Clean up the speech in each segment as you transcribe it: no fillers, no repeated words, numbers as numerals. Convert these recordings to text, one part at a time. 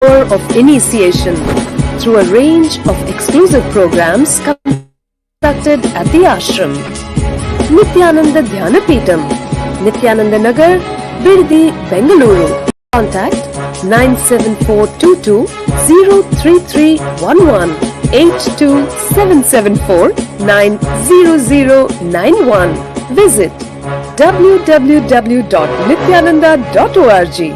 Hour of initiation through a range of exclusive programs conducted at the ashram. Nithyananda Dhyanapitham, Nithyananda Nagar, Birdi, Bengaluru. Contact 97422 03311 82774 Visit www.nithyananda.org.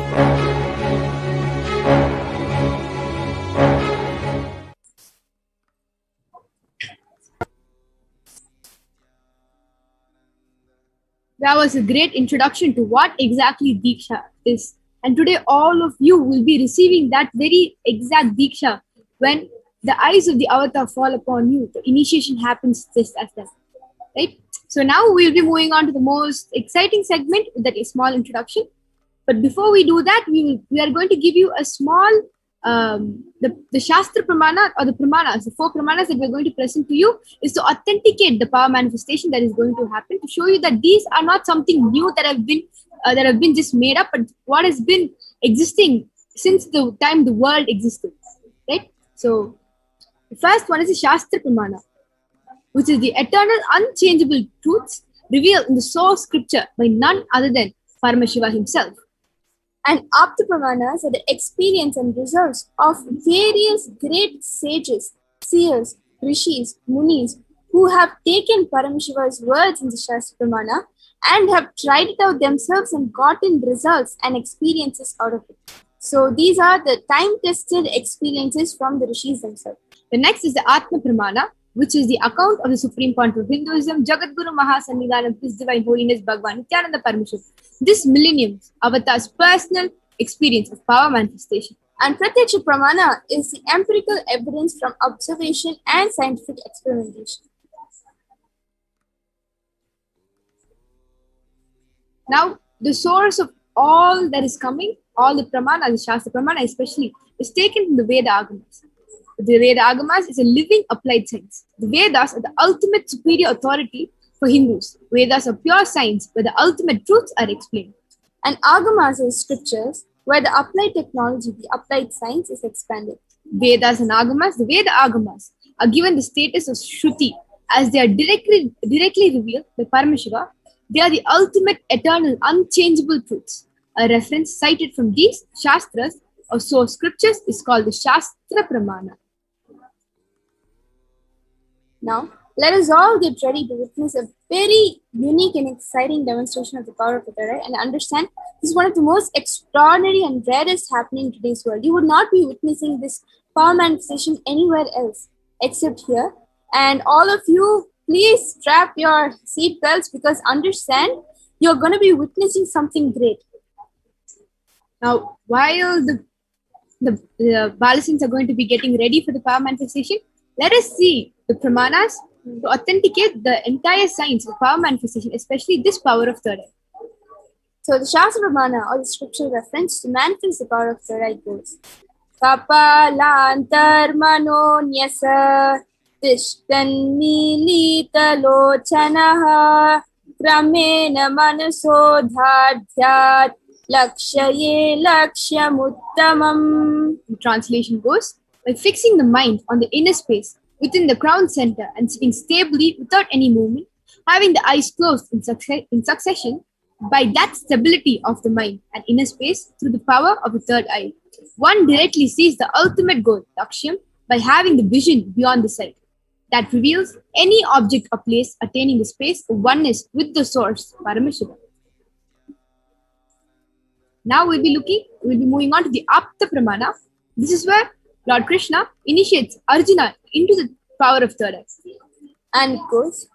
That was a great introduction to what exactly Diksha is. And today all of you will be receiving that very exact Diksha when the eyes of the avatar fall upon you. The initiation happens just as that. Right? So now we'll be moving on to the most exciting segment with that small introduction. But before we do that, we are going to give you a small, the Shastra Pramana or the Pramanas, the 4 Pramanas that we're going to present to you is to authenticate the power manifestation that is going to happen, to show you that these are not something new that have been just made up, but what has been existing since the time the world existed, right? So the first one is the Shastra Pramana, which is the eternal, unchangeable truths revealed in the source scripture by none other than Paramashiva himself. And Apta Pramanas are the experience and results of various great sages, seers, rishis, munis, who have taken Paramashiva's words in the Shastra Pramana and have tried it out themselves and gotten results and experiences out of it. So these are the time-tested experiences from the rishis themselves. The next is the Atma Pramana, which is the account of the Supreme Point of Hinduism, Jagadguru Mahasannidhanam, His Divine Holiness Bhagavan Nithyananda Paramahansa. This millennium's avatar's personal experience of power manifestation. And Pratyaksha Pramana is the empirical evidence from observation and scientific experimentation. Now, the source of all that is coming, all the Pramana, the Shastra Pramana especially, is taken from the Veda Agamas. The Veda Agamas is a living applied science. The Vedas are the ultimate superior authority for Hindus. Vedas are pure science where the ultimate truths are explained. And Agamas are scriptures where the applied technology, the applied science is expanded. Vedas and Agamas, the Veda Agamas are given the status of Shruti as they are directly revealed by Paramashiva. They are the ultimate, eternal, unchangeable truths. A reference cited from these Shastras or source scriptures is called the Shastra Pramana. Now, let us all get ready to witness a very unique and exciting demonstration of the power of the third eye and understand this is one of the most extraordinary and rarest happening in today's world. You would not be witnessing this power manifestation anywhere else except here. And all of you, please strap your seat belts because understand you're going to be witnessing something great. Now, while the Balasins are going to be getting ready for the power manifestation, let us see the Pramanas to authenticate the entire science of power manifestation, especially this power of third eye. So the Shastra Pramana or the scriptural reference to manifest the power of third eye goes Kapalantar Manonyasa Tishtan Milita Lochanaha Kramena Manasodhadhyat Lakshaye Lakshyamuttamam. The translation goes, by fixing the mind on the inner space within the crown center and sitting stably without any movement, having the eyes closed in succession, by that stability of the mind and inner space through the power of the third eye, one directly sees the ultimate goal, Lakshyam, by having the vision beyond the sight that reveals any object or place attaining the space of oneness with the source, Paramashiva. Now we'll be moving on to the Apta Pramana. This is where Lord Krishna initiates Arjuna into the power of third eye. And it goes,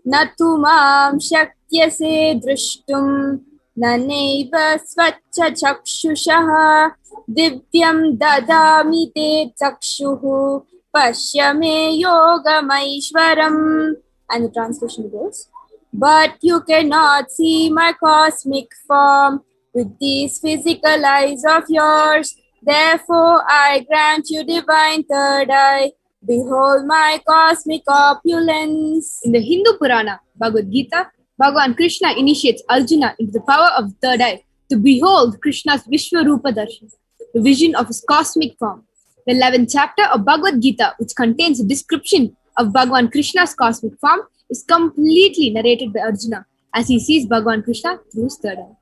Natu mam shakyase drishtum naneva svacha chakshushaha divyam dadami te chakshuhu pashyame yogamaishwaram. And the translation goes, but you cannot see my cosmic form with these physical eyes of yours. Therefore, I grant you divine third eye. Behold my cosmic opulence. In the Hindu Purana, Bhagavad Gita, Bhagavan Krishna initiates Arjuna into the power of third eye to behold Krishna's Vishwarupa Darshan. the vision of his cosmic form. The 11th chapter of Bhagavad Gita, which contains a description of Bhagavan Krishna's cosmic form, is completely narrated by Arjuna as he sees Bhagavan Krishna through his third eye.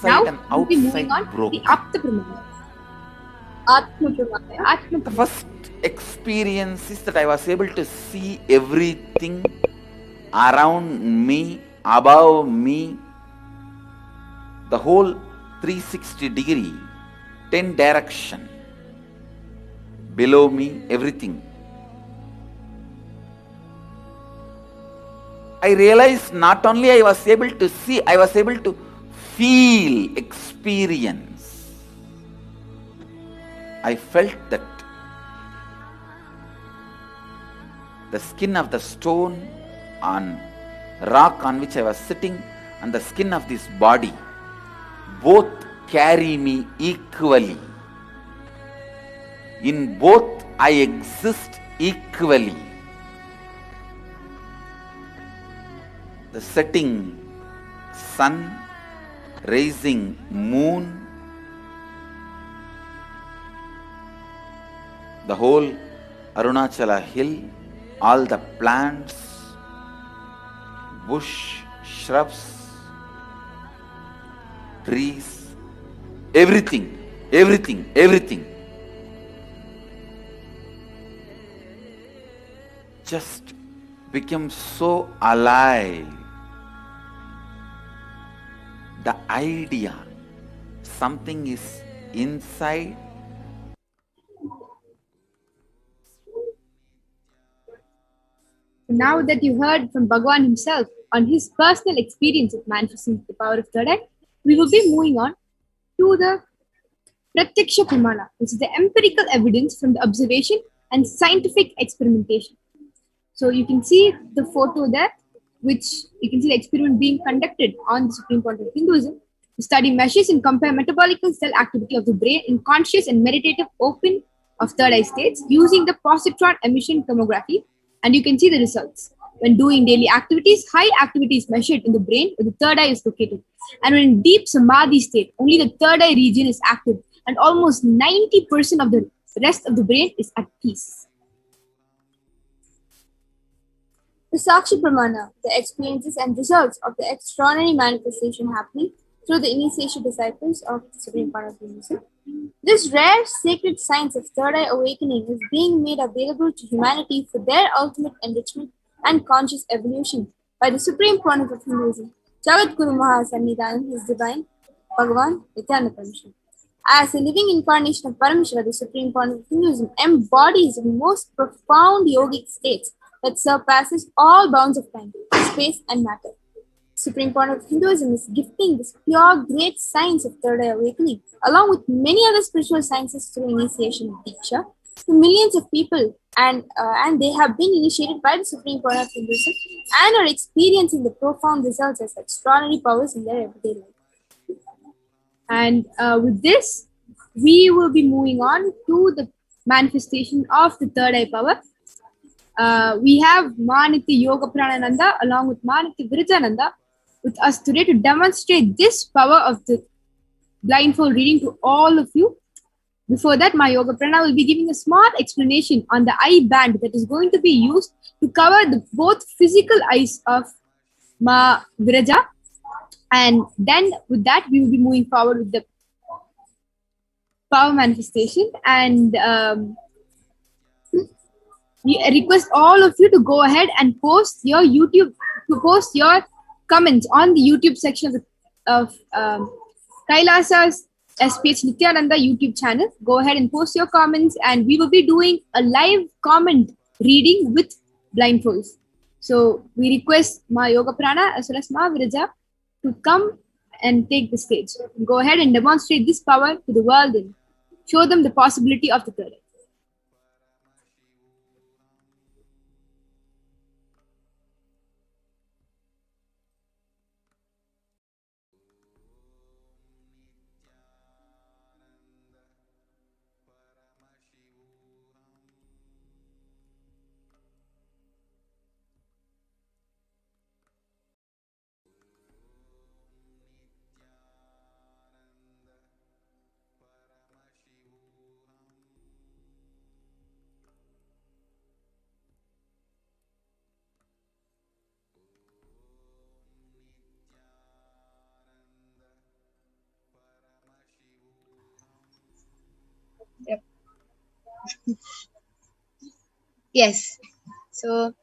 Now, And we'll be moving outside on broke. the Apta Pramana. Atma Pramana. The first experience is that I was able to see everything around me, above me, the whole 360-degree, 10 direction, below me, everything. I realized not only I was able to see, I was able to feel, experience. I felt that the skin of the stone on rock on which I was sitting and the skin of this body both carry me equally. In both I exist equally. The setting sun, rising moon, the whole Arunachala hill, all the plants, bush, shrubs, trees, everything, just became so alive. The idea, something is inside. Now that you heard from Bhagavan himself on his personal experience of manifesting the power of third eye, we will be moving on to the Pratyaksha Pramana, which is the empirical evidence from the observation and scientific experimentation. So you can see the photo there, which you can see the experiment being conducted on the Supreme Point of Hinduism. The study measures and compare metabolic cell activity of the brain in conscious and meditative open of third eye states using the positron emission tomography, and you can see the results. When doing daily activities, high activity is measured in the brain where the third eye is located. And when in deep samadhi state, only the third eye region is active and almost 90% of the rest of the brain is at peace. The Sakshi Pramana, the experiences and results of the extraordinary manifestation happening through the initiation disciples of the Supreme Point of Hinduism. This rare sacred science of third eye awakening is being made available to humanity for their ultimate enrichment and conscious evolution by the Supreme Pontiff of Hinduism, Jagat Guru Mahasannidhanam, His Divine Bhagavan Nithyananda. As a living incarnation of Parameshwara, the Supreme Pontiff of Hinduism embodies the most profound yogic states that surpasses all bounds of time, space, and matter. Supreme Pontiff of Hinduism is gifting this pure, great science of third eye awakening, along with many other spiritual sciences through initiation of Diksha, to millions of people, and they have been initiated by the Supreme Pontiff of Hinduism and are experiencing the profound results as extraordinary powers in their everyday life. And with this, we will be moving on to the manifestation of the third eye power. We have Manitya Yoga Pranananda along with Manitya Virajananda with us today to demonstrate this power of the blindfold reading to all of you. Before that, my Yoga Prana will be giving a small explanation on the eye band that is going to be used to cover the both physical eyes of Ma Viraja. And then with that, we will be moving forward with the power manifestation. And we request all of you to go ahead and post your comments on the YouTube section of Kailasa's SPH Nithyananda YouTube channel. Go ahead and post your comments, and we will be doing a live comment reading with blindfolds. So we request Ma Yoga Prana as well as Ma Viraja to come and take the stage. Go ahead and demonstrate this power to the world and show them the possibility of the third eye. Yep. Yes. So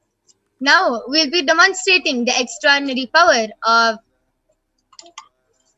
now we'll be demonstrating the extraordinary power of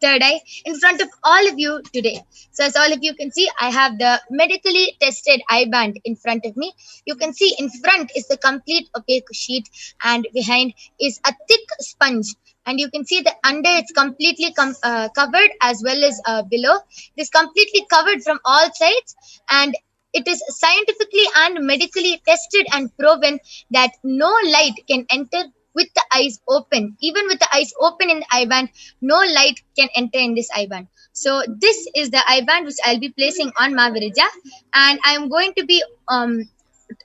third eye in front of all of you today. So as all of you can see, I have the medically tested eye band in front of me. You can see in front is the complete opaque sheet and behind is a thick sponge. And you can see that under it's completely covered as well as below. It is completely covered from all sides, and it is scientifically and medically tested and proven that no light can enter with the eyes open. Even with the eyes open in the eye band, no light can enter in this eye band. So this is the eye band which I'll be placing on Mavirija, and I'm going to be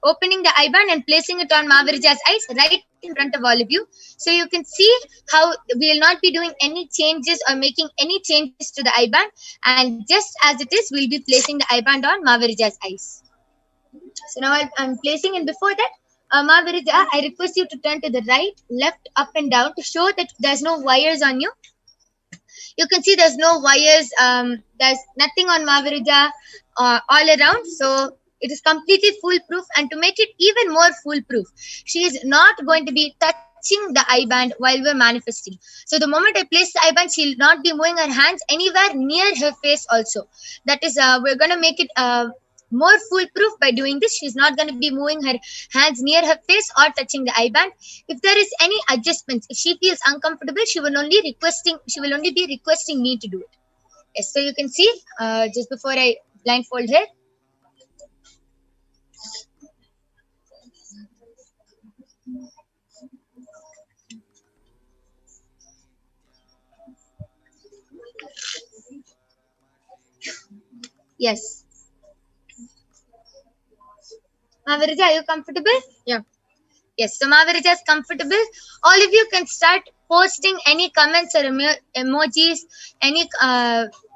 opening the eye band and placing it on Mavirija's eyes right in front of all of you. So you can see how we will not be doing any changes or making any changes to the eye band, and just as it is, we'll be placing the eye band on Mavirija's eyes. So now I'm placing, and before that, Mavirija, I request you to turn to the right, left, up and down to show that there's no wires on you. You can see there's no wires, there's nothing on Mavirija all around. So it is completely foolproof, and to make it even more foolproof, she is not going to be touching the eye band while we're manifesting. So the moment I place the eye band, she'll not be moving her hands anywhere near her face also. That is, we're going to make it more foolproof by doing this. She's not going to be moving her hands near her face or touching the eye band. If there is any adjustments, if she feels uncomfortable, she will only be requesting me to do it. Yes, so you can see just before I blindfold her. Yes. Mavirija, are you comfortable? Yeah. Yes, so Mavirija is comfortable. All of you can start posting any comments or emojis, any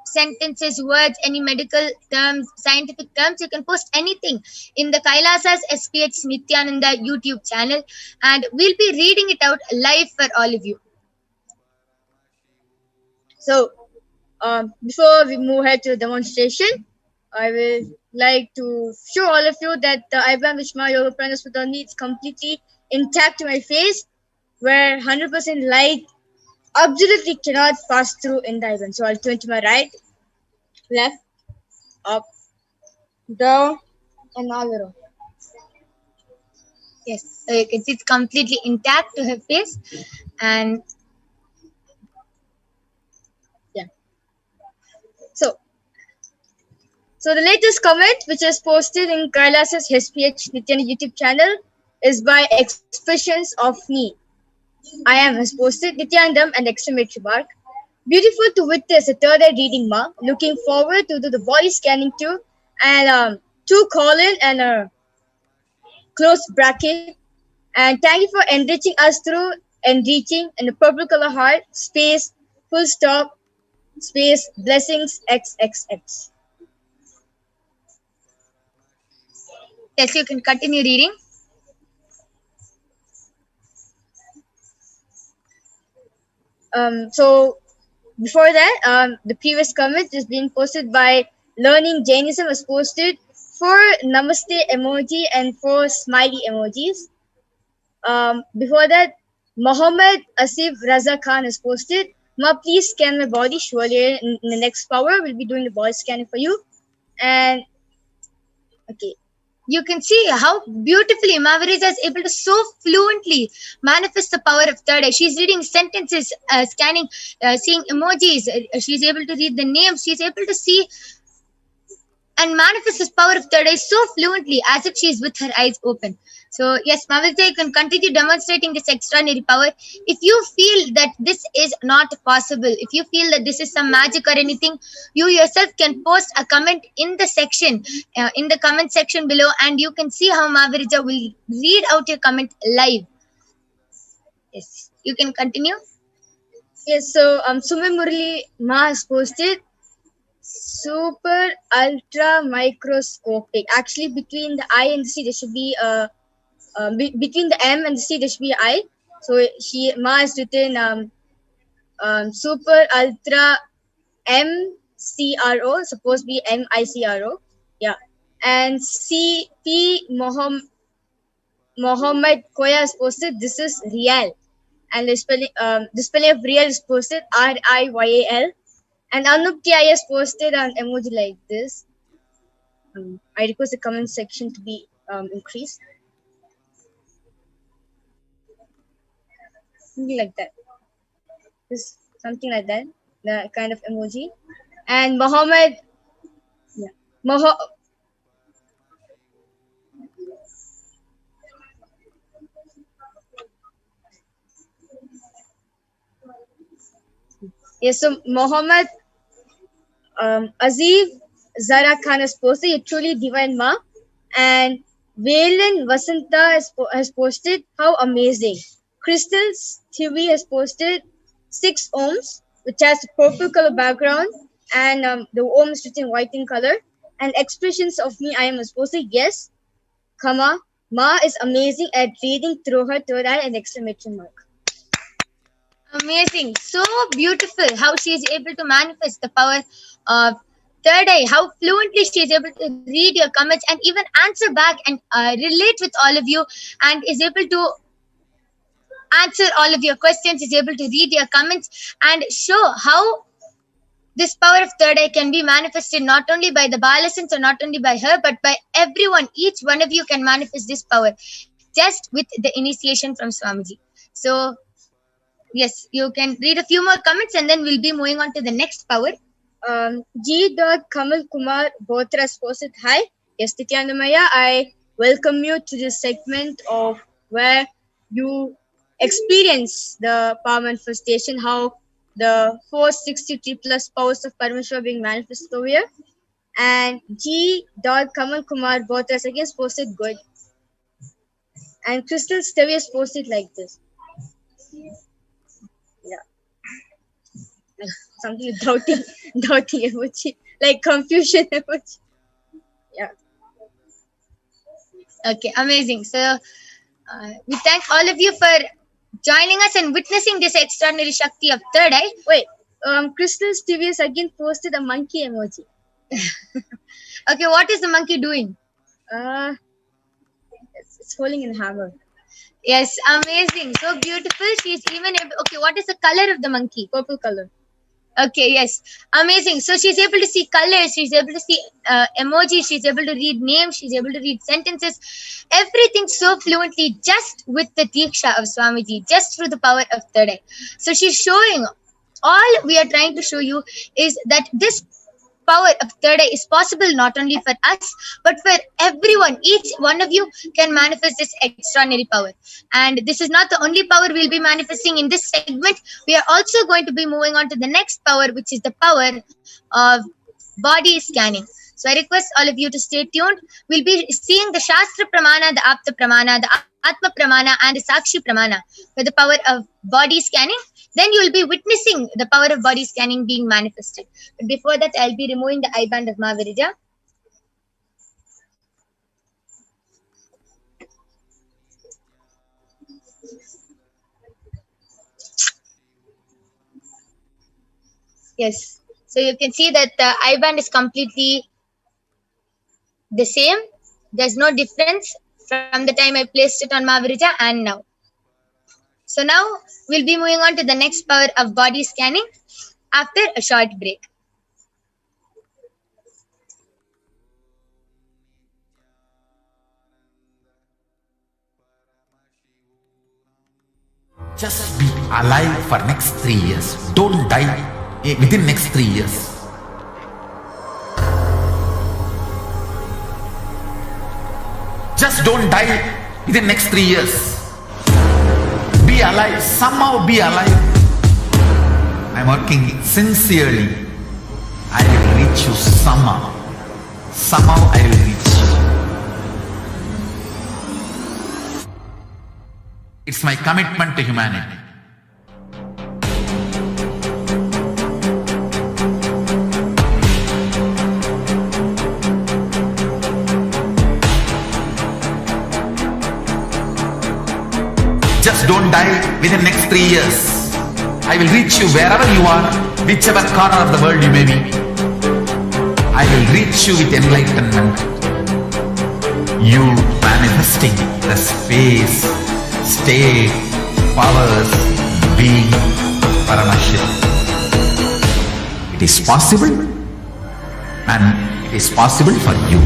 sentences, words, any medical terms, scientific terms. You can post anything in the Kailasa's SPH Nithyananda YouTube channel, and we'll be reading it out live for all of you. So, before we move ahead to the demonstration, I will like to show all of you that the eye band which my yoga practice put on me is completely intact to my face, where 100% light absolutely cannot pass through in the eye band. So I'll turn to my right, left, up, down, and all around. Yes, so you can see it's completely intact to her face, and yeah. So the latest comment which is posted in Kailasa's SPH Nithyananda YouTube channel is by Expressions of Me. I am has posted Nithyanandam and exclamatory mark. Beautiful to witness a third eye reading, ma. Looking forward to do the body scanning too, and two colon and a close bracket. And thank you for enriching us through enriching and the purple color heart space full stop space blessings XXX. yes, you can continue reading. So before that, the previous comment is being posted by Learning Jainism was posted for Namaste emoji and for smiley emojis. Before that, Mohammed Asif Raza Khan has posted, ma, please scan my body. Surely in the next power, we'll be doing the body scanning for you. And okay. You can see how beautifully Mavirija is able to so fluently manifest the power of third eye. She's reading sentences, scanning, seeing emojis. She's able to read the names. She's able to see and manifest this power of third eye so fluently as if she is with her eyes open. So yes, Mavirija, you can continue demonstrating this extraordinary power. If you feel that this is not possible, if you feel that this is some magic or anything, you yourself can post a comment in the section, in the comment section below, and you can see how Mavirija will read out your comment live. Yes, you can continue. Yes, so Sumit Murali Ma has posted super ultra microscopic. Actually, between the I and the C, there should be between the M and the C, there should be I. So Ma has written super ultra MCRO, supposed to be MICRO. Yeah. And CP Mohammed Koya is posted, this is real. And the spelling of real is posted RIYAL. And Anup TI is posted an emoji like this. I request the comment section to be increased. Something like that. This something like that. The kind of emoji. And Mohammed, yeah, yes, so Mohammed Aziz Zara Khan has posted a truly divine ma, and Valen Vasanta has posted how amazing. Crystal TV has posted 6 ohms, which has purple color background, and the ohm is written white in color. And expressions of me, I am posted yes, comma, ma is amazing at reading through her third eye and exclamation mark. Amazing. So beautiful how she is able to manifest the power of third eye, how fluently she is able to read your comments and even answer back and relate with all of you, and is able to answer all of your questions, is able to read your comments and show how this power of third eye can be manifested not only by the Balasins or not only by her, but by everyone. Each one of you can manifest this power just with the initiation from Swamiji. So yes, you can read a few more comments and then we'll be moving on to the next power. G. Kamal Kumar Botra has posted, hi, yes, Nithyananda Maya, I welcome you to this segment of where you experience the power manifestation, how the 463 plus powers of Parameshwar being manifested over here. And G. Kamal Kumar Botra has again posted good. And Crystal Stevie has posted like this. Something doubting emoji, like confusion emoji. Yeah. Okay, amazing. So we thank all of you for joining us and witnessing this extraordinary Shakti of third eye. Wait, Crystal's TV has again posted a monkey emoji. Okay, what is the monkey doing? It's holding a hammer. Yes, amazing. So beautiful. She's even able. Okay, what is the color of the monkey? Purple color. Okay, yes, amazing. So she's able to see colors, she's able to see emojis, she's able to read names, she's able to read sentences, everything so fluently just with the Diksha of Swamiji, just through the power of third eye. So she's showing, all we are trying to show you is that this power of third eye is possible not only for us, but for everyone. Each one of you can manifest this extraordinary power. And this is not the only power we'll be manifesting in this segment. We are also going to be moving on to the next power, which is the power of body scanning. So I request all of you to stay tuned. We'll be seeing the Shastra Pramana, the Apta Pramana, the Atma Pramana, and the Sakshi Pramana for the power of body scanning. Then you will be witnessing the power of body scanning being manifested. But before that, I'll be removing the eye band of Mahavirija. Yes. So you can see that the eye band is completely the same. There's no difference from the time I placed it on Mahavirija and now. So now we'll be moving on to the next power of body scanning after a short break. Just be alive for next 3 years. Don't die within next 3 years. Just don't die within next 3 years. Be alive, somehow be alive. I'm working sincerely. I will reach you somehow. Somehow I will reach you. It's my commitment to humanity. Just don't die within next 3 years. I will reach you wherever you are, whichever corner of the world you may be. I will reach you with enlightenment. You manifesting the space, state, powers, being Paramashakti. It is possible, and it is possible for you.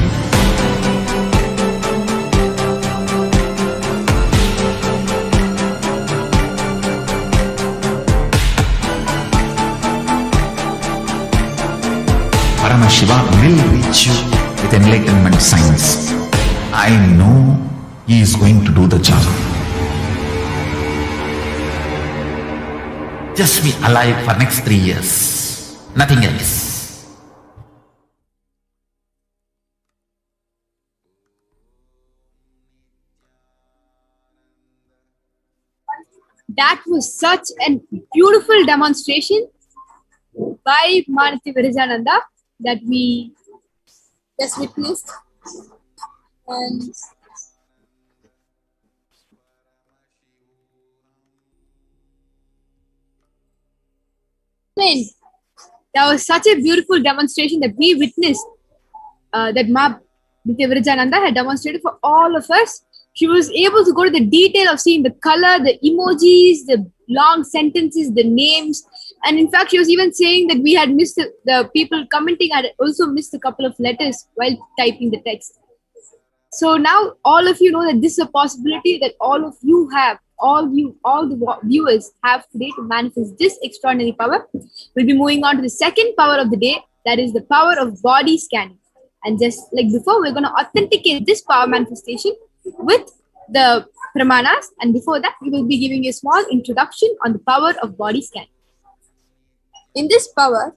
Paramashiva will reach you with enlightenment science. I know he is going to do the job. Just be alive for next 3 years. Nothing else. That was such a beautiful demonstration by Manati Virajananda that we Just witnessed. And that was such a beautiful demonstration that we witnessed, that Ma Nithya Virajananda had demonstrated for all of us. She was able to go to the detail of seeing the color, the emojis, the long sentences, the names. And in fact, she was even saying that we had missed the people commenting had also missed a couple of letters while typing the text. So now all of you know that this is a possibility that all of you have, all the viewers have today to manifest this extraordinary power. We'll be moving on to the second power of the day, that is the power of body scanning. And just like before, we're going to authenticate this power manifestation with the pramanas. And before that, we will be giving you a small introduction on the power of body scanning. in this power,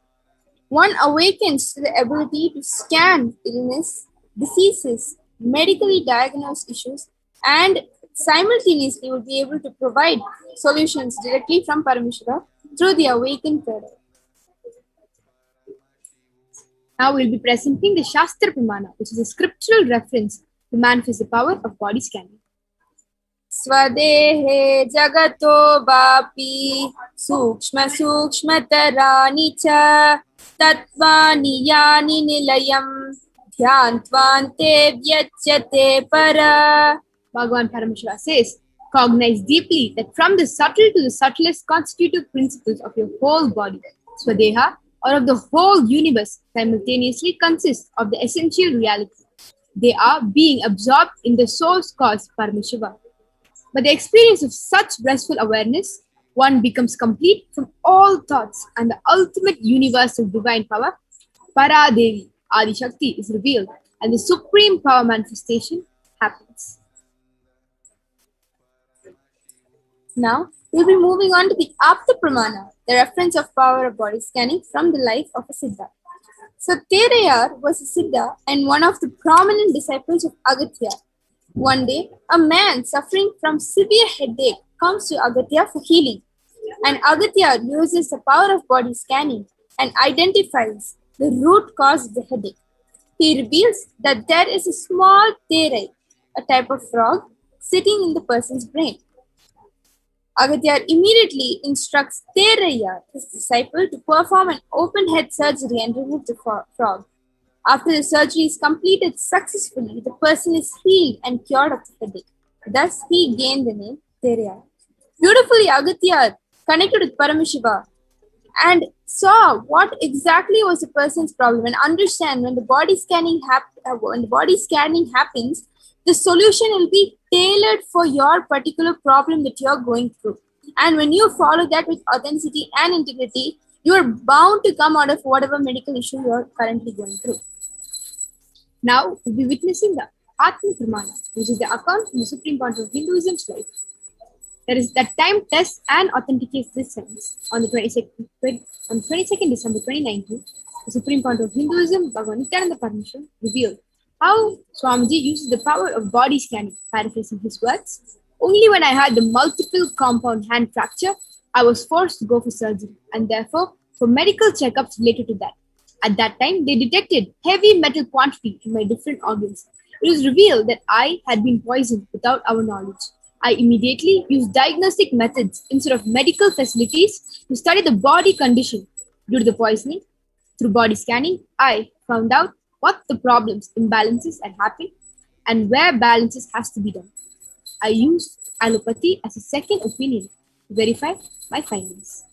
one awakens to the ability to scan illness, diseases, medically diagnosed issues, and simultaneously will be able to provide solutions directly from Parameshwara through the awakened prayer. Now we'll be presenting the Shastra Pramana, which is a scriptural reference to manifest the power of body scanning. Swadehe jagato vapi sukshma sukshmatarani cha tattvani yani nilayam dhyantvante vyachyate para. Bhagavan Parameshwara says, cognize deeply that from the subtle to the subtlest constitutive principles of your whole body, Swadeha, or of the whole universe, simultaneously consists of the essential reality. They are being absorbed in the source cause Parameshwara. By the experience of such blissful awareness, one becomes complete from all thoughts, and the ultimate universe of divine power, Paradevi, Adi Shakti, is revealed, and the supreme power manifestation happens. Now, we'll be moving on to the Apta Pramana, the reference of power of body scanning from the life of a Siddha. So, Terayar was a Siddha and one of the prominent disciples of Agatya. One day, a man suffering from severe headache comes to Agatya for healing, and Agatya uses the power of body scanning and identifies the root cause of the headache. He reveals that there is a small terai, a type of frog, sitting in the person's brain. Agatya immediately instructs Terayar, his disciple, to perform an open head surgery and remove the frog. After the surgery is completed successfully, the person is healed and cured of the headache. Thus, he gained the name Terayar. Beautifully, Agatya connected with Parameshiva and saw what exactly was the person's problem and understand when the body scanning happens, the solution will be tailored for your particular problem that you're going through. And when you follow that with authenticity and integrity, you are bound to come out of whatever medical issue you're currently going through. Now, we'll be witnessing the Atma Pramana, which is the account from the supreme point of Hinduism's life. That time tests and authenticates this science. On the 22nd December 2019, the supreme point of Hinduism, Bhagavan Nithyananda Paramahansa, revealed how Swamiji uses the power of body scanning. Paraphrasing his words, only when I had the multiple compound hand fracture, I was forced to go for surgery and therefore for medical checkups related to that. At that time, they detected heavy metal quantity in my different organs. It was revealed that I had been poisoned without our knowledge. I immediately used diagnostic methods instead of medical facilities to study the body condition. Due to the poisoning, through body scanning, I found out what the problems, imbalances had happened. and where balances has to be done. I used allopathy as a second opinion to verify my findings.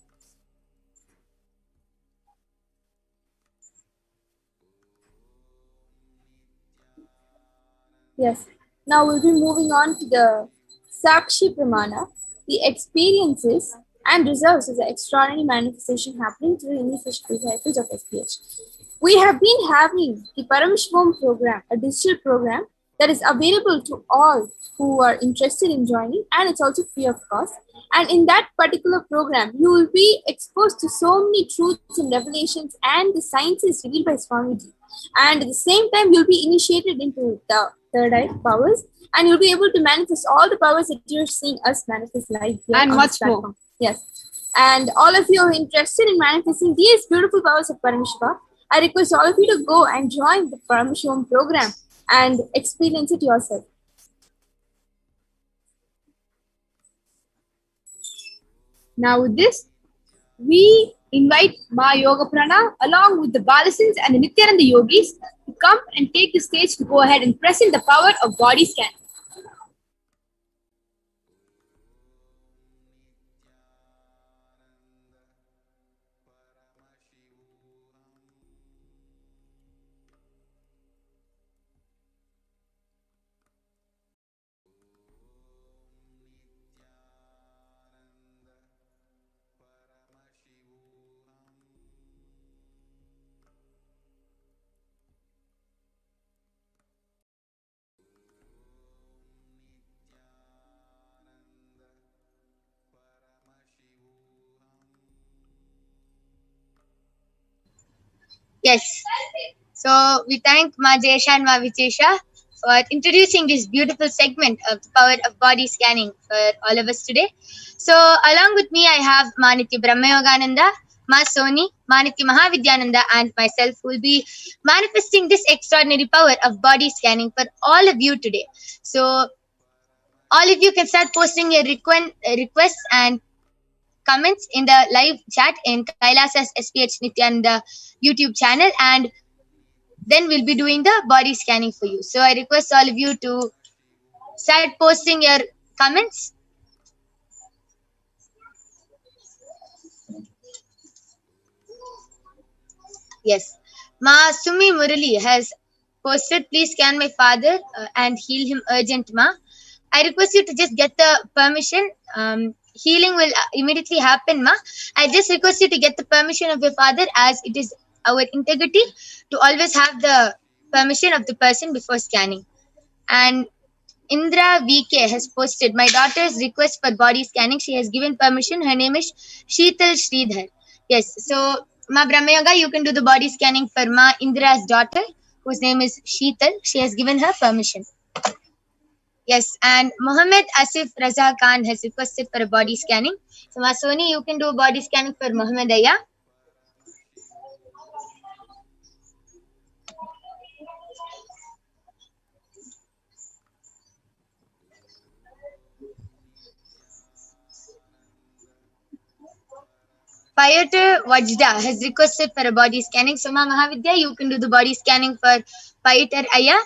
Yes. Now we'll be moving on to the Sakshi Pramana, the experiences and results of the extraordinary manifestation happening through the initial cycles of SPH. We have been having the Paramashvam program, a digital program that is available to all who are interested in joining, and it's also free of cost. And in that particular program, you will be exposed to so many truths and revelations and the sciences revealed by Swamiji. And at the same time, you'll be initiated into the third eye powers, and you'll be able to manifest all the powers that you're seeing us manifest live here And on much this platform. more. Yes. And all of you who are interested in manifesting these beautiful powers of Parameshwara, I request all of you to go and join the Parameshwaram program and experience it yourself. Now with this, we invite Ma Yoga Prana along with the Balasins and the Nithyananda yogis to come and take the stage to go ahead and present the power of body scan. Yes. So we thank Ma Jesha and Ma Vichesha for introducing this beautiful segment of the power of body scanning for all of us today. So along with me, I have Ma Nitya Brahmayogananda, Ma Soni, Ma Nitya Mahavidyananda, and myself who will be manifesting this extraordinary power of body scanning for all of you today. So all of you can start posting your requests and comments in the live chat in Kailasa's SPH Nithyananda YouTube channel, and then we'll be doing the body scanning for you. So I request all of you to start posting your comments. Yes. Ma Sumi Murali has posted, please scan my father and heal him urgent, Ma. I request you to just get the permission. Healing will immediately happen, Ma. I just request you to get the permission of your father, as it is our integrity to always have the permission of the person before scanning. And Indra VK has posted, my daughter's request for body scanning. She has given permission. Her name is Sheetal Sridhar. Yes, so Ma Brahmayoga, you can do the body scanning for Ma Indra's daughter, whose name is Sheetal. She has given her permission. Yes, and Mohammed Asif Raza Khan has requested for a body scanning. So Ma Soni, you can do a body scanning for Mohammed Aya. Payatar Wajda has requested for a body scanning. So, Ma Mahavidya, you can do the body scanning for Payatar Aya.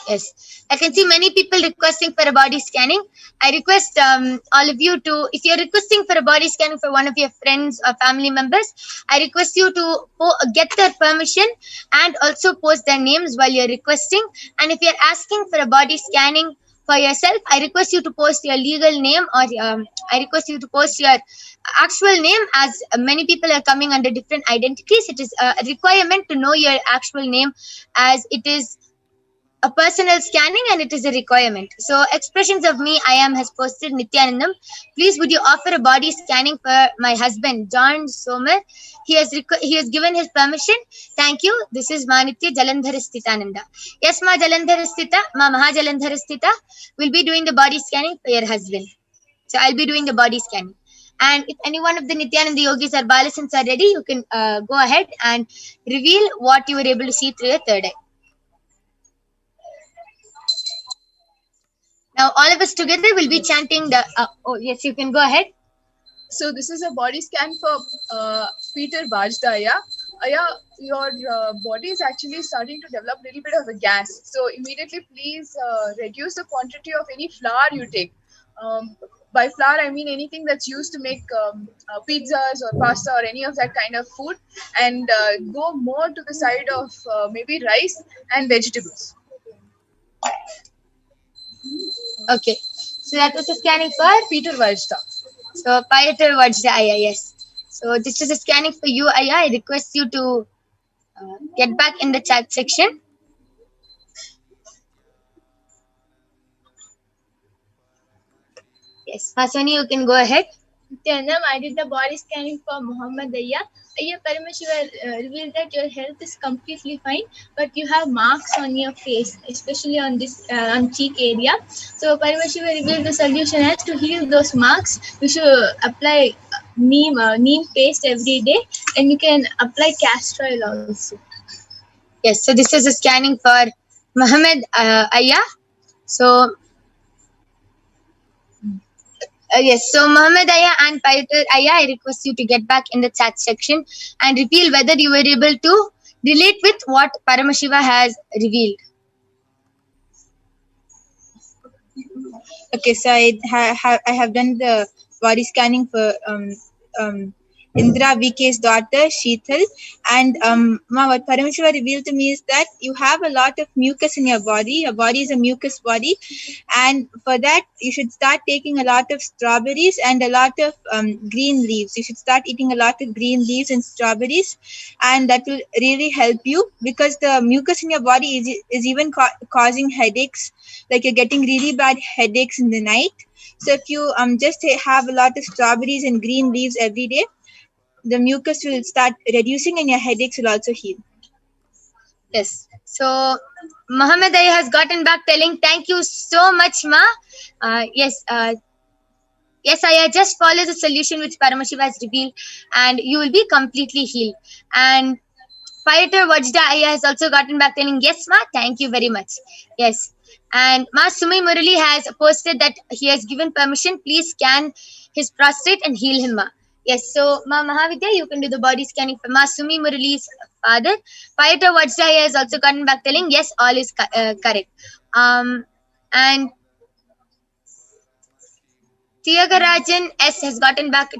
Yes, I can see many people requesting for a body scanning. I request all of you to, if you're requesting for a body scanning for one of your friends or family members, I request you to get their permission and also post their names while you're requesting. And if you're asking for a body scanning for yourself, I request you to post your legal name, or I request you to post your actual name, as many people are coming under different identities. It is a requirement to know your actual name, as it is a personal scanning and it is a requirement. So Expressions of Me I Am has posted, Nithyanandam, please would you offer a body scanning for my husband John Somer? He has given his permission. Thank you. This is Manitya Jalandharistitananda. Yes, Ma Jalandharistita, Ma Mahajalandharistita will be doing the body scanning for your husband. So I'll be doing the body scanning. And if any one of the Nithyananda yogis or Balasins are ready, you can go ahead and reveal what you were able to see through your third eye. Now, all of us together will be chanting the. Oh, yes, you can go ahead. So, this is a body scan for Peter Bajdaya, yeah, your body is actually starting to develop a little bit of a gas. So immediately, please reduce the quantity of any flour you take. By flour, I mean anything that's used to make pizzas or pasta or any of that kind of food, and go more to the side of maybe rice and vegetables. Okay. So that was a scanning for Peter Vajda. So Pirater Vajda Aya, yes. So this is a scanning for you, Aya. I request you to get back in the chat section. Yes, Hasani, you can go ahead. Nithyanam, I did the body scanning for Muhammad Ayya. Ayya Paramashiva revealed that your health is completely fine, but you have marks on your face, especially on this on cheek area. So Paramashiva revealed the solution as to heal those marks. You should apply neem paste every day, and you can apply castor oil also. Yes, so this is a scanning for Muhammad Ayya. So yes, so Muhammad Ayya and Pirater Ayya, I request you to get back in the chat section and reveal whether you were able to relate with what Paramashiva has revealed. Okay, so I have done the body scanning for Indra VK's daughter Sheetal, and what Parameshwar revealed to me is that you have a lot of mucus in your body. Your body is a mucus body, and for that you should start taking a lot of strawberries and a lot of green leaves. You should start eating a lot of green leaves and strawberries, and that will really help you, because the mucus in your body is even causing headaches. Like you're getting really bad headaches in the night. So if you just have a lot of strawberries and green leaves every day, the mucus will start reducing and your headaches will also heal. Yes. So Muhammad Ayya has gotten back telling, thank you so much, Ma. Yes, Ayya, just follow the solution which Paramashiva has revealed and you will be completely healed. And Fighter Vajda Ayya has also gotten back telling, yes, Ma, thank you very much. Yes. And Ma Sumi Murali has posted that he has given permission. Please scan his prostate and heal him, Ma. Yes, so Ma Mahavidya, you can do the body scanning for Ma Sumi Murali's father. Fighter Vajda Ayya has also gotten back telling, yes, all is correct. And Thiagarajan S has gotten back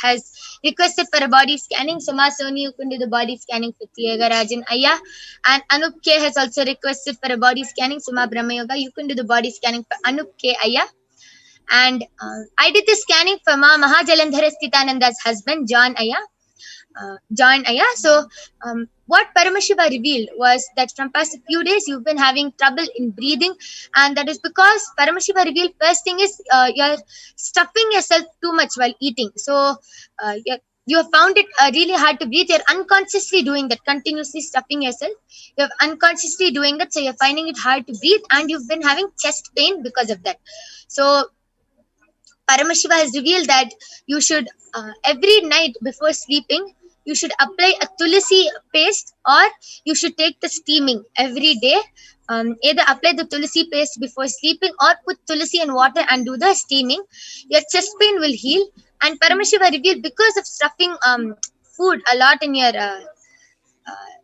has requested for a body scanning. So Ma Soni, you can do the body scanning for Thiagarajan Ayya. And Anup K has also requested for a body scanning. So Ma Brahma Yoga, you can do the body scanning for Anup K Ayya. And I did the scanning for Ma Mahajalandhara Sthitananda's husband, John Ayya. So what Paramashiva revealed was that from past few days you've been having trouble in breathing, and that is because Paramashiva revealed first thing is you're stuffing yourself too much while eating. So you have found it really hard to breathe. You're unconsciously doing that, continuously stuffing yourself. You're unconsciously doing that, so you're finding it hard to breathe, and you've been having chest pain because of that. So Paramashiva has revealed that you should every night before sleeping, you should apply a tulsi paste, or you should take the steaming every day. Either apply the tulsi paste before sleeping or put tulsi and water and do the steaming. Your chest pain will heal. And Paramashiva revealed because of stuffing food a lot in your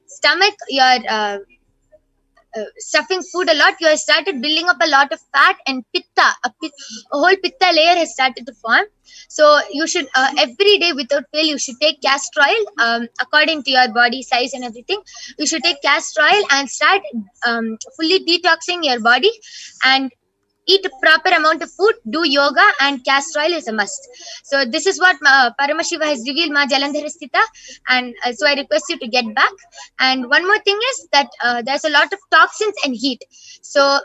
stomach, your stuffing food a lot, you have started building up a lot of fat and pitta. A whole pitta layer has started to form. So you should every day without fail, you should take castor oil according to your body size and everything. You should take castor oil and start fully detoxing your body and eat a proper amount of food, do yoga, and castor oil is a must. So this is what Paramashiva has revealed, Ma Jalandhara Sthita, and so I request you to get back. And one more thing is that there's a lot of toxins and heat. So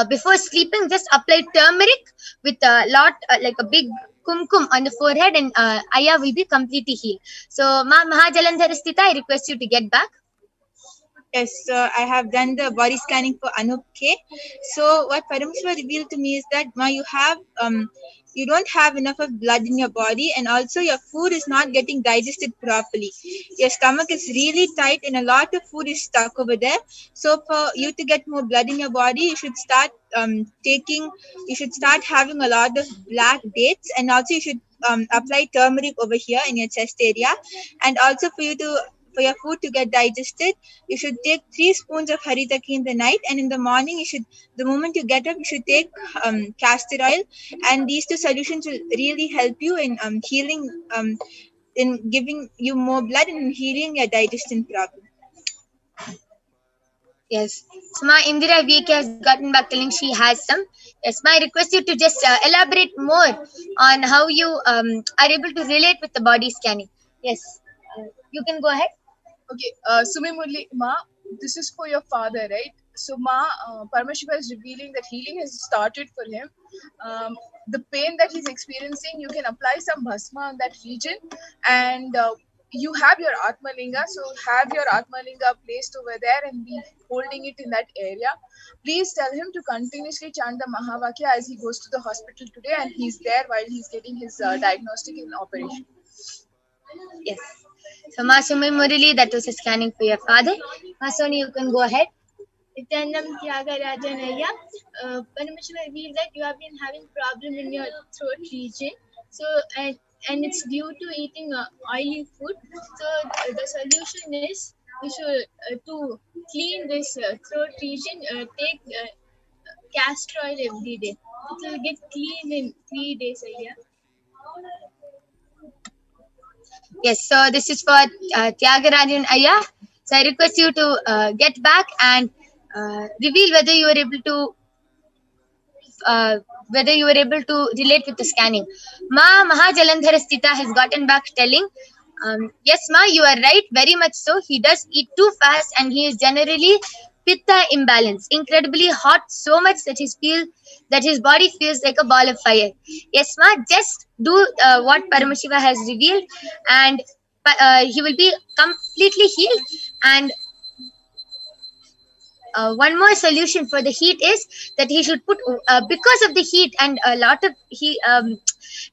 before sleeping, just apply turmeric with a lot, like a big kumkum on the forehead, and Ayya will be completely healed. So Ma Mahajalandhara Sthita, I request you to get back. Yes, I have done the body scanning for Anup K. So what Parameshwar revealed to me is that you have you don't have enough of blood in your body, and also your food is not getting digested properly. Your stomach is really tight and a lot of food is stuck over there. So for you to get more blood in your body, you should start having a lot of black dates, and also you should apply turmeric over here in your chest area, and also for your food to get digested, you should take 3 spoons of haritaki in the night, and in the morning the moment you get up, you should take castor oil, and these two solutions will really help you in healing, in giving you more blood and healing your digestion problem. Yes. So my Indira VK has gotten back telling she has some. Yes, my request you to just elaborate more on how you are able to relate with the body scanning. Yes, you can go ahead. Okay, Sumi Murli, Ma, this is for your father, right? So, Ma, Paramashiva is revealing that healing has started for him. The pain that he's experiencing, you can apply some bhasma on that region, and you have your Atmalinga. So, have your Atmalinga placed over there and be holding it in that area. Please tell him to continuously chant the Mahavakya as he goes to the hospital today, and he's there while he's getting his diagnostic and operation. Yes. So Masumi Murali, that was a scanning for your father. Masoni, you can go ahead. Nithyanam Tyagarajanaya, Paramashiva revealed that you have been having problem in your throat region. So and it's due to eating oily food. So the solution is you should to clean this throat region. Take castor oil every day. It will get clean in 3 days a year. Yes, so this is for Tyagarajan Ayya. So I request you to get back and reveal whether you were able to relate with the scanning. Ma Mahajalandhara Sthita has gotten back telling, yes, Ma, you are right, very much so. He does eat too fast and he is generally pitta imbalance, incredibly hot, so much that his body feels like a ball of fire. Yes, Ma, just do what Paramashiva has revealed, and he will be completely healed. And one more solution for the heat is that he should put because of the heat, and a lot of he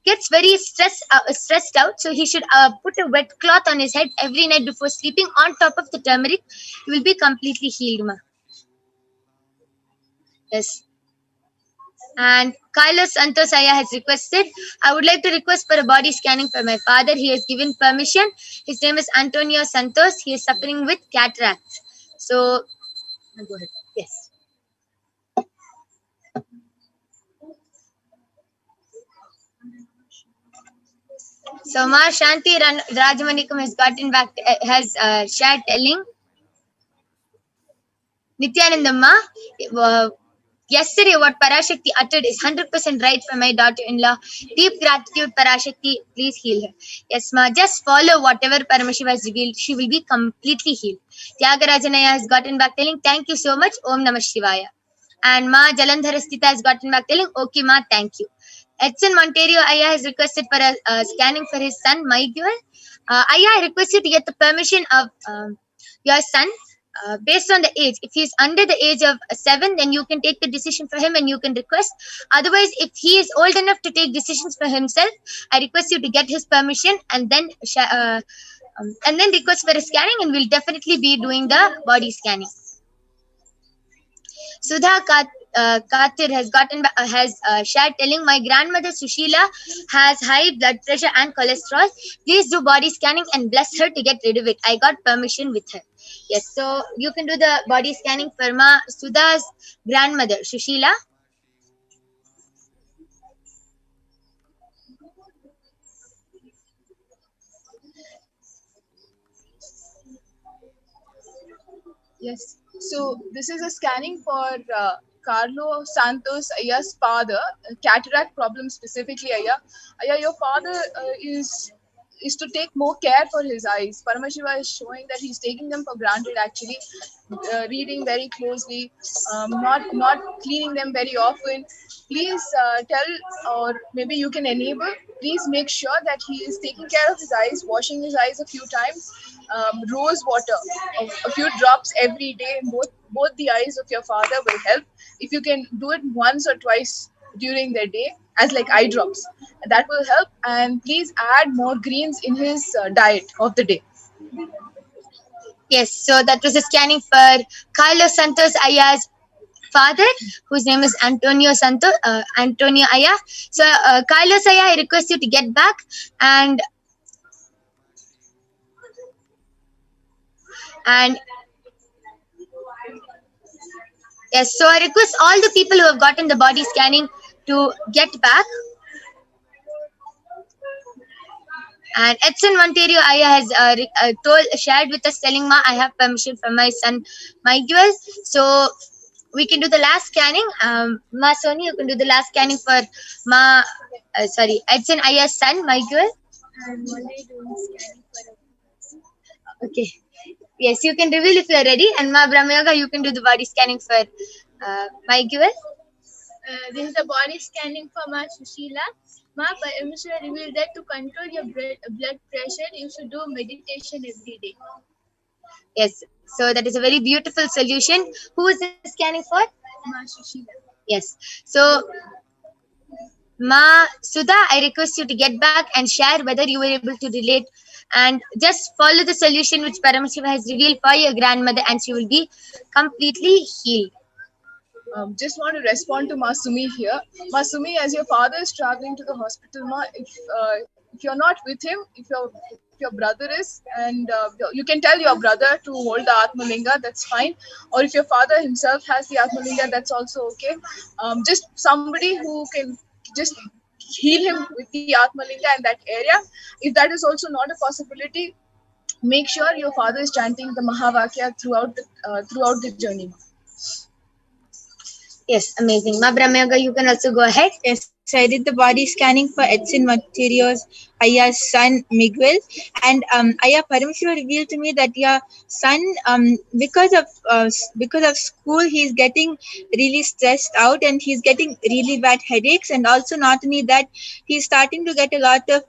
gets very stressed out, so he should put a wet cloth on his head every night before sleeping on top of the turmeric. He will be completely healed, Ma. Yes. And Kailasa Santosaya has requested, I would like to request for a body scanning for my father. He has given permission. His name is Antonio Santos. He is suffering with cataracts. So go ahead. Yes. So Ma Shanti Rajamanikam has gotten back, has shared telling Nithyananda Ma, yesterday what Parashakti uttered is 100% right for my daughter-in-law. Deep gratitude, Parashakti. Please heal her. Yes, Ma. Just follow whatever Paramashiva has revealed. She will be completely healed. Tyagarajanaya has gotten back telling, thank you so much. Om Namah Shivaya. And Ma Jalandhara Sthita has gotten back telling, okay, Ma, thank you. Edson Monterio Aya has requested for a scanning for his son, Miguel. Aya, I request you to get the permission of your son. Based on the age, if he's under the age of 7, then you can take the decision for him and you can request. Otherwise, if he is old enough to take decisions for himself, I request you to get his permission and then request for a scanning, and we'll definitely be doing the body scanning. Sudha Katir has shared telling, my grandmother Sushila has high blood pressure and cholesterol. Please do body scanning and bless her to get rid of it. I got permission with her. Yes, so you can do the body scanning for Ma Sudha's grandmother Sushila. Yes. So this is a scanning for Carlo Santos Aya's father, cataract problem specifically. Aya, your father is to take more care for his eyes. Paramashiva is showing that he's taking them for granted actually, reading very closely, not cleaning them very often. Please tell, or maybe you can enable, please make sure that he is taking care of his eyes, washing his eyes a few times, rose water, a few drops every day in both the eyes of your father will help. If you can do it once or twice during the day as like eye drops, that will help. And please add more greens in his diet of the day. Yes, so that was a scanning for Carlos Santos Aya's father, whose name is Antonio Aya. So, Kailasa Aya, I request you to get back and yes, so I request all the people who have gotten the body scanning to get back. And Edson Monterio Aya has shared with us, telling Ma, I have permission from my son Miguel. So we can do the last scanning. Ma Soni, you can do the last scanning for Edson Aya's son Miguel. And Monday doing scanning for Okay. Yes, you can reveal if you are ready. And Ma Brahmayoga, you can do the body scanning for Miguel. This is the body scanning for Ma Sushila. Ma Parashakti revealed that to control your blood pressure, you should do meditation every day. Yes, so that is a very beautiful solution. Who is this scanning for? Ma Sushila. Yes. So, Ma Sudha, I request you to get back and share whether you were able to relate, and just follow the solution which Paramashiva has revealed for your grandmother, and she will be completely healed. Just want to respond to Masumi here. Masumi, as your father is traveling to the hospital, if you're not with him, if your brother is, and you can tell your brother to hold the Atmalinga, that's fine. Or if your father himself has the Atmalinga, that's also okay. Just somebody who can just heal him with the Atmalinga in that area. If that is also not a possibility, make sure your father is chanting the Mahavakya throughout the journey. Yes, amazing. Ma Brahmayoga, you can also go ahead. Yes, I did the body scanning for Edson Materials, Aya's son Miguel, and Aya Parameshwar revealed to me that your son, because of school, he's getting really stressed out and he's getting really bad headaches, and also not only that, he's starting to get a lot of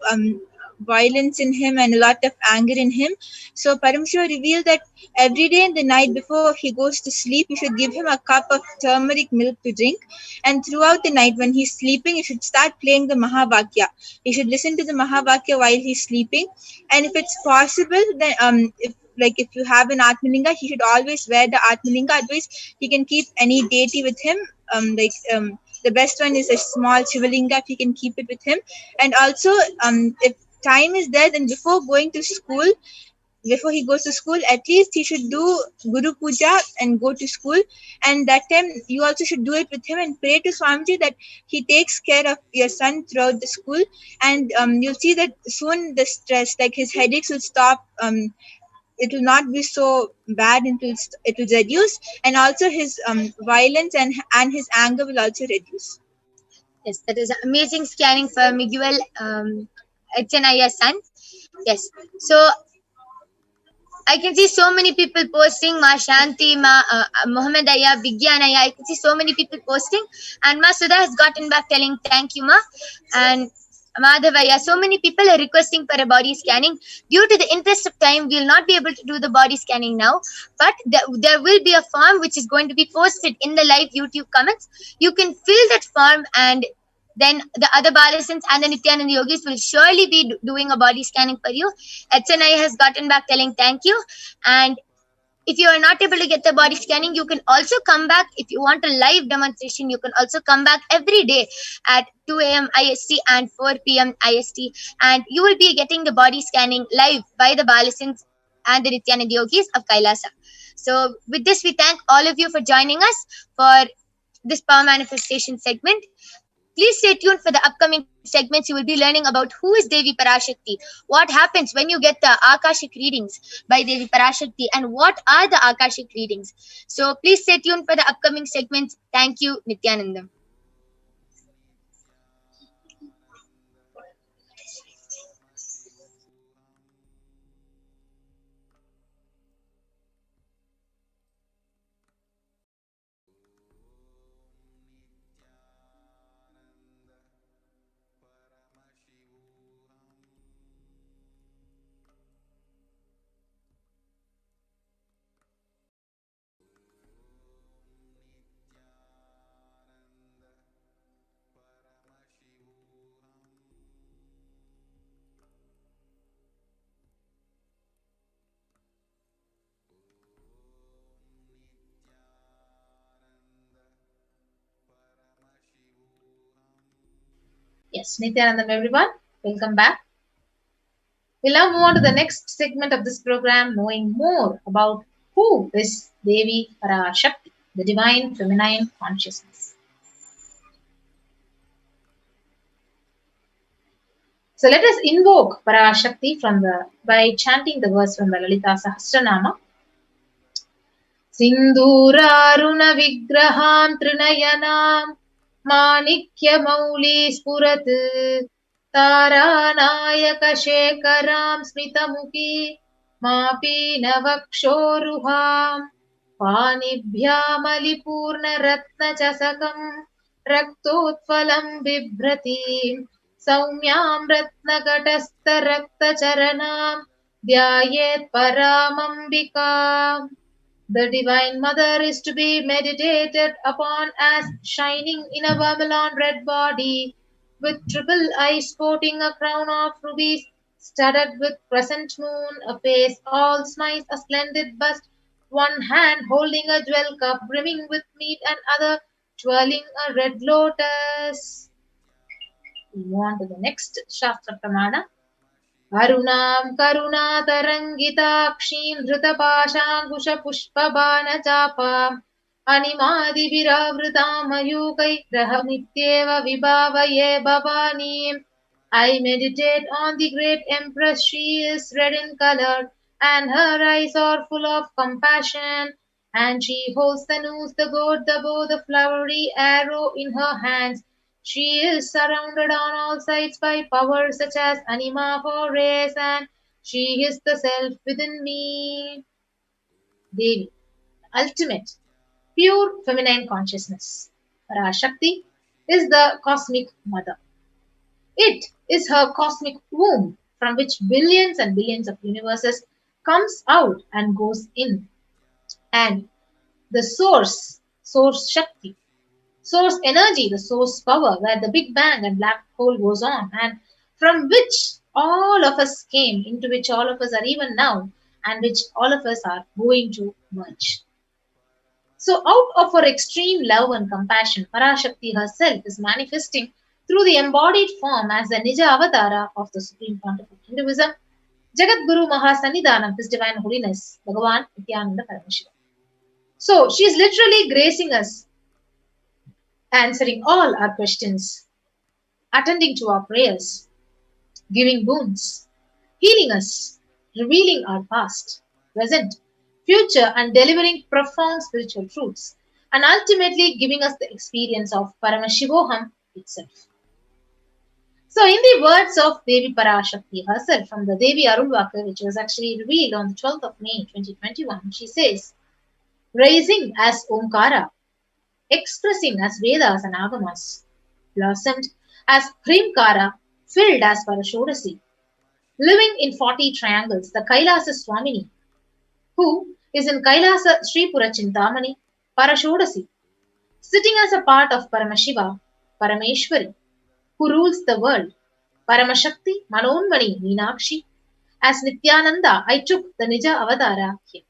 violence in him and a lot of anger in him. So Parameshwar revealed that every day in the night before he goes to sleep, you should give him a cup of turmeric milk to drink. And throughout the night when he's sleeping, you should start playing the Mahavakya. You should listen to the Mahavakya while he's sleeping. And if it's possible, then if you have an Atmalinga, he should always wear the Atmalinga. Otherwise, he can keep any deity with him. The best one is a small Shivalinga if he can keep it with him. And also, if time is there, then before he goes to school, at least he should do Guru Puja and go to school. And that time, you also should do it with him and pray to Swamiji that he takes care of your son throughout the school. And you'll see that soon the stress, like his headaches, will stop. It will not be so bad until it will reduce. And also his violence and his anger will also reduce. Yes, that is amazing scanning for Miguel Echanaya's son. Yes. So I can see so many people posting, Ma Shanti, Muhammad Aya, Bigyan Aya. I can see so many people posting. And Ma Sudha has gotten back telling thank you, Ma. And Madhavaya, so many people are requesting for a body scanning. Due to the interest of time, we will not be able to do the body scanning now. But there will be a form which is going to be posted in the live YouTube comments. You can fill that form, and then the other Balasins and the Nithyananda yogis will surely be doing a body scanning for you. HNI has gotten back telling thank you. And if you are not able to get the body scanning, you can also come back. If you want a live demonstration, you can also come back every day at 2 a.m. IST and 4 p.m. IST. And you will be getting the body scanning live by the Balasins and the Nithyananda yogis of Kailasa. So with this, we thank all of you for joining us for this power manifestation segment. Please stay tuned for the upcoming segments. You will be learning about who is Devi Parashakti, what happens when you get the Akashic readings by Devi Parashakti, and what are the Akashic readings. So please stay tuned for the upcoming segments. Thank you, Nithyananda. Yes, Nithyananda, everyone, welcome back. We'll now move on to the next segment of this program, knowing more about who is Devi Parashakti, the divine feminine consciousness. So let us invoke Parashakti by chanting the verse from the Lalita Sahasranama. Sindhuraruna vigraham trinayanam manikya mauli spurat taranayaka shekaram smitamuki mapinavakshoruham panibhyamalipurna ratna chasakam raktotphalam bibhratim saumyam ratnakatastha raktacharanam dhyayet paramambika. The Divine Mother is to be meditated upon as shining in a vermilion red body, with triple eyes sporting a crown of rubies, studded with crescent moon, a face all smiles, a splendid bust, one hand holding a jewel cup brimming with mead, and other twirling a red lotus. We move on to the next Shastra Pramana. अरुणां करुणातरङ्गिताक्षीं धृतपाशाङ्कुशपुष्पबाणचापाम् अनिमादिभिरावृतां मयूकैर्ग्रहमित्येव विभावये भवानीम्. I meditate on the great empress. She is red in color, and her eyes are full of compassion. And she holds the noose, the goad, the bow, the flowery arrow in her hands. She is surrounded on all sides by powers such as anima for race, and she is the self within me. Devi, ultimate, pure feminine consciousness. Parashakti is the cosmic mother. It is her cosmic womb from which billions and billions of universes comes out and goes in. And the source Shakti, source energy, the source power, where the Big Bang and black hole goes on, and from which all of us came, into which all of us are even now, and which all of us are going to merge. So, out of her extreme love and compassion, Parashakti herself is manifesting through the embodied form as the Nija Avatara of the Supreme Pontiff of Hinduism, Jagat Guru Mahasannidhanam, His Divine Holiness, Bhagavan Nithyananda Parameshiva. So, she is literally gracing us, answering all our questions, attending to our prayers, giving boons, healing us, revealing our past, present, future, and delivering profound spiritual truths, and ultimately giving us the experience of Paramashivoham itself. So, in the words of Devi Parashakti herself from the Devi Arulvaku, which was actually revealed on the 12th of May 2021, she says, rising as Omkara, expressing as Vedas and Agamas, blossomed as Hrimkara, filled as Parashodasi, living in 40 triangles, the Kailasa Swamini, who is in Kailasa Sripura Chintamani, Parashodasi, sitting as a part of Paramashiva, Parameshwari, who rules the world, Paramashakti, Manonmani, Meenakshi. As Nithyananda, I took the Nija Avatara here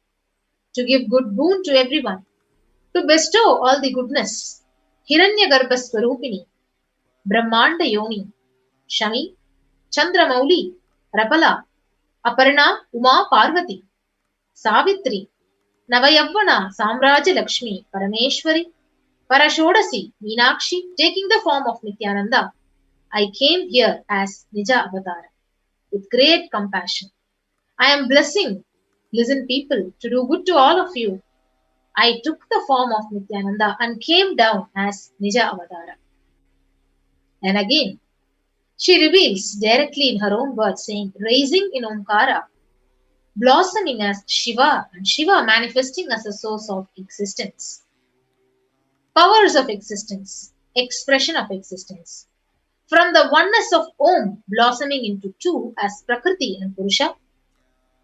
to give good boon to everyone, to bestow all the goodness. Hiranyagarbha Swarupini, Brahmanda Yoni, Shami, Chandramauli, Rapala, Aparna, Uma Parvati, Savitri, Navayavana, Samraja Lakshmi, Parameshwari, Parashodasi, Meenakshi, taking the form of Nithyananda. I came here as Nija Avatara with great compassion. I am blessing, listen people, to do good to all of you. I took the form of Nithyananda and came down as Nija Avatara. And again, she reveals directly in her own words, saying, rising in Omkara, blossoming as Shiva, and Shiva manifesting as a source of existence, powers of existence, expression of existence. From the oneness of Om blossoming into two as Prakriti and Purusha,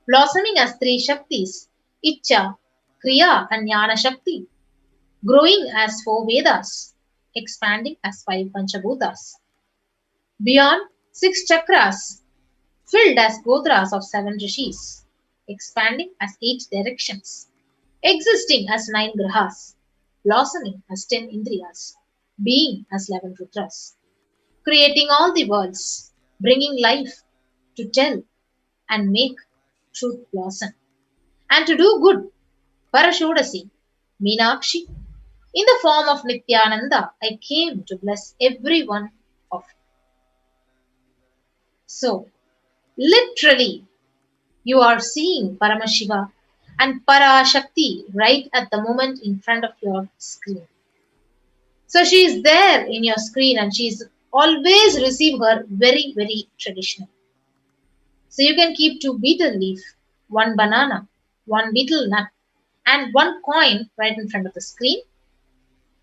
blossoming as three Shaktis, Icha, Kriya and Jnana Shakti, growing as four Vedas, expanding as five Panchabhutas. Beyond, 6 chakras, filled as Gotras of 7 rishis, expanding as 8 directions, existing as 9 grahas, blossoming as 10 indriyas, being as 11 rudras. creating all the worlds, bringing life to tell and make truth blossom. And to do good, Parashakti, Meenakshi, in the form of Nithyananda, I came to bless every one of you. So, literally, you are seeing Paramashiva and Parashakti right at the moment in front of your screen. So she is there in your screen and she is always receive her very, very traditional. So you can keep 2 betel leaf, 1 banana, 1 betel nut, and 1 coin right in front of the screen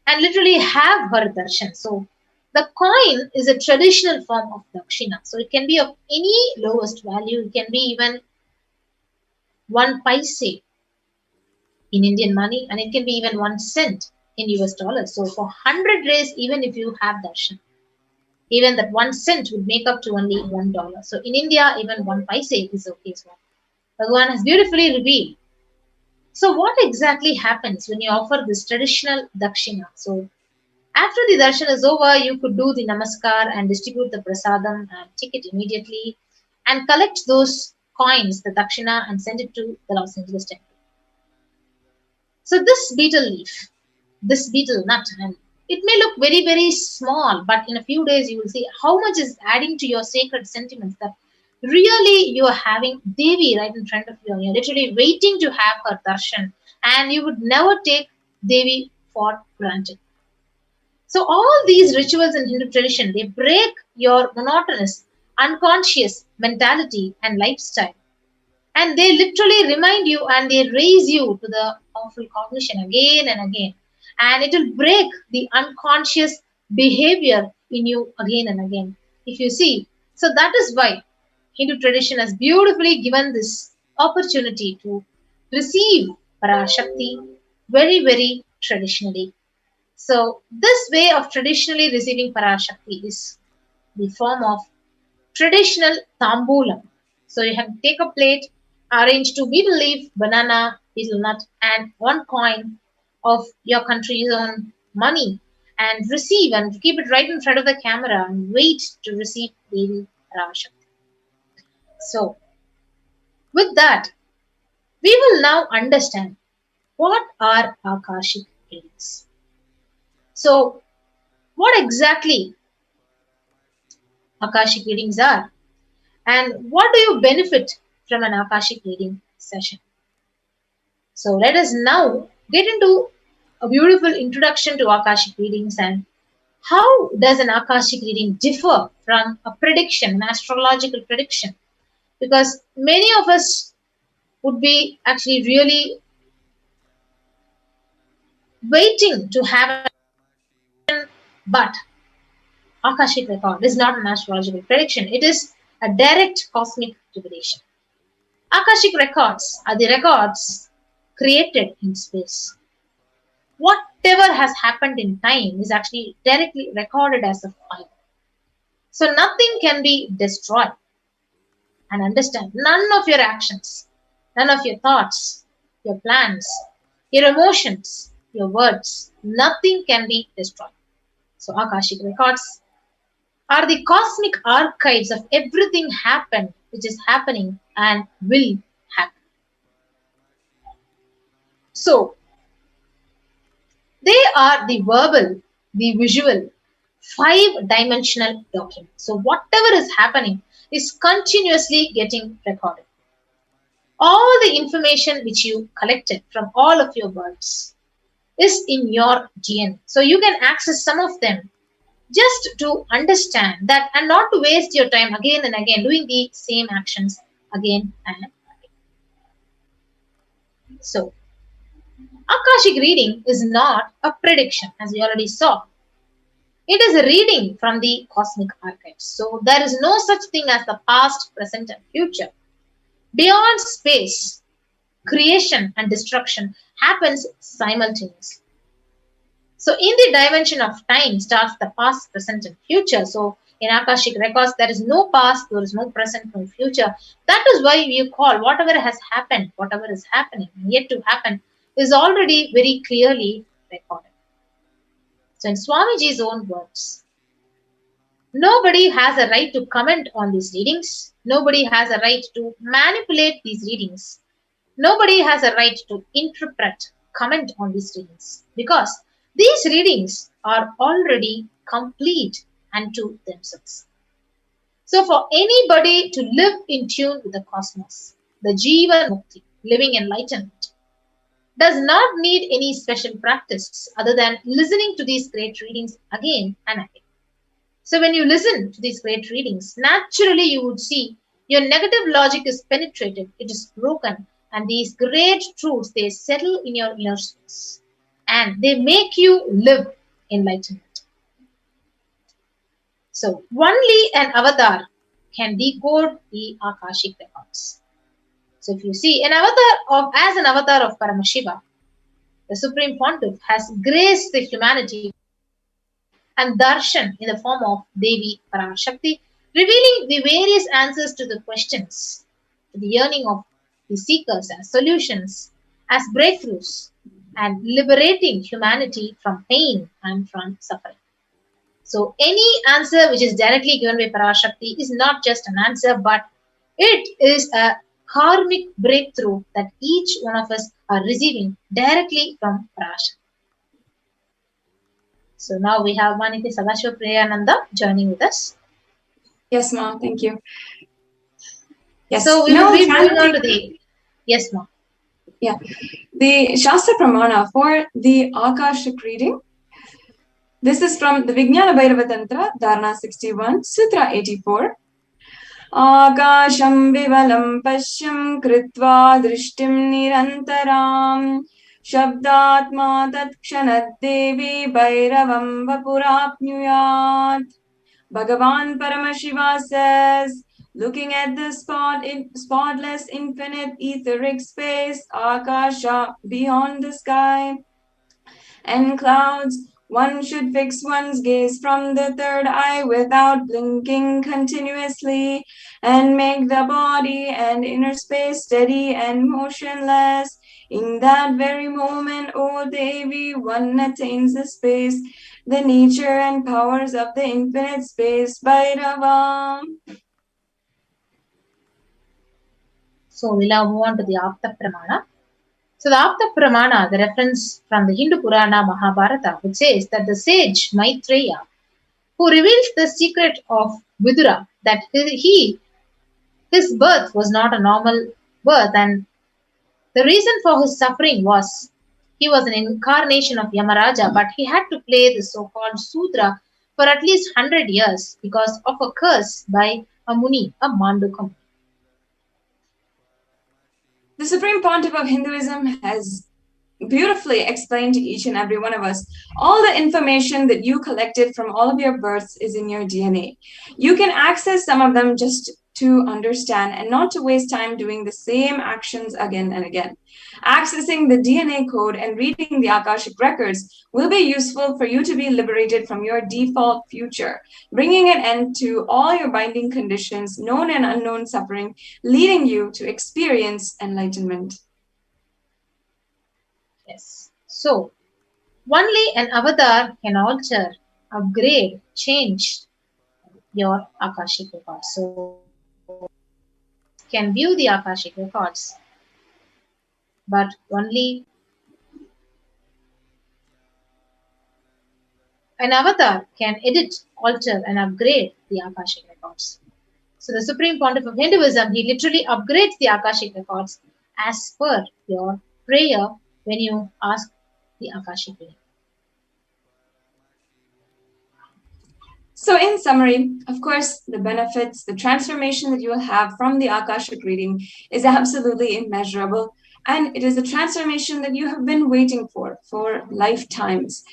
and literally have her darshan. So the coin is a traditional form of dakshina. So it can be of any lowest value. It can be even 1 paise in Indian money, and it can be even 1 cent in US dollars. So for 100 days, even if you have darshan, even that 1 cent would make up to only $1. So in India, even 1 paise is okay as well. Bhagavan has beautifully revealed. So what exactly happens when you offer this traditional dakshina? So after the darshan is over, you could do the namaskar and distribute the prasadam and take it immediately and collect those coins, the dakshina, and send it to the Los Angeles temple. So this betel leaf, this betel nut, and it may look very, very small, but in a few days you will see how much is adding to your sacred sentiments that really you are having Devi right in front of you. You're literally waiting to have her darshan and you would never take Devi for granted. So all these rituals in Hindu tradition, they break your monotonous, unconscious mentality and lifestyle. And they literally remind you and they raise you to the powerful cognition again and again. And it will break the unconscious behavior in you again and again. If you see, so that is why Hindu tradition has beautifully given this opportunity to receive Parashakti very, very traditionally. So this way of traditionally receiving Parashakti is the form of traditional tambulam. So you have to take a plate, arrange 2 betel leaf, banana, betel nut, and 1 coin of your country's own money and receive and keep it right in front of the camera and wait to receive Devi Parashakti. So with that, we will now understand what are Akashic readings. So what exactly Akashic readings are and what do you benefit from an Akashic reading session. So let us now get into a beautiful introduction to Akashic readings and how does an Akashic reading differ from a prediction, an astrological prediction? Because many of us would be actually really waiting to have a but Akashic record is not an astrological prediction. It is a direct cosmic revelation. Akashic records are the records created in space. Whatever has happened in time is actually directly recorded as a file. So nothing can be destroyed. And understand, none of your actions, none of your thoughts, your plans, your emotions, your words, nothing can be destroyed. So Akashic records are the cosmic archives of everything happened, which is happening and will happen. So they are the verbal, the visual, 5-dimensional document. So whatever is happening is continuously getting recorded. All the information which you collected from all of your births is in your DNA. So you can access some of them just to understand that and not to waste your time again and again doing the same actions again and again. So Akashic reading is not a prediction, as we already saw. It is a reading from the cosmic archives. So there is no such thing as the past, present, and future. Beyond space, creation and destruction happens simultaneously. So in the dimension of time starts the past, present, and future. So in Akashic records, there is no past, there is no present, no future. That is why we call whatever has happened, whatever is happening, yet to happen, is already very clearly recorded. So in Swamiji's own words, Nobody has a right to comment on these readings. Nobody has a right to manipulate these readings. Nobody has a right to interpret, comment on these readings, because these readings are already complete unto themselves. So, for anybody to live in tune with the cosmos, the Jivan Mukti, living enlightenment, does not need any special practice other than listening to these great readings again and again. So, when you listen to these great readings, naturally you would see your negative logic is penetrated, it is broken, and these great truths they settle in your inner space and they make you live enlightenment. So, only an avatar can decode the Akashic records. So, if you see as an avatar of Paramashiva, the Supreme Pontiff has graced the humanity and darshan in the form of Devi Parashakti, revealing the various answers to the questions, to the yearning of the seekers as solutions, as breakthroughs, and liberating humanity from pain and from suffering. So any answer which is directly given by Parashakti is not just an answer, but it is a karmic breakthrough that each one of us are receiving directly from Parashakti. So now we have Maniti Sadashiva Priyananda joining with us. Yes, ma'am. Thank you. Yes. So we will be moving on to the... Yes, ma'am. Yeah. The Shastra Pramana for the Akashic reading. This is from the Vijnana Bhairava Tantra, Dharana 61, Sutra 84. Akasham vivalam pashyam kritva drishtim nirantaram shabdatma tatshanat devi bhairavam vapurapnyuyat. Bhagavan Paramashiva says, looking at the spotless infinite etheric space, Akasha, beyond the sky and clouds, one should fix one's gaze from the third eye without blinking continuously and make the body and inner space steady and motionless. In that very moment, O Devi, one attains the space, the nature and powers of the infinite space, Bhairava. So we'll now move on to the Apta Pramana. So the Apta Pramana, the reference from the Hindu Purana Mahabharata, which says that the sage Maitreya, who reveals the secret of Vidura, that his birth was not a normal birth, and the reason for his suffering was he was an incarnation of Yamaraja, but he had to play the so-called Sudra for at least 100 years because of a curse by a Muni, a Mandukya Muni. The Supreme Pontiff of Hinduism has beautifully explained to each and every one of us all the information that you collected from all of your births is in your DNA. You can access some of them just to understand and not to waste time doing the same actions again and again. Accessing the DNA code and reading the Akashic records will be useful for you to be liberated from your default future, bringing an end to all your binding conditions, known and unknown suffering, leading you to experience enlightenment. Yes. So, only an avatar can alter, upgrade, change your Akashic records. So, can view the Akashic records, but only an avatar can edit, alter, and upgrade the Akashic records. So the Supreme Pontiff of Hinduism, he literally upgrades the Akashic records as per your prayer when you ask the Akashic reading. So in summary, of course, the benefits, the transformation that you will have from the Akashic reading is absolutely immeasurable. And it is a transformation that you have been waiting for lifetimes.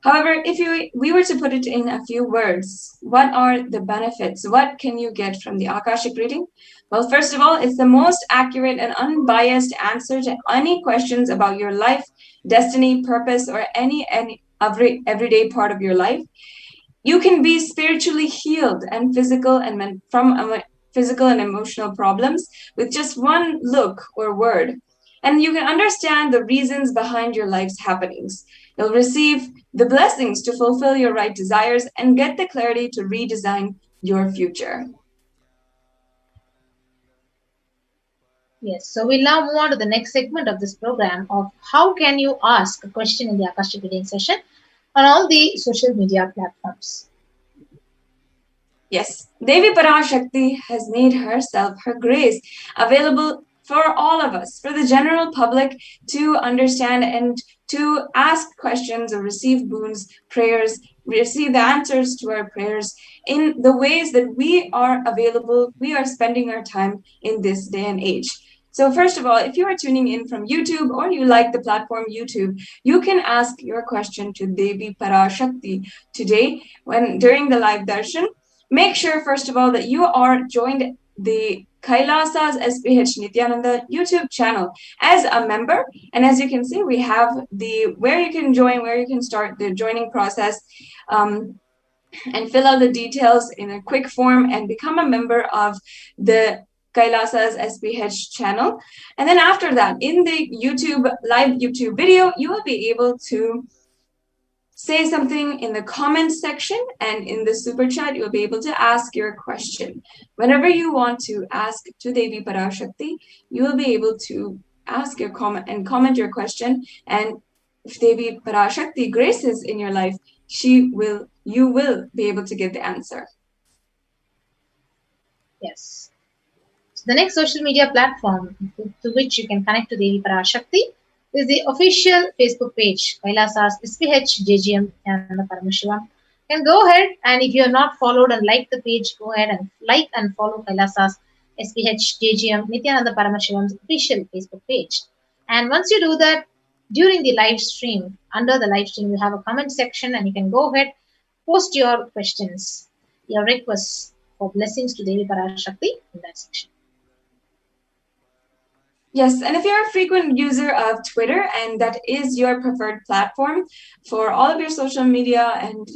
However, if we were to put it in a few words, what are the benefits? What can you get from the Akashic reading? Well, first of all, it's the most accurate and unbiased answer to any questions about your life, destiny, purpose, or any everyday part of your life. You can be spiritually healed and from physical and emotional problems with just one look or word. and you can understand the reasons behind your life's happenings. You'll receive the blessings to fulfill your right desires and get the clarity to redesign your future. Yes, so we'll now move on to the next segment of this program of how can you ask a question in the Akasha reading session on all the social media platforms. Yes, Devi Parashakti has made herself, her grace, available for all of us, for the general public to understand and to ask questions or receive boons, prayers, receive the answers to our prayers in the ways that we are available, we are spending our time in this day and age. So first of all, if you are tuning in from YouTube or you like the platform YouTube, you can ask your question to Devi Parashakti today during the live darshan. Make sure, first of all, that you are joined the Kailasa's SPH Nithyananda YouTube channel as a member. And as you can see, we have where you can join, where you can start the joining process, and fill out the details in a quick form and become a member of the Kailasa's SPH channel. And then after that, in the live YouTube video, you will be able to say something in the comments section, and in the super chat, you'll be able to ask your question. Whenever you want to ask to Devi Parashakti, you will be able to ask your comment your question. And if Devi Parashakti graces in your life, you will be able to get the answer. Yes. So the next social media platform to which you can connect to Devi Parashakti is the official Facebook page, Kailasa's SPH JGM and Paramashivam. You can go ahead, and if you are not followed and like the page, go ahead and like and follow Kailasa's SPH JGM Nithyananda Paramashivam's official Facebook page. And once you do that, during the live stream, under the live stream, you have a comment section, and you can go ahead, post your questions, your requests for blessings to Devi Parashakti in that section. Yes, and if you're a frequent user of Twitter and that is your preferred platform for all of your social media and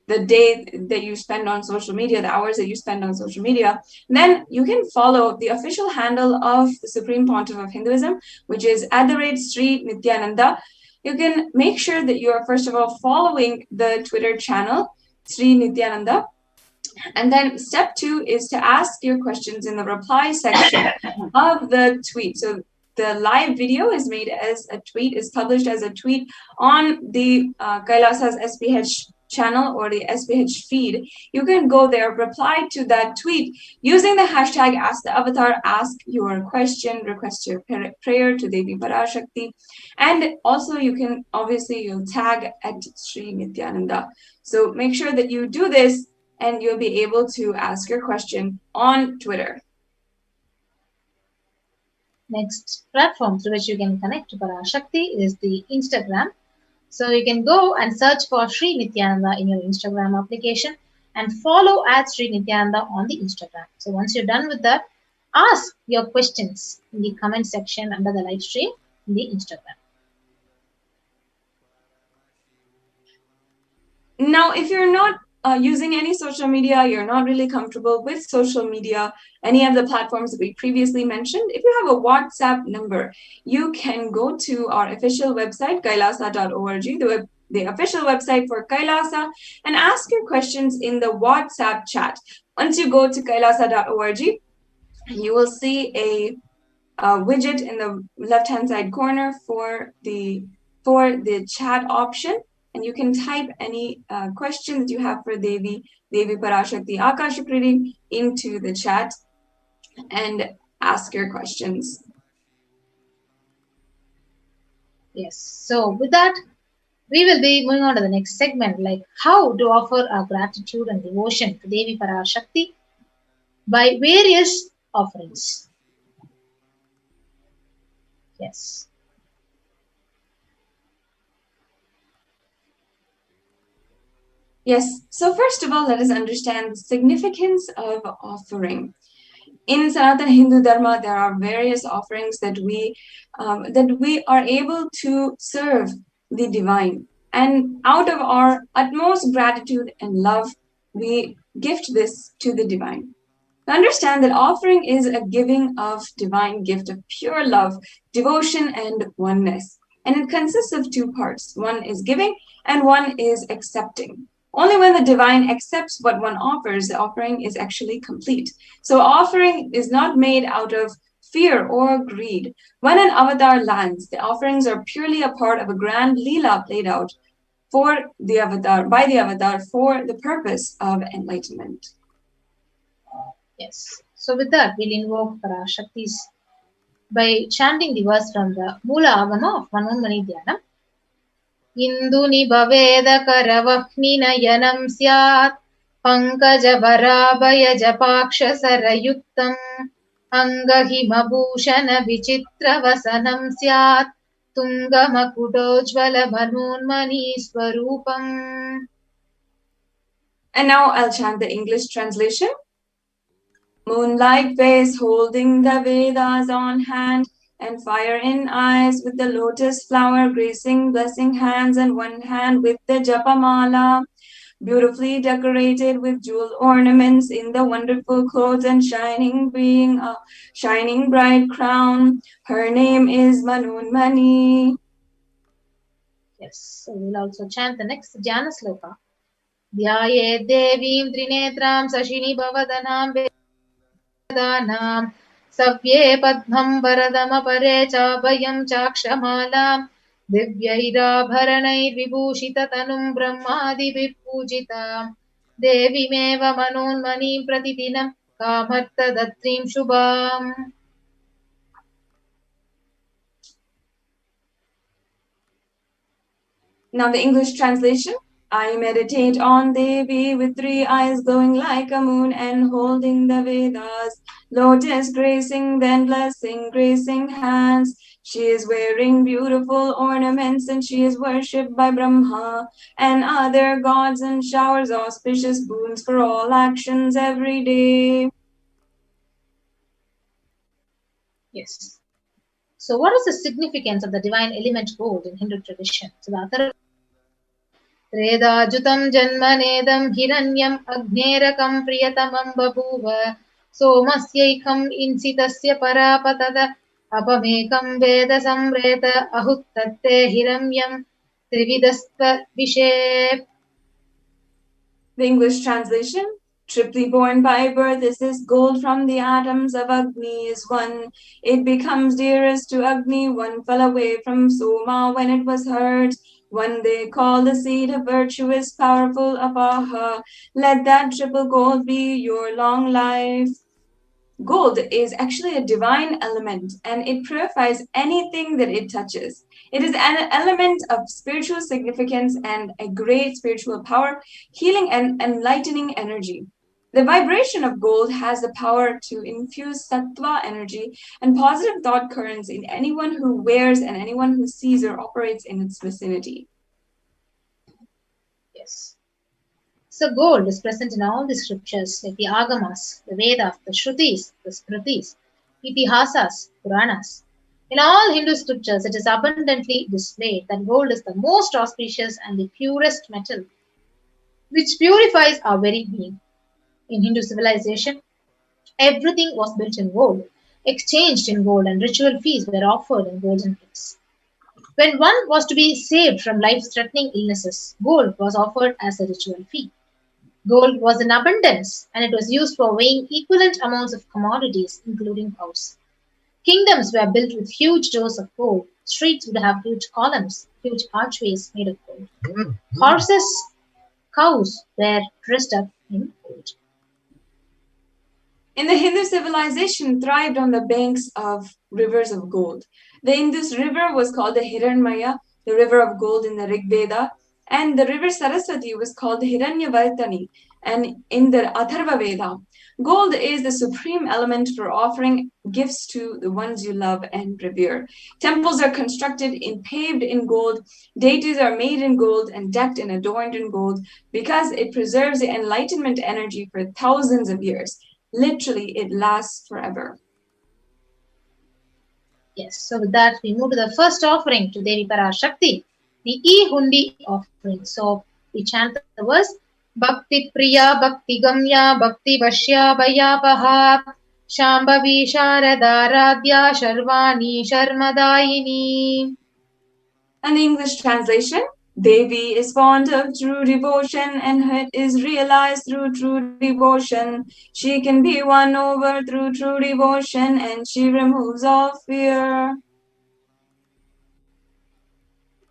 the day that you spend on social media, the hours that you spend on social media, then you can follow the official handle of the Supreme Pontiff of Hinduism, which is @Sri Nithyananda. You can make sure that you are, first of all, following the Twitter channel, Sri Nithyananda. And then step 2 is to ask your questions in the reply section of the tweet. So the live video is made as a tweet, is published as a tweet on the Kailasa's SPH channel or the SPH feed. You can go there, reply to that tweet using the hashtag #AskTheAvatar, ask your question, request your prayer to Devi Parashakti. And also you'll tag @Sri Nithyananda. So make sure that you do this, and you'll be able to ask your question on Twitter. Next platform through which you can connect to Parashakti is the Instagram. So you can go and search for Sri Nithyananda in your Instagram application and follow @Sri Nithyananda on the Instagram. So once you're done with that, ask your questions in the comment section under the live stream in the Instagram. Now, if you're not using any social media, you're not really comfortable with social media, any of the platforms that we previously mentioned, if you have a WhatsApp number, you can go to our official website, kailasa.org, the official website for Kailasa, and ask your questions in the WhatsApp chat. Once you go to kailasa.org, you will see a widget in the left-hand side corner for the chat option. And you can type any questions you have for Devi Parashakti Akasha reading into the chat and ask your questions. Yes. So with that, we will be moving on to the next segment, like how to offer our gratitude and devotion to Devi Parashakti by various offerings. Yes. Yes, so first of all, let us understand the significance of offering. In Sanatana Hindu Dharma, there are various offerings that we are able to serve the divine. And out of our utmost gratitude and love, we gift this to the divine. To understand that offering is a giving of divine gift of pure love, devotion, and oneness. And it consists of two parts. One is giving and one is accepting. Only when the divine accepts what one offers, the offering is actually complete. So offering is not made out of fear or greed. When an avatar lands, the offerings are purely a part of a grand leela played out for the avatar, by the avatar, for the purpose of enlightenment. Yes. So with that, we'll invoke Parashaktis by chanting the verse from the Mula Agama of Manonmani Dhyanam. Induni bhaveda karavahni nayanam syat pankaj varabhaya japaksha sarayuktam angahimabhushana vichitra vasanam syat tungamakutojvala manonmani swarupam. And now I'll chant the English translation. Moonlight face holding the Vedas on hand, and fire in eyes with the lotus flower gracing blessing hands, and one hand with the japamala, beautifully decorated with jewel ornaments in the wonderful clothes and shining being a shining bright crown. Her name is Manonmani. Yes, so we'll also chant the next Dhyana Sloka. Dhyaye Devim Trinetram Sashini Bhavadanam Vedanam Savye Padmam Varadamapare Chabhayam Chakshamalam Divyairabharanai Vibhushita Tanum Brahmadi Vipujita Devimeva Manonmani Pratidinam Kamarta Datrim Shubham. Now the English translation. I meditate on Devi with 3 eyes glowing like a moon and holding the Vedas, lotus gracing, then blessing, gracing hands. She is wearing beautiful ornaments and she is worshipped by Brahma and other gods and showers auspicious boons for all actions every day. Yes. So what is the significance of the divine element gold in Hindu tradition? So the Tredajutam janmanedam hiranyam agnerakam priyatamam babuva somasyaikam insitasya parapatada apamekam veda samreta ahuttatte hiranyam trividasva vishe. The English translation. Triply born by birth is this gold from the atoms of Agni is one. It becomes dearest to Agni. One fell away from Soma when it was hurt. One they call the seed of virtuous, powerful Apaha. Let that triple gold be your long life. Gold is actually a divine element and it purifies anything that it touches. It is an element of spiritual significance and a great spiritual power, healing and enlightening energy. The vibration of gold has the power to infuse sattva energy and positive thought currents in anyone who wears and anyone who sees or operates in its vicinity. Yes. So gold is present in all the scriptures like the Agamas, the Vedas, the Shrutis, the Smritis, Itihasas, Puranas. In all Hindu scriptures, it is abundantly displayed that gold is the most auspicious and the purest metal, which purifies our very being. In Hindu civilization, everything was built in gold, exchanged in gold, and ritual feasts were offered in golden plates. When one was to be saved from life-threatening illnesses, gold was offered as a ritual fee. Gold was in abundance, and it was used for weighing equivalent amounts of commodities, including cows. Kingdoms were built with huge doors of gold. Streets would have huge columns, huge archways made of gold. Horses, cows were dressed up in gold. In the Hindu civilization thrived on the banks of rivers of gold. The Indus river was called the Hiranmaya, the river of gold in the Rig Veda, and the river Saraswati was called the Hiranyavartani, and in the Atharva Veda. Gold is the supreme element for offering gifts to the ones you love and revere. Temples are constructed paved in gold. Deities are made in gold and decked and adorned in gold because it preserves the enlightenment energy for thousands of years. Literally, it lasts forever. Yes, so with that, we move to the first offering to Devi Parashakti, the E-Hundi offering. So we chant the verse, Bhakti Priya, Bhakti Gamya, Bhakti Vashya, Bhayapaha, Shambhavi Sharada Radhya, Sharvani Sharmadayini. And the English translation: Devi is fond of true devotion, and it is realized through true devotion. She can be won over through true devotion, and she removes all fear.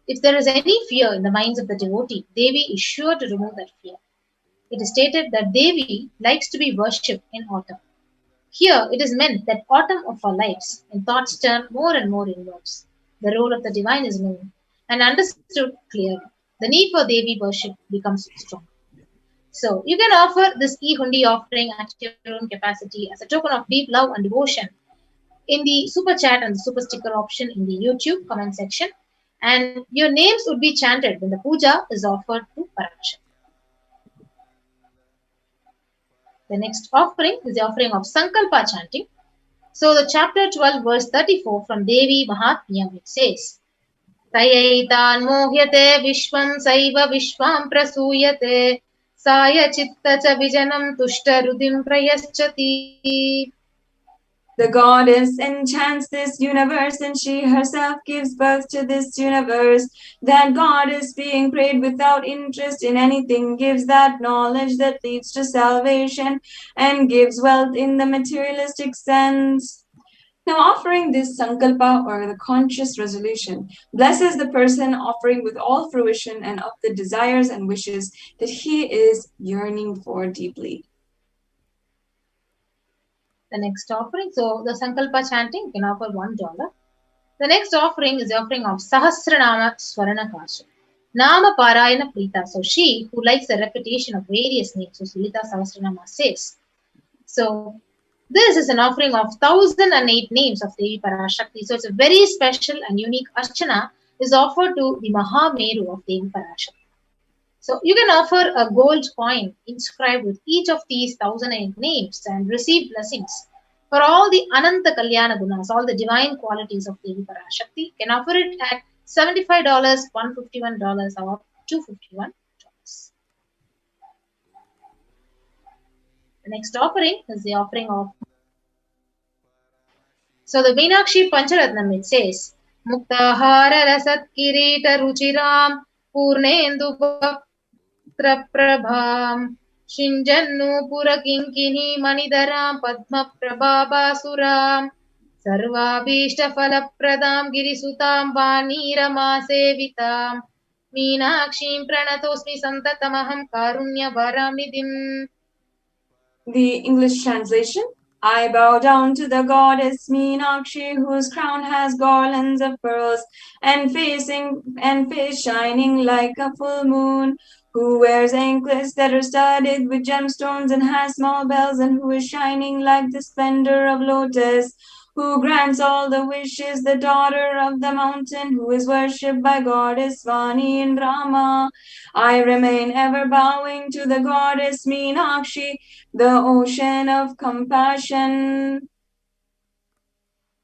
If there is any fear in the minds of the devotee, Devi is sure to remove that fear. It is stated that Devi likes to be worshipped in autumn. Here it is meant that autumn of our lives, when thoughts turn more and more inwards, the role of the divine is known and understood clearly. The need for Devi worship becomes strong. So you can offer this e-hundi offering at your own capacity as a token of deep love and devotion in the super chat and the super sticker option in the YouTube comment section. And your names would be chanted when the puja is offered to Parashakti. The next offering is the offering of Sankalpa chanting. So the chapter 12 verse 34 from Devi Mahatmyam, it says, Tayaitan mohyate vishwam saiva vishwam prasuyate saya chitta cha vijanam tushta rudim prayaschati. The goddess enchants this universe, and she herself gives birth to this universe. That goddess, being prayed without interest in anything, gives that knowledge that leads to salvation and gives wealth in the materialistic sense. Now, offering this sankalpa, or the conscious resolution, blesses the person offering with all fruition and of the desires and wishes that he is yearning for deeply. The next offering, so the Sankalpa chanting can offer $1. The next offering is the offering of Sahasranama Swarana Kasha. Nama Parayana Prita. So she who likes the repetition of various names, so Sulita Sahasranama says. So this is an offering of 1008 names of Devi Parashakti. So it's a very special and unique archana is offered to the Mahameru of Devi Parashakti. So you can offer a gold coin inscribed with each of these 1008 names and receive blessings for all the Ananta Kalyana Gunas, all the divine qualities of Devi Parashakti. You can offer it at $75, $151, or $251. The next offering is the offering of. So the Meenakshi Pancharatnam, it says, Muktahara Rasat Kirita Ruchiram Purnendu Prabham Shinjannu Purakinkini Manidaram Padma Prabhabasuram Sarvabhishta Falapradam Girisutam Vanirama Sevitam Meenakshim Pranatosmi Santatamaham Karunya Varamidhim. The English translation: I bow down to the goddess Meenakshi, whose crown has garlands of pearls and face shining like a full moon, who wears anklets that are studded with gemstones and has small bells, and who is shining like the splendor of lotus, who grants all the wishes, the daughter of the mountain, who is worshipped by goddess Vani and Rama. I remain ever bowing to the goddess Meenakshi, the ocean of compassion.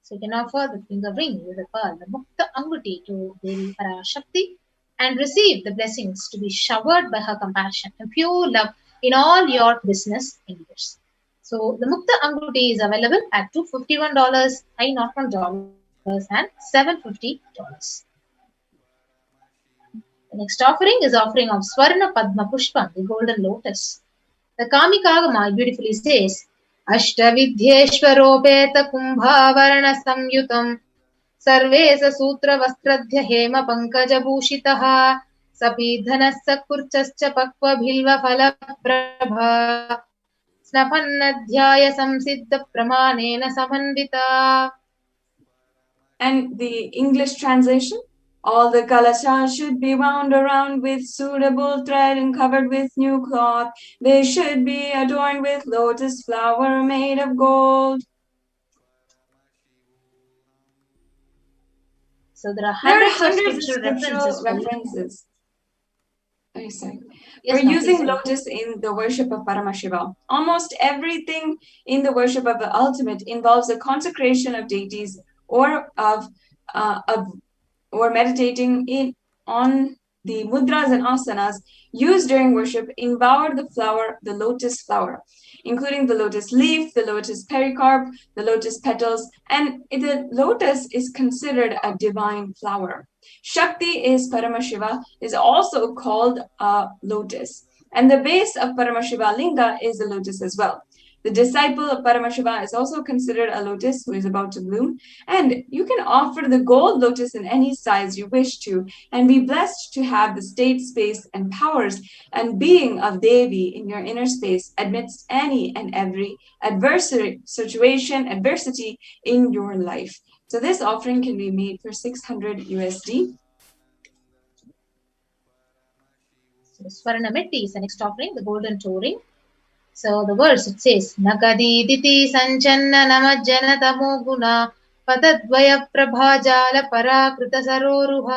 So you can offer the finger ring with a pearl, the Mukta Anguti, to Devi Parashakti and receive the blessings to be showered by her compassion and pure love in all your business endeavors. So the Mukta Anguti is available at $251, $1 and $750. The next offering is offering of Swarna Padma Pushpam, the golden lotus. The Kamikagama beautifully says, Ashtavidhyeshwaropeta kumbhavarana samyutam Sarvesa Sutra Vastradhya Hema Pankaja Bhushitaha Sapidhanassa Kurchascha Pakva Bhilva Phala Prabha Snapannadhyaya Samsiddha Pramanena Samanvita. And the English translation: all the kalasas should be wound around with suitable thread and covered with new cloth. They should be adorned with lotus flower made of gold. So there are hundreds of scriptural references. Yes, We're using lotus in the worship of Paramashiva. Almost everything in the worship of the ultimate involves a consecration of deities or meditating on the mudras and asanas used during worship embower the flower, the lotus flower, including the lotus leaf, the lotus pericarp, the lotus petals, and the lotus is considered a divine flower. Shakti is Paramashiva, is also called a lotus. And the base of Paramashiva Linga is a lotus as well. The disciple of Paramashiva is also considered a lotus who is about to bloom. And you can offer the gold lotus in any size you wish to, and be blessed to have the state, space, and powers and being of Devi in your inner space amidst any and every adversity in your life. So this offering can be made for 600 USD. So Swarnameti is the next offering, the golden touring. So the verse, it says, Nakadi diti sanchanna namajjana tamo guna padadvaya prabhajala parakrita saroruha.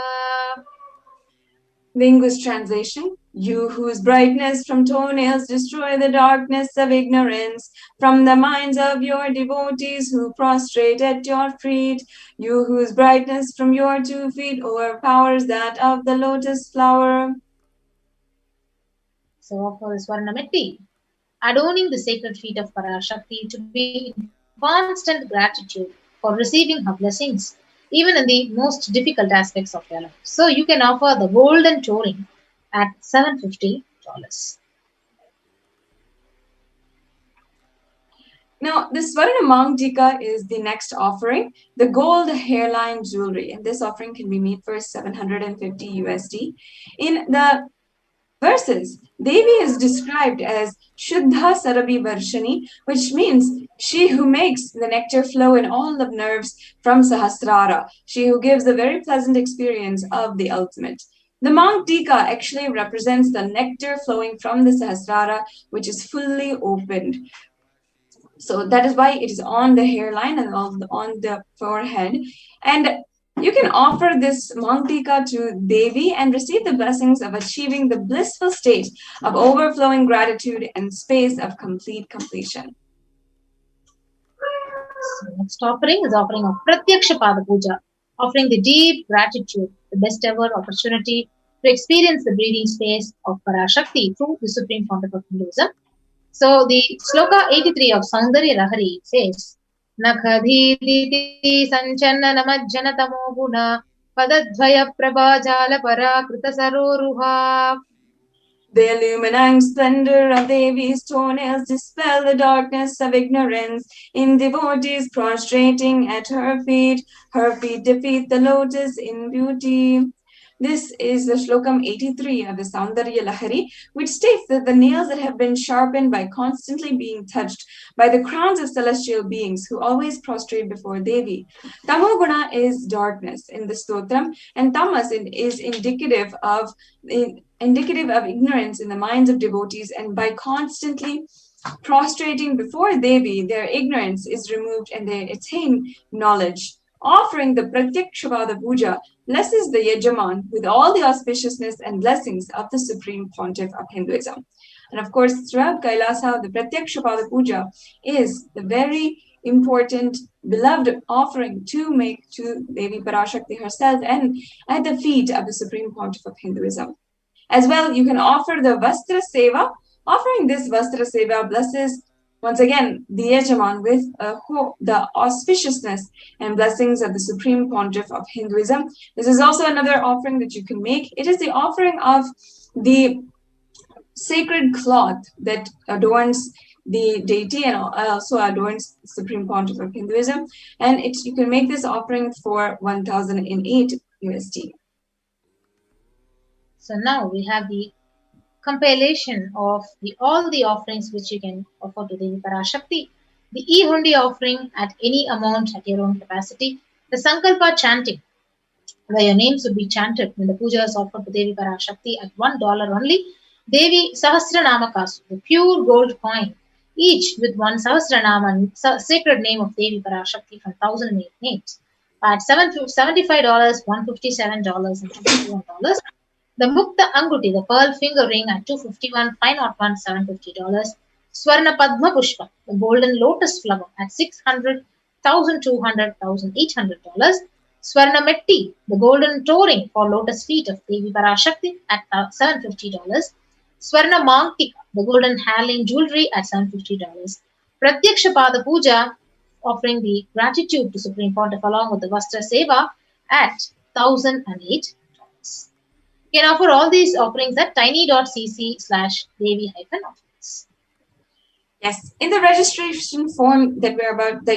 The English translation: You whose brightness from toenails destroy the darkness of ignorance from the minds of your devotees who prostrate at your feet, you whose brightness from your 2 feet overpowers that of the lotus flower. So for Swarnameti, adorning the sacred feet of Parashakti to be in constant gratitude for receiving her blessings, even in the most difficult aspects of your life. So you can offer the golden touring at $750. Now, the Swarna Mangtika is the next offering, the gold hairline jewelry, and this offering can be made for 750 USD. In the verses, Devi is described as Shuddha Sarabhi Varshani, which means she who makes the nectar flow in all of nerves from Sahasrara, she who gives a very pleasant experience of the ultimate. The Mangtika actually represents the nectar flowing from the Sahasrara, which is fully opened. So that is why it is on the hairline and on the forehead. And you can offer this Mangtika to Devi and receive the blessings of achieving the blissful state of overflowing gratitude and space of complete completion. So next offering is offering of Pratyaksha Pada Puja, offering the deep gratitude, the best ever opportunity to experience the breathing space of Parashakti through the Supreme Fount of Hinduism. So the Sloka 83 of Saundarya Lahari says, Nakhadhiditi sanchanna namajjana tamo guna padadvaya prabhajala parakrita saroruha. The illuminant splendor of Devi's toenails dispel the darkness of ignorance in devotees prostrating at her feet. Her feet defeat the lotus in beauty. This is the Shlokam 83 of the Saundarya Lahari, which states that the nails that have been sharpened by constantly being touched by the crowns of celestial beings who always prostrate before Devi. Tamoguna is darkness in the stotram, and tamas is indicative of ignorance in the minds of devotees, and by constantly prostrating before Devi, their ignorance is removed and they attain knowledge. Offering the Pratyakshavad Puja blesses the Yajaman with all the auspiciousness and blessings of the Supreme Pontiff of Hinduism. And of course, throughout Kailasa, the Pratyakshavad Puja is the very important, beloved offering to make to Devi Parashakti herself and at the feet of the Supreme Pontiff of Hinduism. As well, you can offer the Vastra Seva. Offering this Vastra Seva blesses once again the Yajaman with the auspiciousness and blessings of the Supreme Pontiff of Hinduism. This is also another offering that you can make. It is the offering of the sacred cloth that adorns the deity and also adorns the Supreme Pontiff of Hinduism. And you can make this offering for 1,008 USD. So now we have the compilation of all the offerings which you can offer to Devi Parashakti. The E-Hundi offering at any amount at your own capacity. The Sankalpa chanting, where your names would be chanted when the puja is offered to Devi Parashakti at $1 only. Devi Sahasranama Kasu, the pure gold coin, each with one Sahasranama, sacred name of Devi Parashakti from 1,008 names. At $75, $157, and $251. The Mukta Anguti, the pearl finger ring at $251, $501, $750. Swarna Padma Pushpa, the golden lotus flower at $600, $1,200, $1,800. Swarnametti, the golden touring for lotus feet of Devi Parashakti at $750. Swarna Mantika, the golden hairline jewelry at $750. Pratyaksha Pada Puja, offering the gratitude to Supreme Pontiff along with the Vastra Seva at $1,008. You can offer all these offerings at tiny.cc/Devi-offerings. Yes, in the registration form that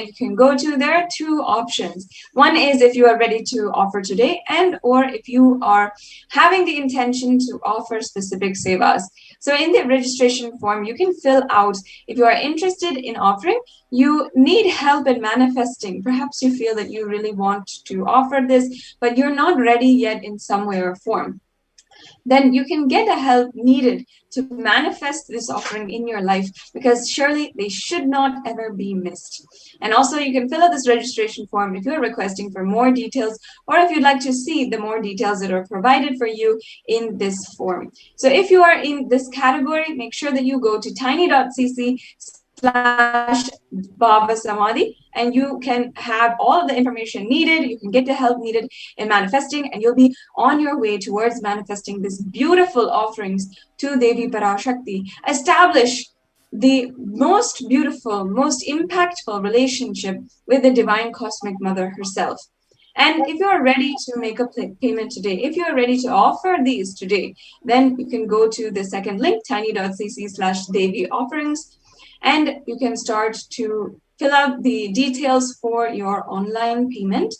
you can go to, there are two options. One is if you are ready to offer today, and or if you are having the intention to offer specific sevas. So in the registration form, you can fill out if you are interested in offering, you need help in manifesting. Perhaps you feel that you really want to offer this, but you're not ready yet in some way or form. Then you can get the help needed to manifest this offering in your life, because surely they should not ever be missed. And also you can fill out this registration form if you're requesting for more details, or if you'd like to see the more details that are provided for you in this form. So if you are in this category, make sure that you go to tiny.cc/Baba Samadhi, and you can have all of the information needed. You can get the help needed in manifesting, and you'll be on your way towards manifesting these beautiful offerings to Devi Parashakti. Establish the most beautiful, most impactful relationship with the Divine Cosmic Mother herself. And if you are ready to make a payment today, if you are ready to offer these today, then you can go to the second link, tiny.cc/Devi offerings, and you can start to fill out the details for your online payment.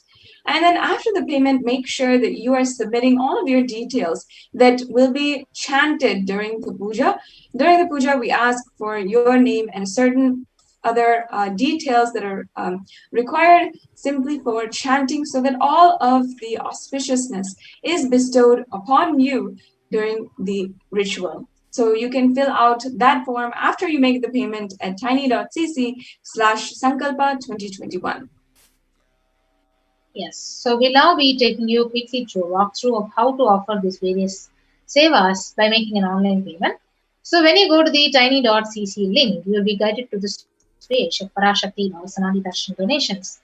And then after the payment, make sure that you are submitting all of your details that will be chanted during the puja. During the puja, we ask for your name and certain other details that are required simply for chanting, so that all of the auspiciousness is bestowed upon you during the ritual. So you can fill out that form after you make the payment at tiny.cc/Sankalpa2021. Yes, so we'll now be taking you quickly through a walkthrough of how to offer these various sevas by making an online payment. So when you go to the tiny.cc link, you will be guided to this page of Parashakti Bhavasanadi Darshan donations.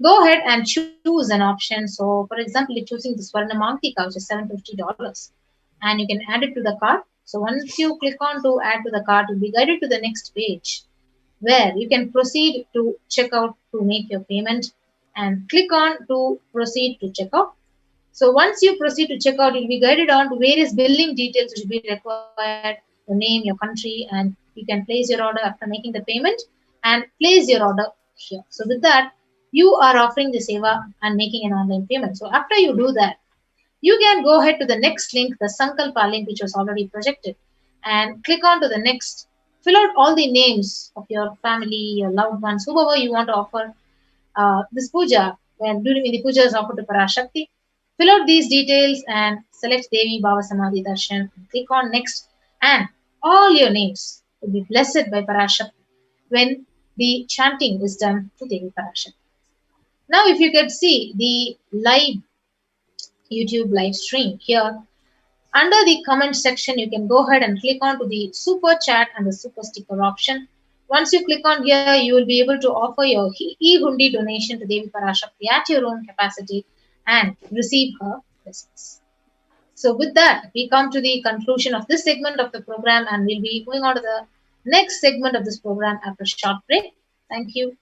Go ahead and choose an option. So for example, you're choosing the Swarna Mantika, which is $750, and you can add it to the cart. So once you click on to add to the cart, you'll be guided to the next page where you can proceed to check out to make your payment, and click on to proceed to checkout. So once you proceed to checkout, you'll be guided on to various billing details which will be required, your name, your country, and you can place your order after making the payment and place your order here. So with that, you are offering the seva and making an online payment. So after you do that, you can go ahead to the next link, the Sankalpa link, which was already projected, and click on to the next. Fill out all the names of your family, your loved ones, whoever you want to offer this puja, when during the puja is offered to Parashakti. Fill out these details and select Devi Bhava Samadhi Darshan. Click on next, and all your names will be blessed by Parashakti when the chanting is done to Devi Parashakti. Now, if you could see the live YouTube live stream here, under the comment section, you can go ahead and click on to the super chat and the super sticker option. Once you click on here, you will be able to offer your e-hundi donation to Devi Parashakti at your own capacity and receive her blessings. So with that, we come to the conclusion of this segment of the program, and we'll be moving on to the next segment of this program after a short break. Thank you.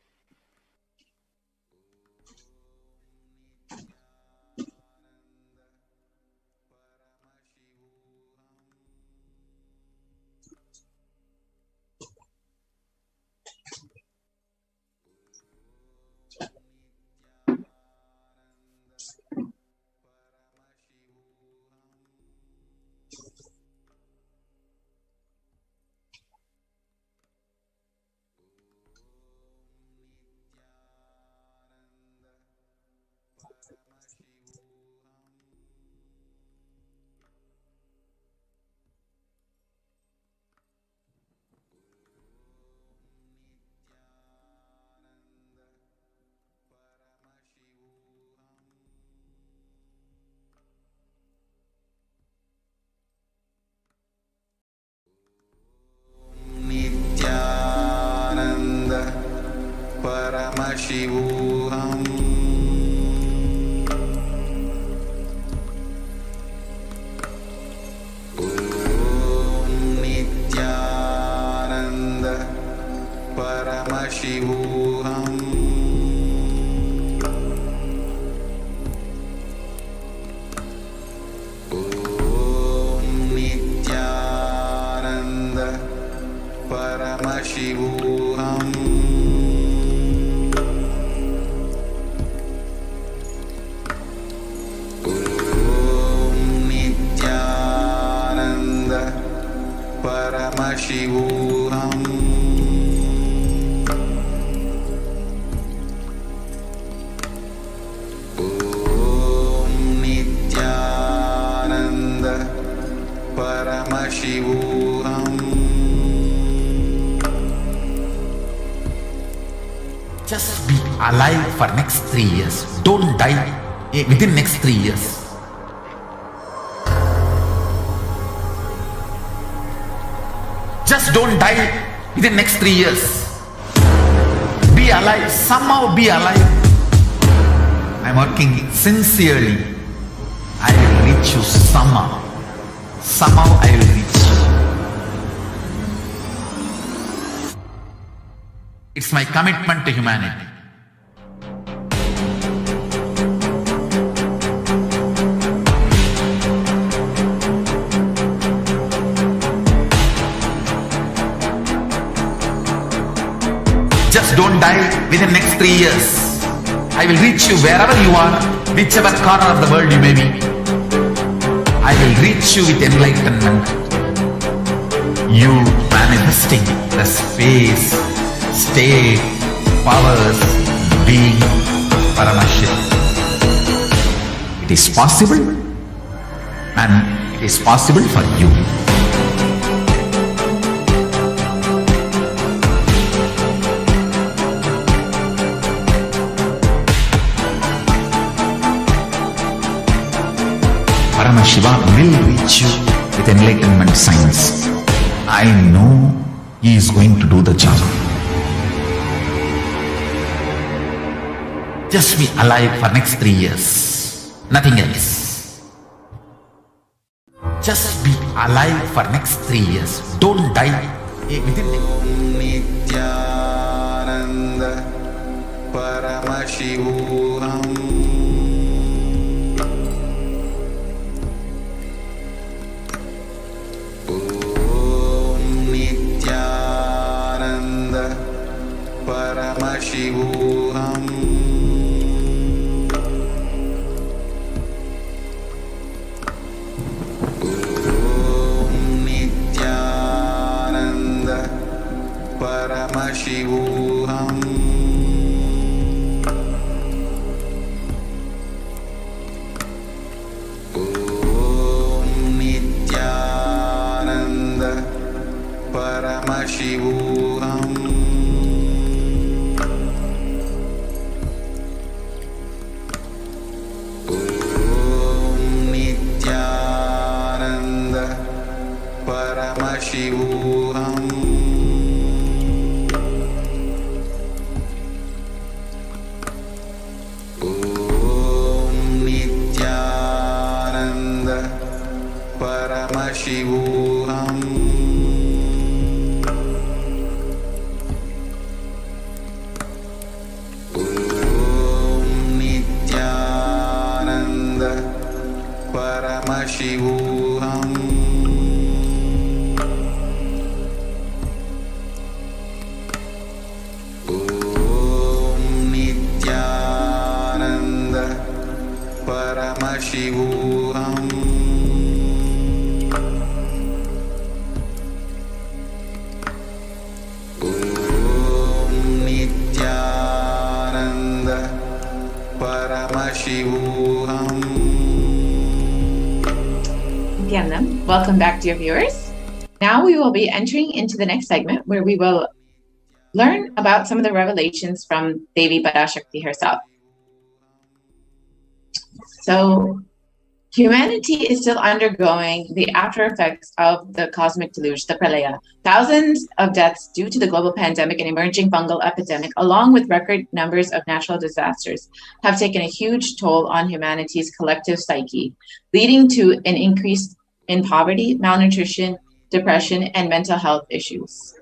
Nithyananda Paramashivoham Paramashivoham. Om Nithyananda Paramashivoham. Om Nithyananda Paramashivoham. Om Nithyananda Paramashivoham. Just be alive for next 3 years. Don't die within next 3 years. Just don't die within next 3 years. Be alive, somehow be alive. I'm working sincerely. I will reach you somehow. Somehow I will reach you. It's my commitment to humanity. Just don't die within next 3 years. I will reach you wherever you are, whichever corner of the world you may be. I will reach you with enlightenment. You manifesting the space, state, powers, being, Paramashakti. It is possible, and it is possible for you. Paramashiva will reach you with enlightenment science. I know he is going to do the job. Just be alive for next 3 years. Nothing else. Just be alive for next 3 years. Don't die within Nithyananda Paramashivoham. Nithyananda Paramashivoham. Om Nithyananda Paramashivoham. Om Nithyananda Paramashivoham. Om Nithyananda Paramashivoham. Om Nithyananda Paramashivoham. Om Nithyananda Paramashivoham. Om Nithyananda Paramashivoham. Om Nithyananda Paramashivoham. Nithyananda, welcome back, dear viewers. Now we will be entering into the next segment where we will learn about some of the revelations from Devi Parashakti herself. So, humanity is still undergoing the after effects of the cosmic deluge, the Pralaya. Thousands of deaths due to the global pandemic and emerging fungal epidemic, along with record numbers of natural disasters, have taken a huge toll on humanity's collective psyche, leading to an increase in poverty, malnutrition, depression, and mental health issues.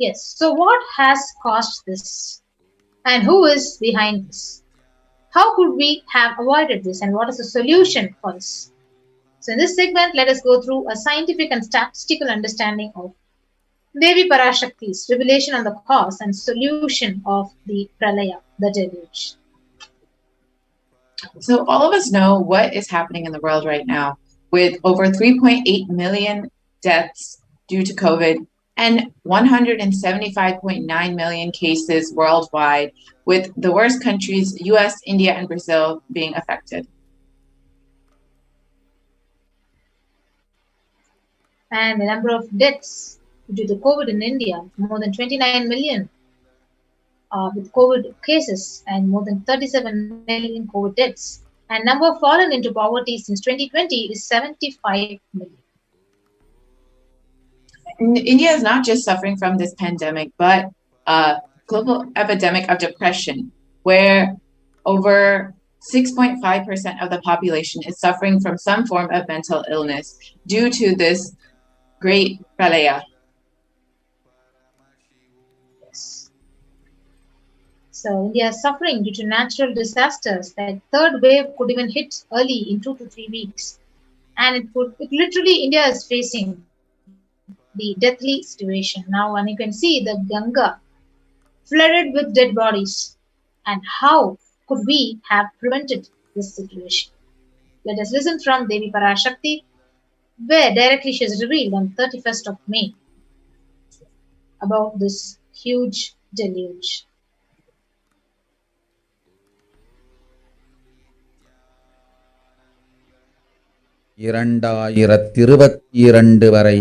Yes. So, what has caused this? And who is behind this? How could we have avoided this? And what is the solution for this? So, in this segment, let us go through a scientific and statistical understanding of Devi Parashakti's revelation on the cause and solution of the Pralaya, the deluge. So all of us know what is happening in the world right now, with over 3.8 million deaths due to COVID and 175.9 million cases worldwide, with the worst countries, US, India, and Brazil, being affected. And the number of deaths due to COVID in India, more than 29 million with COVID cases and more than 37 million COVID deaths. And number fallen into poverty since 2020 is 75 million. India is not just suffering from this pandemic, but a global epidemic of depression, where over 6.5% of the population is suffering from some form of mental illness due to this great pralaya. Yes. So India is suffering due to natural disasters. That third wave could even hit early in 2 to 3 weeks. And India is facing the deathly situation now, and you can see the Ganga flooded with dead bodies. And how could we have prevented this situation? Let us listen from Devi Parashakti, where directly she is revealed on 31st of May about this huge deluge. வரை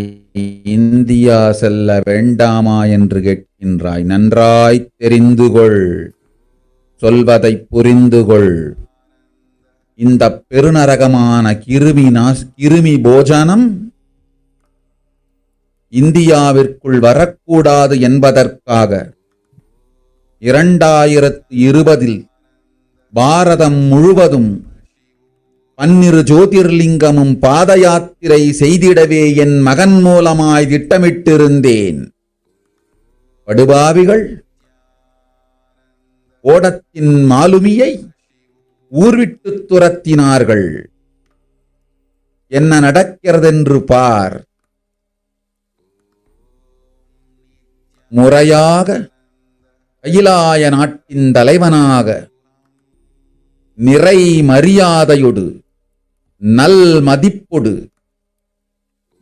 India செல்ல வேண்டாமா என்று கேட்கின்றாய். நன்றாய் தெரிந்துகொள், சொல்வதைப் புரிந்துகொள். இந்த பெருநரகமான கிருமி போஜனம் இந்தியாவிற்குள் வரக்கூடாது என்பதற்காக 2020 பாரதம் முழுவதும் 12 ஜோதிர்லிங்கமும் பாத யாத்திரை செய்திடவே என் மகன் மூலமாய் திட்டமிட்டிருந்தேன். படுபாவிகள் ஓடத்தின் மாலுமியை ஊர்விட்டு துரத்தினார்கள். என்ன நடக்கிறதென்று பார். முறையாக கைலாய நாட்டின் தலைவனாக நிறை மரியாதையொடு நல் மதிப்பொடு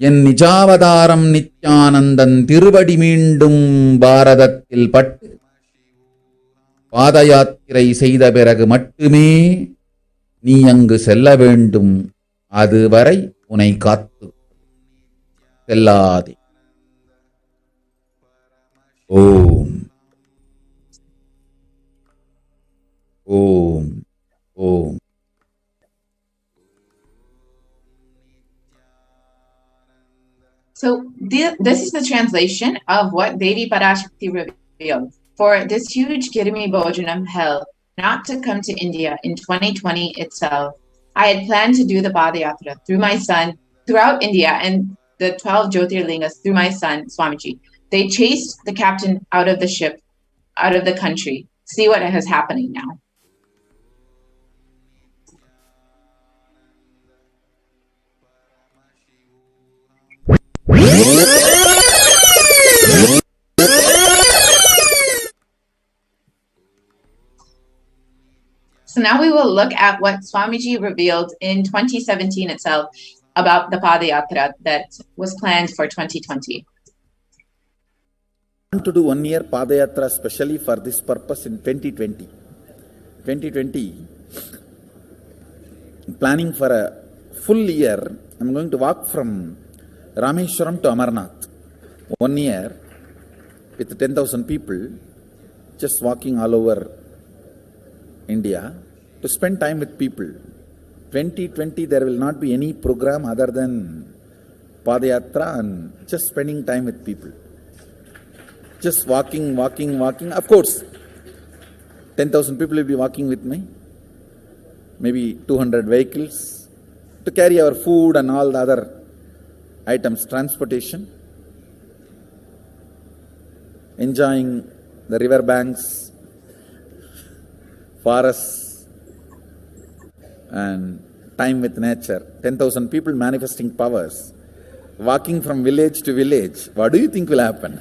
என் நிஜாவதாரம் நித்யானந்தன் திருவடி மீண்டும் பாரதத்தில் பட்டு பாத யாத்திரை செய்த பிறகு மட்டுமே நீ அங்கு செல்ல வேண்டும். அதுவரை உன்னை காத்து செல்லாதே. ஓம் ஓம் ஓம். So this is the translation of what Devi Parashakti revealed. For this huge Kirimi Bojanam hell not to come to India in 2020 itself, I had planned to do the Padayatra through my son throughout India and the 12 Jyotirlingas through my son, Swamiji. They chased the captain out of the ship, out of the country. See what is happening now. So now we will look at what Swamiji revealed in 2017 itself about the Padayatra that was planned for 2020. I want to do 1 year Padayatra specially for this purpose in 2020. 2020, planning for a full year. I'm going to walk from Rameshwaram to Amarnath. 1 year with 10,000 people, just walking all over India to spend time with people. 2020 there will not be any program other than Padayatra and just spending time with people. Just walking. Of course, 10,000 people will be walking with me. Maybe 200 vehicles to carry our food and all the other items, transportation. enjoying the river banks, forests, and time with nature. 10,000 people manifesting powers, walking from village to village. What do you think will happen?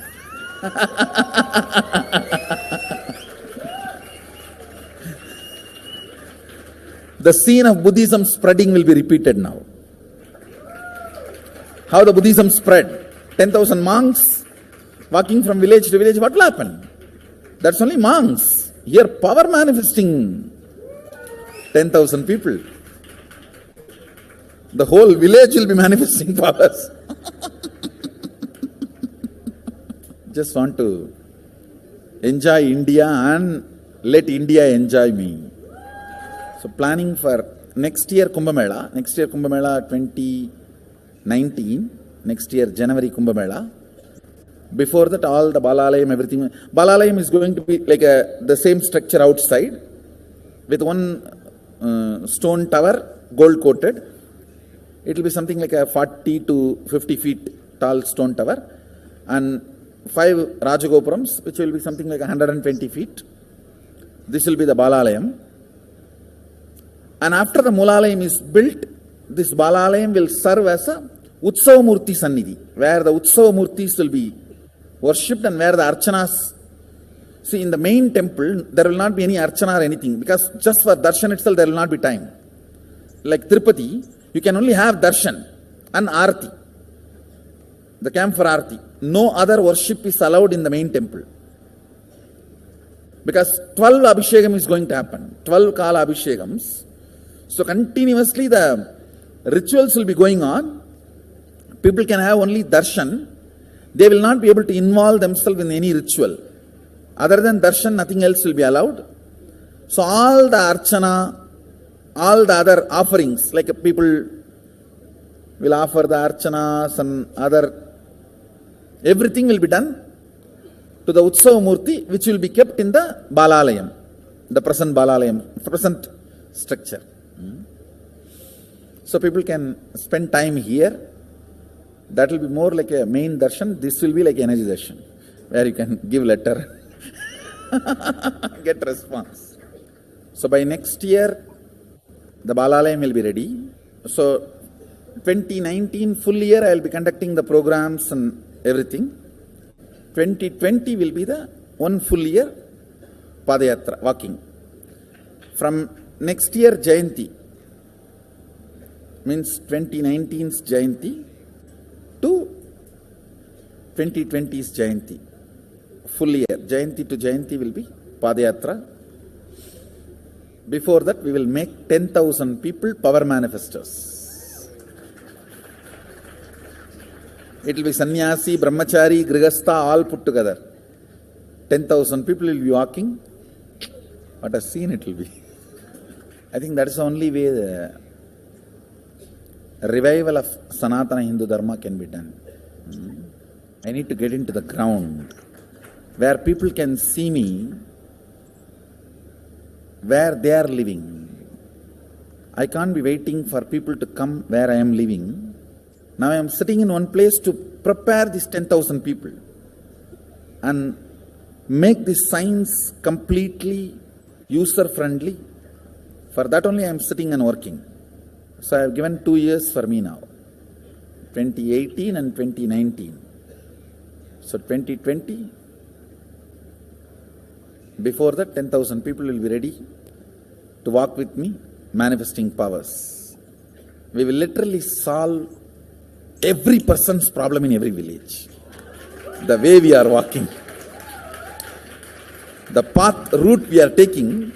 The scene of Buddhism spreading will be repeated now. How the Buddhism spread. 10,000 monks walking from village to village. What will happen? That's only monks. Here power manifesting. 10,000 people. The whole village will be manifesting powers. Just want to enjoy India and let India enjoy me. So planning for next year Kumbh Mela 2019, next year January Kumbh Mela. Before that all the Balalayam, everything. Balalayam is going to be like the same structure outside with one stone tower, gold coated. It will be something like a 40 to 50 feet tall stone tower and 5 Rajagopurams, which will be something like 120 feet. This will be the Balalayam. And after the Mulalayam is built, this Balalayam will serve as a Utsava Murti Sannidhi, where the Utsava Murtis will be worshipped and where the Archanas. See, in the main temple, there will not be any Archana or anything, because just for Darshan itself, there will not be time. Like Tirupati, you can only have Darshan and Arati, the camp for Arati. No other worship is allowed in the main temple. Because 12 Abhishekam is going to happen, 12 Kala Abhishekams. So continuously the rituals will be going on. People can have only darshan. They will not be able to involve themselves in any ritual. Other than darshan, nothing else will be allowed. So all the archana, all the other offerings, like people will offer the archanas and other, everything will be done to the Utsava Murti, which will be kept in the Balalayam, the present Balalayam, present structure. So people can spend time here. That will be more like a main darshan. This will be like energy darshan, where you can give letter, get response. So by next year, the Balalayam will be ready. So 2019 full year, I will be conducting the programs and everything. 2020 will be the one full year Padayatra, walking. From next year Jayanti, means 2019's Jayanti to 2020's Jayanti, full year. Jayanti to Jayanti will be Padayatra. Before that, we will make 10,000 people power manifestors. It will be sannyasi, brahmachari, grihastha, all put together. 10,000 people will be walking. What a scene it will be. I think that is the only way the revival of Sanatana Hindu Dharma can be done. I need to get into the ground where people can see me, where they are living. I can't be waiting for people to come where I am living. Now I am sitting in one place to prepare these 10,000 people and make this science completely user-friendly. For that only I am sitting and working. So I have given 2 years for me now, 2018 and 2019. So 2020, before that 10,000 people will be ready to walk with me, manifesting powers. We will literally solve every person's problem in every village. The way we are walking, the path, route we are taking,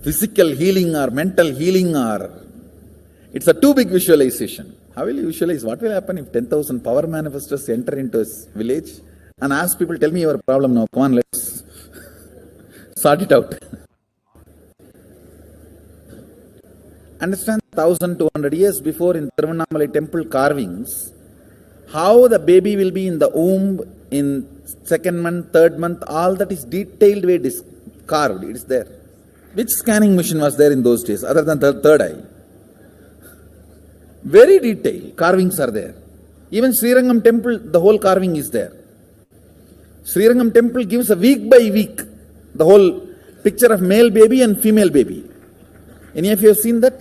physical healing or mental healing, or it's a too big visualization. How will you visualize? What will happen if 10,000 power manifestors enter into a village and ask people, tell me your problem now, come on, let's sort it out. Understand 1,200 years before in Tiruvannamalai temple carvings, how the baby will be in the womb in 2nd month, 3rd month, all that is detailed way carved, it is there. Which scanning machine was there in those days other than the third eye? Very detailed carvings are there. Even Srirangam temple, the whole carving is there. Srirangam temple gives a week by week the whole picture of male baby and female baby. Any of you have seen that?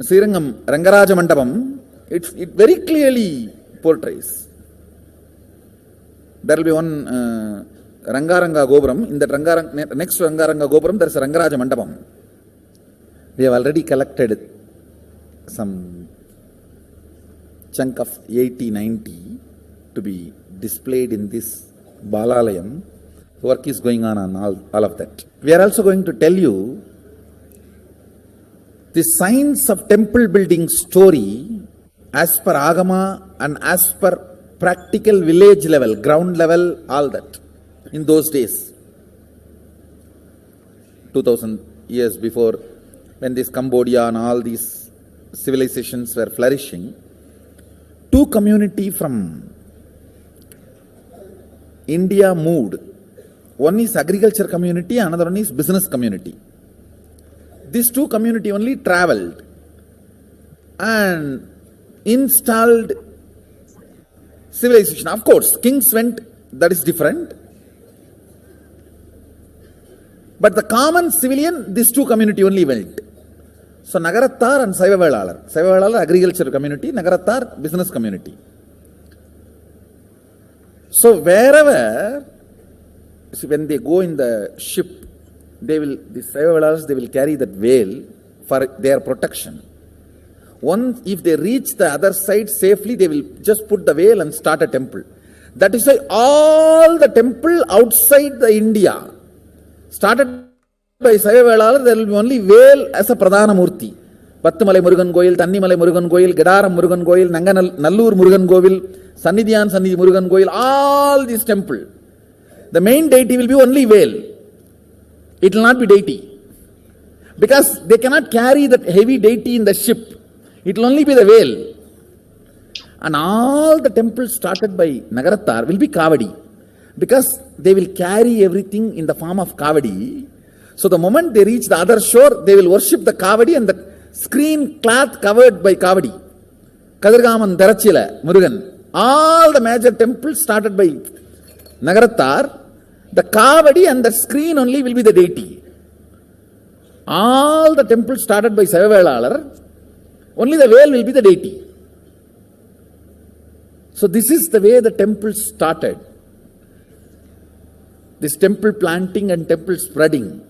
Srirangam Rangaraja Mandapam, it very clearly portrays. There will be one Rangaranga Gopuram. In that next to Rangaranga Gopuram, there is a Rangaraja Mandapam. We have already collected some chunk of 80-90 to be displayed in this Balalayam. Work is going on all of that. We are also going to tell you the science of temple building story as per Agama and as per practical village level, ground level, all that. In those days, 2000 years before, when this Cambodia and all these civilizations were flourishing, two community from India moved. One is agriculture community, another one is business community. These two community only traveled and installed civilization. Of course, kings went, that is different. But the common civilian, these two community only went. So Nagarattar and Saivavelalar. Saivavelalar agriculture community, Nagarattar business community. So wherever, when they go in the ship, the Saivavelars, they will carry that veil for their protection. Once, if they reach the other side safely, they will just put the veil and start a temple. That is why all the temple outside the India, started by Saivavelalar, there will be only veil as a Pradhana Murti. Pattumalai Murugan Goyil, Tannimalai Murugan Goyil, Gedaram Murugan Goyil, Nallur Murugan Govil, Sannidhiyan Sannidhi Murugan Goyil, all these temple. The main deity will be only veil. It will not be deity. Because they cannot carry that heavy deity in the ship. It will only be the veil. And all the temples started by Nagarattar will be Kavadi. Because they will carry everything in the form of Kavadi. So the moment they reach the other shore, they will worship the Kavadi and the screen cloth covered by Kavadi. Kadirgaman, Darachila, Murugan. All the major temples started by Nagarattar. The Kavadi and the screen only will be the deity. All the temples started by Saivavelalar, only the veil will be the deity. So this is the way the temple started. This temple planting and temple spreading.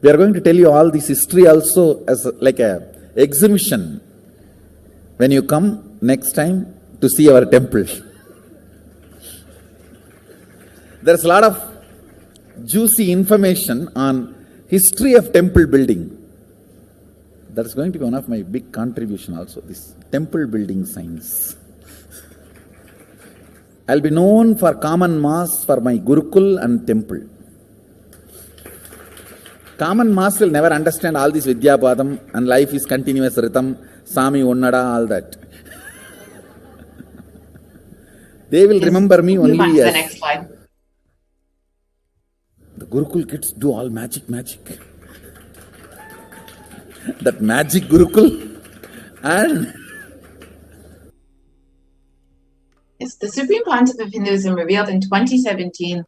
We are going to tell you all this history also as like a exhibition when you come next time to see our temple. There's a lot of juicy information on history of temple building. That's going to be one of my big contribution also, this temple building science. I'll be known for common mass for my Gurukul and temple. Common mass will never understand all this Vidyapadam and life is continuous rhythm, Sami Onnada, all that. They will remember me only as... The next slide. The Gurukul kids do all magic. That magic Gurukul and... Yes, the Supreme Pontiff of Hinduism revealed in 2017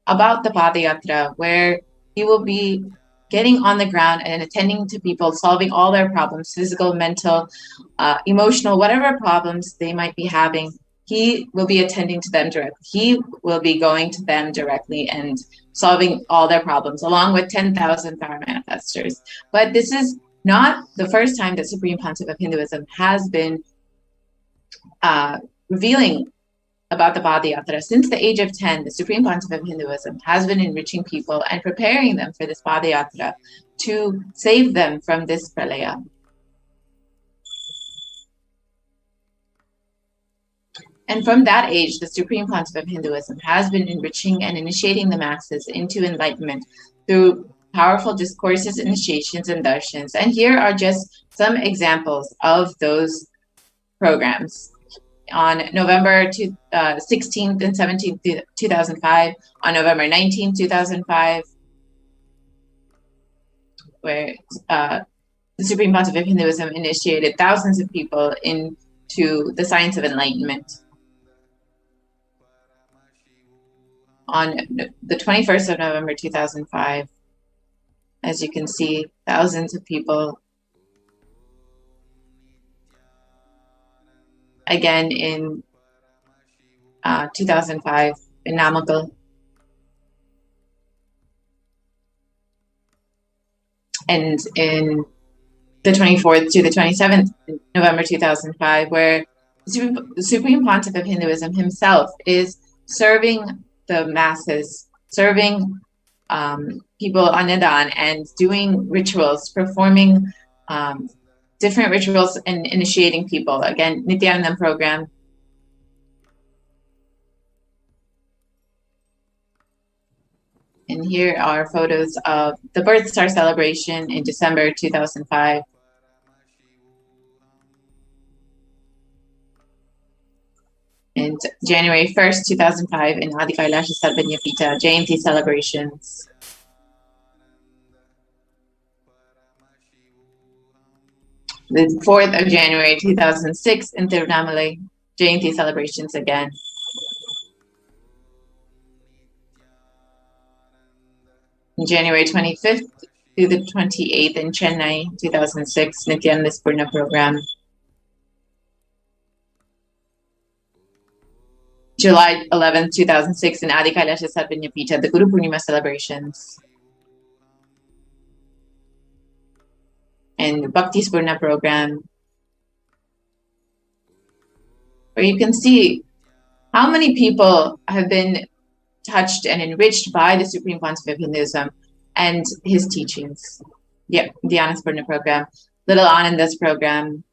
about the Padayatra, where he will be getting on the ground and attending to people, solving all their problems, physical, mental, emotional, whatever problems they might be having. He will be attending to them directly. He will be going to them directly and solving all their problems, along with 10,000 power manifestors. But this is not the first time that Supreme Pontiff of Hinduism has been revealing about the Padayatra. Since the age of 10, the Supreme Pontiff of Hinduism has been enriching people and preparing them for this Padayatra to save them from this pralaya. And from that age, the Supreme Pontiff of Hinduism has been enriching and initiating the masses into enlightenment through powerful discourses, initiations, and darshans. And here are just some examples of those programs. On November 16th and 17th, 2005, on November 19th, 2005, where the Supreme Pontiff of Hinduism initiated thousands of people into the science of enlightenment. on the 21st of November 2005. As you can see, thousands of people. Again in 2005 in Namakkal. And in the 24th to the 27th November 2005, where the Supreme Pontiff of Hinduism himself is serving the masses, serving people on Nidan and doing rituals, performing different rituals and initiating people. Again, Nithyananda program. And here are photos of the Birth Star celebration in December 2005. And January 1st, 2005 in Adi Kailasa Sarvanyapita, Jayanti celebrations. The 4th of January 2006 in Tirunamalai, Jayanti celebrations again. January 25th through the 28th in Chennai, 2006, Nithyananda Spurna program. July 11th, 2006 in Adi Kailasa Sarvanyapita, the Guru Purnima celebrations. And Bhakti Spurna program, where you can see how many people have been touched and enriched by the Supreme Pontiff of Hinduism and his teachings. Yeah, Dhyana Spurna program, Little Ananda's program,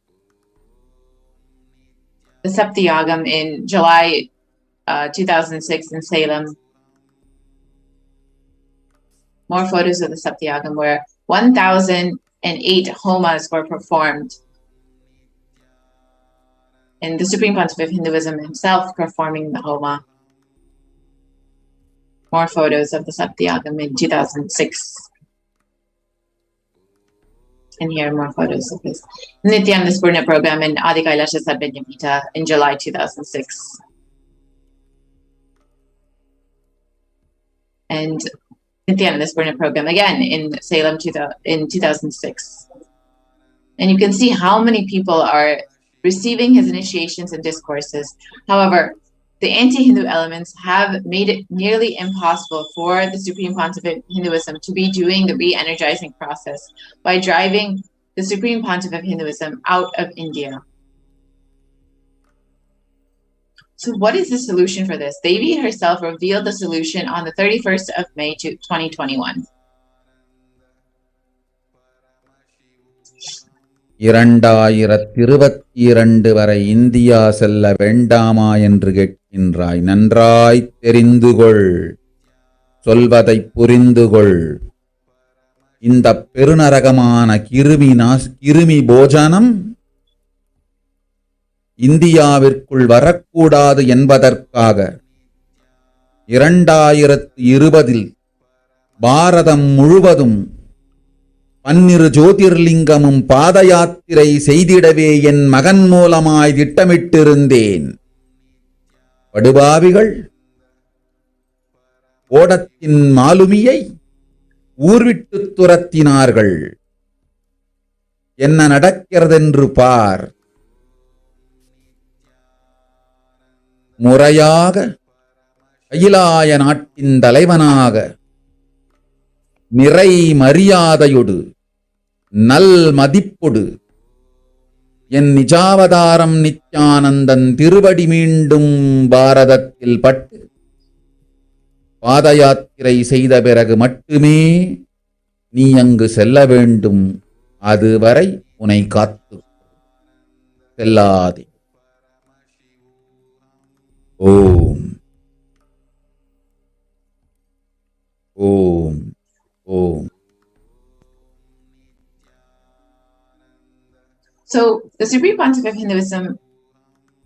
the Saptayagam in July 2006 in Salem. More photos of the Saptayagam where 1,008 homas were performed. And the Supreme Pontiff of Hinduism himself performing the homa. More photos of the Saptayagam in 2006. And here are more photos of this Nithyananda Spurna program in Adi Kailasa Sarvanyapita in July 2006. And Nithyananda Spurna program again in Salem in 2006. And you can see how many people are receiving his initiations and discourses. However, the anti-Hindu elements have made it nearly impossible for the Supreme Pontiff of Hinduism to be doing the re-energizing process by driving the Supreme Pontiff of Hinduism out of India. So what is the solution for this? Devi herself revealed the solution on the 31st of May 2021. வரை India செல்ல வேண்டாமா என்று கேட்கின்றாய். நன்றாய் தெரிந்துகொள், சொல்வதை புரிந்துகொள். இந்த பெருநரகமான கிருமி போஜனம் இந்தியாவிற்குள் வரக்கூடாது என்பதற்காக 2020 பாரதம் முழுவதும் 12 ஜோதிர்லிங்கமும் பாத யாத்திரை செய்திடவே என் மகன் மூலமாய் திட்டமிட்டிருந்தேன். படுபாவிகள் ஓடத்தின் மாலுமியை ஊர்விட்டு துரத்தினார்கள். என்ன நடக்கிறதென்று பார். முறையாக கைலாய நாட்டின் தலைவனாக நிறை மரியாதையொடு நல் மதிப்பொடு என் நிஜாவதாரம் நித்யானந்தன் திருவடி மீண்டும் பாரதத்தில் பட்டு பாத யாத்திரை செய்த பிறகு மட்டுமே நீ அங்கு செல்ல வேண்டும். அதுவரை உன்னை காத்து செல்லாதே. ஓம் ஓம் ஓம். So the Supreme Pontiff of Hinduism,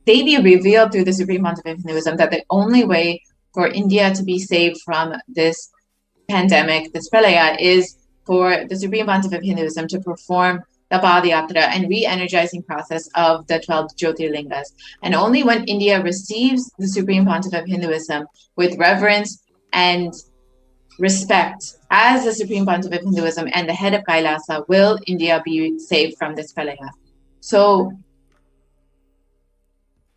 Devi revealed through the Supreme Pontiff of Hinduism that the only way for India to be saved from this pandemic, this pralaya, is for the Supreme Pontiff of Hinduism to perform the Padayatra and re-energizing process of the 12 Jyotirlingas. And only when India receives the Supreme Pontiff of Hinduism with reverence and respect as the Supreme Pontiff of Hinduism and the head of Kailasa, will India be saved from this pralaya? So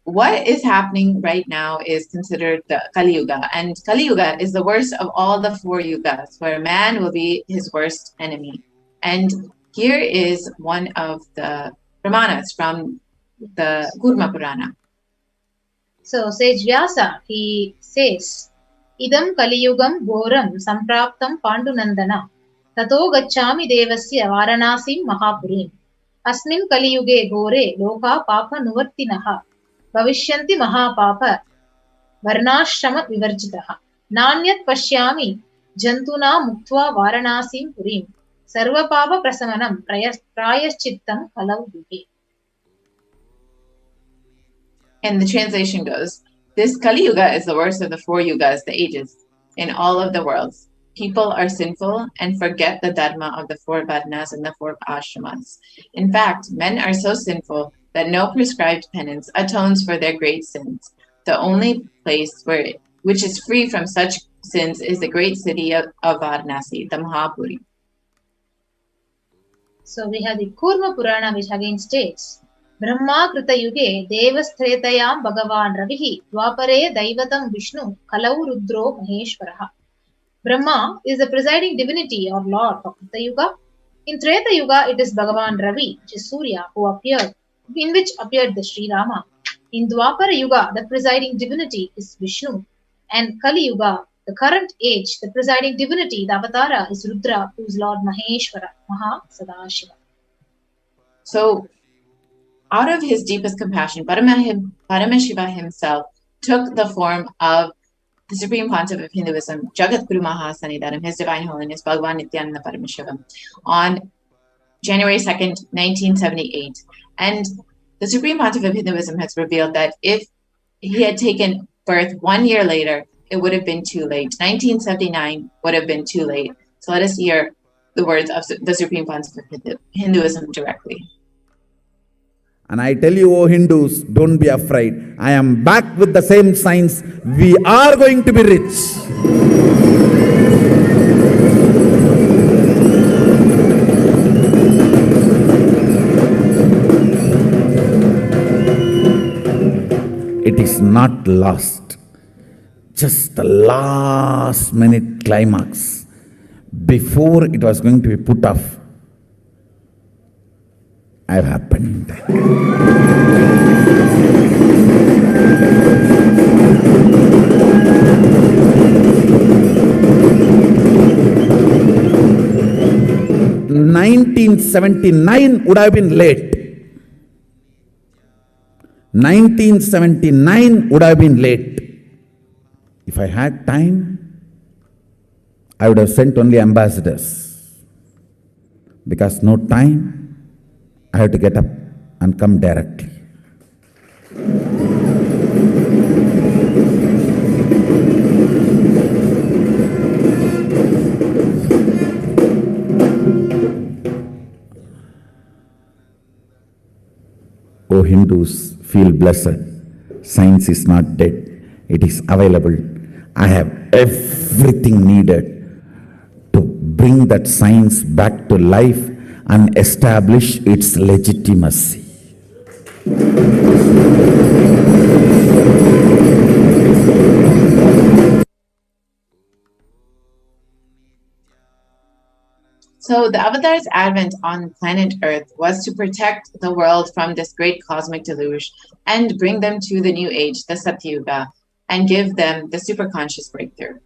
what is happening right now is considered the Kali Yuga, and Kali Yuga is the worst of all the 4 yugas, where man will be his worst enemy. And here is one of the Pramanas from the Kurma Purana. So Sage Vyasa, he says, Idam Kaliyugam Goram Sampraptam Pandunandana Tato Gacchami Devasya Varanasim Mahapurim Asmin Kaliyuge Gore Loka Papa Nuvartinaha Bhavishyanti Mahapapa Varnashrama Vivarjitaha Nanyat Pashyami Jantuna Muktva Varanasim Purim Sarva Papa Prasamanam Prayaschittam Kalau Yuge. And the translation goes, this Kali Yuga is the worst of the 4 yugas, the ages, in all of the worlds. People are sinful and forget the dharma of the 4 varnas and the 4 ashramas. In fact, men are so sinful that no prescribed penance atones for their great sins. The only place which is free from such sins is the great city of Varanasi, the Mahapuri. So we have the Kurma Purana, which again states, Brahma Krita Yuge Devastretayam Bhagavan Ravihi Dwapare Daivatam Vishnu Kalau Rudro Maheshwaraha. Brahma is the presiding divinity or lord of Krita Yuga. In Treta Yuga, it is Bhagavan Ravi, which is Surya, in which appeared the Sri Rama. In Dwapara Yuga, the presiding divinity is Vishnu. And Kali Yuga, the current age, the presiding divinity, the avatara, is Rudra, who is Lord Maheshwara, Maha Sadashiva. So, out of his deepest compassion, Paramashiva himself took the form of the Supreme Pontiff of Hinduism, Jagat Guru Mahasannidhanam, His Divine Holiness Bhagavan Nithyananda Paramashiva, on January 2nd, 1978. And the Supreme Pontiff of Hinduism has revealed that if he had taken birth 1 year later, it would have been too late. 1979 would have been too late. So let us hear the words of the Supreme Pontiff of Hinduism directly. And I tell you, O Hindus, don't be afraid. I am back with the same signs. We are going to be rich. It is not lost. Just the last minute climax. Before it was going to be put off, have happened. (1979) would have been late. 1979 would have been late. If I had time, I would have sent only ambassadors. Because no time, I have to get up and come directly. O Hindus, feel blessed. Science is not dead. It is available. I have everything needed to bring that science back to life and establish its legitimacy. So the Avatar's advent on planet Earth was to protect the world from this great cosmic deluge and bring them to the new age, the Satyuga, and give them the superconscious breakthrough.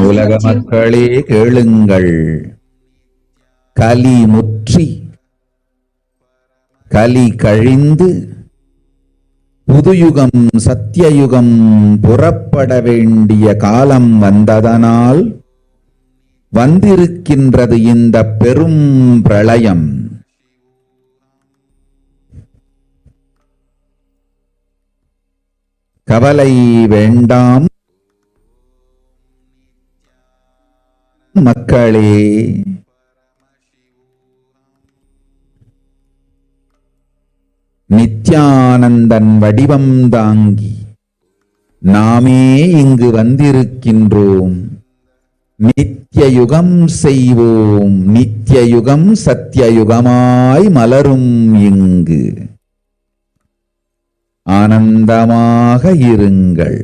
உலக மக்களே கேளுங்கள், கலி முற்றி கலி கழிந்து புதுயுகம் சத்தியயுகம் புறப்பட வேண்டிய காலம் வந்ததனால் வந்திருக்கின்றது இந்த பெரும் பிரளயம். கவலை வேண்டாம் மக்களே, நித்யானந்தன் வடிவம் தாங்கி நாமே இங்கு வந்திருக்கின்றோம். நித்திய யுகம் செய்வோம், நித்திய யுகம் சத்தியயுகமாய் மலரும் இங்கு. ஆனந்தமாக இருங்கள்.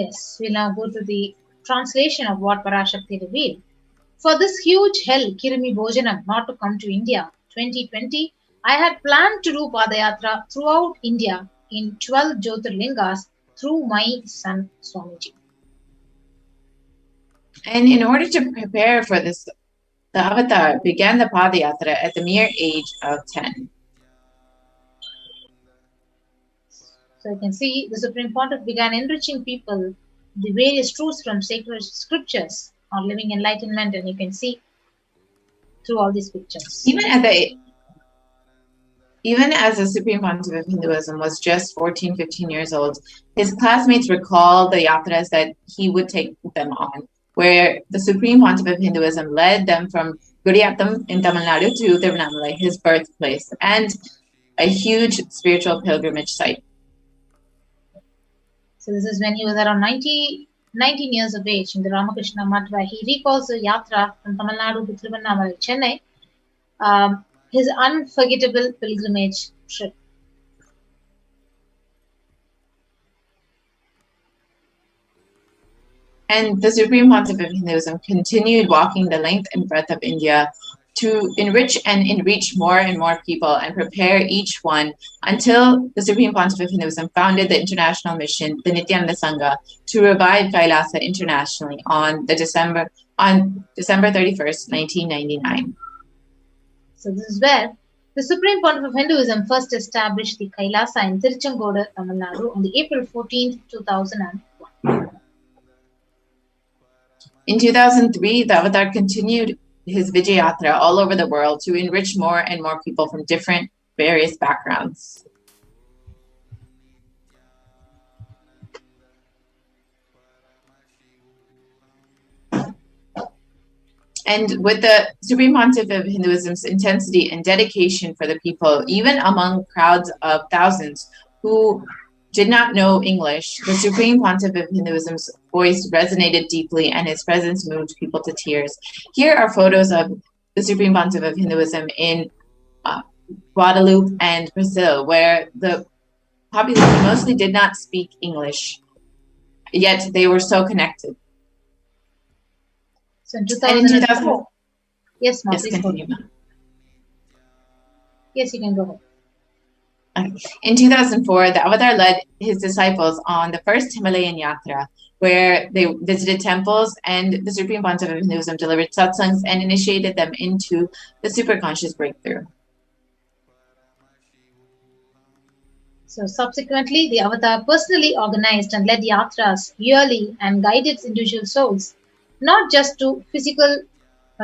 Yes, we'll now go to the translation of what Parashakti revealed. For this huge hell, Kirimi Bhojanam, not to come to India, 2020, I had planned to do Padayatra throughout India in 12 Jyotirlingas through my son Swamiji. And in order to prepare for this, the avatar began the Padayatra at the mere age of 10. So you can see the Supreme Pontiff began enriching people the various truths from sacred scriptures on living enlightenment, and you can see through all these pictures. Even as the Supreme Pontiff of Hinduism was just 14, 15 years old, his classmates recalled the yatras that he would take them on, where the Supreme Pontiff of Hinduism led them from Gudiyattam in Tamil Nadu to Tiruvannamalai, his birthplace, and a huge spiritual pilgrimage site. So this is when he was around 19 years of age in the Ramakrishna Math, where he recalls the yatra from Tamil Nadu to Tiruvannamalai, Chennai, his unforgettable pilgrimage trip. And the Supreme Pontiff of Hinduism continued walking the length and breadth of India to enrich and enreach more and more people and prepare each one until the Supreme Pontiff of Hinduism founded the international mission, the Nithyananda Sangha, to revive Kailasa internationally on December 31st, 1999. So this is where the Supreme Pontiff of Hinduism first established the Kailasa in Tiruchengodu, Tamil Nadu on the April 14th, 2001. In 2003, the Avatar continued his Vijayatra all over the world to enrich more and more people from different various backgrounds. And with the Supreme Pontiff of Hinduism's intensity and dedication for the people, even among crowds of thousands who did not know English, the Supreme Pontiff of Hinduism's voice resonated deeply and his presence moved people to tears. Here are photos of the Supreme Pontiff of Hinduism in Guadeloupe and Brazil, where the population mostly did not speak English, yet they were so connected. So in 2004, yes, ma'am, yes, continue, ma'am. Yes, you can go ahead. In 2004, the Avatar led his disciples on the first Himalayan Yatra, where they visited temples, and the Supreme Pontiff of Hinduism delivered satsangs and initiated them into the superconscious breakthrough. So subsequently, the Avatar personally organized and led yatras yearly and guided individual souls, not just to physical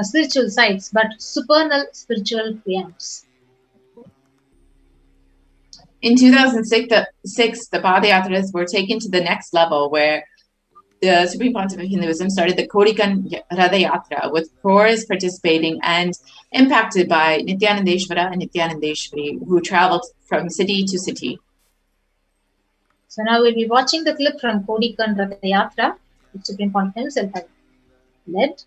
spiritual sites, but supernal spiritual realms. In 2006, the Padayatras were taken to the next level, where the Supreme Pontiff of Hinduism started the Kodikan Radha Yatra, with crores participating and impacted by Nithyanandeshwara and Nithyanandeshwari, who traveled from city to city. So now we'll be watching the clip from Kodikan Radha Yatra, which Supreme Pontiff himself had led.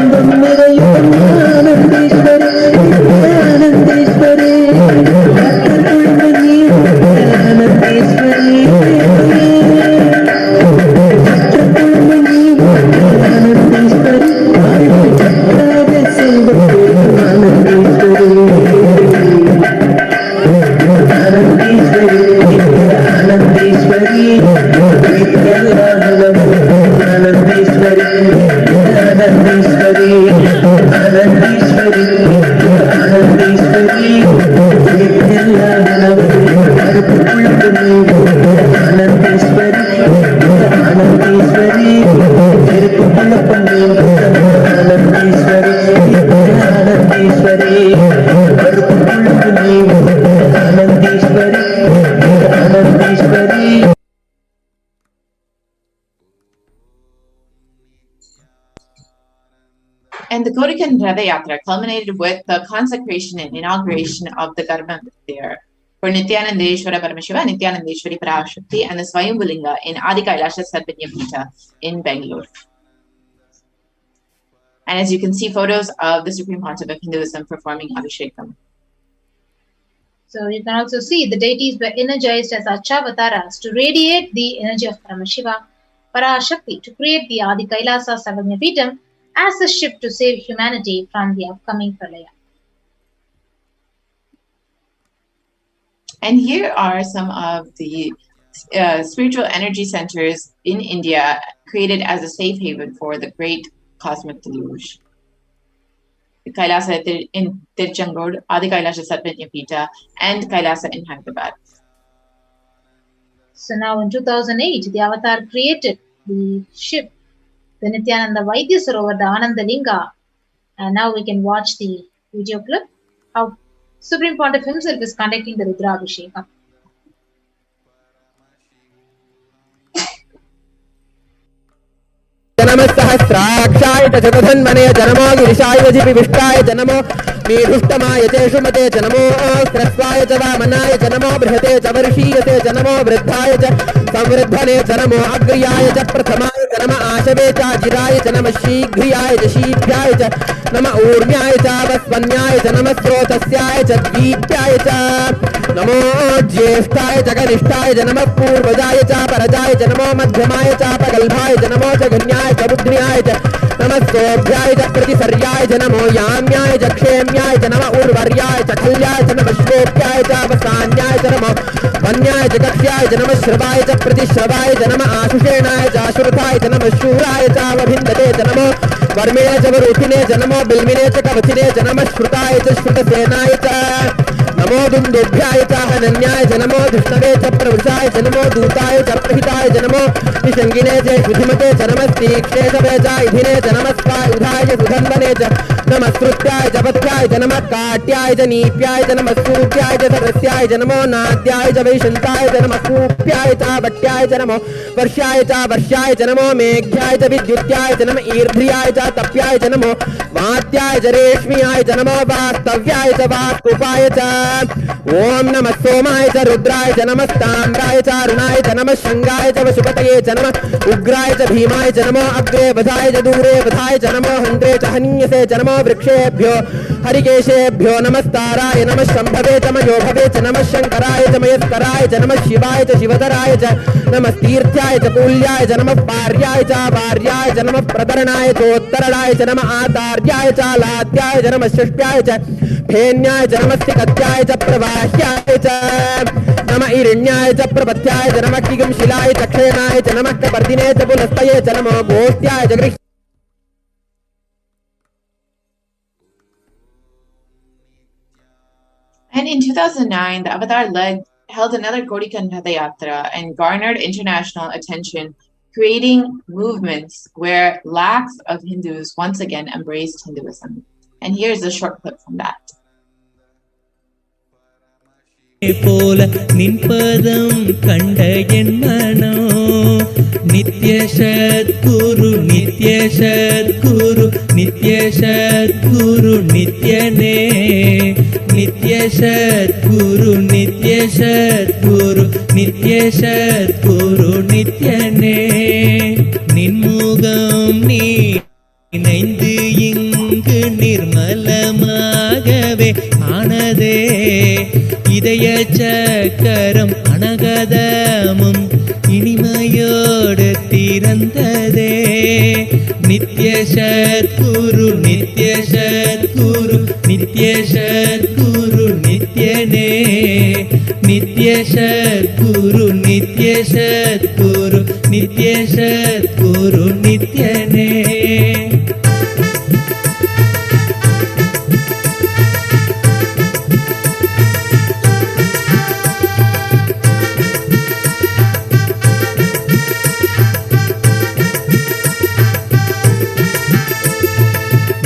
Anandam the Kodikan Ratha Yatra culminated with the consecration and inauguration of the Garba there for Nithyanandeshwara Paramashiva, Nithyanandeshwari Parashakti, and the Swayambhulinga in Adi Kailasa Sarvanyapita in Bangalore. And as you can see, photos of the Supreme Pontiff of Hinduism performing Abhishekam. So you can also see the deities were energized as Archavataras to radiate the energy of Paramashiva, Parashakti, to create the Adi Kailasa Sarvanyapitam as a ship to save humanity from the upcoming Pralaya. And here are some of the spiritual energy centers in India created as a safe haven for the great cosmic deluge. Kailasa in Tirchangood, Adi Kailasa Sarvanyapita, and Kailasa in Hyderabad. So now in 2008, the Avatar created the ship, the Nithyananda Vaidya Sarovar, the Anandalinga. And now we can watch the video clip how Supreme Pontiff himself is conducting the Rudrabhishekam. जनमस्सहस्राक्षाय च जगधन्मने जनमो गिरिशाय जिपिविष्टाय जनमो मेढुष्टमाय च शुमते जनमो स्रस्वाय च वामनाय जनमो बृहते च वर्षीयते जनमो वृद्धाय च संवृद्धने जनमो अग्र्याय च प्रथमाय जनम आशवे च जिराय जनम शीघ्रियाय च शीघ्राय च नम ऊर्म्याय च वस्वन्याय च नम स्रोतस्याय च द्वीप्याय च नमो ज्येष्ठाय च कनिष्ठाय च नमः पूर्वजाय च परजाय च नमो मध्यमाय च पगल्भाय च नमो च गण्याय च बुद्ध्याय च नमस्तोभ्याय च प्रतिसर्याय च नमो याम्याय च क्षेम्याय च नम उर्वर्याय च खल्याय च नमः श्लोक्याय च वसान्याय च नमो वन्याय च कक्ष्याय च नमः श्रवाय च प्रतिश्रवाय च नमः आशुषेणाय च आशुरथाय च नमः शूराय च अवभिन्दते च नमो वर्मिणे च वरूथिने च नमो बिल्मिने च कवचिने च नमः श्रुताय च श्रुतसेनाय च नमो दुन्दुभ्याय च हनन्याय च नमो धृष्णवे च प्रवृषाय च नमो दूताय च प्रहिताय च नमो निषङ्गिने च शुधिमते च नमस्तीक्ष्णे च वेजायुधिने च नमस्कायुधाय च सुधन्वने च नमस्कृत्याय च पथ्याय च नमः काट्याय च नीप्याय च नमः सूत्याय च सरस्याय च नमो नाद्याय च वैशन्ताय च नमः कूप्याय च वट्याय च नमो वर्ष्याय च नमो मेघ्याय च विद्युत्याय च नमः ईर्ध्याय च तप्याय च नमो वात्याय च रेश्म्याय च नमो वास्तव्याय च वास्तुपाय च ओम नमः सोमाय च रुद्राय च नमः ताम्राय च अरुणाय च नमः शंगाय च वशुपतये च नमः उग्राय च भीमाय च नमो अग्रे वधाय च दूरे वधाय च नमो हन्त्रे च हन्यसे च नमो वृक्षेभ्यो हरिकेशेभ्यो नमस्ताराय नमः शम्भवे च मयोभवे च नमः शंकराय च मयस्कराय च नमः शिवाय च शिवधराय च नमः तीर्थ्याय च कूल्याय च नमः पार्याय च भार्याय च नमः प्रतरणाय चोत्तरणाय च नमः आतार्याय च लात्याय च नमः षष्ट्याय च फेन्याय च नमः सिकत्याय च प्रवाह्याय च नमः ईरण्याय च प्रपथ्याय च नमः किगंशिलाय च क्षेमाय च नमः कपर्दिने च पुलस्तये च नमो गोष्ट्याय च गृह् And in 2009, the Avatar held another Gaudiya Ratha Yatra and garnered international attention, creating movements where lakhs of Hindus once again embraced Hinduism. And here's a short clip from that. போல நின்பதம் கண்ட என் மனோ நித்ய சத்குரு நித்ய சத்குரு நித்ய சத்குரு நித்யனே நித்ய சத்குரு நித்ய சத்குரு நித்ய சத்குரு நித்யனே நின்முகம் நீ இணைந்து இங்கு நிர்மலமாகவே ஆனதே இதய சக்கரம் அனகதமும் இனிமையோடு திறந்ததே நித்ய சத்குரு நித்ய சத்குரு நித்ய சத்குரு நித்யனே நித்ய சத்குரு நித்ய சத்குரு நித்ய சத்குரு நித்யனே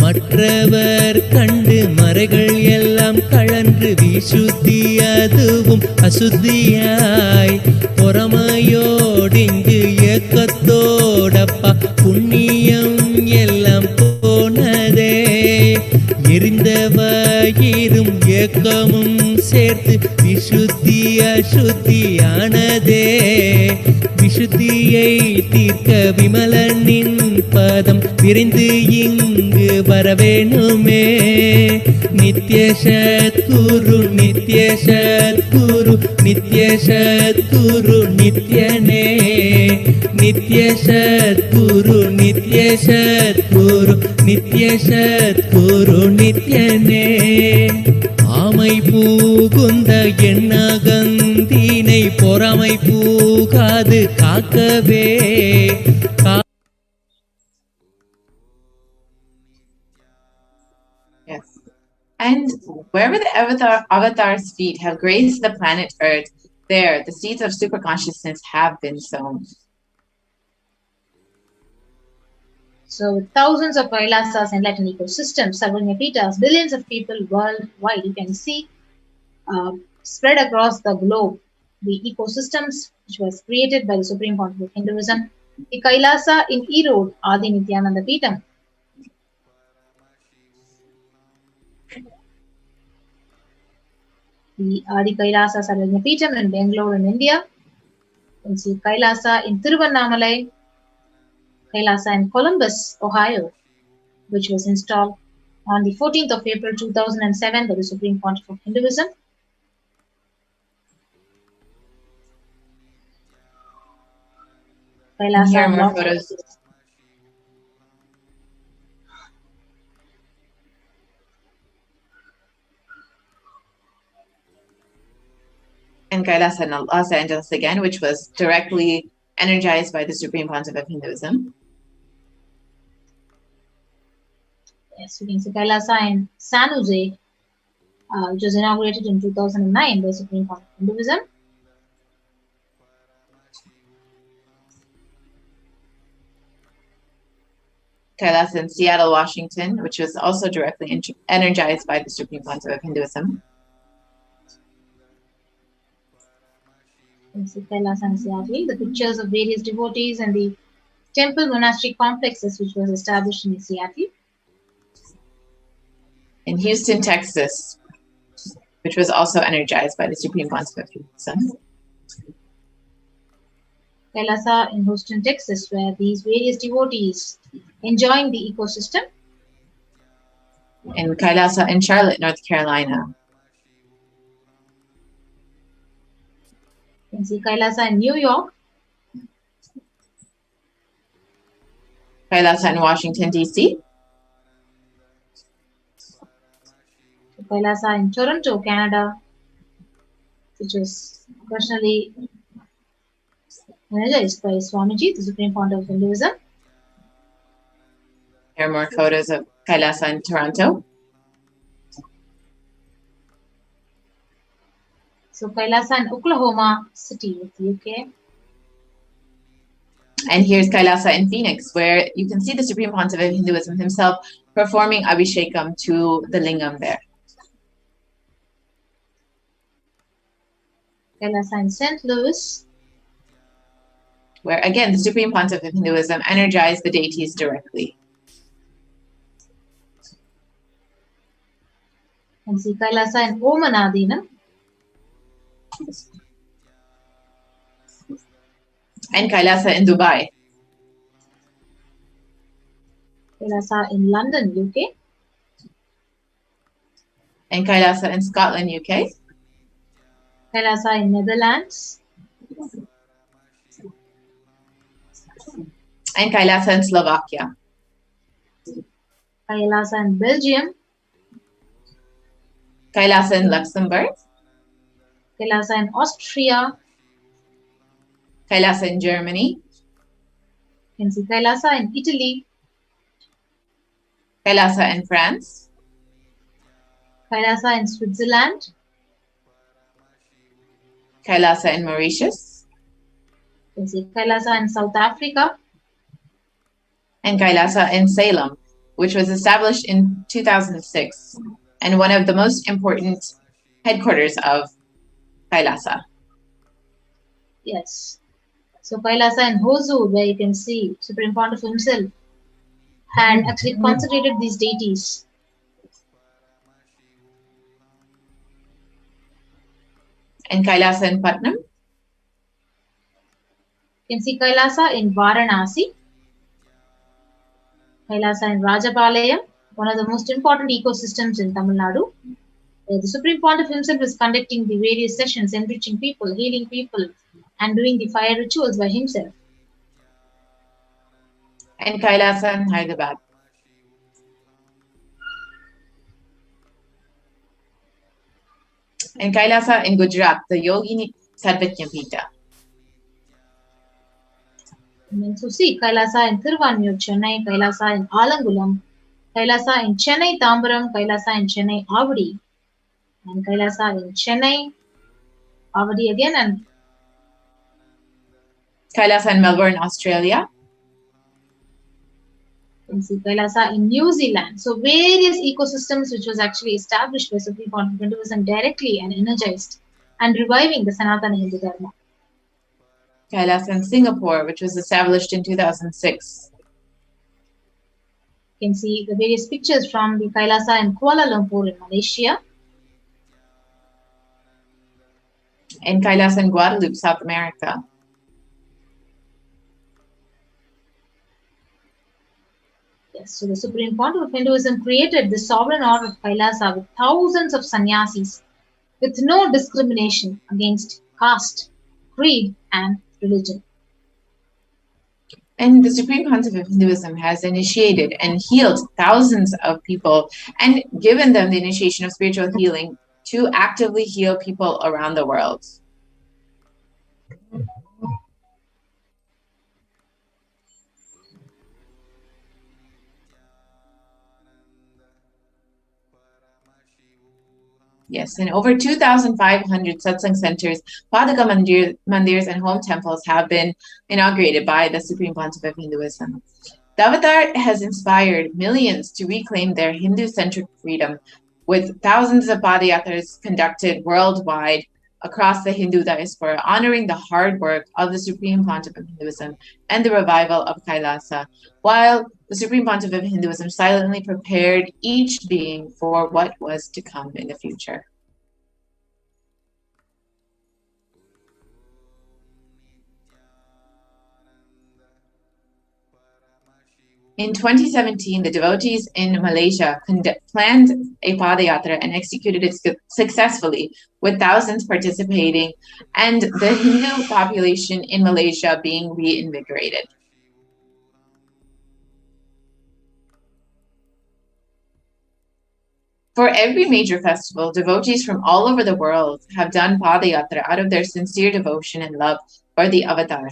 மற்றவர் கண்டு மறைகள் எல்லாம் கழன்று விசுத்தி அதுவும் அசுத்தியாய் பொறாமையோடிங்கு ஏக்கத்தோடப்பா புண்ணியம் எல்லாம் போனதே வேதனையும் ஏக்கமும் சேர்த்து விசுத்தி அசுத்தியானதே. விசுத்தியை தீர்க்க விமலனின் பதம் விரைந்து இங்கு வரவேணுமே. நித்ய சத்குரு நித்ய சத்குரு நித்ய சத்குரு நித்யனே. நித்ய சத்குரு நித்ய சத்குரு நித்ய சத்குரு நித்யனே. ஆமை பூகுந்த எண்ணகந்தினை பொறாமை பூகாது காக்கவே. Yes. And wherever the avatar's feet have graced the planet Earth, there the seeds of superconsciousness have been sown. So, with thousands of Kailasas enlightened ecosystems serving Apitas, billions of people worldwide, you can see spread across the globe the ecosystems which was created by the Supreme Pontiff of Hinduism, the Kailasa in Erode, Adi Nithyananda Peetham. The Adi Kailasa Sarvajna Peetham in Bangalore in India. You can see Kailasa in Tiruvannamalai, Kailasa in Columbus, Ohio, which was installed on the 14th of April 2007 by the Supreme Pontiff of Hinduism. Kailasa Here are more in photos. And Kailasa in Los Angeles again, which was directly energized by the Supreme Pontiff of Hinduism. Yes, we can see Kailasa in San Jose, which was inaugurated in 2009 by Supreme Pontiff of Hinduism. Kailasa in Seattle, Washington, which was also directly energized by the Supreme Pontiff of Hinduism. You can see Kailasa in Seattle, the pictures of various devotees and the temple monastery complexes which was established in Seattle. In Houston, Texas, which was also energized by the Supreme Pontiff of Hinduism. Kailasa in Houston, Texas, where these various devotees enjoying the ecosystem. And Kailasa in Charlotte, North Carolina. You can see Kailasa in New York. Kailasa in Washington, D.C. Kailasa in Toronto, Canada, which was personally energized by Swamiji, the Supreme Pontiff of Hinduism. Here are more photos of Kailasa in Toronto. So Kailasa in Oklahoma City, the UK. And here's Kailasa in Phoenix, where you can see the Supreme Pontiff of Hinduism himself performing Abhishekam to the lingam there. Kailasa in St. Louis. Where again, the Supreme Pontiff of Hinduism energized the deities directly. And see Kailasa in Omanadinam. And Kailasa in Dubai. Kailasa in London, UK. And Kailasa in Scotland, UK. Kailasa in Netherlands. And Kailasa in Slovakia. Kailasa in Belgium. Kailasa in Luxembourg. Kailasa in Austria. Kailasa in Germany. You can see Kailasa in Italy. Kailasa in France. Kailasa in Switzerland. Kailasa in Mauritius. You can see Kailasa in South Africa. And Kailasa in Salem, which was established in 2006 and one of the most important headquarters of Kailasa. Yes. So Kailasa in Hosur, where you can see Supreme Pontiff himself had actually consecrated these deities. And Kailasa in Patnam? You can see Kailasa in Varanasi, Kailasa in Rajapalayam, one of the most important ecosystems in Tamil Nadu. The Supreme Pontiff himself is conducting the various sessions, enriching people, healing people, and doing the fire rituals by himself. And Kailasa in Hyderabad. And Kailasa in Gujarat, the Yogini Sarvatnyapita. And then so see Kailasa in Thiruvanmiyur, Chennai, Kailasa in Alangulam, Kailasa in Chennai, Tambaram, Kailasa in Chennai, Avadi, and Kailasa in Chennai, Avadi again, and Kailasa in Melbourne, Australia. You can see Kailasa in New Zealand. So various ecosystems which was actually established by Supreme Pontiff Hinduism directly and energized and reviving the Sanatana Hindu Dharma. Kailasa in Singapore, which was established in 2006. You can see the various pictures from the Kailasa in Kuala Lumpur in Malaysia. And Kailasa in Guadeloupe, South America. Yes, so the Supreme Pontiff of Hinduism created the sovereign order of Kailasa with thousands of sannyasis with no discrimination against caste, creed, and religion. And the Supreme Pontiff of Hinduism has initiated and healed thousands of people and given them the initiation of spiritual healing to actively heal people around the world. Yes, and over 2,500 satsang centers, Padaka mandirs, and home temples have been inaugurated by the Supreme Pontiff of Hinduism. The Avatar has inspired millions to reclaim their Hindu-centric freedom, with thousands of padayatras conducted worldwide across the Hindu diaspora, honoring the hard work of the Supreme Pontiff of Hinduism and the revival of Kailasa, while the Supreme Pontiff of Hinduism silently prepared each being for what was to come in the future. In 2017, the devotees in Malaysia planned a Padayatra and executed it successfully, with thousands participating and the Hindu population in Malaysia being reinvigorated. For every major festival, devotees from all over the world have done Padayatra out of their sincere devotion and love for the Avatar.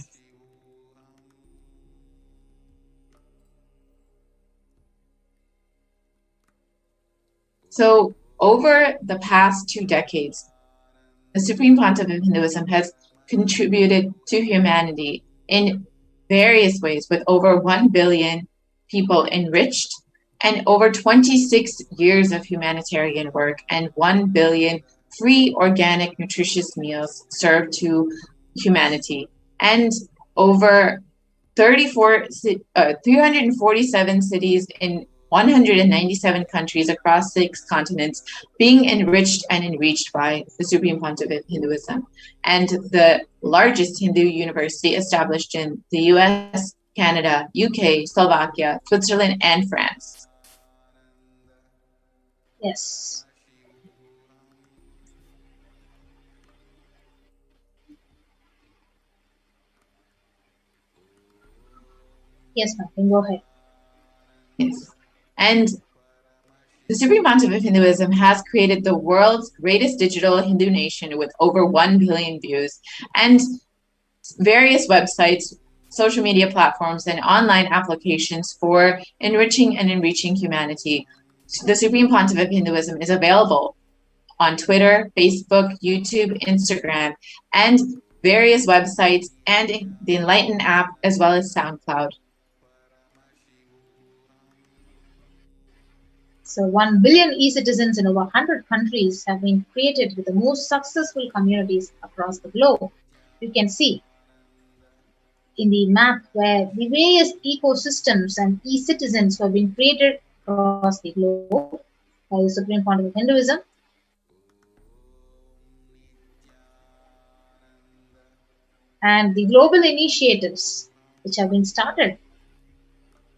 So over the past 2 decades, the Supreme Pontiff of Hinduism has contributed to humanity in various ways, with over 1 billion people enriched and over 26 years of humanitarian work and 1 billion free organic nutritious meals served to humanity, and over 347 cities in 197 countries across 6 continents being enriched and enriched by the Supreme Pontiff of Hinduism, and the largest Hindu university established in the US, Canada, UK, Slovakia, Switzerland, and France. Yes. Yes, ma'am, go ahead. Yes. And the Supreme Pontiff of Hinduism has created the world's greatest digital Hindu nation with over 1 billion views, and various websites, social media platforms, and online applications for enriching and enriching humanity. The Supreme Pontiff of Hinduism is available on Twitter, Facebook, YouTube, Instagram, and various websites, and the Enlighten app, as well as SoundCloud. So 1 billion e-citizens in over 100 countries have been created with the most successful communities across the globe. You can see in the map where the various ecosystems and e-citizens have been created across the globe by the Supreme Pontiff of Hinduism. and the global initiatives which have been started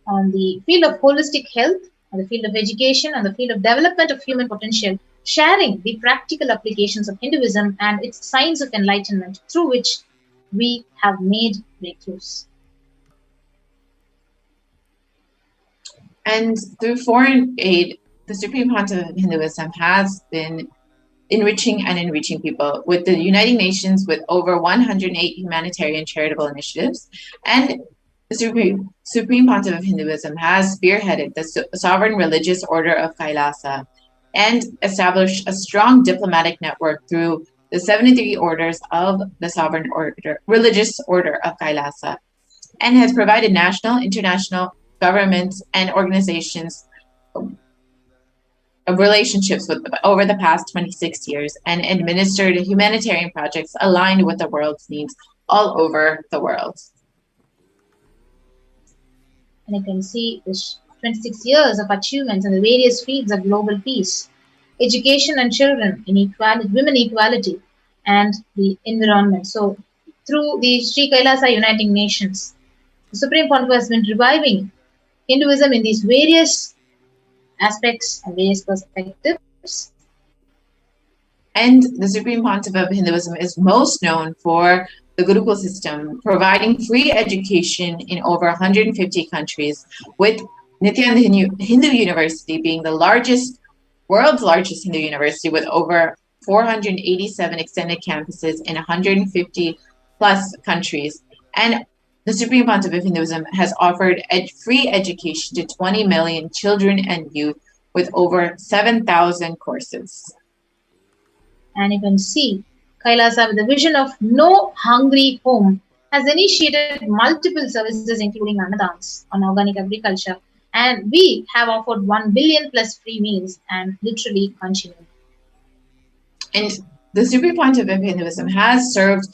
on the field of holistic health, on the field of education, on the field of development of human potential, sharing the practical applications of Hinduism and its signs of enlightenment through which we have made breakthroughs. And through foreign aid, the Supreme Pontiff of Hinduism has been enriching and enriching people with the United Nations with over 108 humanitarian charitable initiatives. And the Supreme Pontiff of Hinduism has spearheaded the Sovereign Religious Order of Kailasa and established a strong diplomatic network through the 73 orders of the Sovereign Religious Order of Kailasa, and has provided national, international governments and organizations of relationships with over the past 26 years and administered humanitarian projects aligned with the world's needs all over the world. And you can see this 26 years of achievements in the various fields of global peace, education and children, inequality, women equality, and the environment. So through the Sri Kailasa Uniting Nations, the Supreme Pontiff has been reviving Hinduism in these various aspects and various perspectives. And the Supreme Pontiff of Hinduism is most known for the Gurukul system, providing free education in over 150 countries, with Nithyananda Hindu University being the world's largest Hindu university with over 487 extended campuses in 150 plus countries. And the Supreme Pontiff of Hinduism has offered free education to 20 million children and youth with over 7,000 courses. And you can see Kailasa, with the vision of no hungry home, has initiated multiple services including annadans on organic agriculture, and we have offered 1 billion plus free meals and literally continue. And the Supreme Pontiff of Hinduism has served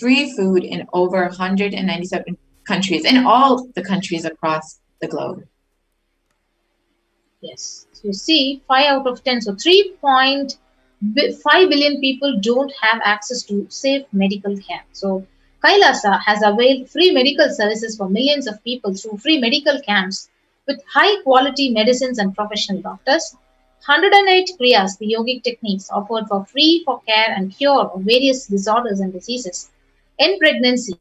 free food in over 197 countries, in all the countries across the globe. Yes, so you see 5 out of 10, so 3.5 billion people don't have access to safe medical care. So Kailasa has availed free medical services for millions of people through free medical camps with high quality medicines and professional doctors. 108 kriyas, the yogic techniques offered for free for care and cure of various disorders and diseases. In pregnancy,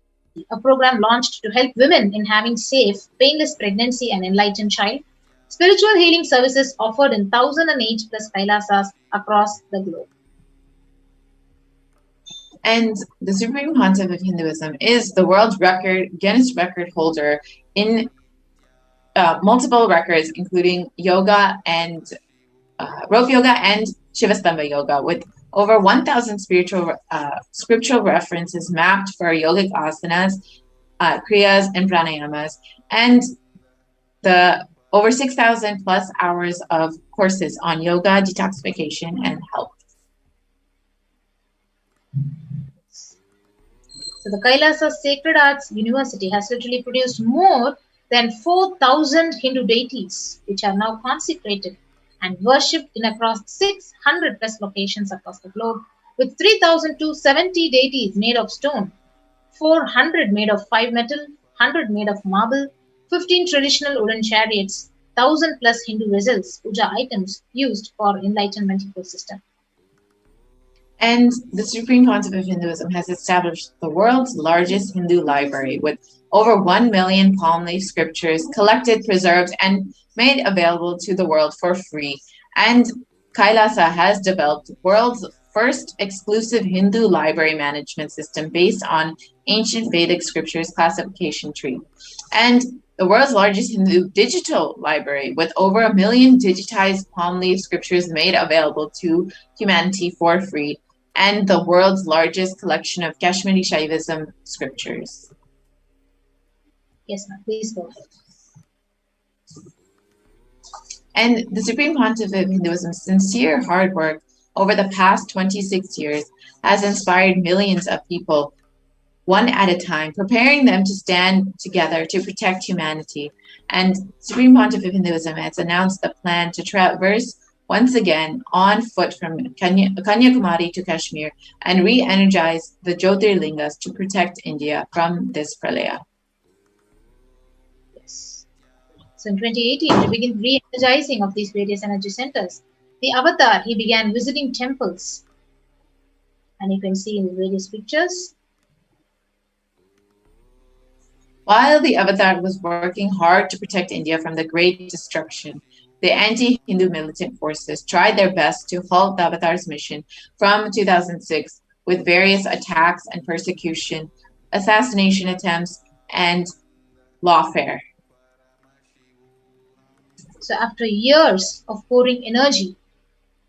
a program launched to help women in having safe, painless pregnancy and enlightened child. Spiritual healing services offered in 1,008 plus Kailasas across the globe. And the Supreme Pontiff of Hinduism is the world Guinness record holder in multiple records, including yoga and rope yoga and Shivastamba yoga, with over 1,000 scriptural references mapped for yogic asanas, kriyas, and pranayamas, and the over 6,000 plus hours of courses on yoga, detoxification, and health. So the Kailasa Sacred Arts University has literally produced more than 4,000 Hindu deities, which are now consecrated and worshipped in across 600 plus locations across the globe, with 3,270 deities made of stone, 400 made of 5 metal, 100 made of marble, 15 traditional wooden chariots, 1,000 plus Hindu vessels, puja items used for enlightenment ecosystem. And the Supreme Pontiff of Hinduism has established the world's largest Hindu library with over 1 million palm leaf scriptures collected, preserved, and made available to the world for free. And Kailasa has developed the world's first exclusive Hindu library management system based on ancient Vedic scriptures classification tree. And the world's largest Hindu digital library with over 1 million digitized palm leaf scriptures made available to humanity for free, and the world's largest collection of Kashmiri Shaivism scriptures. Yes, ma'am. Please go ahead. And the Supreme Pontiff of Hinduism's sincere hard work over the past 26 years has inspired millions of people, one at a time, preparing them to stand together to protect humanity. And Supreme Pontiff of Hinduism has announced the plan to traverse once again on foot from Kanyakumari to Kashmir and re-energize the Jyotirlingas to protect India from this pralaya. Yes. So in 2018, to begin re-energizing of these various energy centers, the avatar, he began visiting temples. And you can see in the various pictures. While the avatar was working hard to protect India from the great destruction, the anti-Hindu militant forces tried their best to halt the avatar's mission from 2006 with various attacks and persecution, assassination attempts, and lawfare. So after years of pouring energy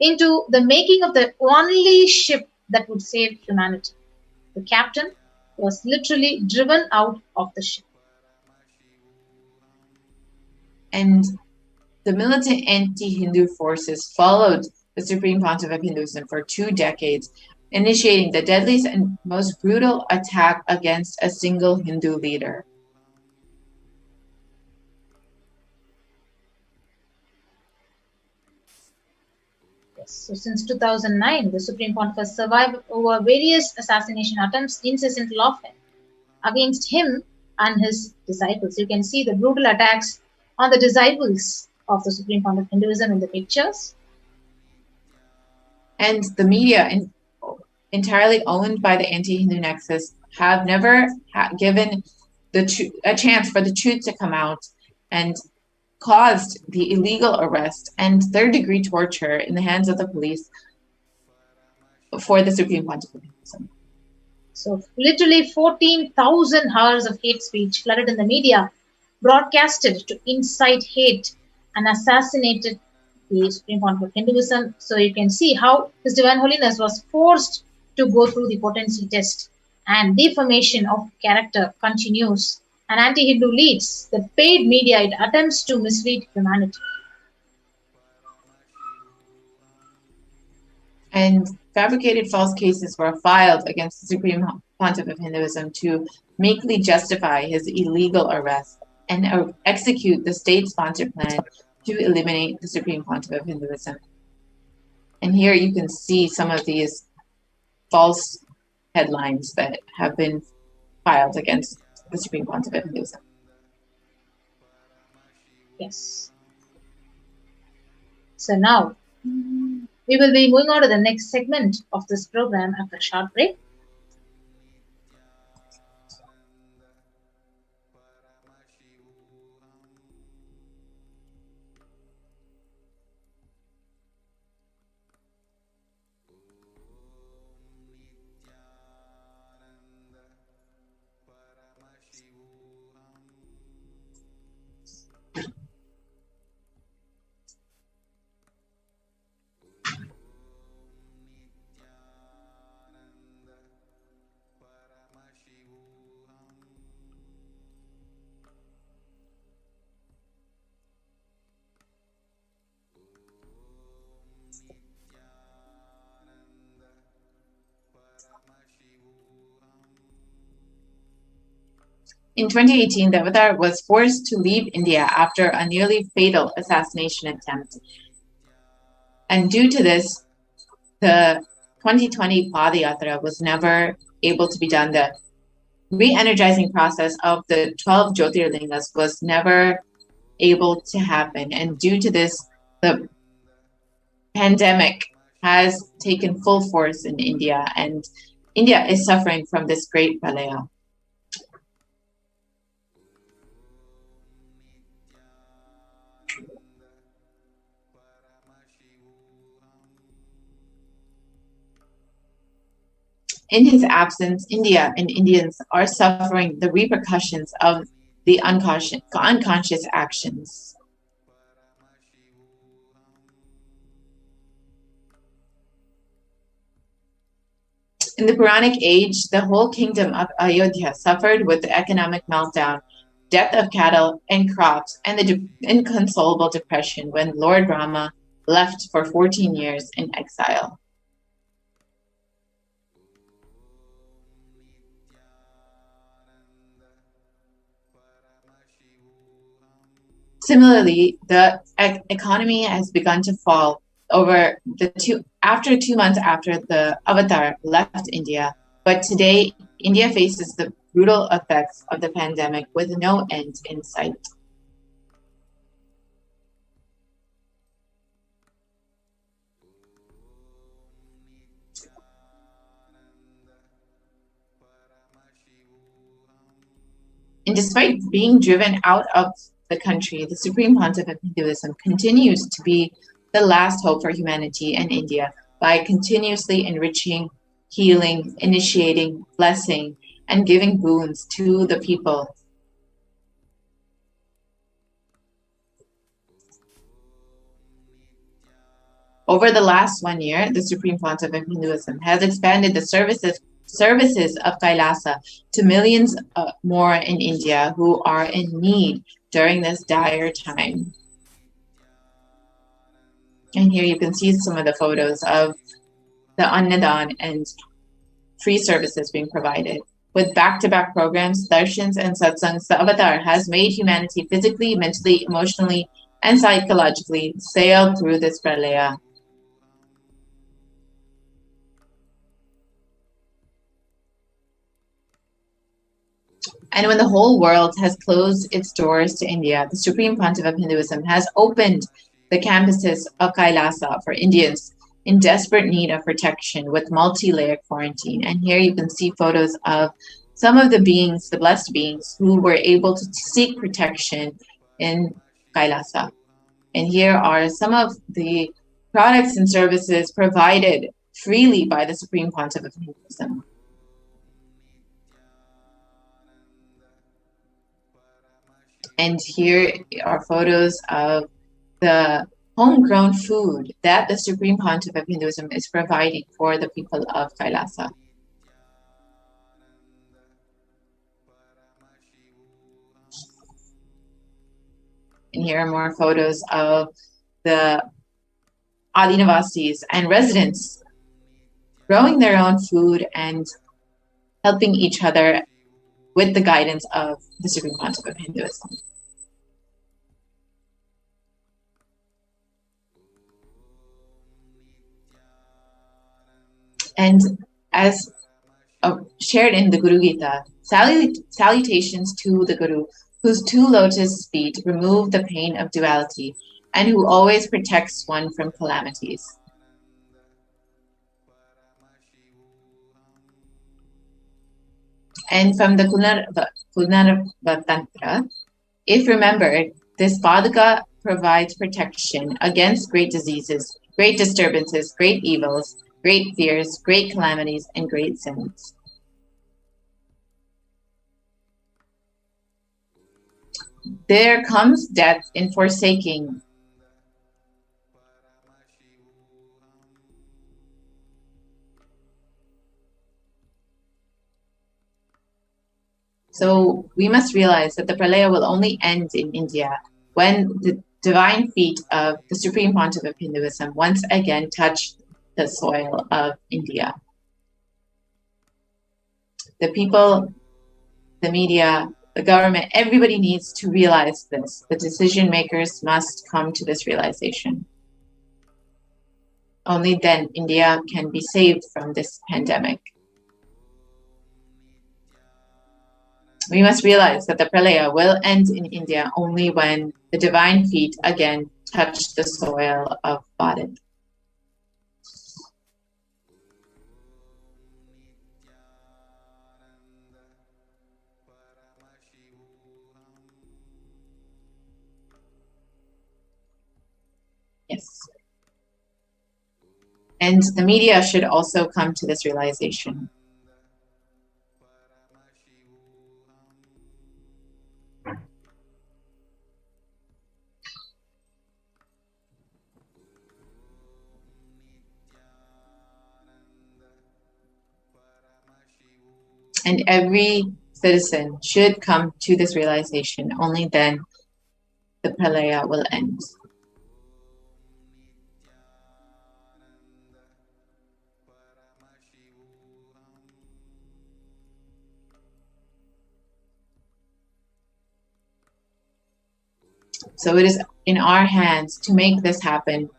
into the making of the only ship that would save humanity, the captain was literally driven out of the ship. And the militant anti-Hindu forces followed the Supreme Pontiff of Hinduism for 2 decades, initiating the deadliest and most brutal attack against a single Hindu leader. Yes. So since 2009, the Supreme Pontiff has survived over various assassination attempts, incessant lawfare against him and his disciples. You can see the brutal attacks on the disciples of the Supreme Pontiff of Hinduism in the pictures. And the media, entirely owned by the anti-Hindu nexus, have never given a chance for the truth to come out, and caused the illegal arrest and third-degree torture in the hands of the police for the Supreme Pontiff of Hinduism. So literally 14,000 hours of hate speech flooded in the media, broadcasted to incite hate and assassinated the Supreme Pontiff of Hinduism. So you can see how His Divine Holiness was forced to go through the potency test, and defamation of character continues. And anti-Hindu leads the paid media, it attempts to mislead humanity. And fabricated false cases were filed against the Supreme Pontiff of Hinduism to meekly justify his illegal arrest and execute the state-sponsored plan to eliminate the Supreme Pontiff of Hinduism. And here you can see some of these false headlines that have been filed against the Supreme Pontiff of Hinduism. Yes. So now, we will be moving on to the next segment of this program after a short break. In 2018, the Avatar was forced to leave India after a nearly fatal assassination attempt. And due to this, the 2020 Padayatra was never able to be done. The re-energizing process of the 12 Jyotirlingas was never able to happen. And due to this, the pandemic has taken full force in India, and India is suffering from this great pralaya. In his absence, India and Indians are suffering the repercussions of the unconscious actions. In the Puranic age, the whole kingdom of Ayodhya suffered with the economic meltdown, death of cattle and crops, and the inconsolable depression when Lord Rama left for 14 years in exile. Similarly, the economy has begun to fall after 2 months after the avatar left India. But today, India faces the brutal effects of the pandemic with no end in sight. And despite being driven out of the country, the Supreme Pontiff of Hinduism continues to be the last hope for humanity and India by continuously enriching, healing, initiating, blessing, and giving boons to the people. Over the last 1 year, the Supreme Pontiff of Hinduism has expanded the services of Kailasa to millions more in India who are in need during this dire time. And here you can see some of the photos of the Annadan and free services being provided. With back-to-back programs, darshans, and satsangs, the Avatar has made humanity physically, mentally, emotionally, and psychologically sail through this pralaya. And when the whole world has closed its doors to India, the Supreme Pontiff of Hinduism has opened the campuses of Kailasa for Indians in desperate need of protection with multi-layer quarantine. And here you can see photos of some of the beings, the blessed beings, who were able to seek protection in Kailasa. And here are some of the products and services provided freely by the Supreme Pontiff of Hinduism. And here are photos of the homegrown food that the Supreme Pontiff of Hinduism is providing for the people of Kailasa. And here are more photos of the Adinavasis and residents growing their own food and helping each other with the guidance of the Supreme Pontiff of Hinduism. And as shared in the Guru Gita, salutations to the Guru, whose 2 lotus feet remove the pain of duality and who always protects one from calamities. And from the Punarva Tantra, if remembered, this Paduka provides protection against great diseases, great disturbances, great evils, great fears, great calamities, and great sins. There comes death in forsaking. So we must realize that the pralaya will only end in India when the divine feet of the Supreme Pontiff of Hinduism once again touch the soil of India. The people, the media, the government, everybody needs to realize this. The decision makers must come to this realization. Only then India can be saved from this pandemic. We must realize that the pralaya will end in India only when the divine feet again touch the soil of Bharat. Yes. And the media should also come to this realization. And every citizen should come to this realization. Only then the pralaya will end. So it is in our hands to make this happen.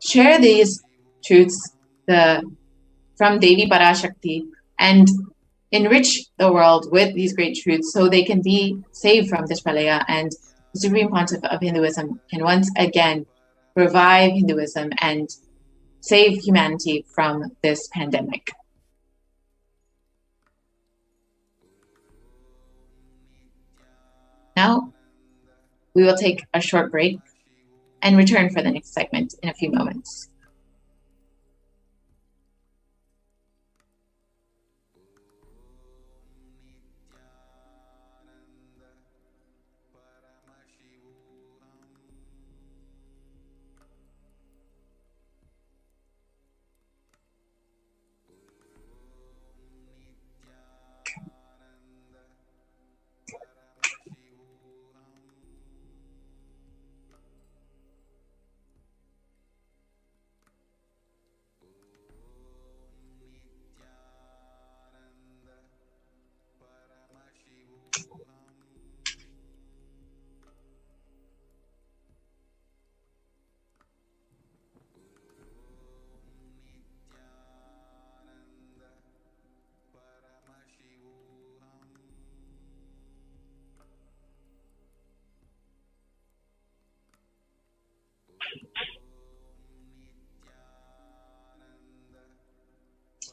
share these truths from Devi Parashakti and enrich the world with these great truths so they can be saved from this pralaya, and the Supreme Pontiff of Hinduism can once again revive Hinduism and save humanity from this pandemic. Now, we will take a short break and return for the next segment in a few moments.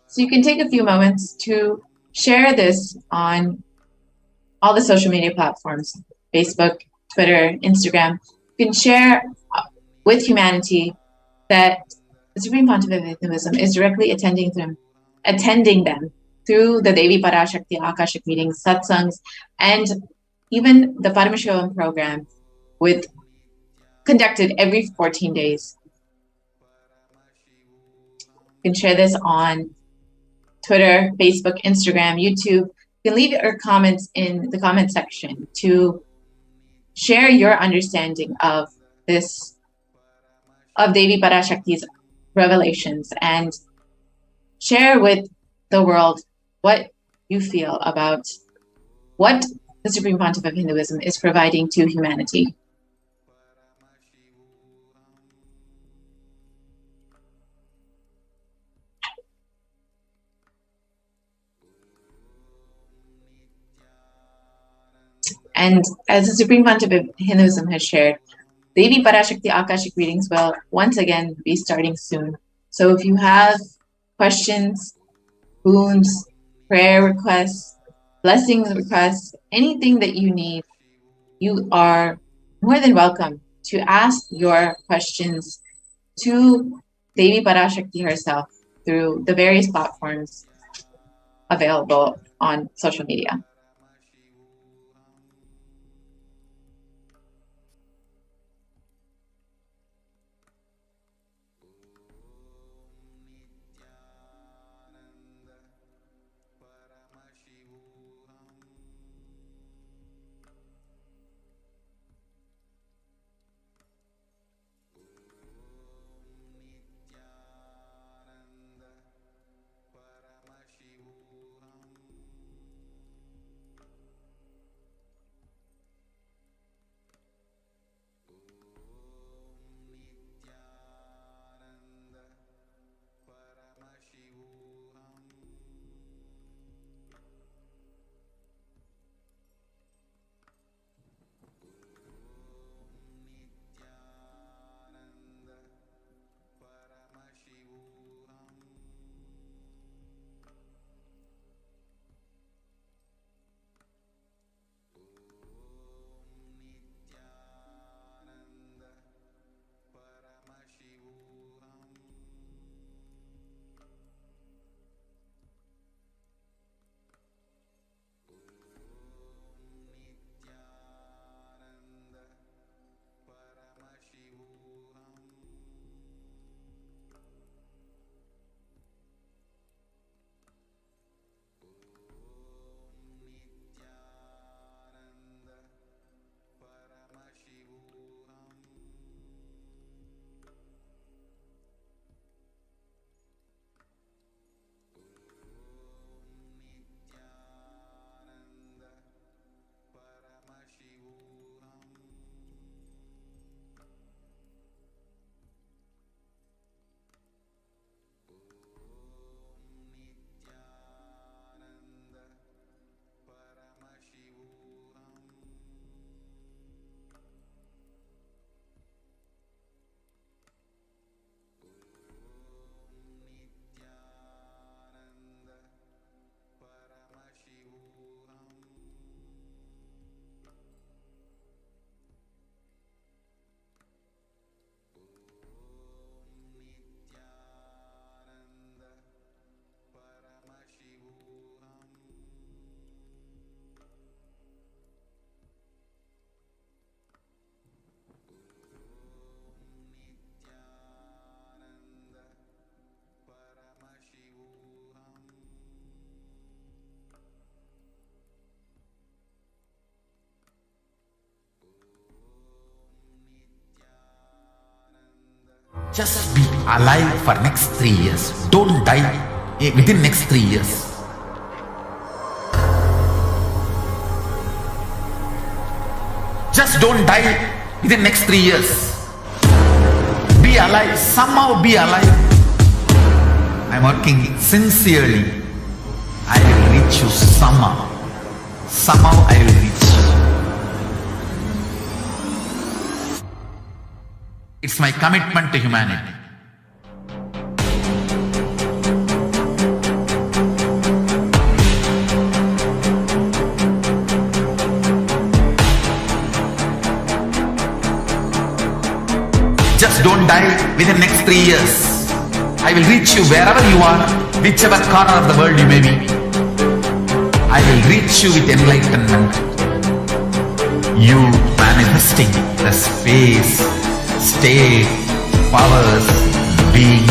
So you can take a few moments to share this on all the social media platforms, Facebook, Twitter, Instagram. You can share with humanity that the Supreme Pontiff of Hinduism is directly attending them through the Devi Parashakti Akasha meetings, satsangs, and even the Paramashivam program conducted every 14 days. You can share this on Twitter, Facebook, Instagram, YouTube. You can leave your comments in the comment section to share your understanding of Devi Parashakti's revelations, and share with the world what you feel about what the Supreme Pontiff of Hinduism is providing to humanity. And as the Supreme Pontiff of Hinduism has shared, Devi Parashakti Akashic readings will once again be starting soon. So if you have questions, boons, prayer requests, blessings requests, anything that you need, you are more than welcome to ask your questions to Devi Parashakti herself through the various platforms available on social media. Just be alive for next 3 years. Don't die within next 3 years. Just don't die within next 3 years. Be alive, somehow be alive. I'm working sincerely. I will reach you somehow. Somehow I will reach you. It's my commitment to humanity. Just don't die within next 3 years. I will reach you wherever you are, whichever corner of the world you may be. I will reach you with enlightenment. You manifesting the space, state, powers, being,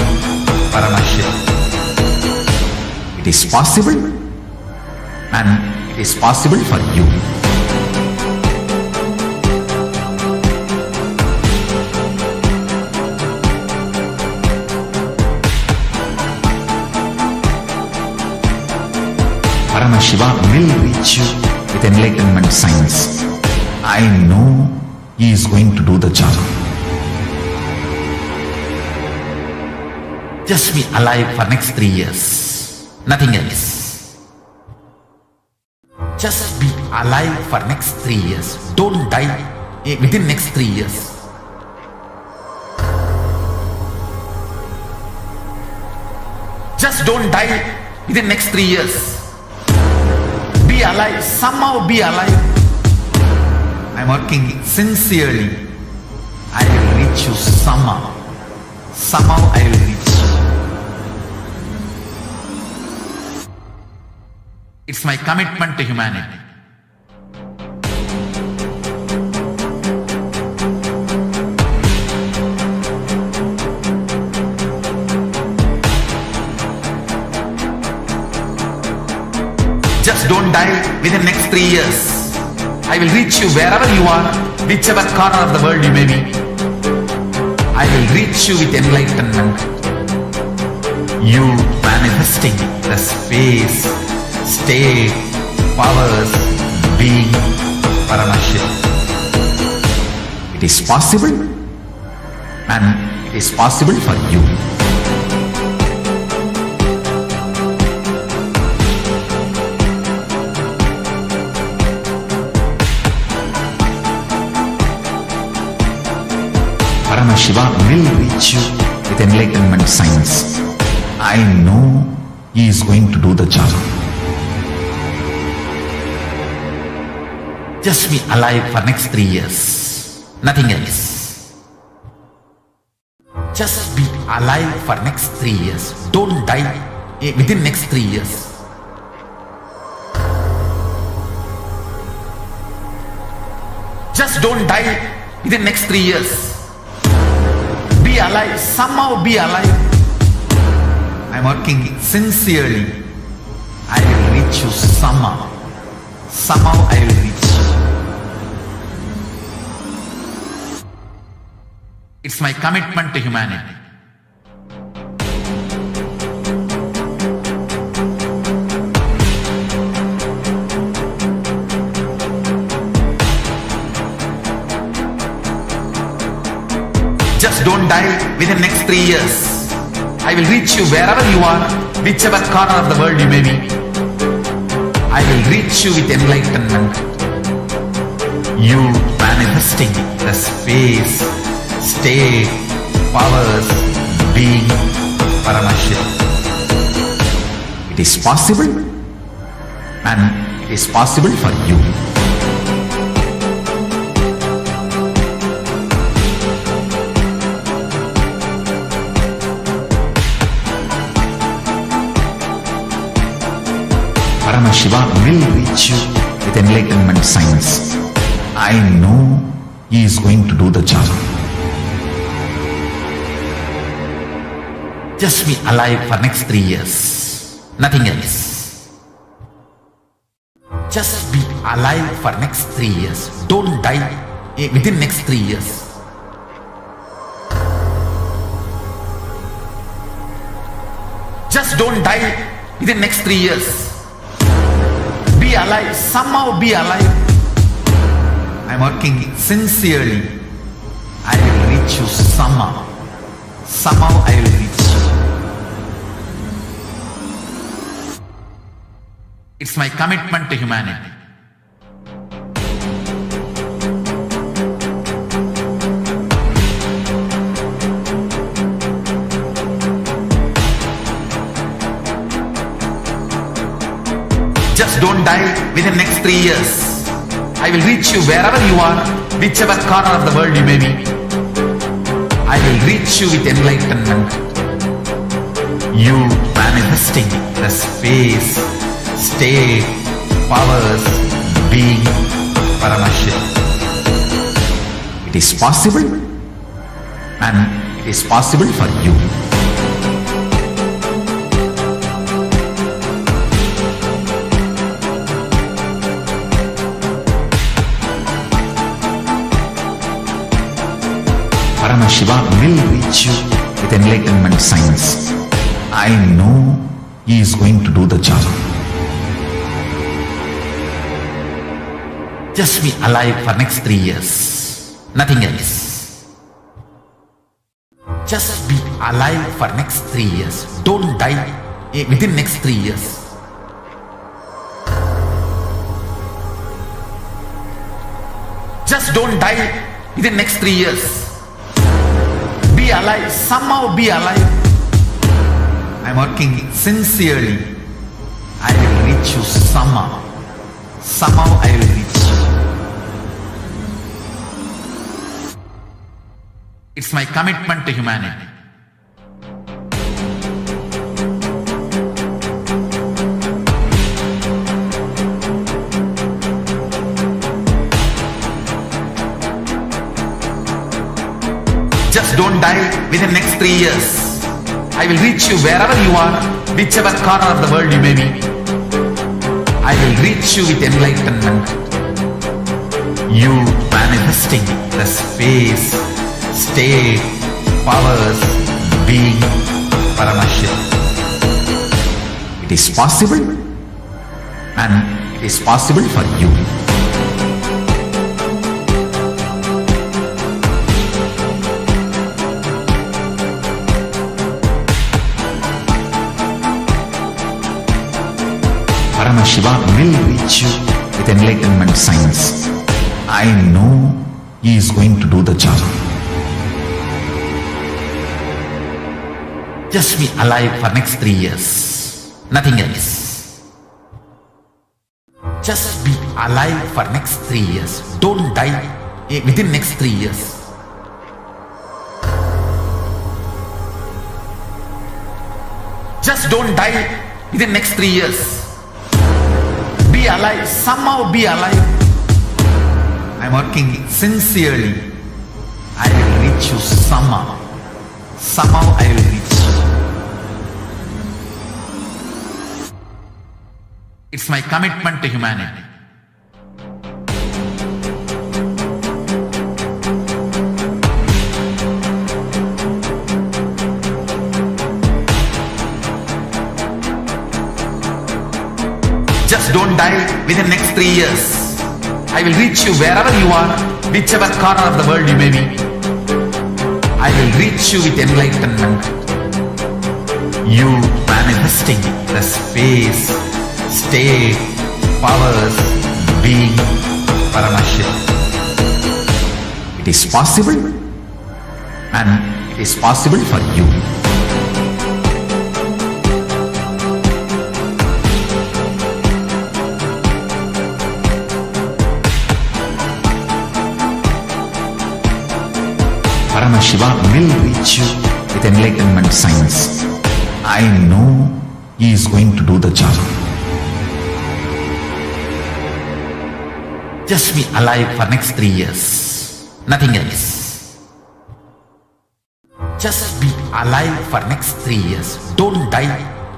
Parashakti. It is possible, and it is possible for you. Shiva will reach you with enlightenment science. I know he is going to do the job. Just be alive for next 3 years. Nothing else. Just be alive for next 3 years. Don't die within next 3 years. Just don't die within next 3 years. Be alive, somehow be alive. I'm working sincerely. I will reach you somehow. Somehow I will reach you. It's my commitment to humanity. Just don't die within next 3 years. I will reach you wherever you are, whichever corner of the world you may be. I will reach you with enlightenment. You manifesting the space, state, powers, being, Parashakti. It is possible, and it is possible for you. Shiva will reach you with enlightenment science. I know he is going to do the job. Just be alive for next 3 years. Nothing else. Just be alive for next 3 years. Don't die within next 3 years. Just don't die within next 3 years. Be alive, somehow be alive. I'm working sincerely. I will reach you somehow. Somehow I will reach you. It's my commitment to humanity. Just don't die within next 3 years. I will reach you wherever you are, whichever corner of the world you may be. I will reach you with enlightenment. You manifesting the space, state, powers, being, Parashakti. It is possible, and it is possible for you. Shiva will reach you with enlightenment science. I know he is going to do the job. Just be alive for next 3 years. Nothing else. Just be alive for next 3 years. Don't die within next 3 years. Just don't die within next 3 years. Be alive, somehow be alive. I'm working sincerely. I will reach you somehow. Somehow I will reach you. It's my commitment to humanity. Just don't die within next 3 years. I will reach you wherever you are, whichever corner of the world you may be. I will reach you with enlightenment. You manifesting the space, state, powers, being, Parashakti. It is possible, and it is possible for you. Shiva will reach you with enlightenment science. I know he is going to do the job. Just be alive for next 3 years. Nothing else. Just be alive for next 3 years. Don't die within next 3 years. Just don't die within next 3 years. Be alive, somehow be alive. I'm working sincerely. I will reach you somehow. Somehow I will reach you. It's my commitment to humanity. Just don't die within next 3 years. I will reach you wherever you are, whichever corner of the world you may be. I will reach you with enlightenment. You manifesting the space, state, powers, being, Parashakti. It is possible, and it is possible for you. Shiva will reach you with enlightenment science. I know he is going to do the job. Just be alive for next 3 years. Nothing else. Just be alive for next 3 years. Don't die within next 3 years. Just don't die within next 3 years. Be alive, somehow be alive. I'm working sincerely. I will reach you somehow. Somehow I will reach you. It's my commitment to humanity. Just don't die within next 3 years. I will reach you wherever you are, whichever corner of the world you may be. I will reach you with enlightenment. You manifesting the space, state, powers, being, Parashakti. It is possible, and it is possible for you. Shiva will reach you with enlightenment science. I know he is going to do the job. Just be alive for next 3 years. Nothing else. Just be alive for next 3 years. Don't die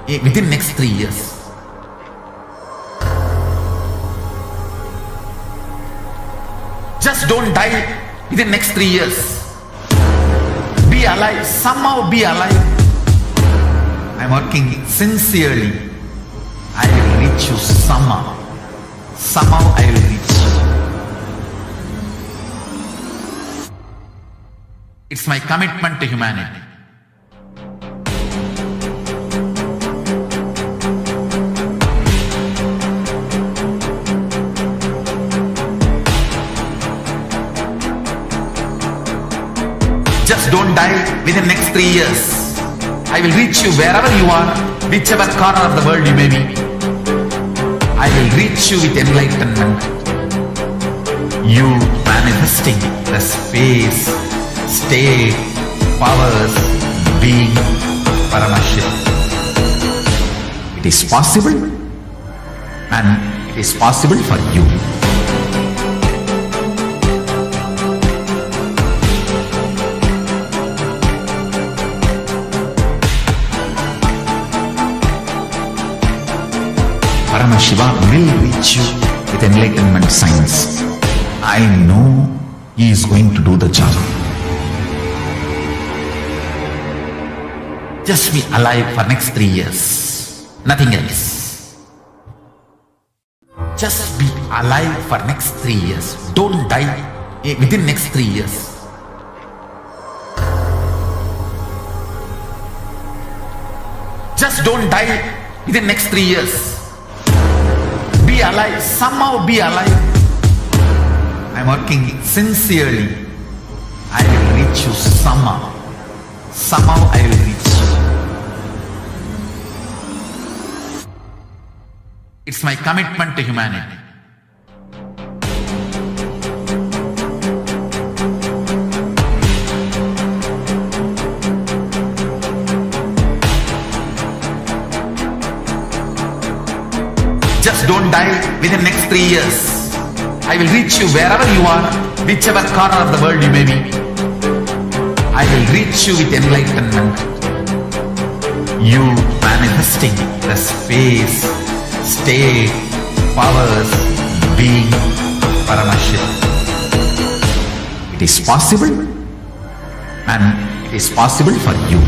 within next 3 years. Just don't die within next 3 years. Be alive, somehow be alive. I'm working sincerely. I will reach you somehow. Somehow I will reach you. It's my commitment to humanity. Just don't die within next 3 years. I will reach you wherever you are, whichever corner of the world you may be. I will reach you with enlightenment. You manifesting the space, state, powers, being, Paramashakti. It is possible, and it is possible for you. Shiva will reach you with enlightenment science. I know he is going to do the job. Just be alive for next 3 years. Nothing else. Just be alive for next 3 years. Don't die within next 3 years. Just don't die within next 3 years. Be alive, somehow be alive. I'm working sincerely. I will reach you somehow. Somehow I will reach you. It's my commitment to humanity. Just don't die within next 3 years. I will reach you wherever you are, whichever corner of the world you may be. I will reach you with enlightenment. You manifesting the space, state, powers, being, Paramashakti. It is possible, and it is possible for you.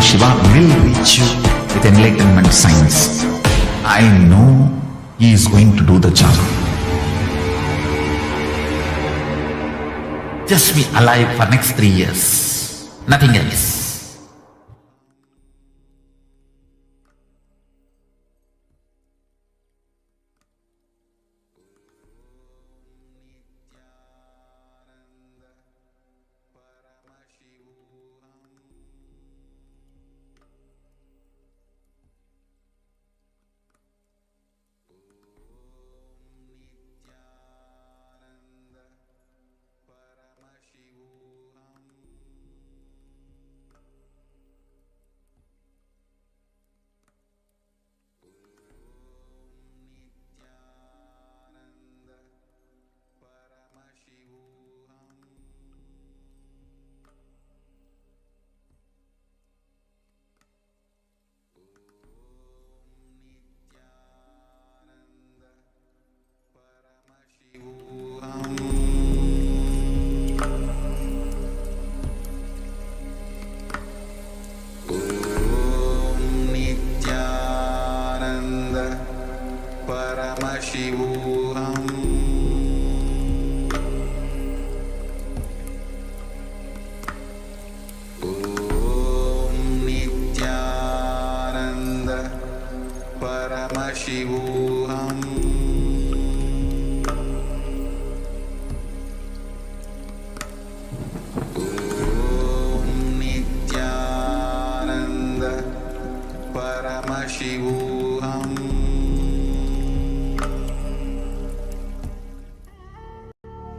Shiva will reach you with enlightenment science. I know he is going to do the job. Just be alive for next 3 years. Nothing else.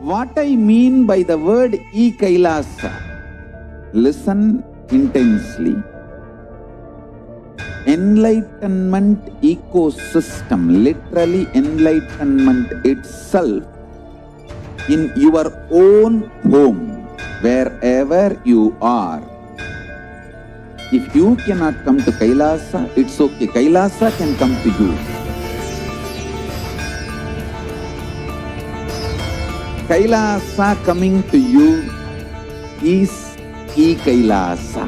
What I mean by the word Kailasa, listen intensely. Enlightenment ecosystem, literally enlightenment itself, in your own home, wherever you are. If you cannot come to Kailasa, it's okay. Kailasa can come to you. Kailasa coming to you is Kailasa.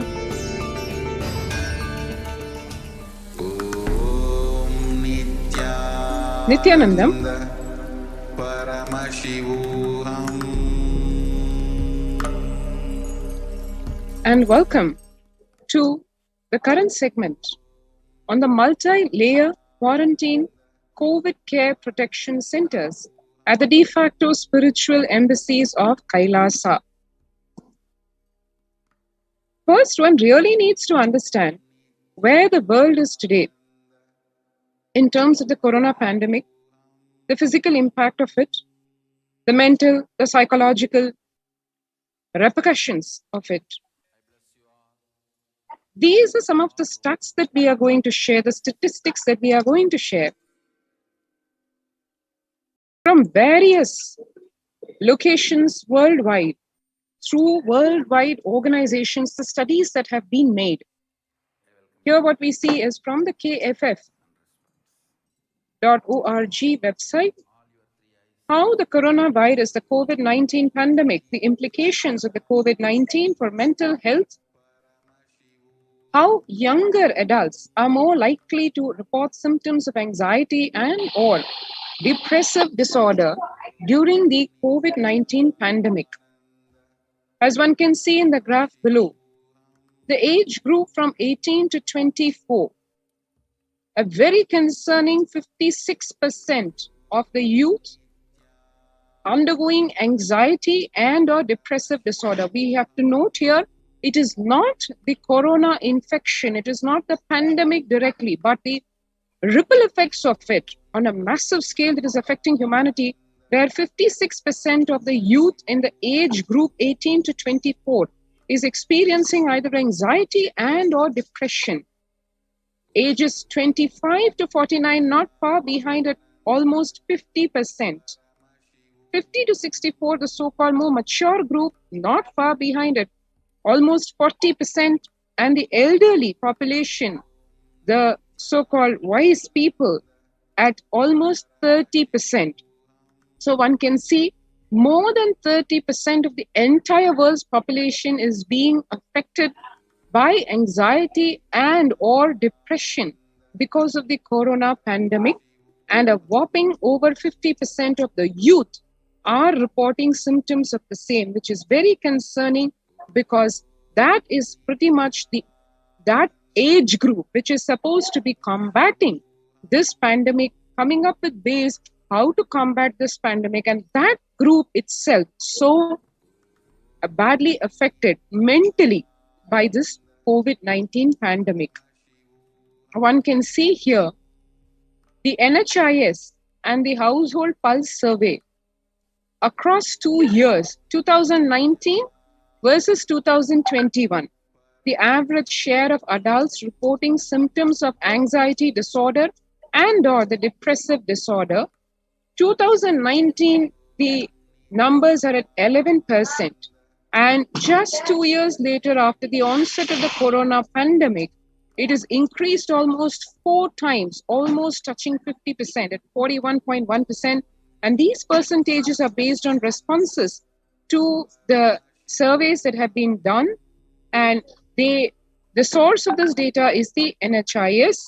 Nithyanandam, and welcome to the current segment on the multi-layer quarantine COVID care protection centers at the de facto spiritual embassies of Kailasa. First, one really needs to understand where the world is today in terms of the corona pandemic, the physical impact of it, the mental, the psychological repercussions of it. These are some of the stats that we are going to share, the statistics that we are going to share from various locations worldwide, through worldwide organizations, the studies that have been made. Here what we see is from the KFF.org website, how the coronavirus, the COVID-19 pandemic, the implications of the COVID-19 for mental health, how younger adults are more likely to report symptoms of anxiety and or depressive disorder during the COVID-19 pandemic. As one can see in the graph below, the age group from 18 to 24, a very concerning 56% of the youth undergoing anxiety and or depressive disorder. We have to note here, it is not the corona infection, it is not the pandemic directly, but the ripple effects of it on a massive scale that is affecting humanity, where 56% of the youth in the age group 18 to 24 is experiencing either anxiety and or depression. Ages 25 to 49 not far behind at almost 50%. 50 to 64, the so-called more mature group, not far behind at almost 40%, and the elderly population, the so-called wise people, at almost 30%. So one can see more than 30% of the entire world's population is being affected by anxiety and or depression because of the corona pandemic, and a whopping over 50% of the youth are reporting symptoms of the same, which is very concerning, because that is pretty much that age group which is supposed to be combating this pandemic, coming up with ways how to combat this pandemic, and that group itself so badly affected mentally by this COVID-19 pandemic. One can see here the NHIS and the Household Pulse Survey across 2 years, 2019 versus 2021. The average share of adults reporting symptoms of anxiety disorder and or the depressive disorder, 2019, the numbers are at 11%. And just 2 years later, after the onset of the corona pandemic, it is increased almost 4 times, almost touching 50% at 41.1%. And these percentages are based on responses to the surveys that have been done. And the source of this data is the NHIS,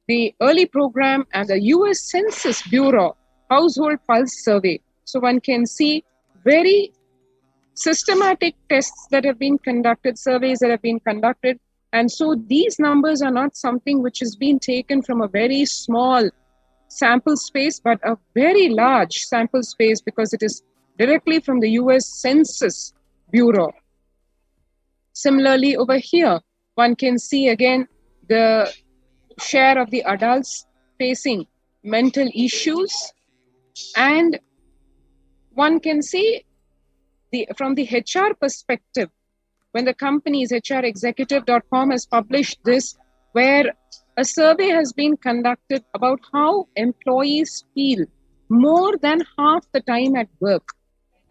the early program, and the US Census Bureau Household Pulse Survey. So one can see very systematic tests that have been conducted, surveys that have been conducted. And so these numbers are not something which has been taken from a very small sample space, but a very large sample space, because it is directly from the US Census Bureau. Similarly, over here, one can see again the share of the adults facing mental issues, and one can see from the HR perspective, when the company's HRexecutive.com has published this, where a survey has been conducted about how employees feel more than half the time at work.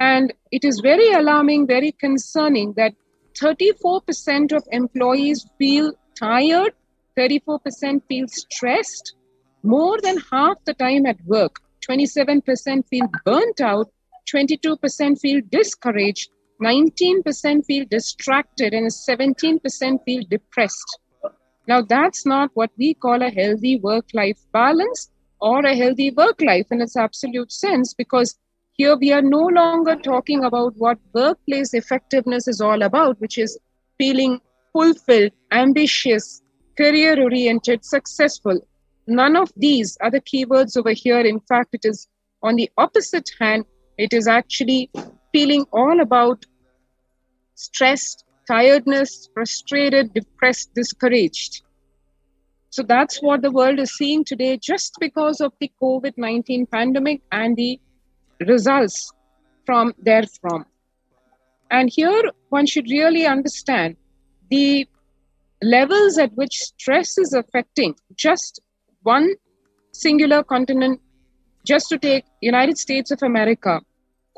And it is very alarming, very concerning that 34% of employees feel tired, 34% feel stressed more than half the time at work, 27% feel burnt out, 22% feel discouraged, 19% feel distracted, and 17% feel depressed. Now, that's not what we call a healthy work-life balance or a healthy work life in its absolute sense, because here we are no longer talking about what workplace effectiveness is all about, which is feeling fulfilled, ambitious, career-oriented, successful. None of these are the keywords over here. In fact, it is on the opposite hand, it is actually feeling all about stressed, tiredness, frustrated, depressed, discouraged. So that's what the world is seeing today just because of the COVID-19 pandemic and the results from therefrom. And here one should really understand the levels at which stress is affecting just one singular continent. Just to take United States of America,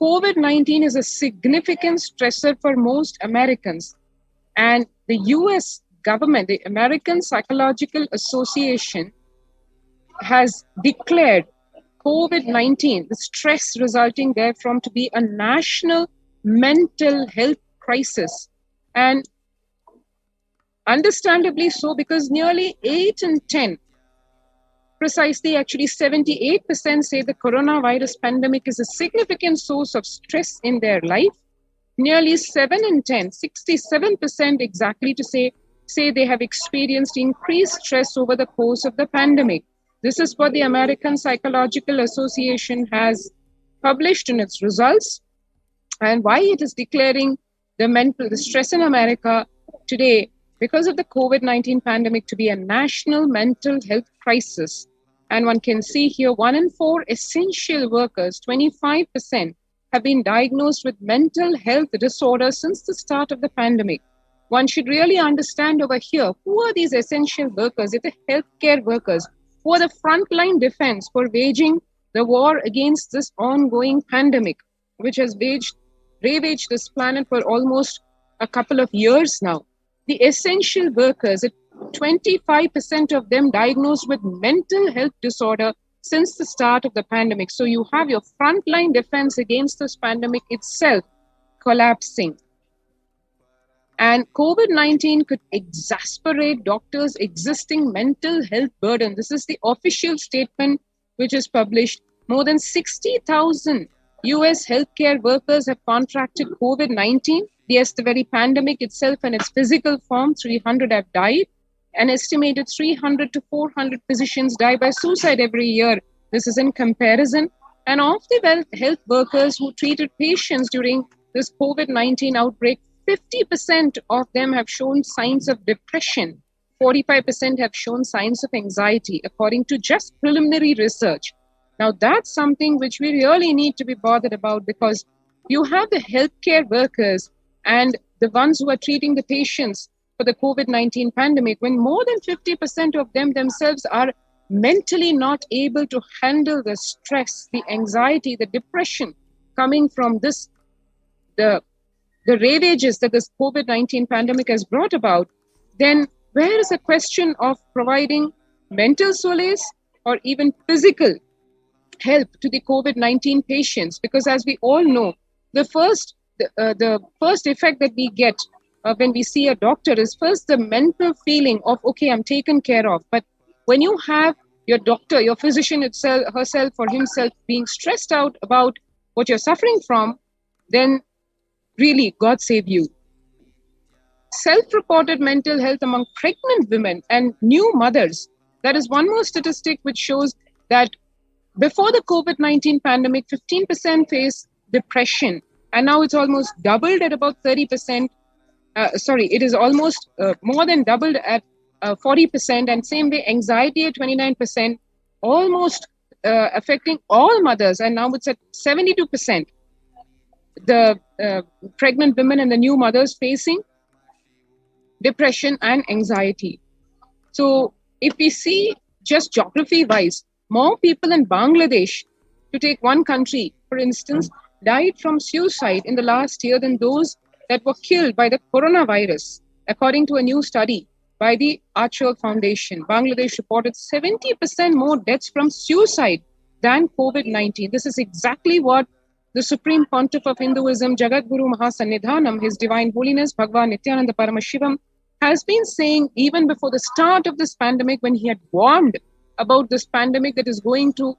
COVID-19 is a significant stressor for most Americans. And the US government, the American Psychological Association, has declared COVID-19, the stress resulting therefrom, to be a national mental health crisis. And understandably so, because nearly 8 in 10, precisely actually 78% say the coronavirus pandemic is a significant source of stress in their life. Nearly 7 in 10, 67% exactly to say they have experienced increased stress over the course of the pandemic. This is what the American Psychological Association has published in its results, and why it is declaring the stress in America today because of the COVID-19 pandemic to be a national mental health crisis. And one can see here 1 in 4 essential workers, 25%, have been diagnosed with mental health disorders since the start of the pandemic. One should really understand over here, who are these essential workers? It's the healthcare workers who are the frontline defense for waging the war against this ongoing pandemic, which has ravaged this planet for almost a couple of years now. The essential workers, 25% of them diagnosed with mental health disorder since the start of the pandemic. So you have your frontline defense against this pandemic itself collapsing. And COVID-19 could exacerbate doctors' existing mental health burden. This is the official statement which is published. More than 60,000 US healthcare workers have contracted COVID-19. Yes, the very pandemic itself in its physical form, 300 have died. An estimated 300 to 400 physicians die by suicide every year. This is in comparison. And of the health workers who treated patients during this COVID-19 outbreak, 50% of them have shown signs of depression. 45% have shown signs of anxiety, according to just preliminary research. Now, that's something which we really need to be bothered about, because you have the healthcare workers and the ones who are treating the patients for the COVID-19 pandemic, when more than 50% of them themselves are mentally not able to handle the stress, the anxiety, the depression coming from this, the ravages that this COVID-19 pandemic has brought about, then where is the question of providing mental solace or even physical help to the COVID-19 patients? Because as we all know, the first effect that we get when we see a doctor is first the mental feeling of, okay, I'm taken care of. But when you have your doctor, your physician herself or himself being stressed out about what you're suffering from, then really, God save you. Self-reported mental health among pregnant women and new mothers. That is one more statistic which shows that before the COVID-19 pandemic, 15% faced depression. And now it's almost doubled at about 30%. It is almost more than doubled at 40%. And same way, anxiety at 29%, almost affecting all mothers. And now it's at 72%. The pregnant women and the new mothers facing depression and anxiety. So if we see just geography-wise, more people in Bangladesh, to take one country, for instance, died from suicide in the last year than those that were killed by the coronavirus, according to a new study by the Archer Foundation. Bangladesh reported 70% more deaths from suicide than COVID-19. This is exactly what the Supreme Pontiff of Hinduism, Jagadguru Mahasannidhanam, His Divine Holiness Bhagwan Nithyananda Paramashivam, has been saying even before the start of this pandemic, when he had warned about this pandemic that is going to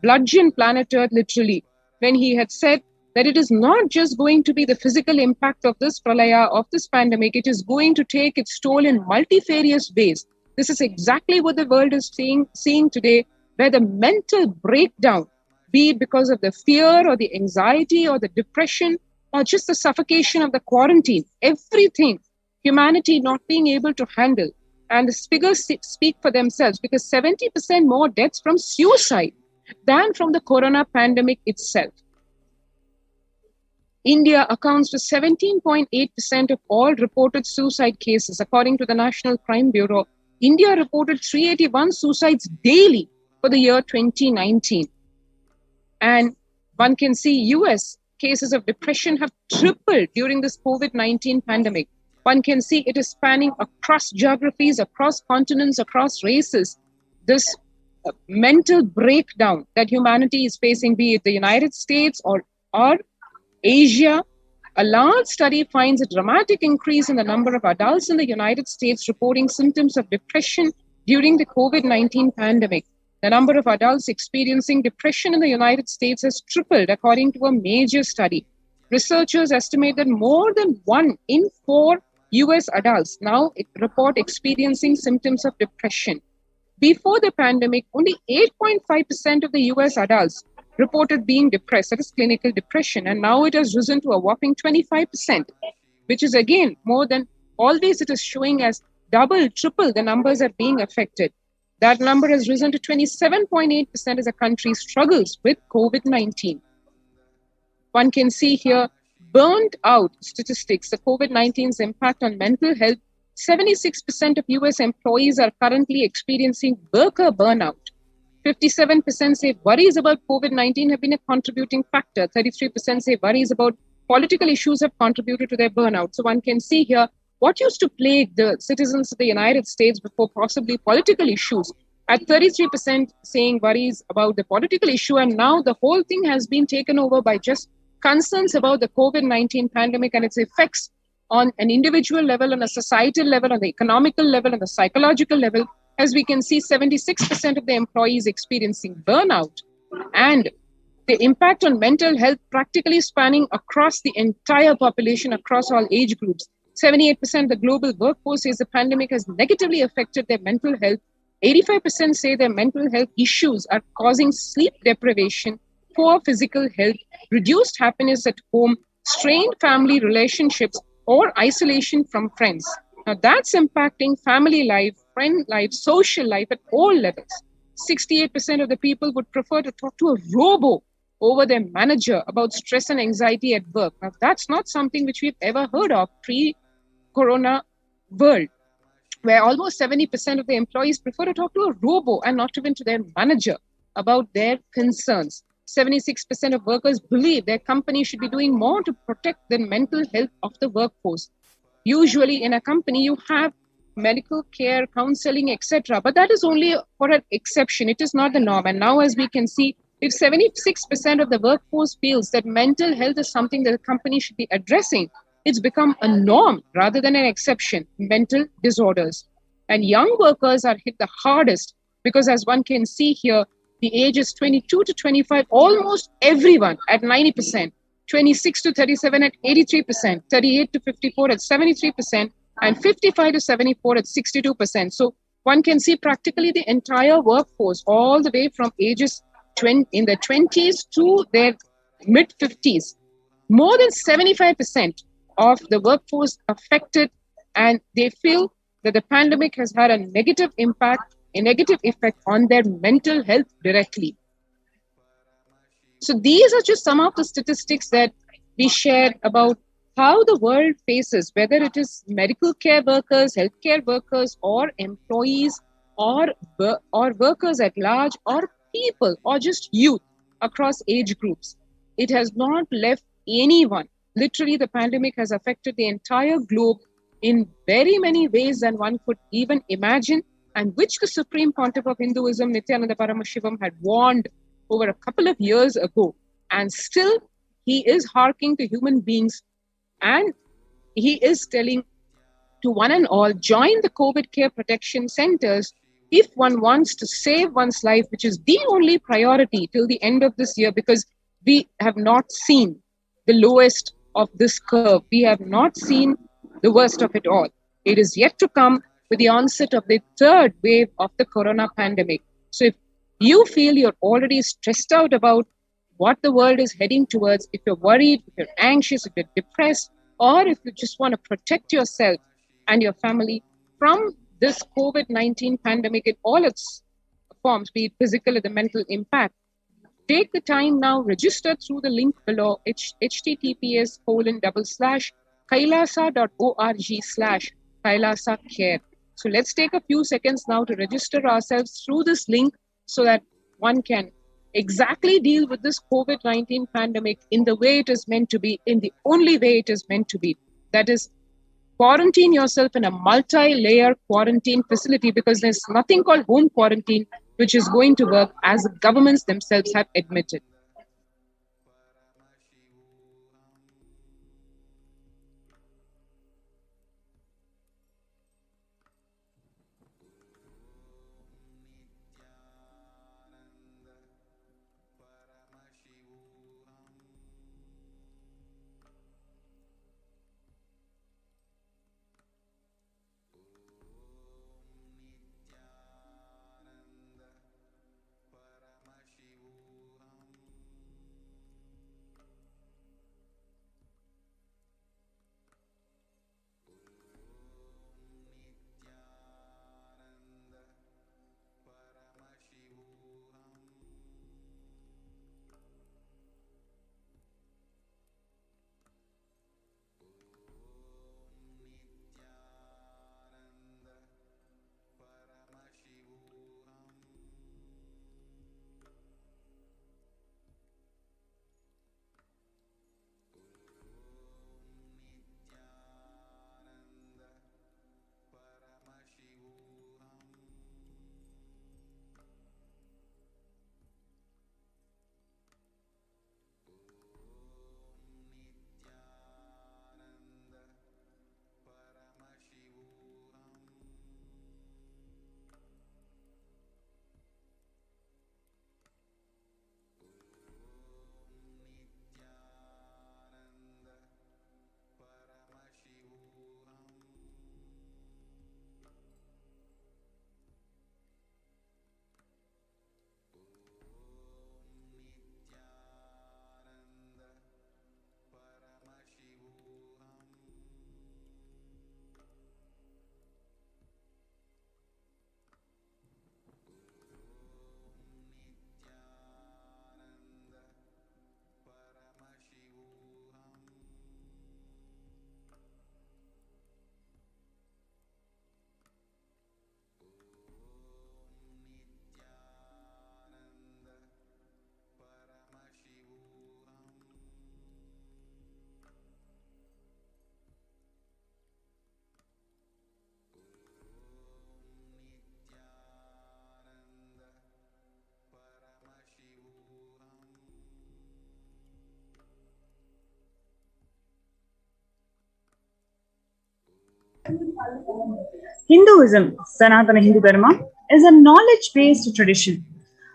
bludgeon planet Earth literally, when he had said that it is not just going to be the physical impact of this pralaya, of this pandemic, it is going to take its toll in multifarious ways. This is exactly what the world is seeing today, where the mental breakdown, be it because of the fear or the anxiety or the depression or just the suffocation of the quarantine, everything, humanity not being able to handle. And the figures speak for themselves, because 70% more deaths from suicide than from the corona pandemic itself. India accounts for 17.8% of all reported suicide cases. According to the National Crime Bureau, India reported 381 suicides daily for the year 2019. And one can see US cases of depression have tripled during this COVID-19 pandemic. One can see it is spanning across geographies, across continents, across races. This mental breakdown that humanity is facing, be it the United States or Asia. A large study finds a dramatic increase in the number of adults in the United States reporting symptoms of depression during the COVID-19 pandemic. The number of adults experiencing depression in the United States has tripled, according to a major study. Researchers estimate that more than 1 in 4 US adults now report experiencing symptoms of depression. Before the pandemic, only 8.5% of the US adults reported being depressed, that is clinical depression, and now it has risen to a whopping 25%, which is again more than always it is showing as double, triple the numbers are being affected. That number has risen to 27.8% as the country struggles with COVID-19. One can see here burned out statistics, the COVID-19's impact on mental health. 76% of US employees are currently experiencing worker burnout. 57% say worries about COVID-19 have been a contributing factor. 33% say worries about political issues have contributed to their burnout. So one can see here what used to plague the citizens of the United States before, possibly political issues, at 33% saying worries about the political issue, and now the whole thing has been taken over by just concerns about the COVID-19 pandemic and its effects on an individual level, on a societal level, on the economical level, on the psychological level. As we can see, 76% of the employees experiencing burnout, and the impact on mental health practically spanning across the entire population, across all age groups. 78% of the global workforce says the pandemic has negatively affected their mental health. 85% say their mental health issues are causing sleep deprivation, poor physical health, reduced happiness at home, strained family relationships, or isolation from friends. Now that's impacting family life, friend life, social life at all levels. 68% of the people would prefer to talk to a robo over their manager about stress and anxiety at work. Now that's not something which we've ever heard of pre-corona world, where almost 70% of the employees prefer to talk to a robo and not even to their manager about their concerns. 76% of workers believe their company should be doing more to protect the mental health of the workforce. Usually in a company, you have medical care, counseling, etc. But that is only for an exception. It is not the norm. And now, as we can see, if 76% of the workforce feels that mental health is something that the company should be addressing, it's become a norm rather than an exception, mental disorders. And young workers are hit the hardest because, as one can see here, the ages 22 to 25, almost everyone at 90%, 26 to 37 at 83%, 38 to 54 at 73%, and 55 to 74 at 62%. So one can see practically the entire workforce, all the way from ages in the 20s to their mid-50s. More than 75% of the workforce affected, and they feel that the pandemic has had a negative impact, a negative effect on their mental health directly. So these are just some of the statistics that we shared about how the world faces, whether it is medical care workers, healthcare workers, or employees, or workers at large, or people, or just youth across age groups. It has not left anyone. Literally, the pandemic has affected the entire globe in very many ways than one could even imagine, and which the Supreme Pontiff of Hinduism, Nithyananda Paramashivam, had warned over a couple of years ago. And still, he is harking to human beings, and he is telling to one and all, join the COVID care protection centers if one wants to save one's life, which is the only priority till the end of this year, because we have not seen the lowest of this curve. We have not seen the worst of it all. It is yet to come with the onset of the third wave of the corona pandemic. So if you feel you're already stressed out about what the world is heading towards, if you're worried, if you're anxious, if you're depressed, or if you just want to protect yourself and your family from this COVID-19 pandemic in all its forms, be it physical or the mental impact, take the time now, register through the link below, https://kailasa.org/Kailasa care. So let's take a few seconds now to register ourselves through this link so that one can exactly deal with this COVID-19 pandemic in the way it is meant to be, in the only way it is meant to be. That is, quarantine yourself in a multi-layer quarantine facility, because there's nothing called home quarantine which is going to work, as the governments themselves have admitted. Hinduism, Sanatana Hindu Dharma, is a knowledge-based tradition.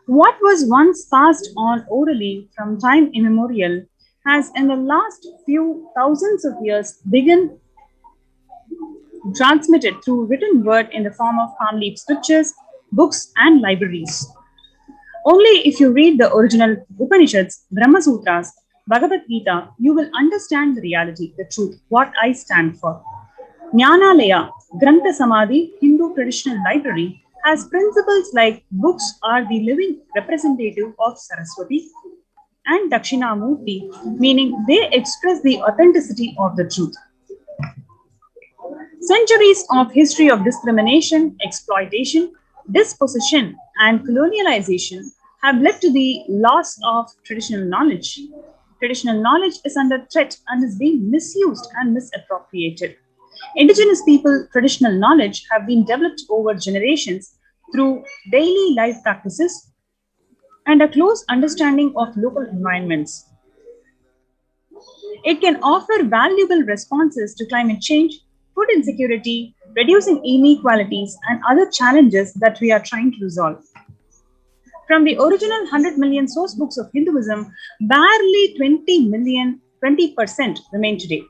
What was once passed on orally from time immemorial has in the last few thousands of years begun transmitted through written word in the form of palm leaf scriptures, books, and libraries. Only if you read the original Upanishads, Brahma Sutras, Bhagavad Gita, you will understand the reality, the truth, what I stand for. Jnanalaya, Grantha Samadhi, Hindu traditional library, has principles like books are the living representative of Saraswati and Dakshinamurti, meaning they express the authenticity of the truth. Centuries of history of discrimination, exploitation, dispossession, and colonialization have led to the loss of traditional knowledge. Traditional knowledge is under threat and is being misused and misappropriated. Indigenous people traditional knowledge have been developed over generations through daily life practices and a close understanding of local environments. It can offer valuable responses to climate change, food insecurity, reducing inequalities, and other challenges that we are trying to resolve. From the original 100 million source books of Hinduism, barely 20% remain today.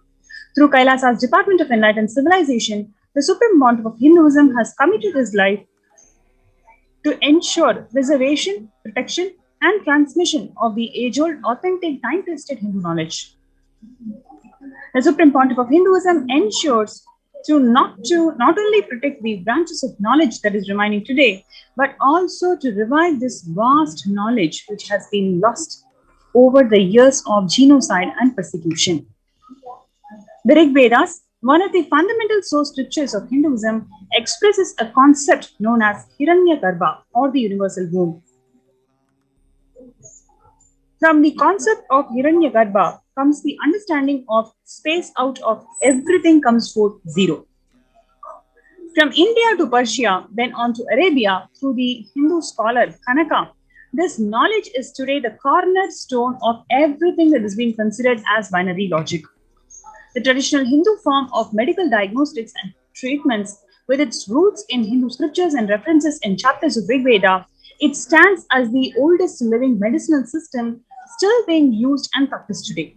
Through Kailasa's Department of Enlightened Civilization, the Supreme Pontiff of Hinduism has committed his life to ensure preservation, protection, and transmission of the age-old, authentic, time-tested Hindu knowledge. The Supreme Pontiff of Hinduism ensures to not only protect the branches of knowledge that is remaining today, but also to revive this vast knowledge which has been lost over the years of genocide and persecution. The Rig Vedas, one of the fundamental source scriptures of Hinduism, expresses a concept known as Hiranyagarbha, or the universal womb. From the concept of Hiranyagarbha comes the understanding of space out of everything comes forth zero. From India to Persia, then on to Arabia, through the Hindu scholar Kanaka, this knowledge is today the cornerstone of everything that is being considered as binary logic. The traditional Hindu form of medical diagnostics and treatments, with its roots in Hindu scriptures and references in chapters of Rig Veda, it stands as the oldest living medicinal system still being used and practiced today.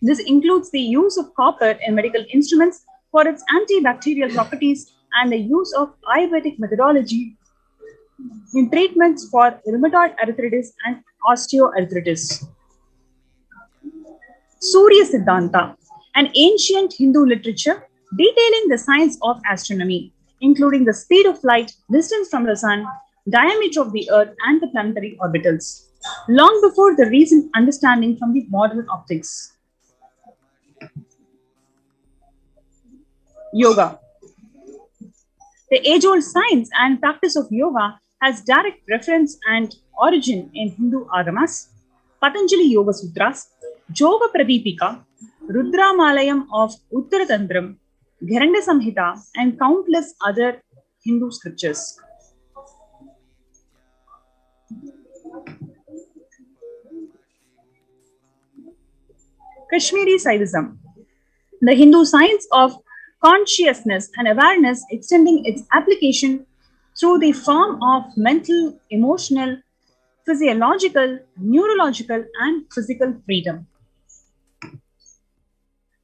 This includes the use of copper in medical instruments for its antibacterial properties and the use of Ayurvedic methodology in treatments for rheumatoid arthritis and osteoarthritis. Surya Siddhanta, an ancient Hindu literature detailing the science of astronomy, including the speed of light, distance from the sun, diameter of the earth, and the planetary orbitals, long before the recent understanding from the modern optics. Yoga. The age-old science and practice of yoga has direct reference and origin in Hindu agamas, Patanjali Yoga Sutras, Yoga Pradipika, Rudramalayam of Uttaratantram, Gheranda Samhita, and countless other Hindu scriptures. Kashmiri Saivism, the Hindu science of consciousness and awareness, extending its application through the form of mental, emotional, physiological, neurological, and physical freedom.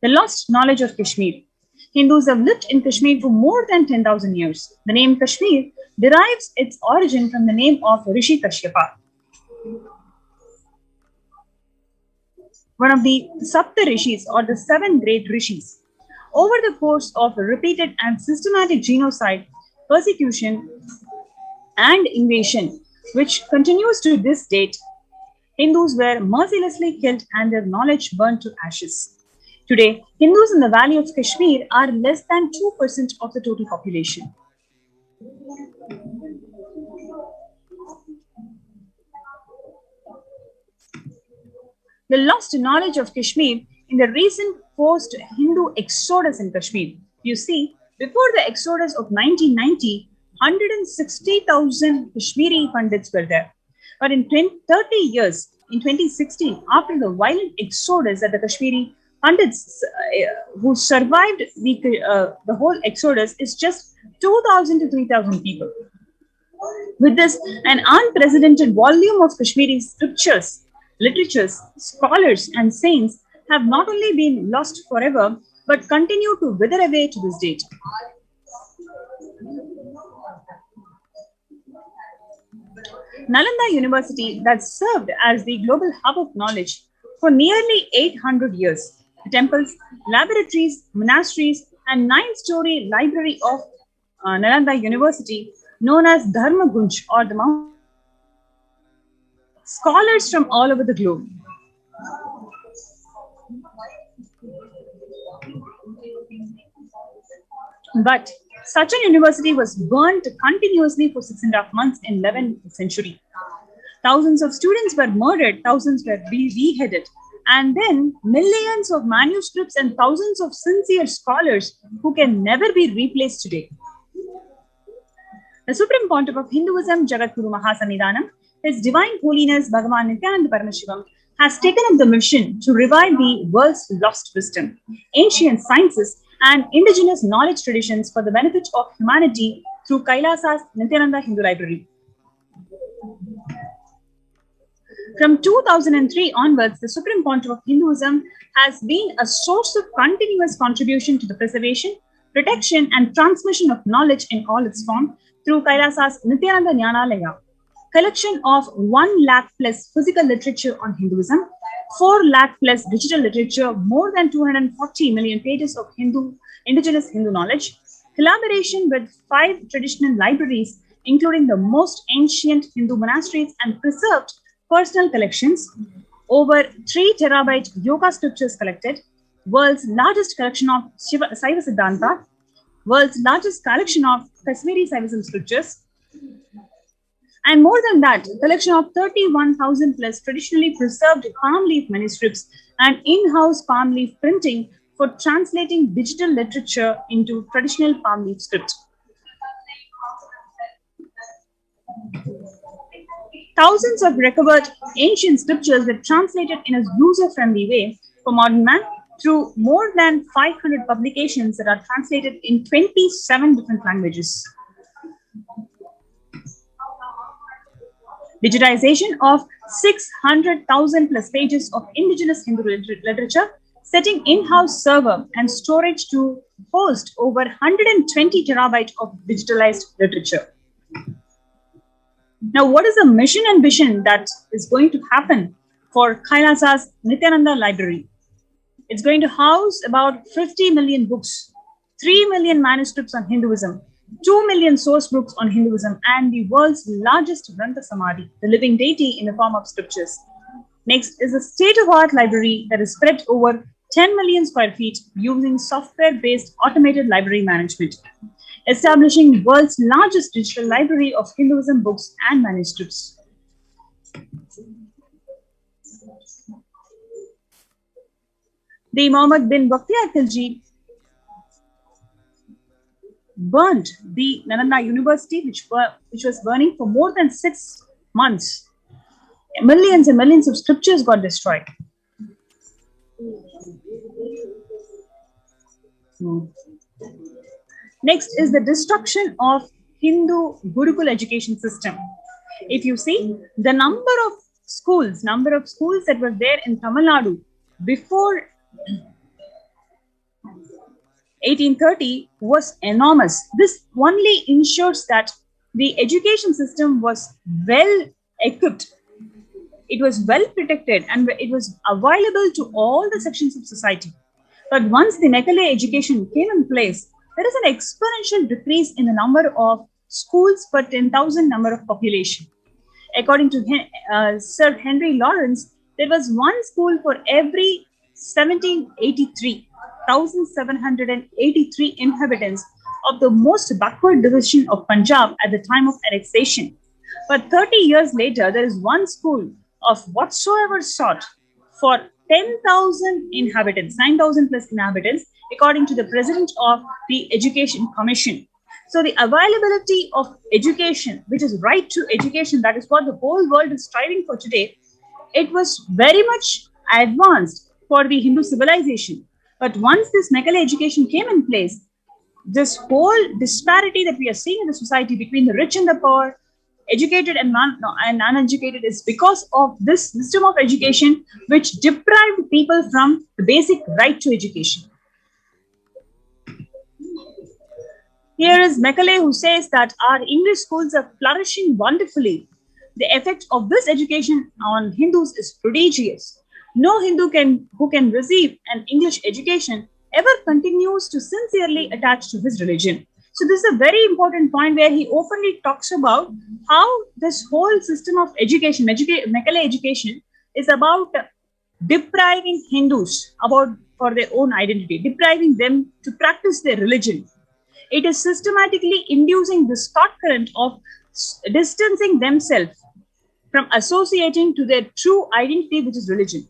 The lost knowledge of Kashmir. Hindus have lived in Kashmir for more than 10,000 years. The name Kashmir derives its origin from the name of Rishi Kashyapa, one of the Sapta Rishis, or the 7 great Rishis. Over the course of repeated and systematic genocide, persecution, and invasion, which continues to this date, Hindus were mercilessly killed and their knowledge burned to ashes. Today, Hindus in the valley of Kashmir are less than 2% of the total population. The lost knowledge of Kashmir in the recent post-Hindu exodus in Kashmir. You see, before the exodus of 1990, 160,000 Kashmiri Pandits were there. But in 30 years, in 2016, after the violent exodus that the Kashmiri Pandits who survived the whole exodus is just 2,000 to 3,000 people. With this, an unprecedented volume of Kashmiri scriptures, literatures, scholars, and saints have not only been lost forever, but continue to wither away to this date. Nalanda University, that served as the global hub of knowledge for nearly 800 years. The temples, laboratories, monasteries, and 9-story library of Nalanda University, known as Dharma Gunj, or the Mount, scholars from all over the globe. But such an university was burnt continuously for 6.5 months in 11th century. Thousands of students were murdered, thousands were beheaded, and then millions of manuscripts and thousands of sincere scholars who can never be replaced today. The Supreme Pontiff of Hinduism, Jagadguru Mahasanidhanam, His Divine Holiness Bhagavan Nithyananda Paramashivam, has taken up the mission to revive the world's lost wisdom, ancient sciences, and indigenous knowledge traditions for the benefit of humanity through Kailasa's Nithyananda Hindu Library. From 2003 onwards, the Supreme Pontiff of Hinduism has been a source of continuous contribution to the preservation, protection, and transmission of knowledge in all its forms through Kailasa's Nithyananda Jnanalaya, collection of 1 lakh plus physical literature on Hinduism, 4 lakh plus digital literature, more than 240 million pages of indigenous Hindu knowledge, collaboration with 5 traditional libraries, including the most ancient Hindu monasteries and preserved personal collections, over 3 terabyte yoga scriptures collected, world's largest collection of Saiva Siddhanta, world's largest collection of Kashmiri Saivism scriptures, and more than that, a collection of 31,000 plus traditionally preserved palm leaf manuscripts and in-house palm leaf printing for translating digital literature into traditional palm leaf script. Thousands of recovered ancient scriptures were translated in a user-friendly way for modern man through more than 500 publications that are translated in 27 different languages. Digitization of 600,000 plus pages of indigenous Hindu literature, setting in-house server and storage to host over 120 terabytes of digitalized literature. Now, what is the mission and vision that is going to happen for Kailasa's Nithyananda Library? It's going to house about 50 million books, 3 million manuscripts on Hinduism, 2 million source books on Hinduism, and the world's largest Grantha Samadhi, the living deity in the form of scriptures. Next is a state-of-the-art library that is spread over 10 million square feet using software-based automated library management, establishing world's largest digital library of Hinduism books and manuscripts. The Muhammad bin Bakhtiar Khilji burned the Nalanda University, which was burning for more than 6 months. Millions and millions of scriptures got destroyed. Next is the destruction of Hindu Gurukul education system. If you see the number of schools that were there in Tamil Nadu before 1830 was enormous. This only ensures that the education system was well equipped, it was well protected, and it was available to all the sections of society. But once the Mekale education came in place, there is an exponential decrease in the number of schools per 10,000 number of population. According to Sir Henry Lawrence, there was 1 school for every 1,783 inhabitants of the most backward division of Punjab at the time of annexation. But 30 years later, there is 1 school of whatsoever sort for 10,000 inhabitants, 9,000 plus inhabitants, according to the president of the Education Commission. So the availability of education, which is right to education, that is what the whole world is striving for today, it was very much advanced for the Hindu civilization. But once this Mekale education came in place, this whole disparity that we are seeing in the society between the rich and the poor, educated and uneducated, is because of this system of education which deprived people from the basic right to education. Here is Mekale, who says that our English schools are flourishing wonderfully. The effect of this education on Hindus is prodigious. No Hindu who can receive an English education ever continues to sincerely attach to his religion. So this is a very important point where he openly talks about how this whole system of education, Mekale education, is about depriving Hindus for their own identity, depriving them to practice their religion. It is systematically inducing this thought current of distancing themselves from associating to their true identity, which is religion.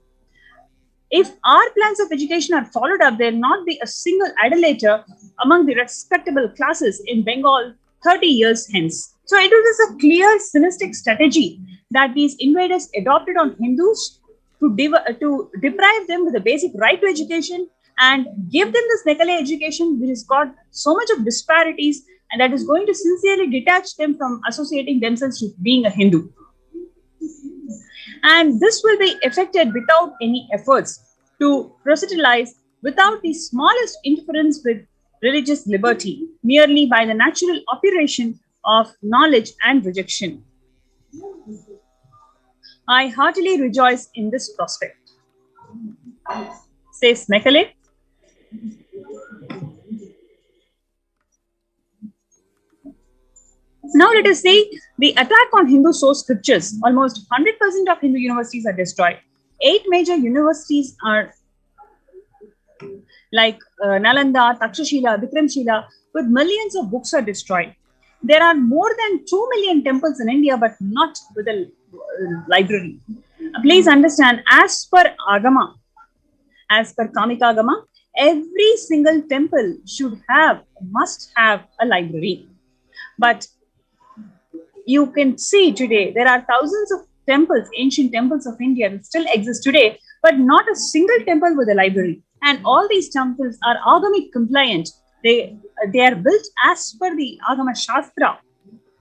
If our plans of education are followed up, there will not be a single idolater among the respectable classes in Bengal 30 years hence. So it is a clear, cynical strategy that these invaders adopted on Hindus to deprive them with the basic right to education and give them this Nekale education, which has got so much of disparities and that is going to sincerely detach them from associating themselves with being a Hindu. And this will be effected without any efforts to proselytize, without the smallest interference with religious liberty, merely by the natural operation of knowledge and rejection. I heartily rejoice in this prospect, says Nekale. Now let us see the attack on Hindu source scriptures. Almost 100% of Hindu universities are destroyed. 8 major universities are like Nalanda, Takshashila, Vikramshila, with millions of books are destroyed. There are more than 2 million temples in India, but not with a library. Please understand, as per Agama, as per Kamika Agama, every single temple must have a library. But you can see today, there are thousands of temples, ancient temples of India that still exist today, but not a single temple with a library. And all these temples are Agamic compliant. They are built as per the Agama Shastra.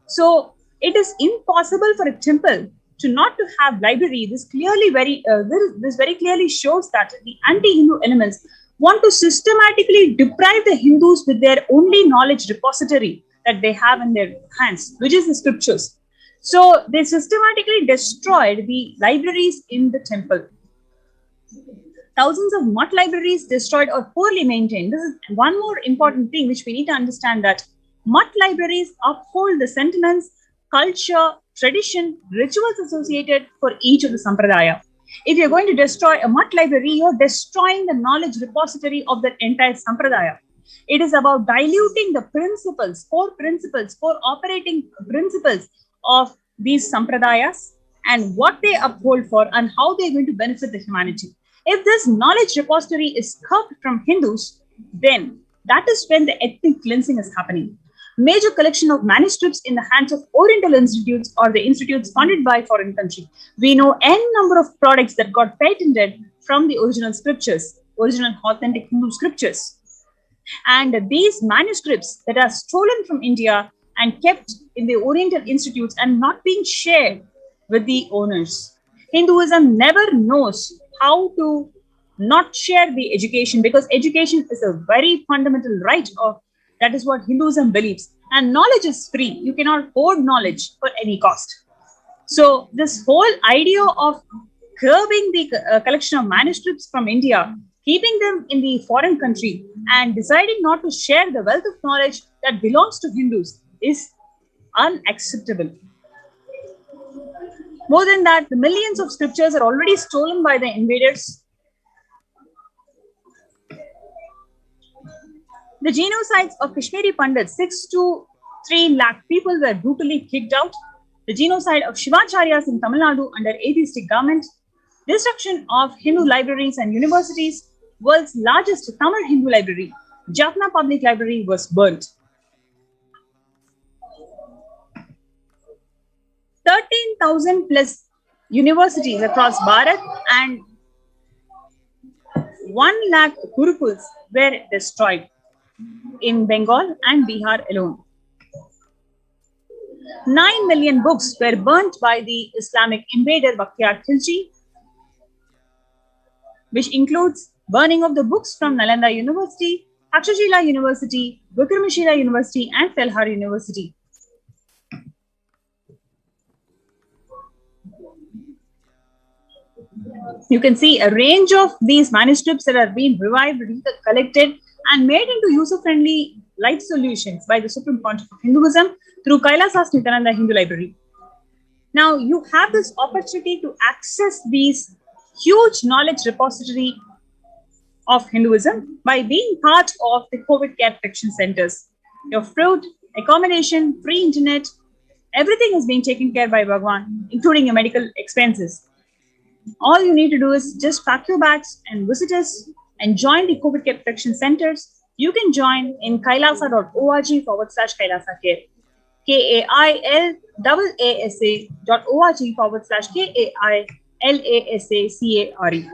So it is impossible for a temple to not to have library. This very clearly shows that the anti-Hindu elements want to systematically deprive the Hindus with their only knowledge repository that they have in their hands, which is the scriptures. So they systematically destroyed the libraries in the temple. Thousands of mutt libraries destroyed or poorly maintained. This is one more important thing which we need to understand, that mutt libraries uphold the sentiments, culture, tradition, rituals associated for each of the sampradaya. If you're going to destroy a mutt library, you're destroying the knowledge repository of the entire sampradaya. It is about diluting the principles, core operating principles of these sampradayas and what they uphold for and how they're going to benefit the humanity. If this knowledge repository is curbed from Hindus, then that is when the ethnic cleansing is happening. Major collection of manuscripts in the hands of Oriental institutes or the institutes funded by foreign country. We know n number of products that got patented from the original scriptures, original authentic Hindu scriptures. And these manuscripts that are stolen from India and kept in the Oriental institutes and not being shared with the owners. Hinduism never knows how to not share the education, because education is a very fundamental right of, that is what Hinduism believes. And knowledge is free. You cannot hoard knowledge for any cost. So this whole idea of curbing the collection of manuscripts from India, keeping them in the foreign country and deciding not to share the wealth of knowledge that belongs to Hindus is unacceptable. More than that, the millions of scriptures are already stolen by the invaders. The genocides of Kashmiri Pandits, 6 to 3 lakh people were brutally kicked out. The genocide of Shivacharyas in Tamil Nadu under atheistic government. Destruction of Hindu libraries and universities. World's largest Tamil Hindu library, Jaffna Public Library, was burnt. 13,000 plus universities across Bharat and 1 lakh gurukuls were destroyed in Bengal and Bihar alone. 9 million books were burnt by the Islamic invader Bakhtiyar Khilji, which includes burning of the books from Nalanda University, Takshashila University, Vikramshila University, and Telhar University. You can see a range of these manuscripts that are being revived, collected, and made into user-friendly light solutions by the Supreme Pontiff of Hinduism through Kailasa's Nithyananda Hindu Library. Now, you have this opportunity to access these huge knowledge repository of Hinduism by being part of the COVID care protection centers. Your food, accommodation, free internet, everything is being taken care by Bhagwan, including your medical expenses. All you need to do is just pack your bags and visit us and join the COVID care protection centers. You can join in kailasa.org/Kailasa Care. KAILAASA.org/KAILASA LASACARE.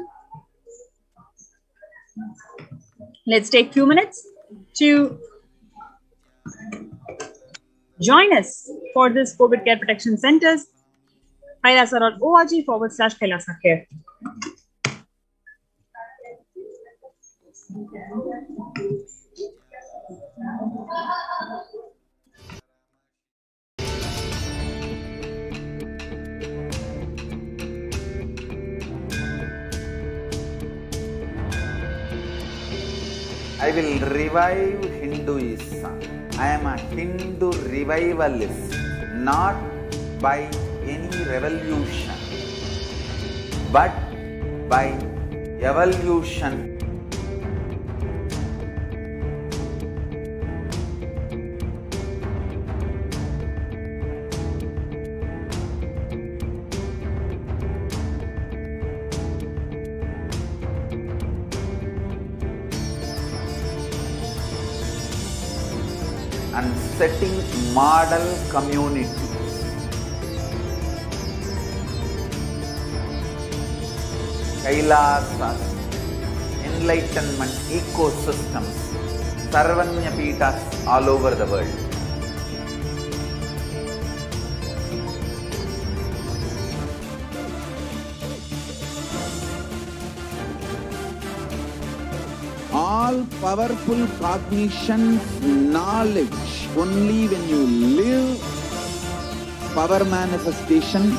Let's take a few minutes to join us for this COVID Care Protection Centers. Kailasa.org/Kailasa Care. I will revive Hinduism. I am a Hindu revivalist, not by any revolution, but by evolution. And setting model communities. Kailasas, enlightenment ecosystems, Sarvanya Pitas all over the world. All powerful cognition, knowledge, only when you live, power manifestation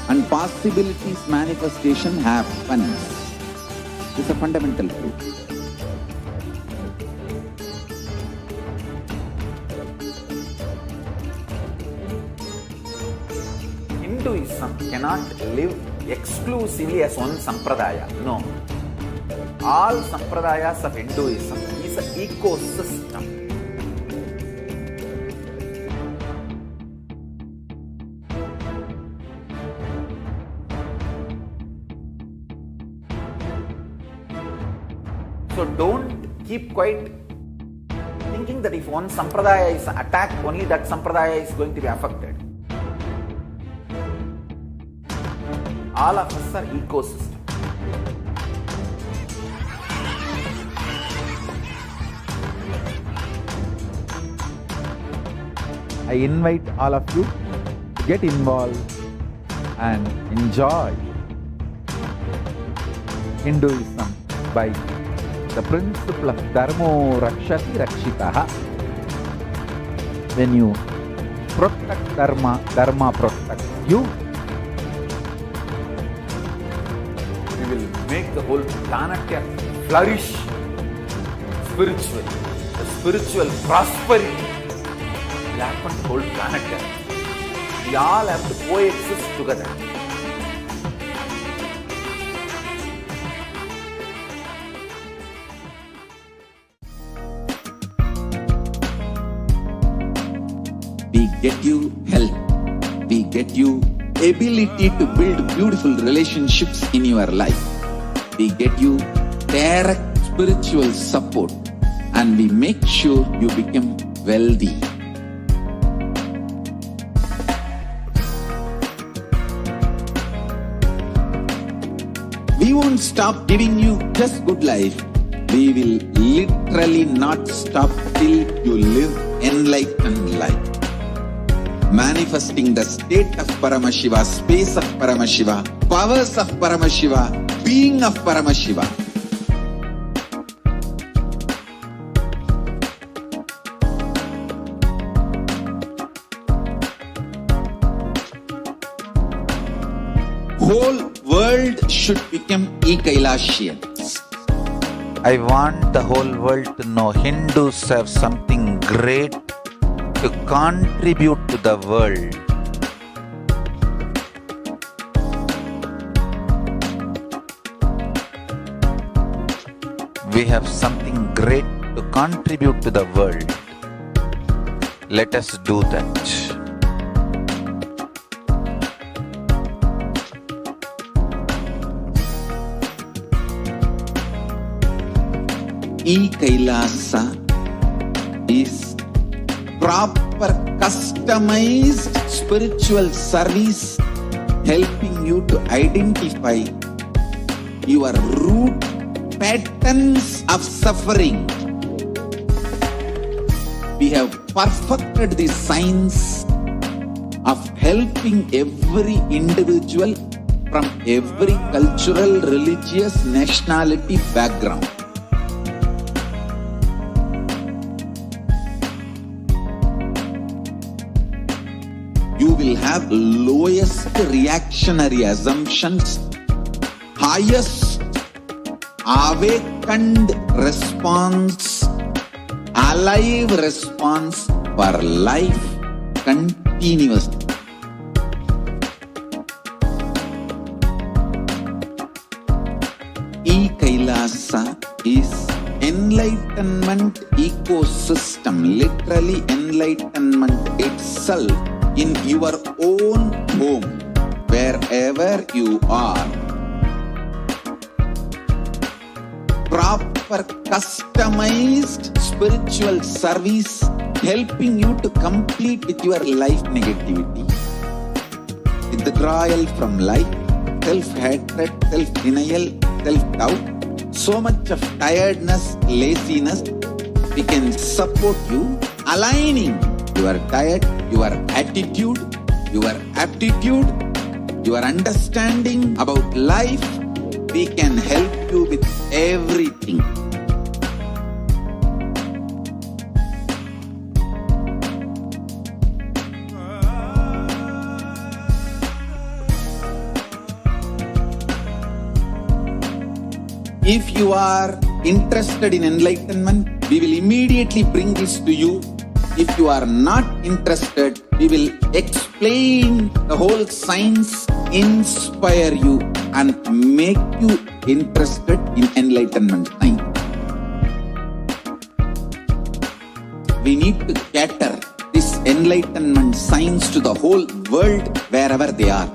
and possibilities manifestation happens. It's a fundamental truth. Hinduism cannot live exclusively as one sampradaya. No. All sampradayas of Hinduism is an ecosystem. So don't keep quiet thinking that if one sampradaya is attacked, only that sampradaya is going to be affected. All of us are ecosystems. I invite all of you to get involved and enjoy Hinduism by the principle of Dharmo Rakshati Rakshitaha. When you protect Dharma, Dharma protects you. We will make the whole planet flourish spiritually. The spiritual prosperity will happen to the whole planet. We all have to coexist together. We get you health. We get you ability to build beautiful relationships in your life. We get you direct spiritual support, and we make sure you become wealthy. We won't stop giving you just good life. We will literally not stop till you live enlightened life. Manifesting the state of Paramashiva, space of Paramashiva, powers of Paramashiva, being of Paramashiva. Whole world should become Kailasians. I want the whole world to know Hindus have something great to contribute to the world. We have something great to contribute to the world. Let us do that. Kailasa is proper customized spiritual service helping you to identify your root patterns of suffering. We have perfected the science of helping every individual from every cultural, religious, nationality background. You will have lowest reactionary assumptions, highest awakened response, alive response for life continuously. Kailasa is enlightenment ecosystem, literally enlightenment itself in your own home, wherever you are. Proper customized spiritual service helping you to complete with your life negativity. Withdrawal from life, self-hatred, self-denial, self-doubt, so much of tiredness, laziness, we can support you, aligning your diet, your attitude, your aptitude, your understanding about life. We can help you with everything. If you are interested in enlightenment, we will immediately bring this to you. If you are not interested, we will explain the whole science, inspire you and make you interested in enlightenment science. We need to cater this enlightenment science to the whole world wherever they are,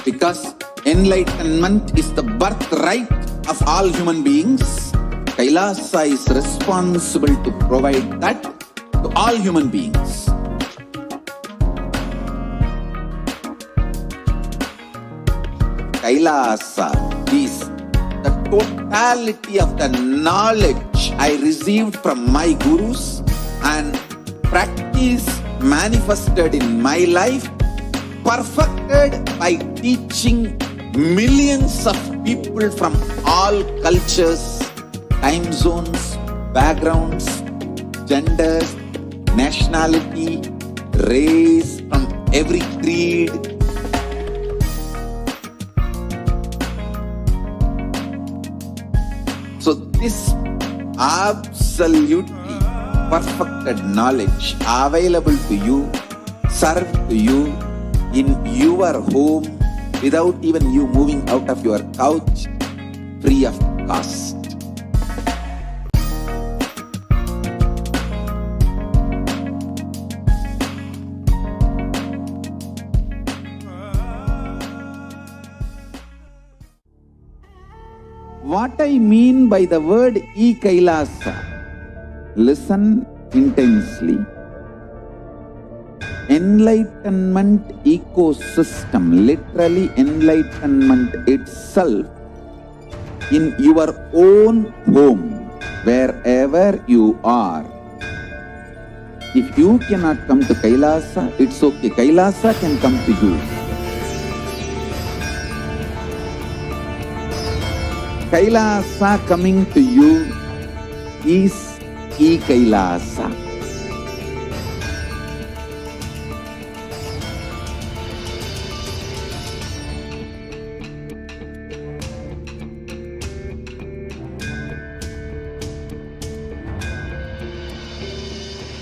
because enlightenment is the birthright of all human beings. Kailasa is responsible to provide that to all human beings. Kailasa is the totality of the knowledge I received from my gurus and practice manifested in my life, perfected by teaching millions of people from all cultures, time zones, backgrounds, genders, nationality, race, from every creed. So this absolutely perfected knowledge available to you, served to you in your home, without even you moving out of your couch, free of cost. What I mean by the word Kailasa, listen intensely. Enlightenment ecosystem, literally enlightenment itself in your own home, wherever you are. If you cannot come to Kailasa, it's okay. Kailasa can come to you. Kailasa coming to you is Kailasa.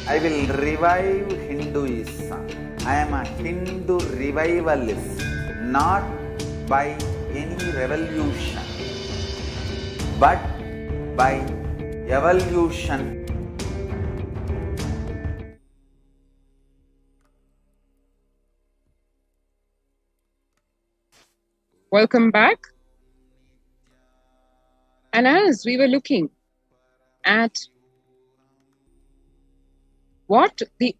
I will revive Hinduism. I am a Hindu revivalist, not by any revolution, but by evolution. Welcome back. And as we were looking at what the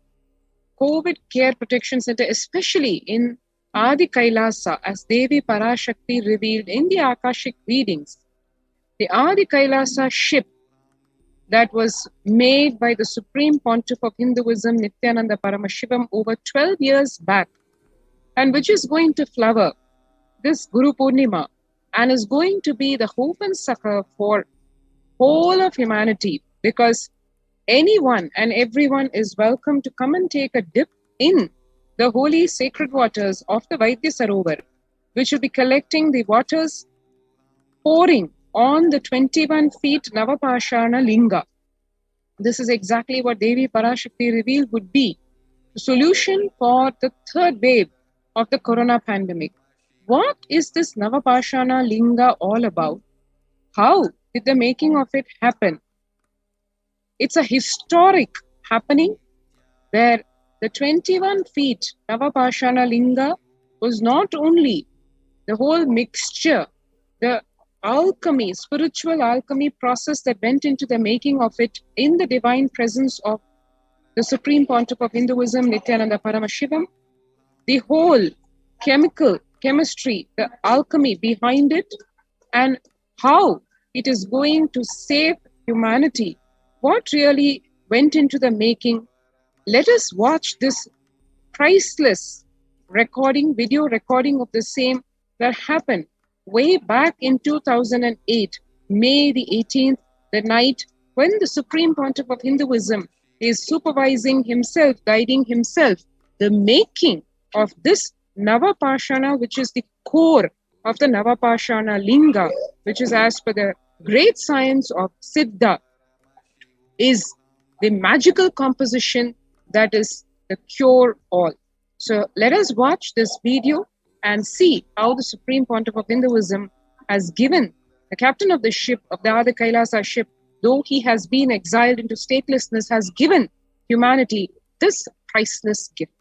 COVID Care Protection Center, especially in Adi Kailasa as Devi Parashakti revealed in the Akashic readings. The Adi Kailasa ship that was made by the Supreme Pontiff of Hinduism, Nithyananda Paramashivam, over 12 years back, and which is going to flower this Guru Purnima and is going to be the hope and succor for whole of humanity, because anyone and everyone is welcome to come and take a dip in the holy sacred waters of the Vaidya Sarovar, which will be collecting the waters pouring on the 21 feet Navapashana Linga. This is exactly what Devi Parashakti revealed would be the solution for the third wave of the corona pandemic. What is this Navapashana Linga all about? How did the making of it happen? It's a historic happening where the 21 feet Navapashana Linga was not only the whole mixture, the alchemy, spiritual alchemy process that went into the making of it in the divine presence of the Supreme Pontiff of Hinduism, Nithyananda Paramashivam, the whole chemistry, the alchemy behind it, and how it is going to save humanity. What really went into the making? Let us watch this priceless video recording of the same that happened way back in 2008, May the 18th, the night when the Supreme Pontiff of Hinduism is supervising himself, guiding himself, the making of this Navapashana, which is the core of the Navapashana Linga, which is, as per the great science of Siddha, is the magical composition that is the cure all. So let us watch this video and see how the Supreme Pontiff of Hinduism has given the captain of the ship, of the Adi Kailasa ship, though he has been exiled into statelessness, has given humanity this priceless gift.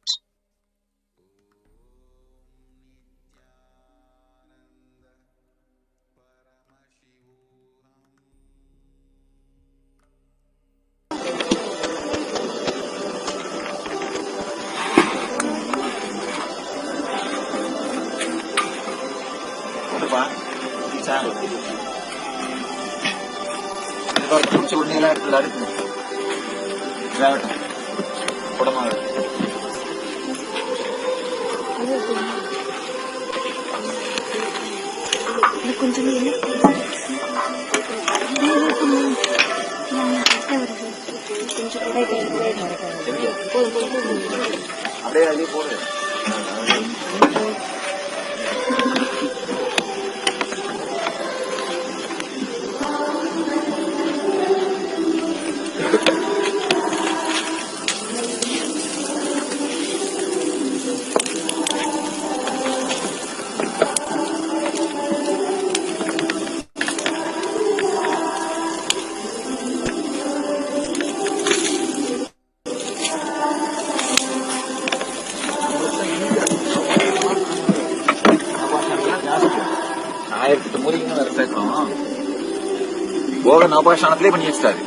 நவபாஷாணத்திலே பண்ணி வச்சிட்டாரு.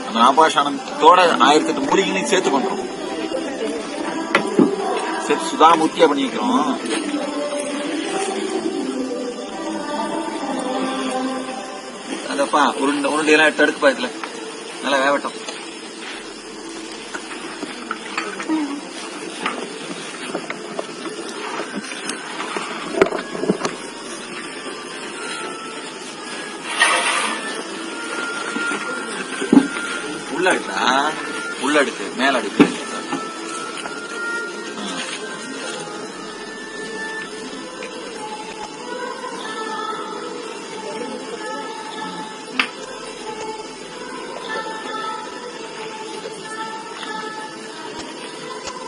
அந்த நவபாஷாணத்தோட 1008 மூலிகைகளையும் சேர்த்து பண்றோம். சேர்த்து சுதாமூர்த்தியா பண்ணி வைக்கிறோம். அதப்பா உருண்டையெல்லாம் எடுத்து அடுக்குப்பா, இதுல நல்லா வேகட்டும். உள்ள அடுக்கு மேல அடுக்கு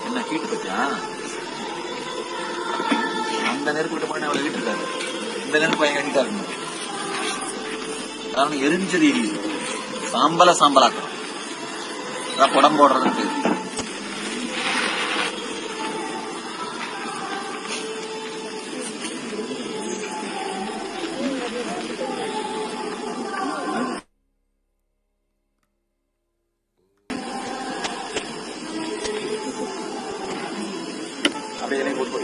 என்ன கீட்டு பத்தியா? அந்த நெருப்பு கிட்ட போன அவளை வீட்டுருக்காரு. இந்த நெருப்பு எங்க கட்டிட்டா இருக்கணும். காரணம் எரிஞ்சது எரியுது. சாம்பலாக்கணும். குடம் போடுறதுக்கு அப்படியே போட்டு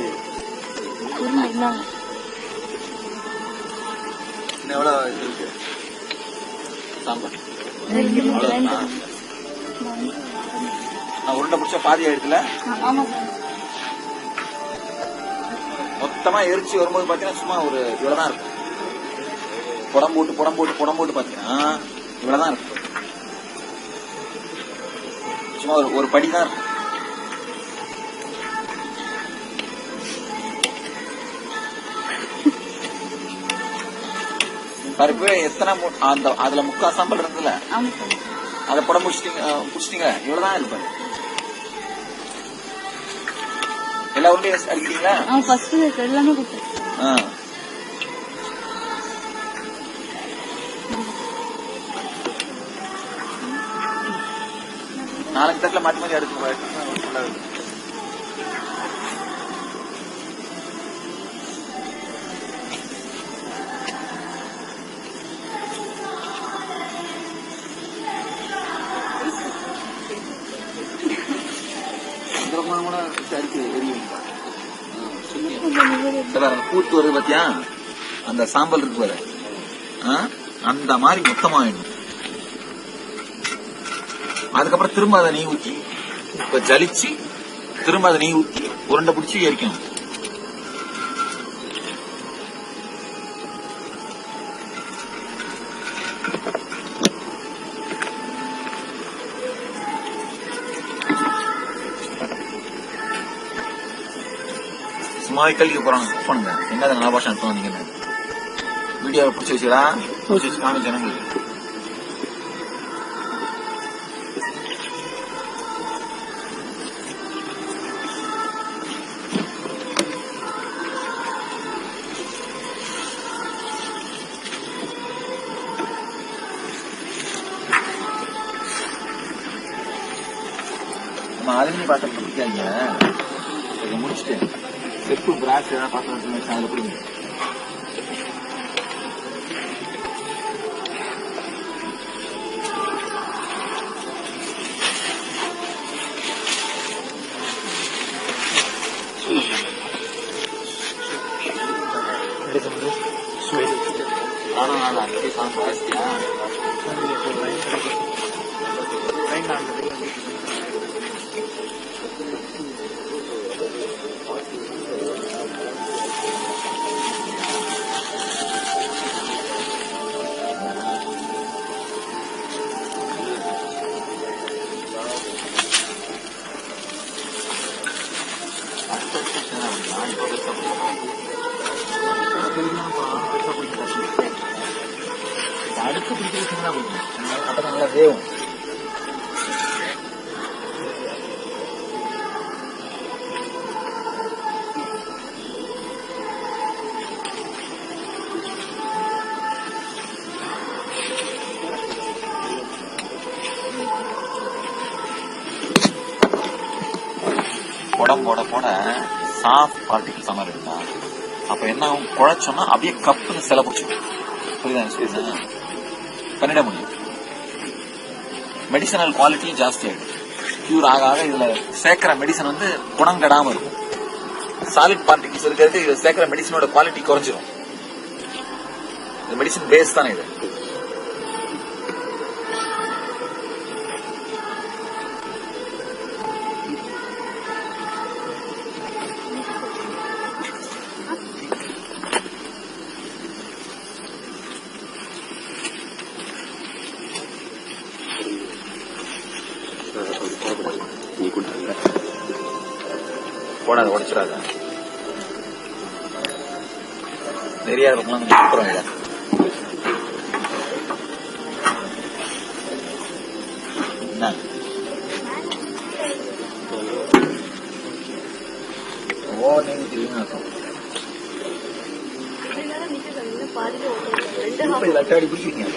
இருக்கு சாம்பார்? அவ்வளவுதானா? நான் உருண்டை பிடிச்சா பாதி ஆயிடுச்சுல. மொத்தமா எரிச்சு வரும்போது பாத்தீங்கன்னா சும்மா ஒரு இவ்வளவுதான் இருக்கும். புடம் போட்டு பாத்தீங்கன்னா இவ்வளவுதான் இருக்கும். சும்மா ஒரு படிதான் இருக்கும். பருப்பு எத்தனை அந்த அதுல முக்கா சாம்பல் இருக்குல்ல, அதை புடம் பிடிச்சிட்டீங்க. இவ்வளவுதான் இருப்பாரு. எல்லா உருண்டையும் அடிக்கிறீங்களா? எல்லாமே நாலஞ்சு தட்டில் மாற்றி மாற்றி அடுத்து. கூத்து வருது பாத்தியா, அந்த சாம்பல் இருக்கு பாரு, அந்த மாதிரி மொத்தமாயிடும். அதுக்கப்புறம் திரும்ப அதை நெய் ஊற்றி இப்ப ஜலிச்சு திரும்ப அதை நெய் ஊற்றி உருண்டை பிடிச்சி எரிக்கணும். சும்மாவே கழிக்க போறாங்க. பண்ணுங்க என்ன நலபாஷம் எடுத்து வந்தீங்கன்னு வீடியோவை பிடிச்சி வச்சுடா, பிடிச்சி வச்சு காமி ஜனங்களுக்கு. அலுமினி பாத்திரம் பிடிக்காங்க, முடிச்சுட்டு செப்பு பிராஸ் ஏதாவது பாத்திரம் வச்சு அதில் பிடிங்க. நானும் நாலு அஞ்சு சாங் ஜாஸ்தியா அடுத்து பிடிக்கிறதுனா அப்ப நல்லா வேவும். போட போட சாஃப்ட் பார்ட்டிகிள்ஸ் மாதிரி இருந்தா அப்ப என்ன ஆகும், குழைச்சோம்னா அப்படியே கப்புன்னு சில பிடிச்சிடும். புரியுதா? பண்ணிட முடியும். மெடிசனல் குவாலிட்டியும் ஜாஸ்தி ஆயிடும். கியூர் ஆக ஆக இதுல சேர்க்கிற மெடிசன் வந்து குணம் கெடாம இருக்கும். சாலிட் பார்ட்டிகிள்ஸ் இருக்கிறது இதுல சேர்க்கிற மெடிசனோட குவாலிட்டி குறைஞ்சிரும். மெடிசன் பேஸ் தானே இது. போடாத, உடைச்சிடாத. நிறைய இருக்கலாம் அப்புறம் இல்லை. என்ன ஓ நீங்க தெரியுமா லட்டாடி பிடிச்சிருக்கீங்க.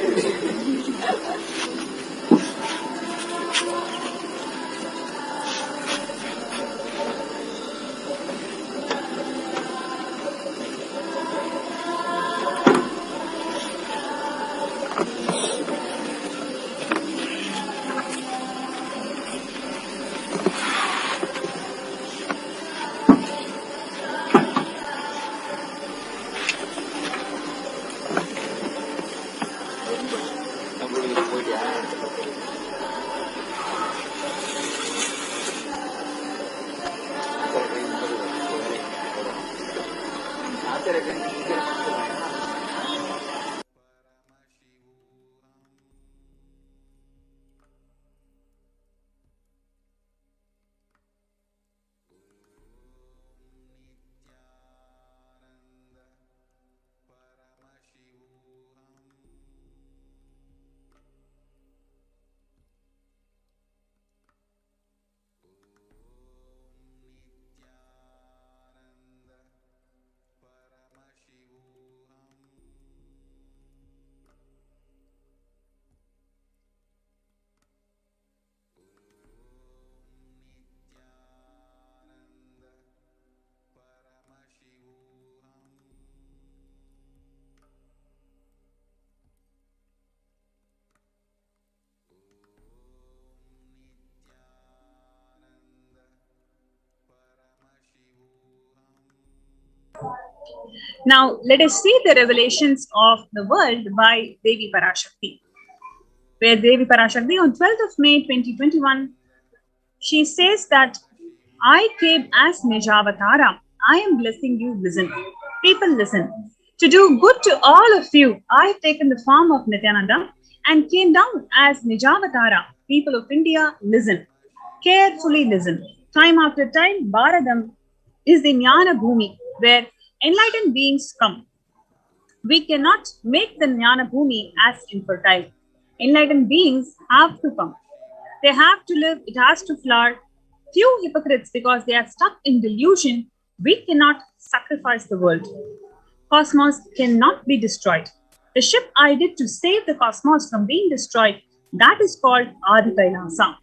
Now, let us see the revelations of the world by Devi Parashakti. Where Devi Parashakti on 12th of May 2021, she says that I came as Nijavatara. I am blessing you. Listen. People, listen. To do good to all of you, I have taken the form of Nithyananda and came down as Nijavatara. People of India, listen. Carefully listen. Time after time, Bharadam is the Jnana Bhumi where enlightened beings come. We cannot make the Jnana Bhumi as infertile. Enlightened beings have to come. They have to live, it has to flower. Few hypocrites, because they are stuck in delusion, we cannot sacrifice the world. Cosmos cannot be destroyed. The ship I did to save the cosmos from being destroyed, that is called Adi Kailasa.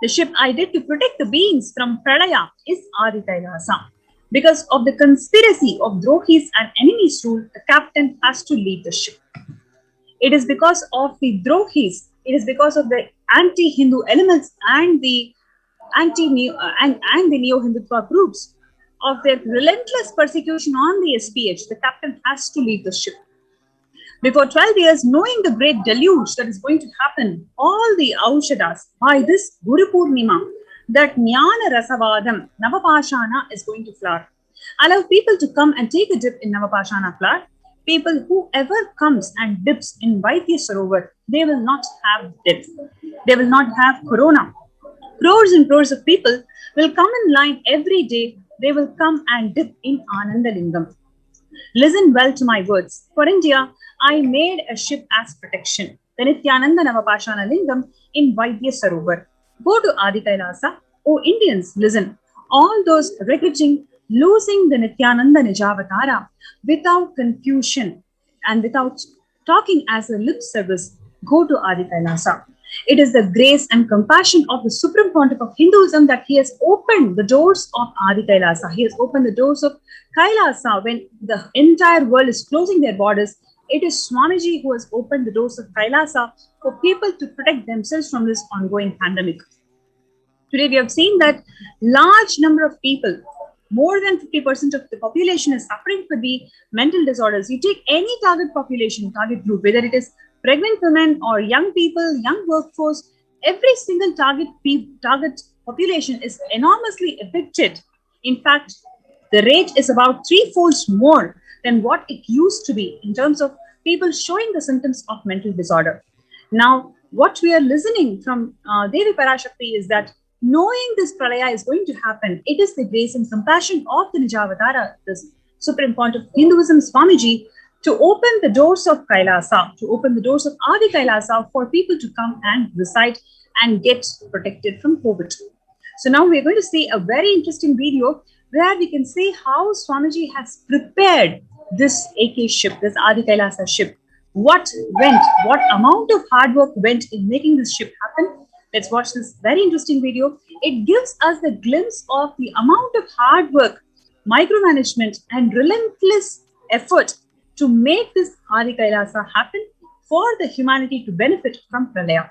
The ship I did to protect the beings from Pralaya is Adi Kailasa. Because of the conspiracy of Drohis and enemies' rule, the captain has to leave the ship. It is because of the Drohis, it is because of the anti-Hindu elements and the Neo-Hindutva groups of their relentless persecution on the SPH, the captain has to leave the ship. Before 12 years, knowing the great deluge that is going to happen, all the Aushadas, by this Guru Purnima, that Jnana Rasavadam, Navapashana is going to flower. Allow people to come and take a dip in Navapashana flower. People, whoever comes and dips in Vaidya Sarovar, they will not have dip. They will not have corona. Crores and crores of people will come in line every day. They will come and dip in Anandalingam. Listen well to my words. For India, I made a ship as protection. The Nithyananda Navapashana Lingam in Vaidya Sarovar. Go to Adi Kailasa. Oh Indians, listen. All those regretting losing the Nithyananda Nijavatara without confusion and without talking as a lip service, go to Adi Kailasa. It is the grace and compassion of the Supreme Pontiff of Hinduism that he has opened the doors of Adi Kailasa. He has opened the doors of Kailasa when the entire world is closing their borders. It is Swamiji who has opened the doors of Kailasa for people to protect themselves from this ongoing pandemic. Today, we have seen that large number of people, more than 50% of the population is suffering for the mental disorders. You take any target population, target group, whether it is pregnant women or young people, young workforce, every single target population is enormously affected. In fact, the rate is about 3-folds more than what it used to be in terms of people showing the symptoms of mental disorder. Now, what we are listening from Devi Parashakti is that knowing this pralaya is going to happen, it is the grace and compassion of the Nijavatara, the Supreme Pontiff of Hinduism, Swamiji, to open the doors of Kailasa, to open the doors of Adi Kailasa for people to come and reside and get protected from COVID. So now we're going to see a very interesting video where we can see how Swamiji has prepared this AK ship, this Adi Kailasa ship. What amount of hard work went in making this ship happen? Let's watch this very interesting video. It gives us the glimpse of the amount of hard work, micromanagement, and relentless effort to make this Adi Kailasa happen for the humanity to benefit from Pralaya.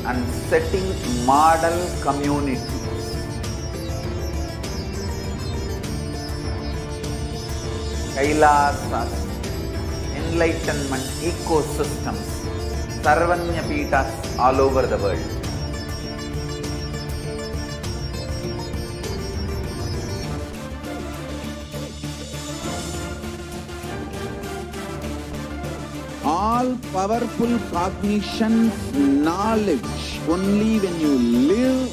and setting model communities. Kailasas, enlightenment ecosystems, Sarvanya Peethas all over the world. All powerful cognitions, knowledge, only when you live,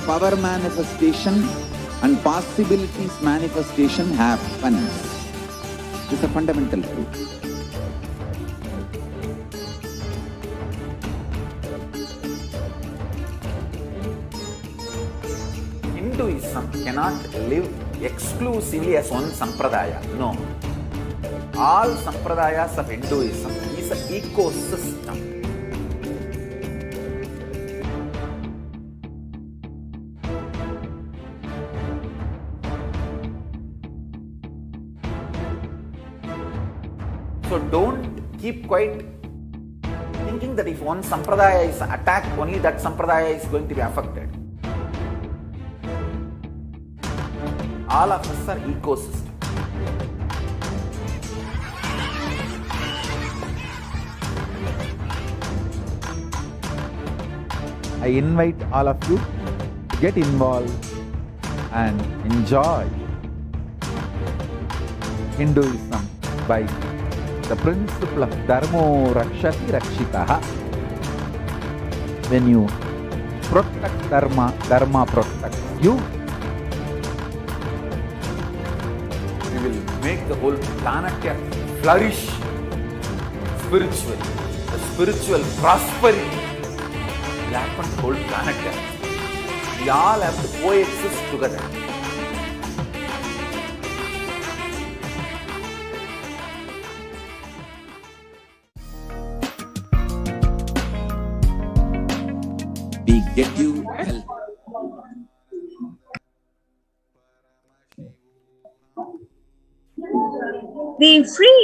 power manifestation and possibilities manifestation happens. This is a fundamental truth. Hinduism cannot live exclusively as one sampradaya. No. All sampradayas of Hinduism is an ecosystem. So don't keep quiet thinking that if one sampradaya is attacked, only that sampradaya is going to be affected. All of us are ecosystem. I invite all of you to get involved and enjoy Hinduism by the principle of Dharmo Rakshati Rakshitaha. When you protect Dharma, Dharma protects you. We will make the whole planet flourish spiritually. The spiritual prosperity will happen to the whole planet. We all have to coexist together. We get you help. The free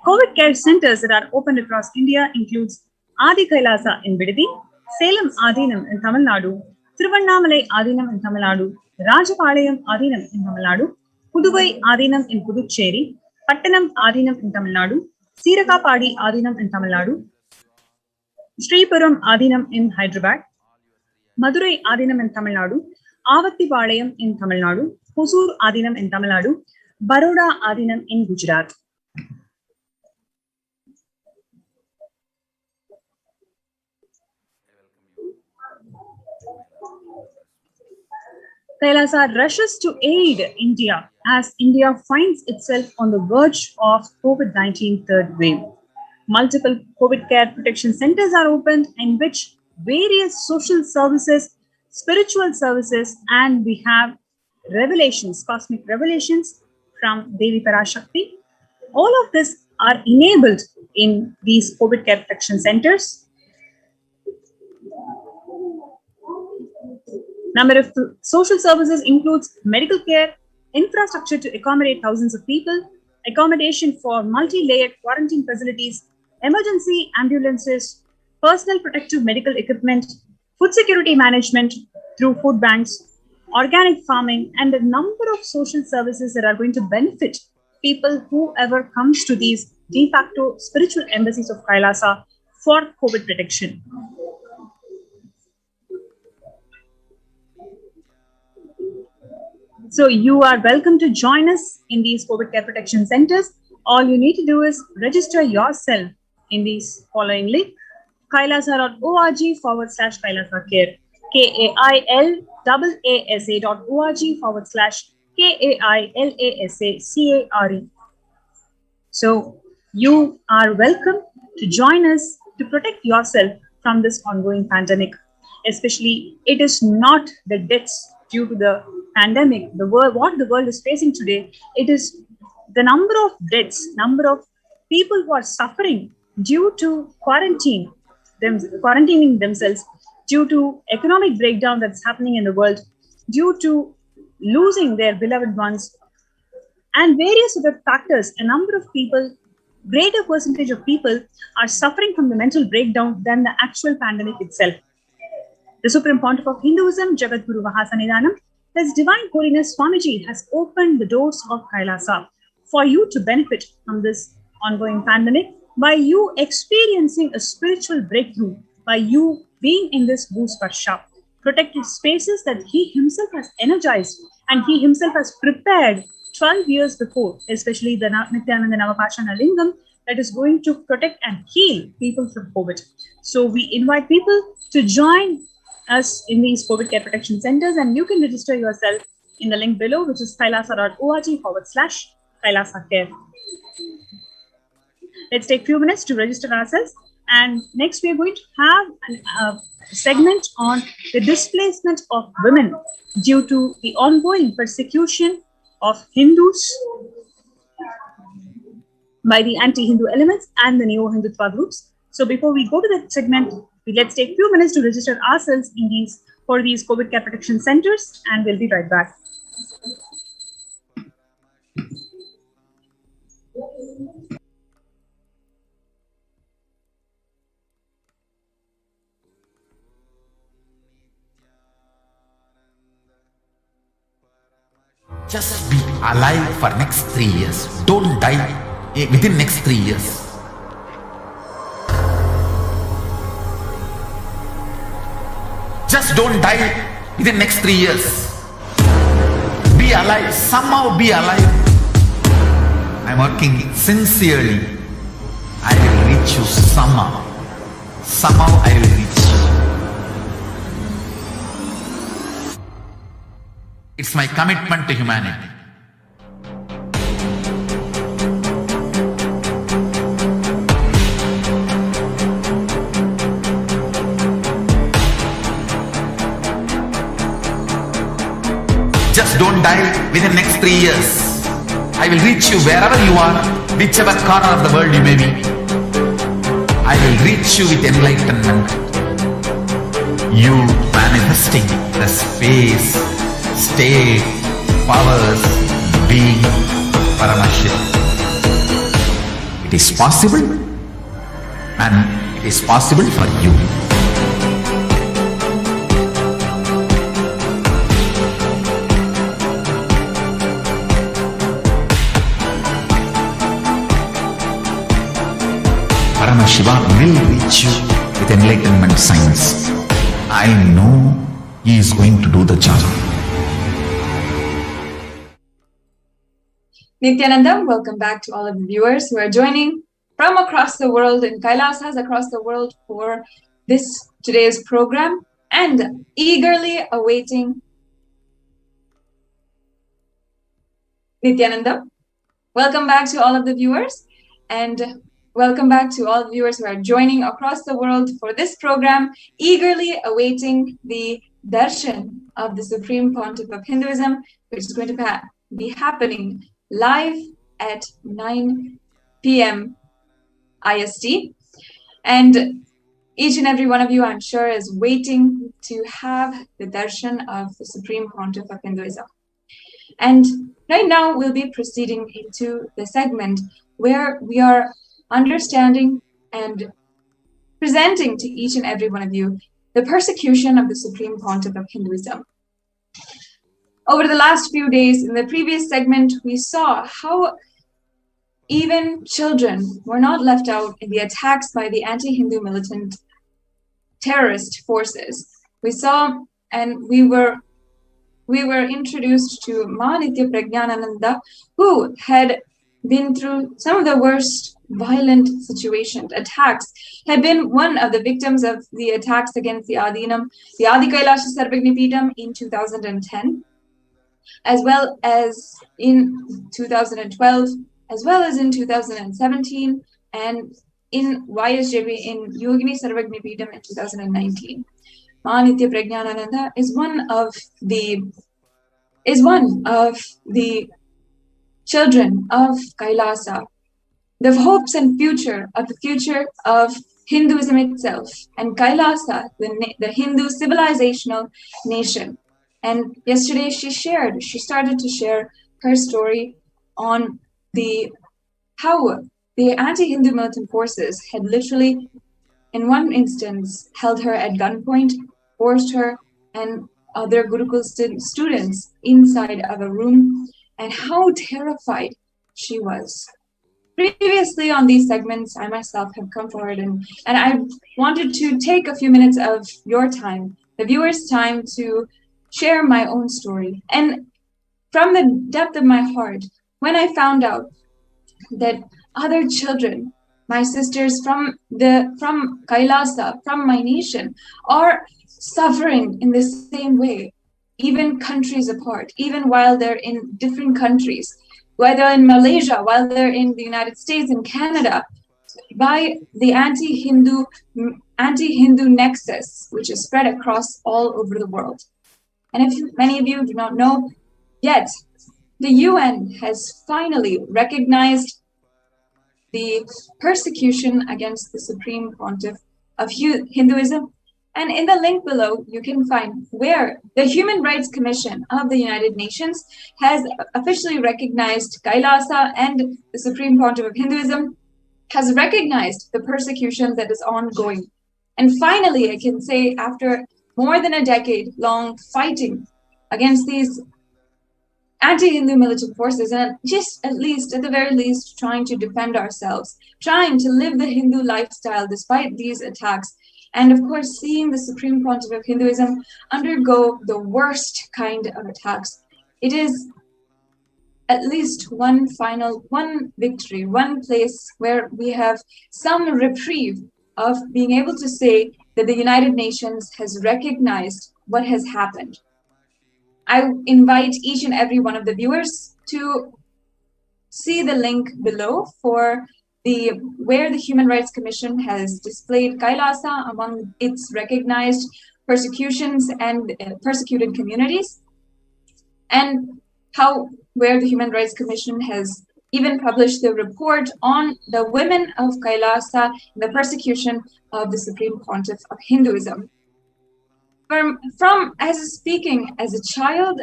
COVID care centers that are opened across India includes Adi Kailasa in Bidadi, Salem Adinam in Tamil Nadu, Thiruvannamalai Adinam in Tamil Nadu, Rajapalayam Adinam in Tamil Nadu, Puduvai Adinam in Puducherry, Pattanam Adinam in Tamil Nadu, Sirakapadi Adinam in Tamil Nadu, Sripuram Adinam in Hyderabad, Madurai Adinam in Tamil Nadu, Avattipalayam in Tamil Nadu, Hosur Adinam in Tamil Nadu, Baroda Adinam in Gujarat. Kailasa rushes to aid India as India finds itself on the verge of COVID-19 third wave. Multiple COVID care protection centers are opened in which various social services, spiritual services, and we have revelations, cosmic revelations from Devi Parashakti. All of this are enabled in these COVID care protection centers. Number of social services includes medical care, infrastructure to accommodate thousands of people, accommodation for multi-layered quarantine facilities, emergency ambulances, personal protective medical equipment, food security management through food banks, organic farming, and a number of social services that are going to benefit people whoever comes to these de facto spiritual embassies of Kailasa for COVID protection. So you are welcome to join us in these COVID care protection centers. All you need to do is register yourself in these following link: kailasa.org/Kailasa Care, KAILASA.org/KAILASA CARE. So you are welcome to join us to protect yourself from this ongoing pandemic. Especially, it is not the deaths due to the pandemic, what the world is facing today. It is the number of deaths, number of people who are suffering due to quarantining themselves, due to economic breakdown that's happening in the world, due to losing their beloved ones, and various other factors. A number of people greater percentage of people are suffering from the mental breakdown than the actual pandemic itself. The Supreme Pontiff of Hinduism, Jagadguru Mahasanidanam, His Divine Holiness Swamiji has opened the doors of Kailasa for you to benefit from this ongoing pandemic by you experiencing a spiritual breakthrough, by you being in this Bhusparsha, protected spaces that he himself has energized and he himself has prepared 12 years before, especially the Nithyananda Navapashana Lingam that is going to protect and heal people from COVID. So we invite people to join us in these COVID care protection centers, and you can register yourself in the link below, which is kailasa.org/Kailasa Care. Let's take a few minutes to register ourselves. And next, we are going to have a segment on the displacement of women due to the ongoing persecution of Hindus by the anti-Hindu elements and the neo-Hindutva groups. So before we go to that segment, let's take a few minutes to register ourselves in for these COVID care protection centers, and we'll be right back. Just be alive for next 3 years. Don't die within next 3 years. Just don't die within next 3 years. Be alive. Somehow be alive. I'm working sincerely. I will reach you somehow. Somehow I will reach you. It's my commitment to humanity. Just don't die within the next 3 years. I will reach you wherever you are, whichever corner of the world you may be. I will reach you with enlightenment. You manifesting the space, state, powers, being, Paramashit. It is possible, and it is possible for you. Paramashiva will reach you with enlightenment science. I know he is going to do the job. Nithyananda, welcome back to all of the viewers who are joining from across the world in Kailasas across the world for today's program and eagerly awaiting Nithyananda. Welcome back to all of the viewers and welcome back to all the viewers who are joining across the world for this program, eagerly awaiting the darshan of the Supreme Pontiff of Hinduism, which is going to be happening live at 9 p.m. IST. And each and every one of you, I'm sure, is waiting to have the darshan of the Supreme Pontiff of Hinduism. And right now, we'll be proceeding into the segment where we are understanding and presenting to each and every one of you the persecution of the Supreme Pontiff of Hinduism. Over the last few days, in the previous segment, we saw how even children were not left out in the attacks by the anti-Hindu militant terrorist forces. We saw and we were introduced to Nithyananda, who had been through some of the worst violent situations, attacks, had been one of the victims of the attacks against the Adinam, the Adi Kailasa Sarvagnipeetham in 2010, as well as in 2012, as well as in 2017, and in YSJB in Yogini Sarvagnipeetham in 2019. Nithya Prajnanananda is one of the children of Kailasa, the hopes and future of Hinduism itself, and Kailasa, the Hindu civilizational nation. And yesterday she started to share her story on how the anti-Hindu militant forces had literally, in one instance, held her at gunpoint, forced her and other Gurukul students inside of a room, and how terrified she was. Previously on these segments, I myself have come forward and I wanted to take a few minutes of your time, the viewers' time, to share my own story. And from the depth of my heart, when I found out that other children, my sisters from Kailasa, from my nation, are suffering in the same way, even countries apart, even while they're in different countries, whether in Malaysia, while they're in the United States and Canada, by the anti-Hindu nexus, which is spread across all over the world. And if many of you do not know yet, the UN has finally recognized the persecution against the Supreme Pontiff of Hinduism. And in the link below, you can find where the Human Rights Commission of the United Nations has officially recognized Kailasa, and the Supreme Pontiff of Hinduism has recognized the persecution that is ongoing. And finally, I can say, after more than a decade-long fighting against these anti-Hindu militant forces, and just at the very least, trying to defend ourselves, trying to live the Hindu lifestyle despite these attacks, and of course, seeing the Supreme Pontiff of Hinduism undergo the worst kind of attacks, it is at least one victory, one place where we have some reprieve of being able to say that the United Nations has recognized what has happened. I invite each and every one of the viewers to see the link below for where the Human Rights Commission has displayed Kailasa among its recognized persecutions and persecuted communities, and where the Human Rights Commission has even published the report on the women of Kailasa and the persecution of the Supreme Pontiff of Hinduism. Speaking as a child,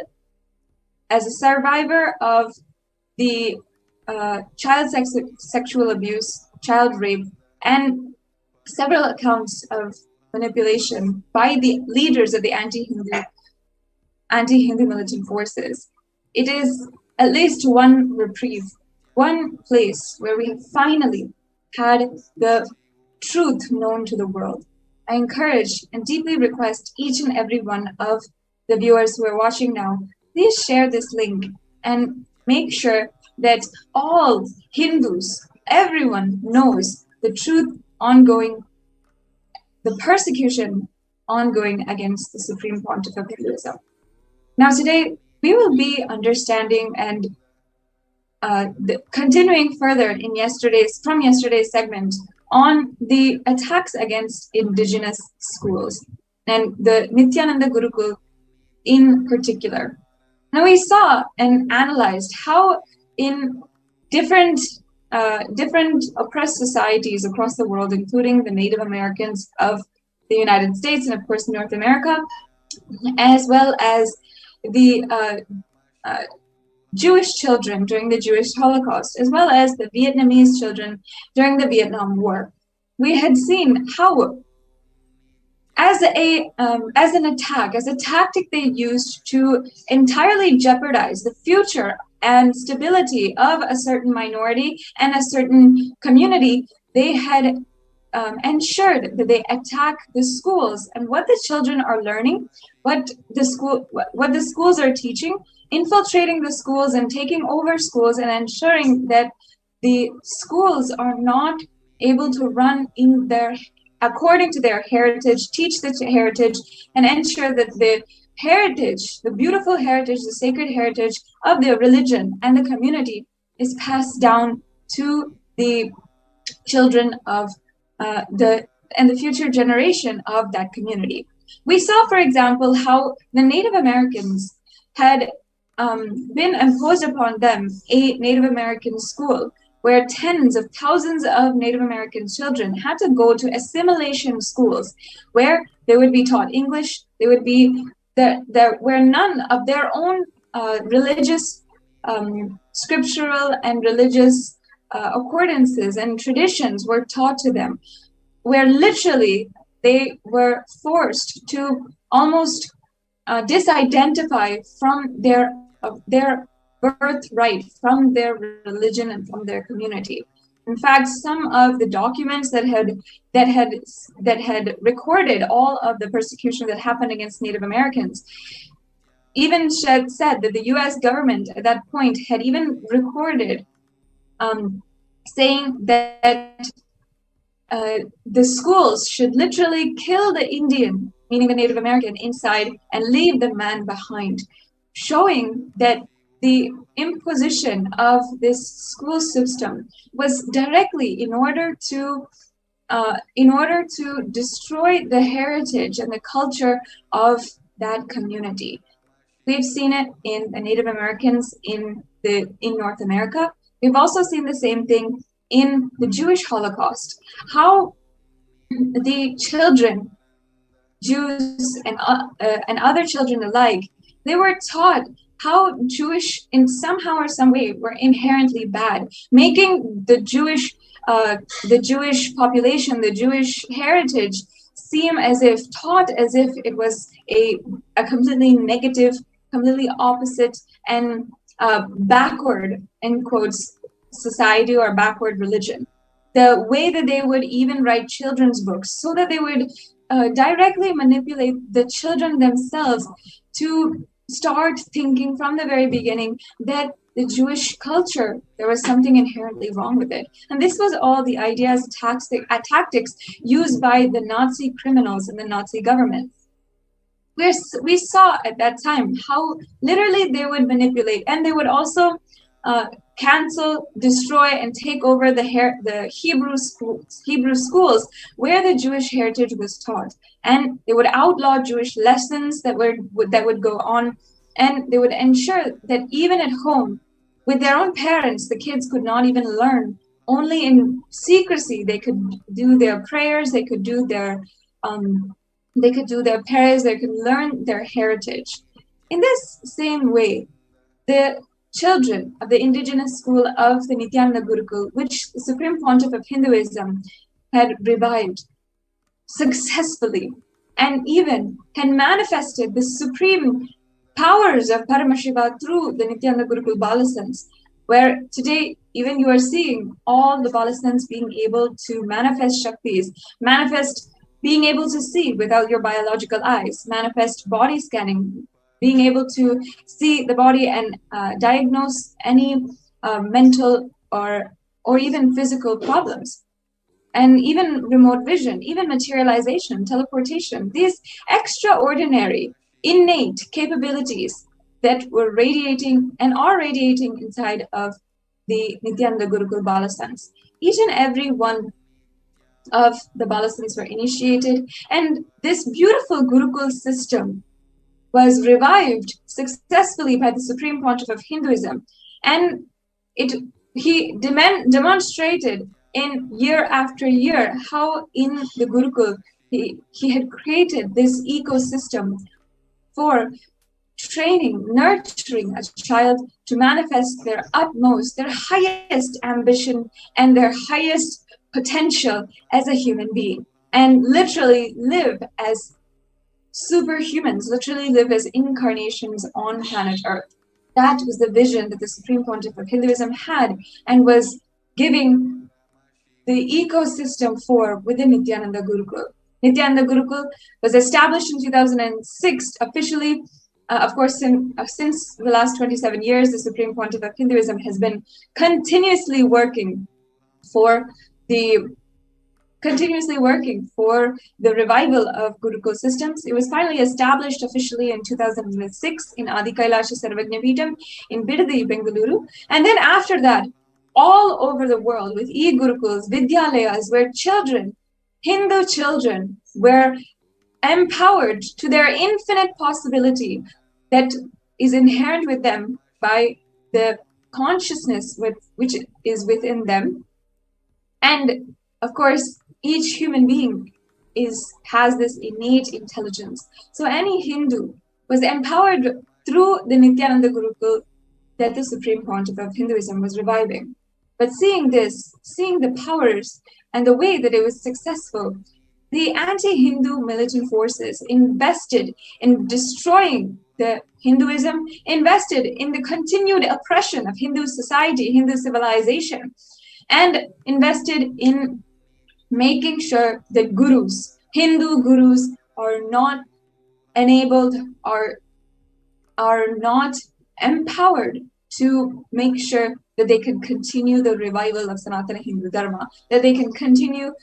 as a survivor of the child sexual abuse, child rape, and several accounts of manipulation by the leaders of the anti-Hindu militant forces, it is at least one reprieve, one place where we have finally had the truth known to the world. I encourage and deeply request each and every one of the viewers who are watching now, please share this link and make sure that all Hindus, everyone knows the truth ongoing, the persecution ongoing against the Supreme Pontiff of Hinduism. Now today, we will be understanding and continuing further from yesterday's segment on the attacks against indigenous schools and the Nithyananda Gurukul in particular. Now we saw and analyzed how in different oppressed societies across the world, including the Native Americans of the United States and of course North America, as well as the Jewish children during the Jewish Holocaust, as well as the Vietnamese children during the Vietnam War. We had seen how, as a tactic they used to entirely jeopardize the future and stability of a certain minority and a certain community, they had ensured that they attack the schools and what the children are learning, what the schools are teaching, infiltrating the schools and taking over schools and ensuring that the schools are not able to run according to their heritage, teach the heritage, and ensure that the heritage, the beautiful heritage, the sacred heritage of their religion and the community is passed down to the children of the future generation of that community. We saw, for example, how the Native Americans had been imposed upon them a Native American school where tens of thousands of Native American children had to go to assimilation schools where they would be taught English, they would be where none of their own religious, scriptural and religious accordances and traditions were taught to them, where literally they were forced to almost disidentify from their birthright, from their religion and from their community. In fact, some of the documents that had recorded all of the persecution that happened against Native Americans even said that the U.S. government at that point had even recorded saying that the schools should literally kill the Indian, meaning the Native American, inside and leave the man behind, showing that the imposition of this school system was directly in order to destroy the heritage and the culture of that community. We've seen it in the Native Americans in North America. We've also seen the same thing in the Jewish Holocaust, how the children, Jews and other children alike, they were taught how Jewish, in somehow or some way, were inherently bad, making the Jewish population, the Jewish heritage, seem taught as if it was a completely negative, completely opposite, and backward, in quotes, society or backward religion. The way that they would even write children's books so that they would directly manipulate the children themselves to start thinking from the very beginning that the Jewish culture, there was something inherently wrong with it. And this was all the ideas, tactics used by the Nazi criminals in the Nazi government. We saw at that time how literally they would manipulate, and they would also cancel, destroy, and take over the Hebrew schools where the Jewish heritage was taught, and they would outlaw Jewish lessons that would go on, and they would ensure that even at home with their own parents, the kids could not even learn. Only in secrecy they could do their prayers, they could do their prayers, they could learn their heritage. In this same way, the children of the indigenous school of the Nithyananda Gurukul, which the Supreme Pontiff of Hinduism had revived successfully, and even had manifested the supreme powers of Paramashiva through the Nithyananda Gurukul Balasans, where today even you are seeing all the Balasans being able to manifest Shaktis, manifest being able to see without your biological eyes, manifest body scanning, being able to see the body and diagnose any mental or even physical problems, and even remote vision, even materialization, teleportation, these extraordinary, innate capabilities that were radiating and are radiating inside of the Nithyananda Gurukul Balasans. Each and every one of the Balasans were initiated, and this beautiful Gurukul system was revived successfully by the Supreme Pontiff of Hinduism, and he demonstrated in year after year how in the Gurukul he had created this ecosystem for training, nurturing a child to manifest their utmost, their highest ambition and their highest potential as a human being, and literally live as superhumans, literally live as incarnations on planet Earth. That was the vision that the Supreme Pontiff of Hinduism had and was giving the ecosystem for within Nithyananda Gurukul. Nithyananda Gurukul was established in 2006 officially. Of course, since the last 27 years, the Supreme Pontiff of Hinduism has been continuously working for the revival of Gurukul systems. It was finally established officially in 2006 in Adi Kailasa Sarvajna Peetham in Bidadi, Bengaluru. And then after that, all over the world with e-Gurukuls, Vidyalayas, where children, Hindu children, were empowered to their infinite possibility that is inherent with them by the consciousness which is within them. And of course, each human being has this innate intelligence. So any Hindu was empowered through the Nithyananda Gurukul that the Supreme Pontiff of Hinduism was reviving. But seeing this, seeing the powers and the way that it was successful, the anti-Hindu militant forces invested in destroying the Hinduism, invested in the continued oppression of Hindu society, Hindu civilization, and invested in making sure that gurus, Hindu gurus, are not enabled or are not empowered to make sure that they can continue the revival of Sanatana Hindu Dharma, that they can continue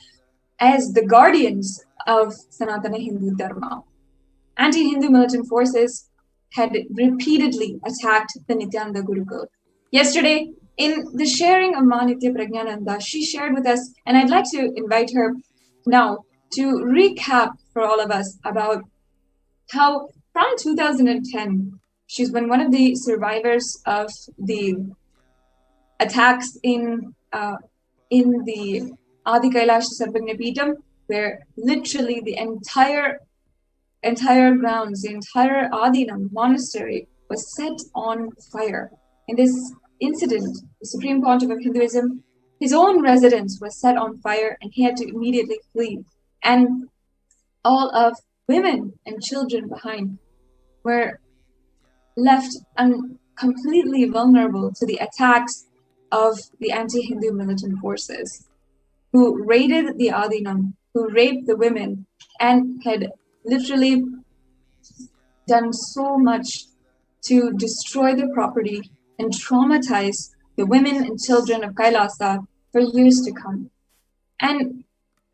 as the guardians of Sanatana Hindu Dharma. Anti-Hindu militant forces had repeatedly attacked the Nithyananda Gurukul. Yesterday, in the sharing of Nithya Prajnananda, she shared with us, and I'd like to invite her now to recap for all of us about how from 2010, she's been one of the survivors of the attacks in the Adi Kailasa Sarvagna Peetham, where literally the entire grounds, the entire Adinam monastery was set on fire. In this incident, the Supreme Pontiff of Hinduism, his own residence was set on fire and he had to immediately flee. And all of women and children behind were left completely vulnerable to the attacks of the anti-Hindu militant forces who raided the Adinam, who raped the women, and had literally done so much to destroy the property and traumatize the women and children of Kailasa for years to come. And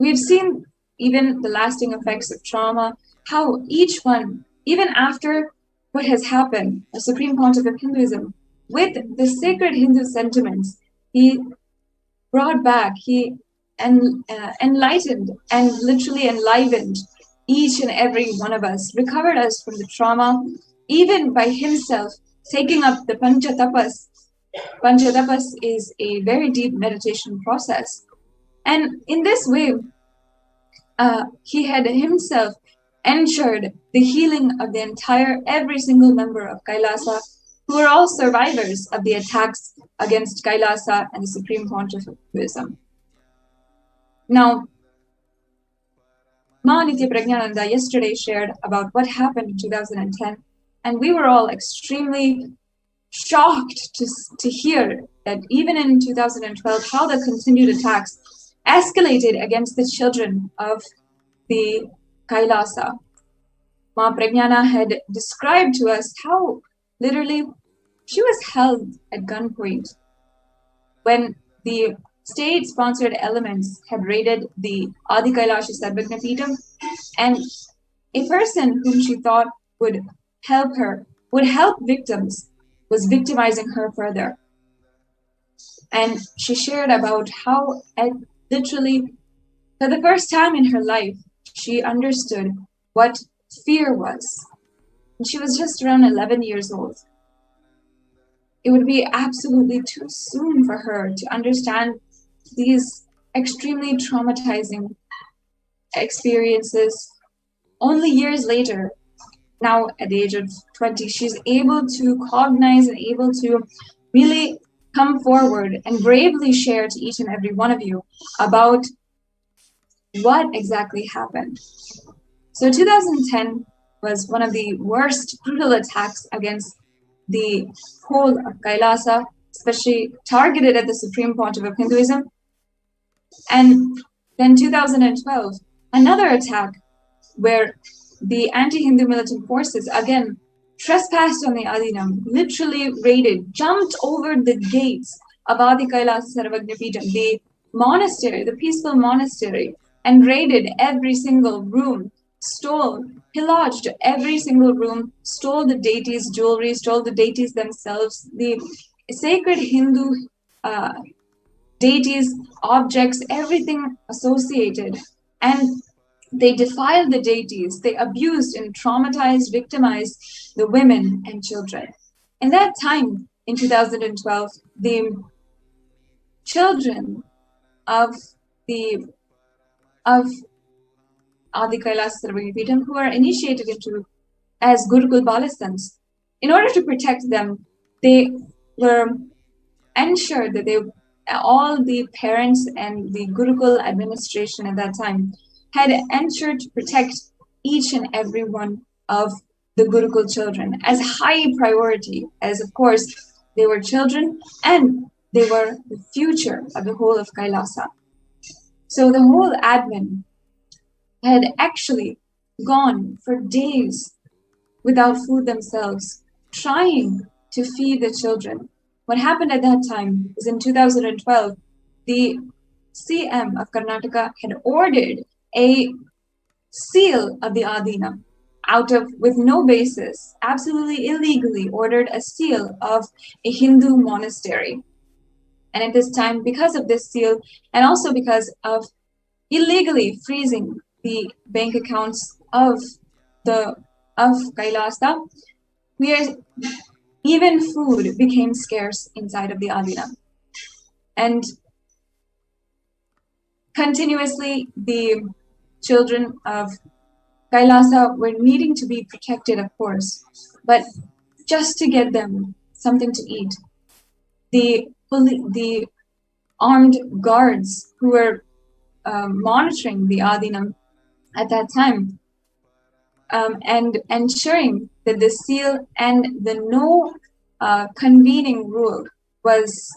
we've seen even the lasting effects of trauma, how each one, even after what has happened, the Supreme Pontiff of Hinduism, with the sacred Hindu sentiments, he brought back, he enlightened and literally enlivened each and every one of us, recovered us from the trauma, even by himself taking up the Panchatapas. Panchatapas is a very deep meditation process. And in this way, he had himself ensured the healing of the every single member of Kailasa, who were all survivors of the attacks against Kailasa and the Supreme Pontiff of Hinduism. Now, Nithya Prajnananda yesterday shared about what happened in 2010, and we were all extremely shocked to hear that even in 2012, how the continued attacks escalated against the children of the Kailasa. Ma Prajnana had described to us how literally she was held at gunpoint when the state-sponsored elements had raided the Adi Kailasa Sarvagna Peetham, and a person whom she thought would help her, would help victims, was victimizing her further. And she shared about how literally, for the first time in her life, she understood what fear was. And she was just around 11 years old. It would be absolutely too soon for her to understand these extremely traumatizing experiences. Only years later, now at the age of 20, she's able to cognize and able to really come forward and bravely share to each and every one of you about what exactly happened. So 2010 was one of the worst brutal attacks against the whole of Kailasa, especially targeted at the Supreme Pontiff of Hinduism. And then 2012, another attack where the anti-Hindu militant forces again trespassed on the Adinam, literally raided, jumped over the gates of Adi Kailasa Sarvagna Peetham, the monastery, the peaceful monastery, and raided every single room, pillaged every single room, stole the deities' jewelry, stole the deities themselves, the sacred Hindu deities, objects, everything associated. And they defiled the deities, they abused and traumatized, victimized the women and children. In that time, in 2012, the children of Adi Kailasa Sarvagna Peetham, who are initiated into as Gurukul Balastans, in order to protect them, they were ensured that all the parents and the Gurukul administration at that time had ensured to protect each and every one of the Gurukul children as high priority, as of course they were children and they were the future of the whole of Kailasa. So the whole admin had actually gone for days without food themselves, trying to feed the children. What happened at that time is in 2012, the CM of Karnataka had ordered a seal of the Adina with no basis, absolutely illegally ordered a seal of a Hindu monastery. And at this time, because of this seal, and also because of illegally freezing the bank accounts of Kailasa, even food became scarce inside of the Adina. And continuously, the children of Kailasa were needing to be protected, of course, but just to get them something to eat, the armed guards who were monitoring the Adinam at that time and ensuring that the seal and the no convening rule was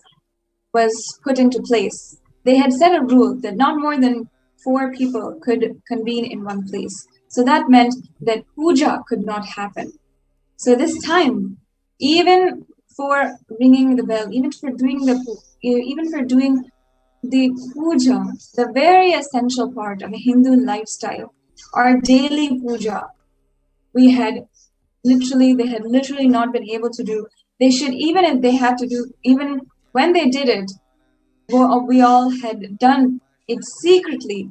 put into place. They had set a rule that not more than 4 people could convene in one place. So that meant that puja could not happen. So this time, even for ringing the bell, even for doing the puja, the very essential part of a Hindu lifestyle, our daily puja, they had literally not been able to do. They should, even if they had to do, even when they did it, we all had done it secretly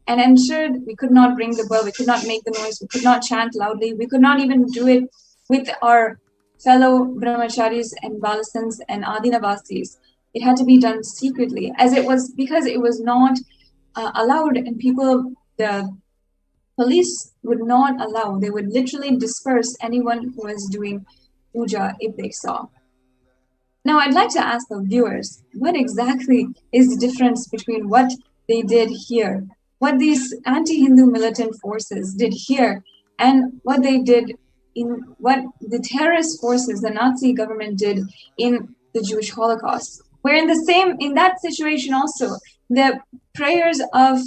and ensured we could not ring the bell, we could not make the noise, we could not chant loudly, we could not even do it with our fellow brahmacharis and balasans and adinavasis. It had to be done secretly, because it was not allowed, and the police would not allow. They would literally disperse anyone who was doing puja if they saw. Now, I'd like to ask the viewers, what exactly is the difference between what they did here, what these anti-Hindu militant forces did here, and what they did what the terrorist forces, the Nazi government did in the Jewish Holocaust? Where in that situation also, the prayers of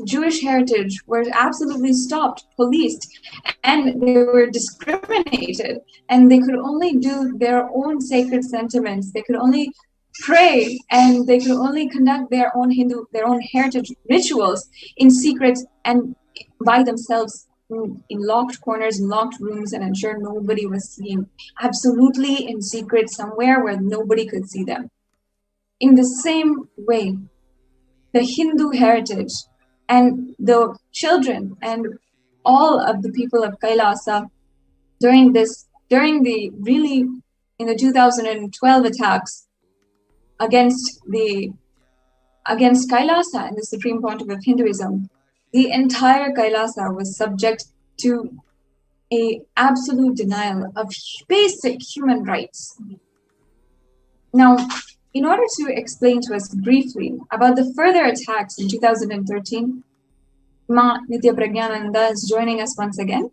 Jewish heritage were absolutely stopped, policed, and they were discriminated, and they could only do their own sacred sentiments. They could only pray, and they could only conduct their own heritage rituals in secret and by themselves in locked corners, in locked rooms, and ensure nobody was seeing, absolutely in secret somewhere where nobody could see them. In the same way, the Hindu heritage and the children and all of the people of Kailasa in the 2012 attacks against Kailasa and the Supreme Pontiff of Hinduism, the entire Kailasa was subject to a absolute denial of basic human rights. Now, in order to explain to us briefly about the further attacks in 2013, Ma Nithyananda is joining us once again.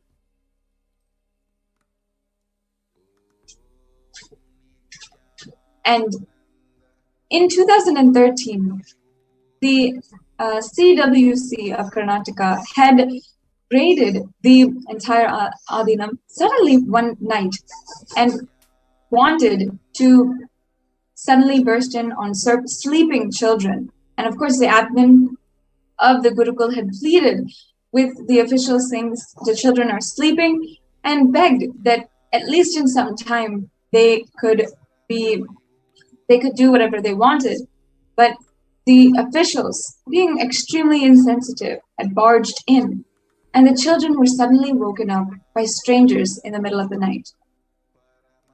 And in 2013, the CWC of Karnataka had raided the entire Adinam suddenly one night and wanted to suddenly burst in on sleeping children. And of course, the admin of the Gurukul had pleaded with the officials saying the children are sleeping and begged that at least in some time they could do whatever they wanted. But the officials, being extremely insensitive, had barged in, and the children were suddenly woken up by strangers in the middle of the night.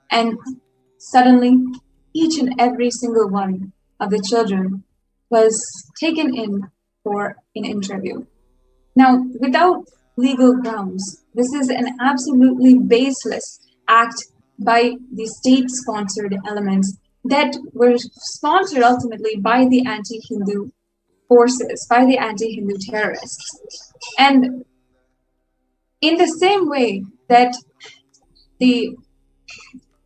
And suddenly, each and every single one of the children was taken in for an interview. Now, without legal grounds, this is an absolutely baseless act by the state-sponsored elements that were sponsored ultimately by the anti-Hindu forces, by the anti-Hindu terrorists. And in the same way that the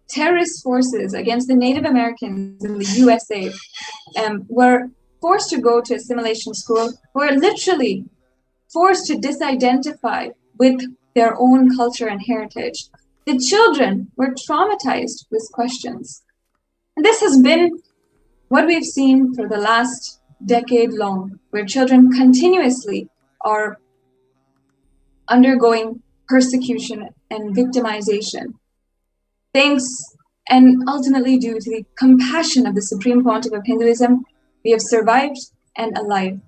terrorist forces against the Native Americans in the USA were forced to go to assimilation school, were literally forced to disidentify with their own culture and heritage. The children were traumatized with questions. And this has been what we've seen for the last decade long, where children continuously are undergoing persecution and victimization. Thanks and ultimately due to the compassion of the Supreme Pontiff of Hinduism, we have survived and alive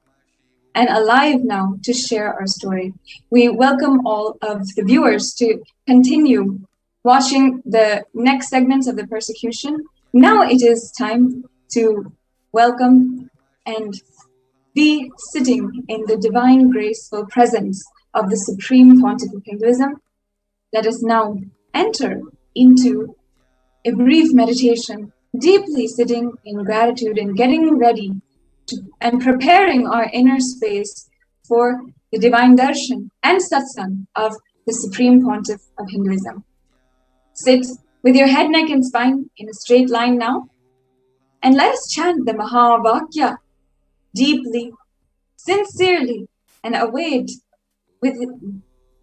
now to share our story. We welcome all of the viewers to continue watching the next segments of the persecution. Now it is time to welcome and be sitting in the divine graceful presence of the Supreme Pontiff of Hinduism. Let us now enter into a brief meditation, deeply sitting in gratitude and getting ready and preparing our inner space for the divine darshan and satsang of the Supreme Pontiff of Hinduism. Sit with your head, neck, and spine in a straight line now, and let us chant the Mahavakya deeply, sincerely, and await with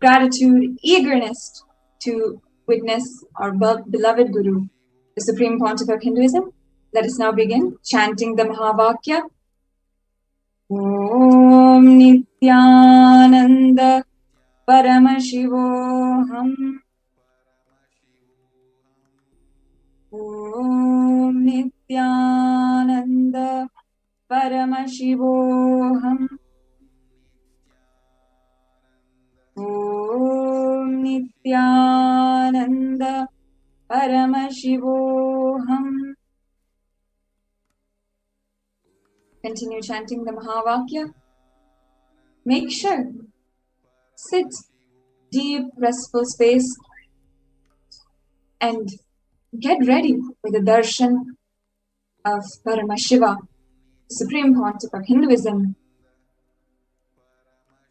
gratitude, eagerness to witness our beloved Guru, the Supreme Pontiff of Hinduism. Let us now begin chanting the Mahavakya. Om Nithyananda Paramashivoham. Om Nithyananda Paramashivoham. Om Nithyananda Paramashivoham. Continue chanting the Mahavakya. Make sure, sit, deep, restful space, and get ready for the darshan of Paramashiva, Supreme Pontiff of Hinduism.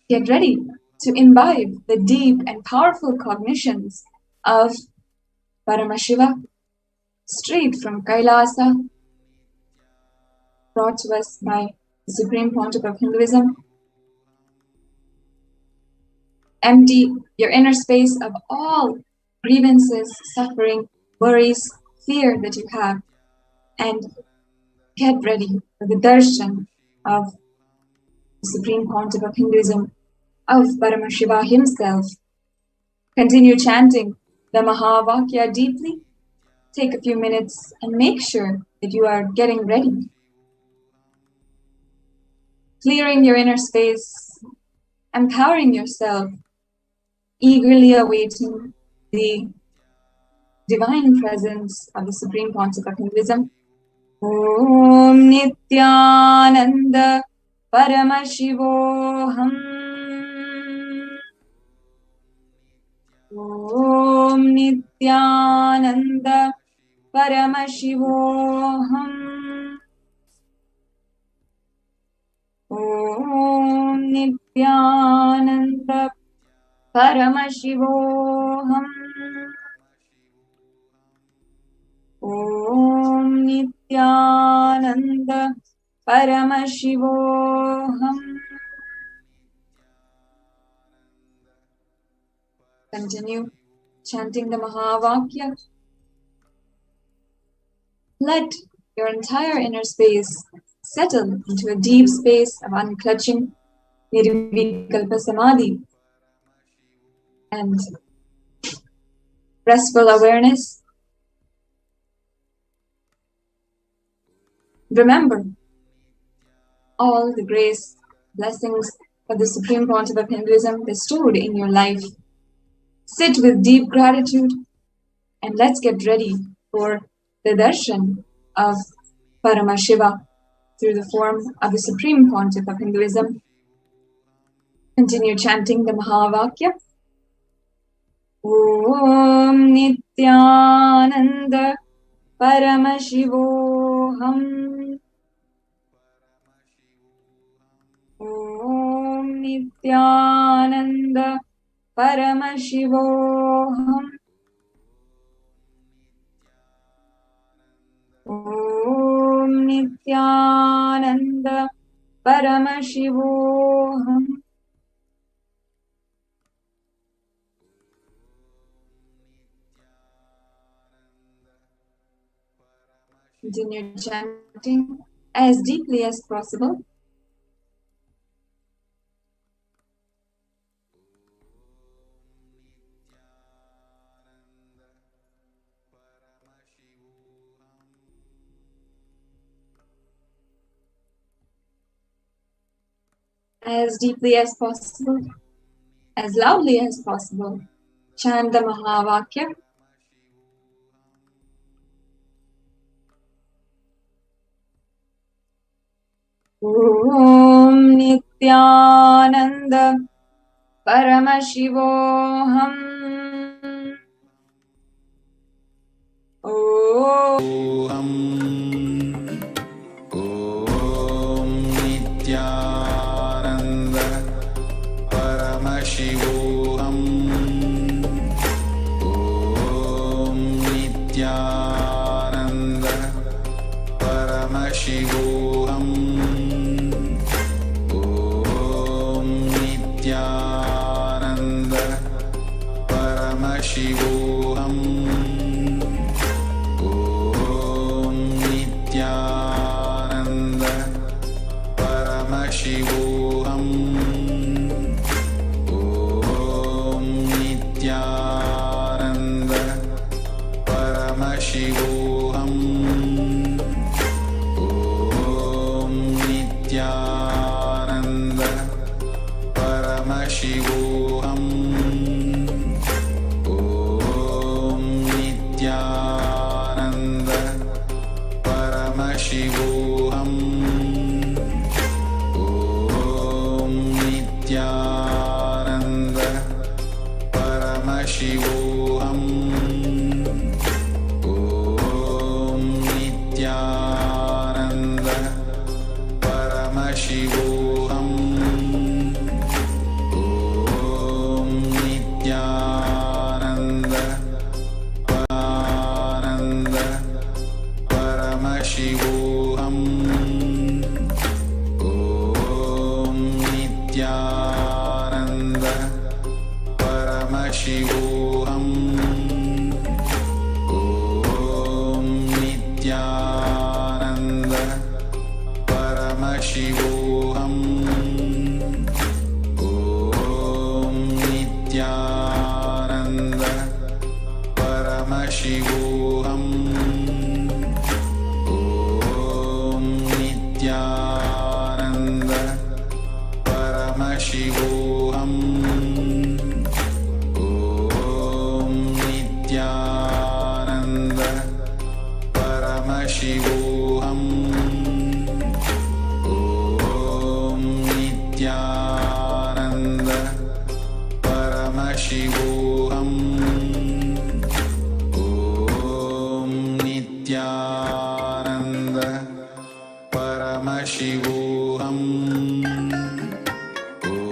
Get ready to imbibe the deep and powerful cognitions of Paramashiva, straight from Kailasa, brought to us by the Supreme Pontiff of Hinduism. Empty your inner space of all grievances, suffering, worries, fear that you have, and get ready for the darshan of the Supreme Pontiff of Hinduism, of Paramashiva himself. Continue chanting the Mahavakya deeply. Take a few minutes and make sure that you are getting ready. Clearing your inner space, empowering yourself, eagerly awaiting the divine presence of the Supreme Pontiff of Hinduism. Om Nithyananda Paramashivoham. Om Nithyananda Paramashivoham. Om Nithyananda Paramashivoham. Om Nithyananda Paramashivoham. Continue chanting the Mahavakya. Let your entire inner space settle into a deep space of unclutching Nirvikalpa Samadhi and restful awareness. Remember all the grace, blessings of the Supreme Pontiff of Hinduism bestowed in your life. Sit with deep gratitude and let's get ready for the darshan of Paramashiva through the form of the Supreme Pontiff of Hinduism. Continue chanting the Mahavakya. Om Nithyananda Paramashivoham. ॐ नित्यानन्द परमशिवोऽहम् ॐ नित्यानन्द परमशिवोऽहम् Continue chanting as deeply as possible. As deeply as possible, as loudly as possible. Chant the Mahavakya. ॐ नित्यानन्द परमशिवोऽहम् ॐ नित्यानन्द परमशिवोऽहम् ॐ नित्यानन्द परमशिवोऽहम् नित्यानन्द परमशिवोऽहम् ॐ नित्यानन्द परमशिवोऽहम् ॐ नित्यानन्द परमशिवोऽहम् ॐ नित्यानन्द परमशिवोऽहम् ॐ नित्यानन्द परमशिवोऽहम् ॐ नित्यानन्द परमशिवोऽहम् ॐ नित्यानन्द परमशिवोऽहम् नित्यानन्द आनन्द परमशिवोऽहम् ॐ नित्यानन्द परमशिवोऽहम् ॐ नित्यानन्द परमशिवोऽहम् ॐ नित्यानन्द परमशिवोऽहम् ॐ नित्यानन्द परमशिवोऽहम् ॐ नित्यानन्द परमशिवोऽहम् ॐ नित्यानन्द परमशिवोऽहम् ॐ नित्यानन्द परमशिवोऽहम्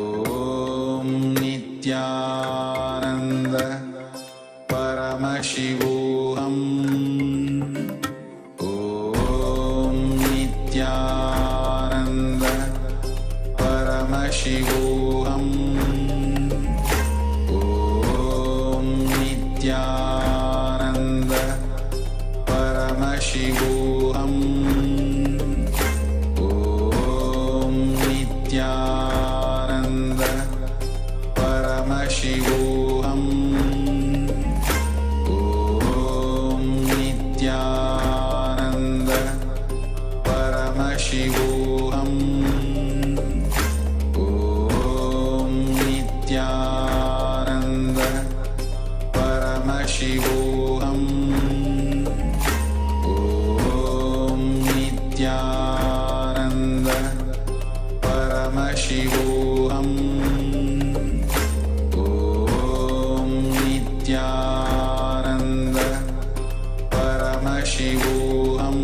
ॐ नित्यानन्द परमशिवोऽहम् ॐ नित्यानन्द परमशिवोऽहम् ॐ नित्यानन्द परमशिवोऽहम् ॐ नित्यानन्द परमशिवोऽहम् ॐ नित्यानन्द परमशिवोऽहम् ॐ नित्यानन्द परमशिवोऽहम् ॐ नित्यानन्द परमशिवोऽहम् ॐ नित्यानन्द परमशिवोऽहम्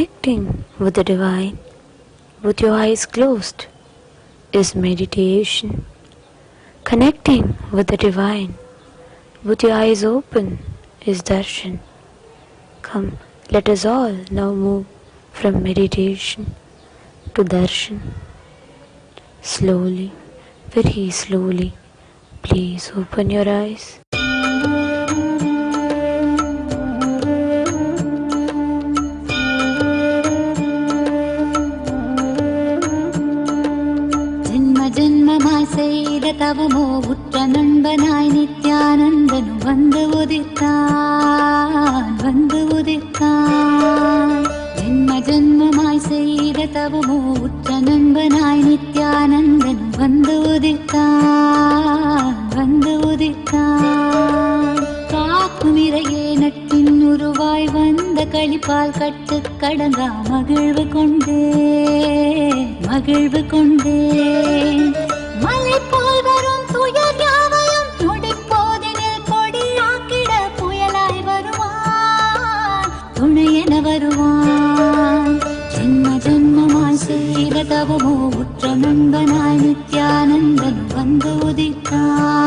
Connecting with the divine with your eyes closed is meditation. Connecting with the divine with your eyes open is darshan. Come, let us all now move from meditation to darshan. Slowly, very slowly, please open your eyes. செய்த தவமோ உற்ற நண்பனாய் நித்யானந்தனு வந்து உதித்தான் ஜென்ம ஜென்மமாய் செய்த தவமோ உற்ற நண்பனாய் நித்யானந்தனு வந்து உதித்தான் காக்கும் இறையே நட்டின் உருவாய் வந்த களிப்பால் கட்டு கடங்கா மகிழ்வு கொண்டே மலை போல் வரும் துயர் யாவையும் துடிப்போதினில் கொடியாக்கிட புயலாய் வருவான் துணையென வருவான் ஜென்ம ஜென்மமாய் செய்த தவமோ உற்ற நண்பனாய் நித்யானந்தன் வந்து உதித்தான்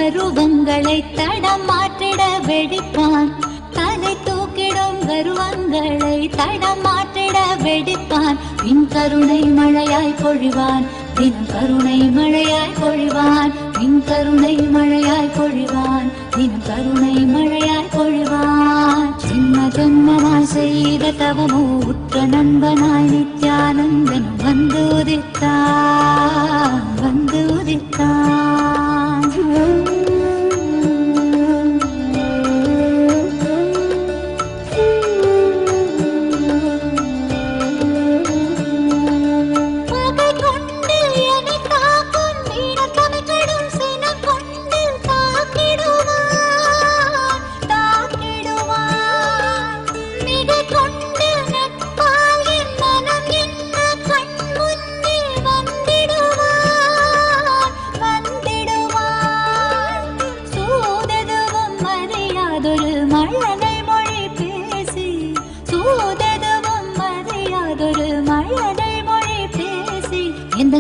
கருவங்களை தடமாற்றிட வெடிப்பான் தலை தூக்கிடும் கருவங்களை தடமாற்றிட வெடிப்பான் பின் கருணை மழையாய் பொழிவான் தினம் கருணை மழையாய் பொழிவான் பின் கருணை மழையாய் பொழிவான் தினம் கருணை மழையாய் பொழிவான் ஜென்ம ஜென்மமாய் செய்த தவமோ உற்ற நண்பனாய் நித்யானந்தன் வந்து உதித்தான்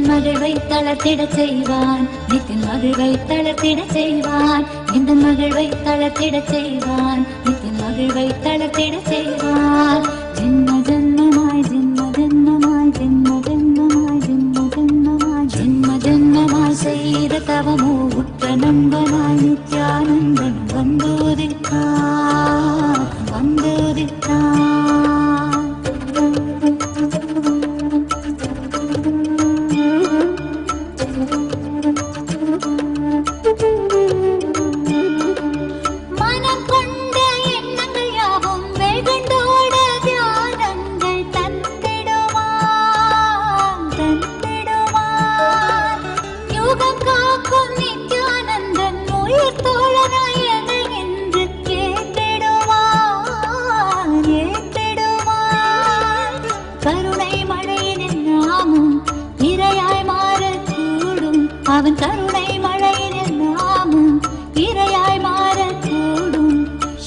மகிழ்வை தளர்த்திட செய்வான் நித்தின் மகிழ்வை தளர்த்திட செய்வான் இந்த மகிழ்வை தளர்த்திட செய்வான் நித்தின் மகிழ்வை தளர்த்திட செய்வான் ஜென்ம ஜென்மமாய் ஜென்ம ஜென்மமாய் ஜென்ம ஜென்மமாய் ஜென்ம ஜென்மமாய் ஜென்ம ஜென்மமாய் செய்த தவமோ உற்ற நண்பனாய் நித்யானந்தன் வந்து உதித்தான் அவன் கருணை மழையினில் நாமும் இரையாய் மாறக்கூடும்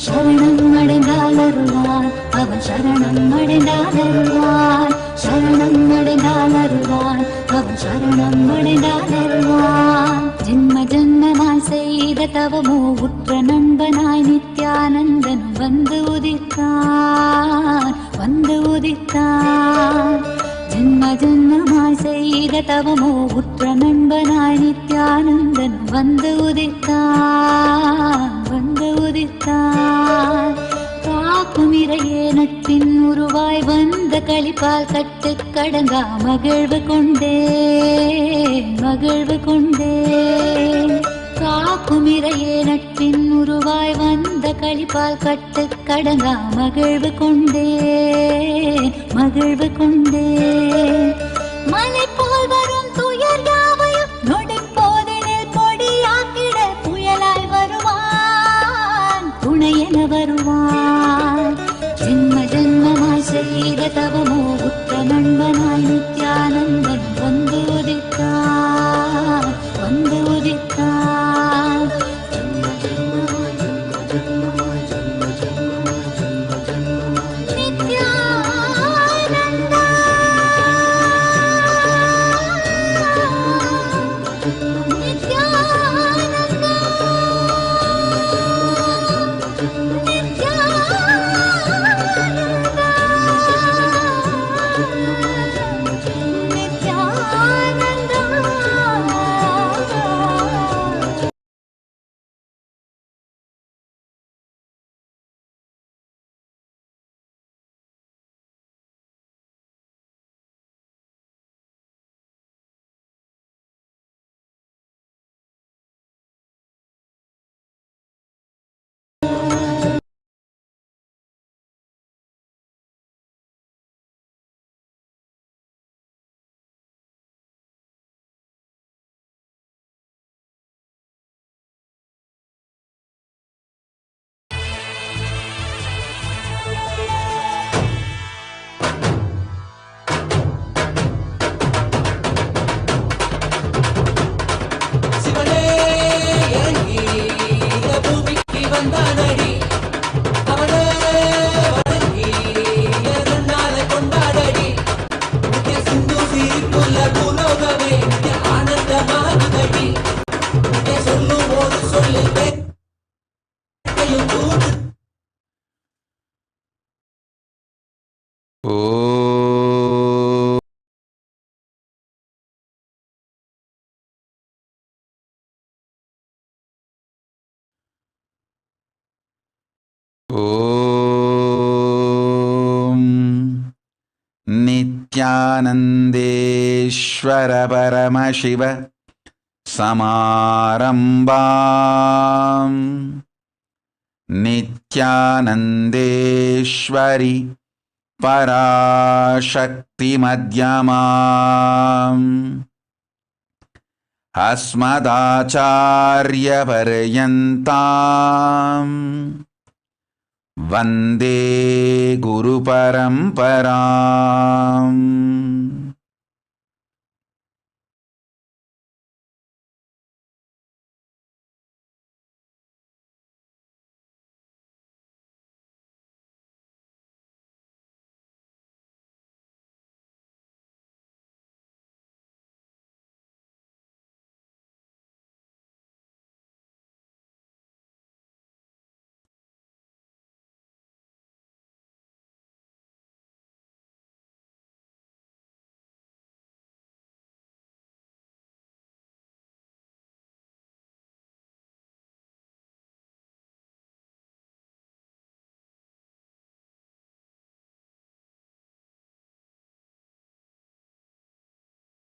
சரணம் அடைந்தால் அருளான் அவன் சரணம் அடைந்தால் அருளான் சரணம் அடைந்தால் அருளான் அவன் சரணம் அடைந்தால் அருளான் ஜென்ம ஜென்மமாய் செய்த தவமோ உற்ற நண்பனாய் நித்யானந்தன் வந்து உதித்தான் ஜென்ம ஜென்மமாய் செய்த தவமோ உற்ற நண்பனாய் நித்யானந்தன் வந்து உதித்தான் காக்கும் இறையே நட்பின் உருவாய் வந்த களிப்பால் கட்டு கடங்கா மகிழ்வு கொண்டே காக்குமிரையே நட்பின் உருவாய் வந்த களிப்பால் கட்டு கடங்கா மகிழ்வு கொண்டே மலை போல் வரும் துயர் யாவையும் நொடிப்போதினில் பொடியாக்கிட புயலாய் வருவான் துணையென வருவான் ஜென்ம ஜென்மமாய் செய்த தவமோ உற்ற நண்பனாய் நித்யானந்தன் வந்து உதித்தான் नित्यानन्देश्वर परमशिव समारम्भाम् नित्यानन्देश्वरि पराशक्ति मध्यमाम् अस्मदाचार्यपर्यन्ताम् वन्दे गुरुपरम्पराम्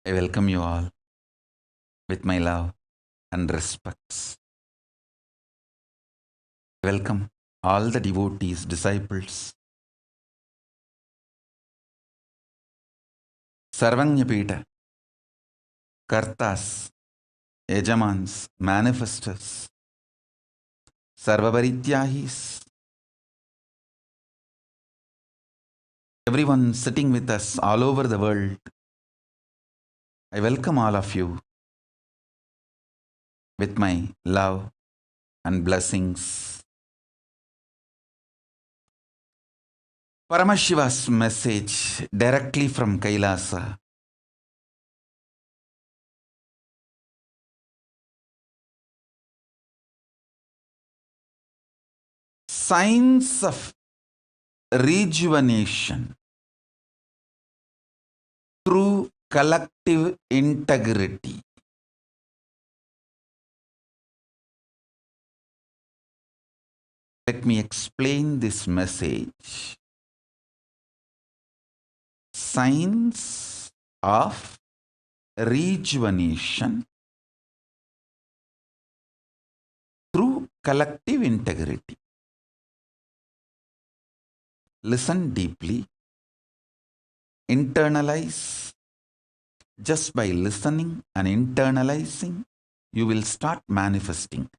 I welcome you all with my love and respects. Welcome all the devotees, disciples, Sarvanyapita, Kartas, Yajamans, Manifestors, Sarvaparityahis, everyone sitting with us all over the world. I welcome all of you with my love and blessings. Paramashiva's message directly from Kailasa. Signs of rejuvenation through collective integrity. Let me explain this message. Signs of rejuvenation collective integrity. Listen deeply, internalize. Just by listening and internalizing, you will start manifesting.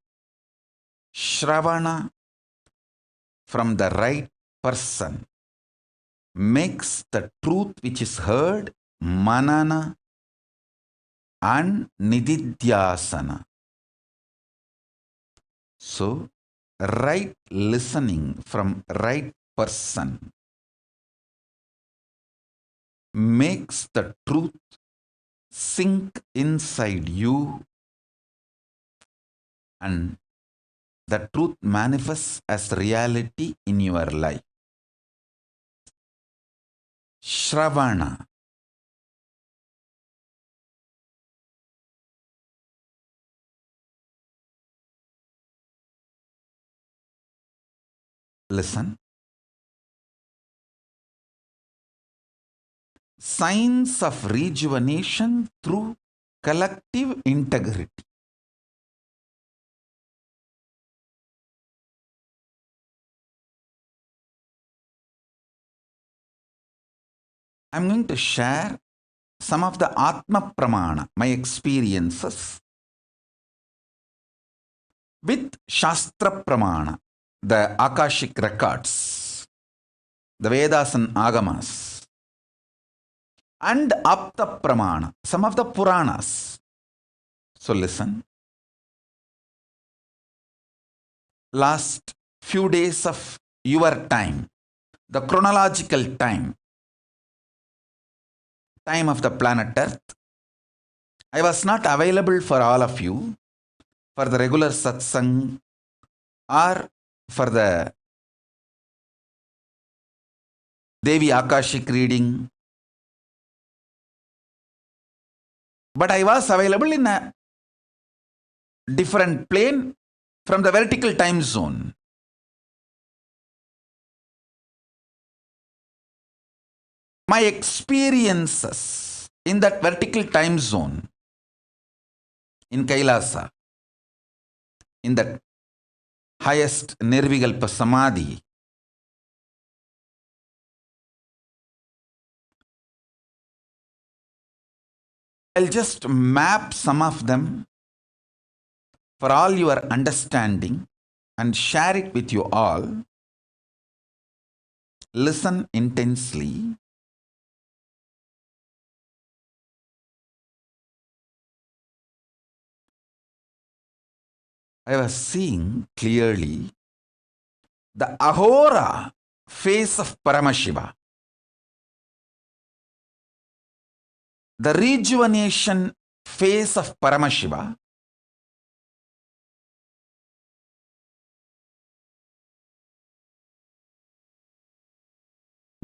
Shravana from the right person makes the truth which is heard manana and nididhyasana. So, right listening from right person makes the truth sink inside you, and the truth manifests as reality in your life. Shravana. Listen. Signs of rejuvenation through collective integrity. I'm going to share some of the Atma Pramana, my experiences, with Shastra Pramana, the Akashic records, the Vedas and Agamas, and Apta Pramana, some of the Puranas. So listen. Last few days of your time, the chronological time of the planet Earth, I was not available for all of you for the regular satsang or for the Devi Akashic reading. But I was available in a different plane from the vertical time zone. My experiences in that vertical time zone, in Kailasa, in that highest Nirvikalpa Samadhi, I'll just map some of them for all your understanding and share it with you all. Listen intensely. I was seeing clearly the Ahora face of Paramashiva, the rejuvenation phase of Paramashiva,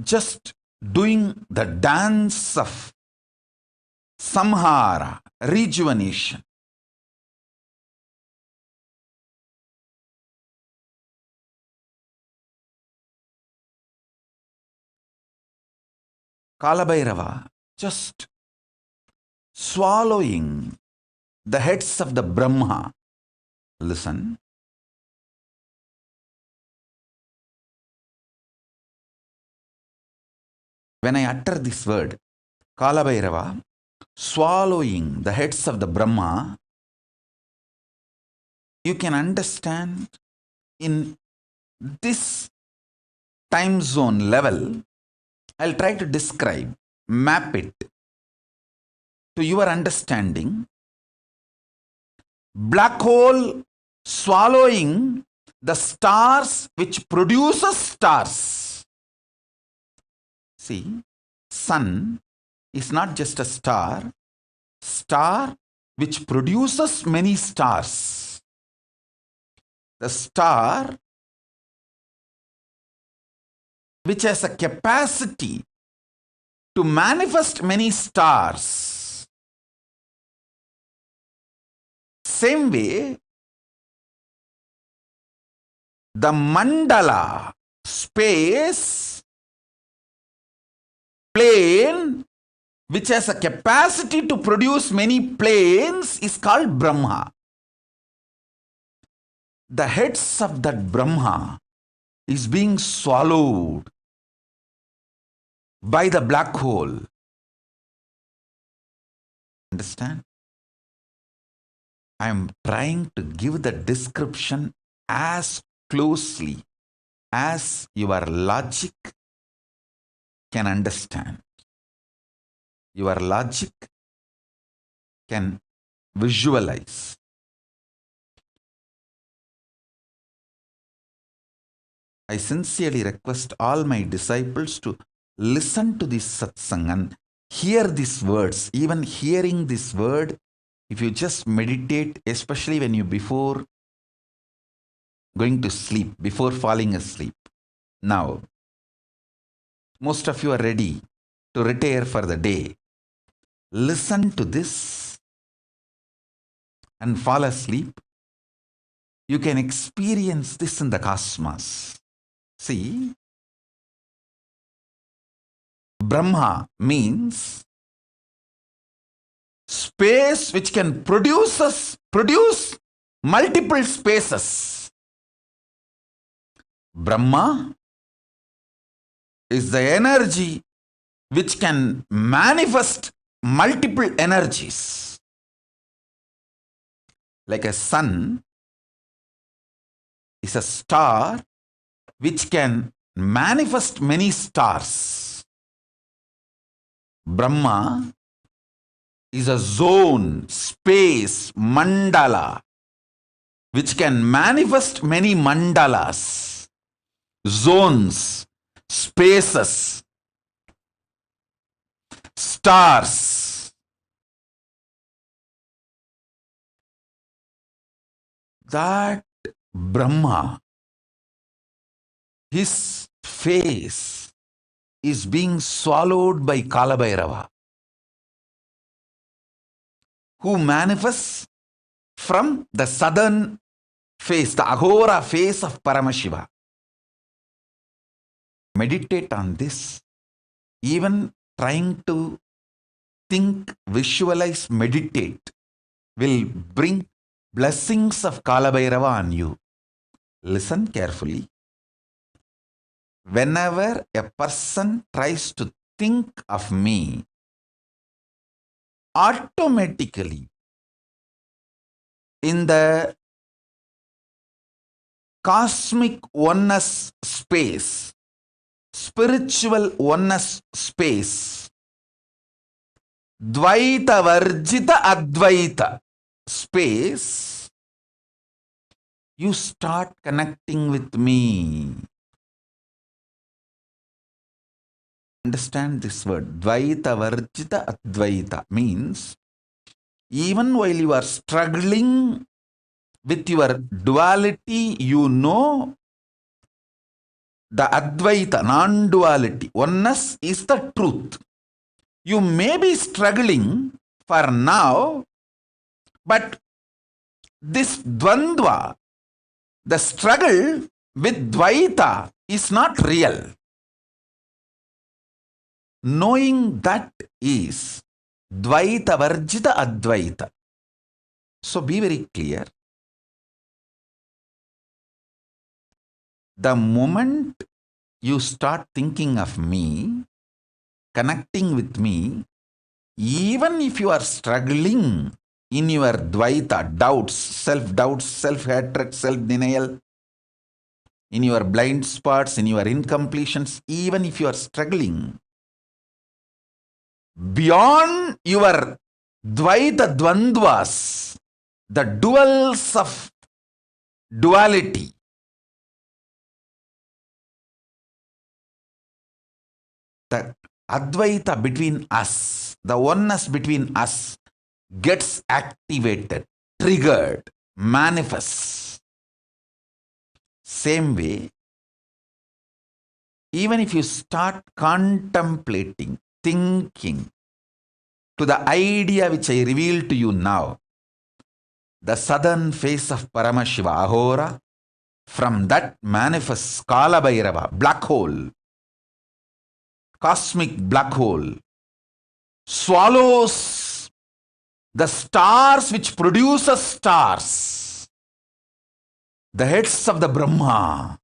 just doing the dance of samhara, rejuvenation. Kalabhairava just swallowing the heads of the Brahma. Listen. When I utter this word, Kalabhairava swallowing the heads of the Brahma, you can understand in this time zone level. I'll try to describe, map it to your understanding. Black hole swallowing the stars which produces stars. See, sun is not just a star which produces many stars. The star which has a capacity to manifest many stars. Same way, the mandala, space, plane, which has a capacity to produce many planes, is called Brahma. the heads of that Brahma is being swallowed by the black hole. Understand? I am trying to give the description as closely as your logic can understand. Your logic can visualize. I sincerely request all my disciples to listen to this satsang and hear these words. Even hearing this word, if you just meditate, especially when you before going to sleep, before falling asleep. Now, most of you are ready to retire for the day. Listen to this and fall asleep. You can experience this in the cosmos. See, Brahma means space which can produce multiple spaces. Brahma is the energy which can manifest multiple energies. Like a sun is a star which can manifest many stars. Brahma is a zone, space, mandala, which can manifest many mandalas, zones, spaces, stars. That Brahma, his face is being swallowed by Kalabhairava, who manifests from the southern face, the Aghora face of Paramashiva. Meditate on this. Even trying to think, visualize, meditate will bring blessings of Kalabhairava on you. Listen carefully. Whenever a person tries to think of me, automatically in the cosmic oneness space, spiritual oneness space, Dvaita Varjita Advaita space, you start connecting with me. Understand this word. Dvaita Varjita Advaita means even while you are struggling with your duality, you know the Advaita, non-duality, oneness is the truth. You may be struggling for now, but this Dvandva, the struggle with Dvaita is not real. Knowing that is Dvaita Varjita Advaita. So be very clear. The moment you start thinking of me, connecting with me, even if you are struggling in your Dvaita, doubts, self-doubts, self-hatred, self-denial, in your blind spots, in your incompletions, even if you are struggling, beyond your Dvaita Dvandvas, the duals of duality, the Advaita between us, the oneness between us gets activated, triggered, manifests. Same way, even if you start contemplating, thinking to the idea which I reveal to you now, the southern face of Paramashiva, Ahora, from that manifests Kalabhairava, black hole, cosmic black hole, swallows the stars which produces stars. the heads of the Brahma.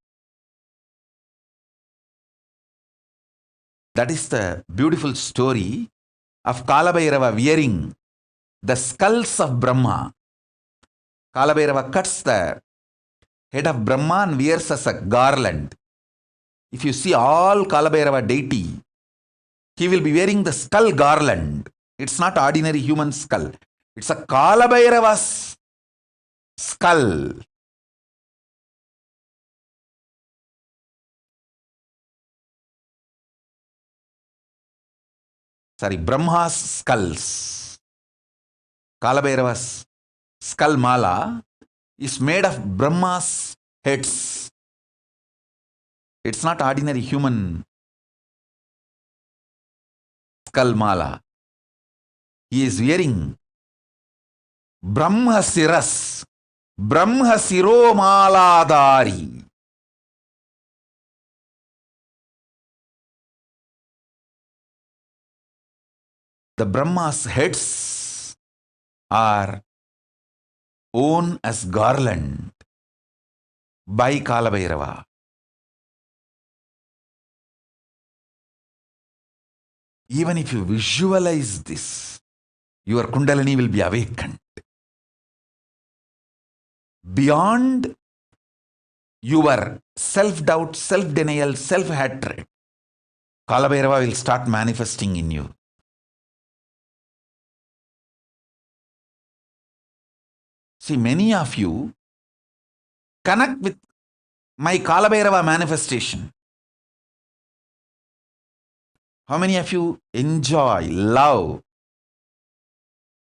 That is the beautiful story of Kalabhairava wearing the skulls of Brahma. Kalabhairava cuts the head of Brahma and wears as a garland. If you see all Kalabhairava deity, he will be wearing the skull garland. It's not ordinary human skull. It's a Kalabhairava's skull. Sorry, Brahma's skulls. Kalabhairava's skull mala is made of Brahma's heads. It's not ordinary human skull mala. He is wearing Brahma Siras, Brahma Siro Maladari. The Brahma's heads are worn as garland by Kalabhairava. Even if you visualize this, your Kundalini will be awakened. Beyond your self-doubt, self-denial, self-hatred, Kalabhairava will start manifesting in you. See, many of you connect with my Kalabhairava manifestation. How many of you enjoy, love,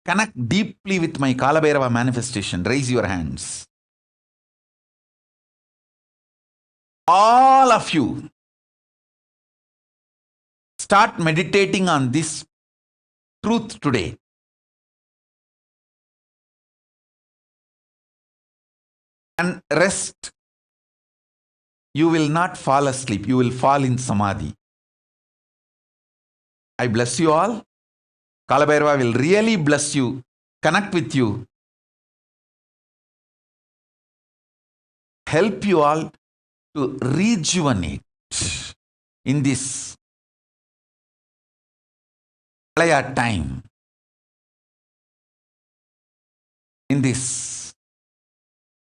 connect deeply with my Kalabhairava manifestation? Raise your hands. All of you start meditating on this truth today. And rest. You will not fall asleep. You will fall in samadhi. I bless you all. Kalabhairava will really bless you, connect with you, help you all to rejuvenate in this Pralaya time, in this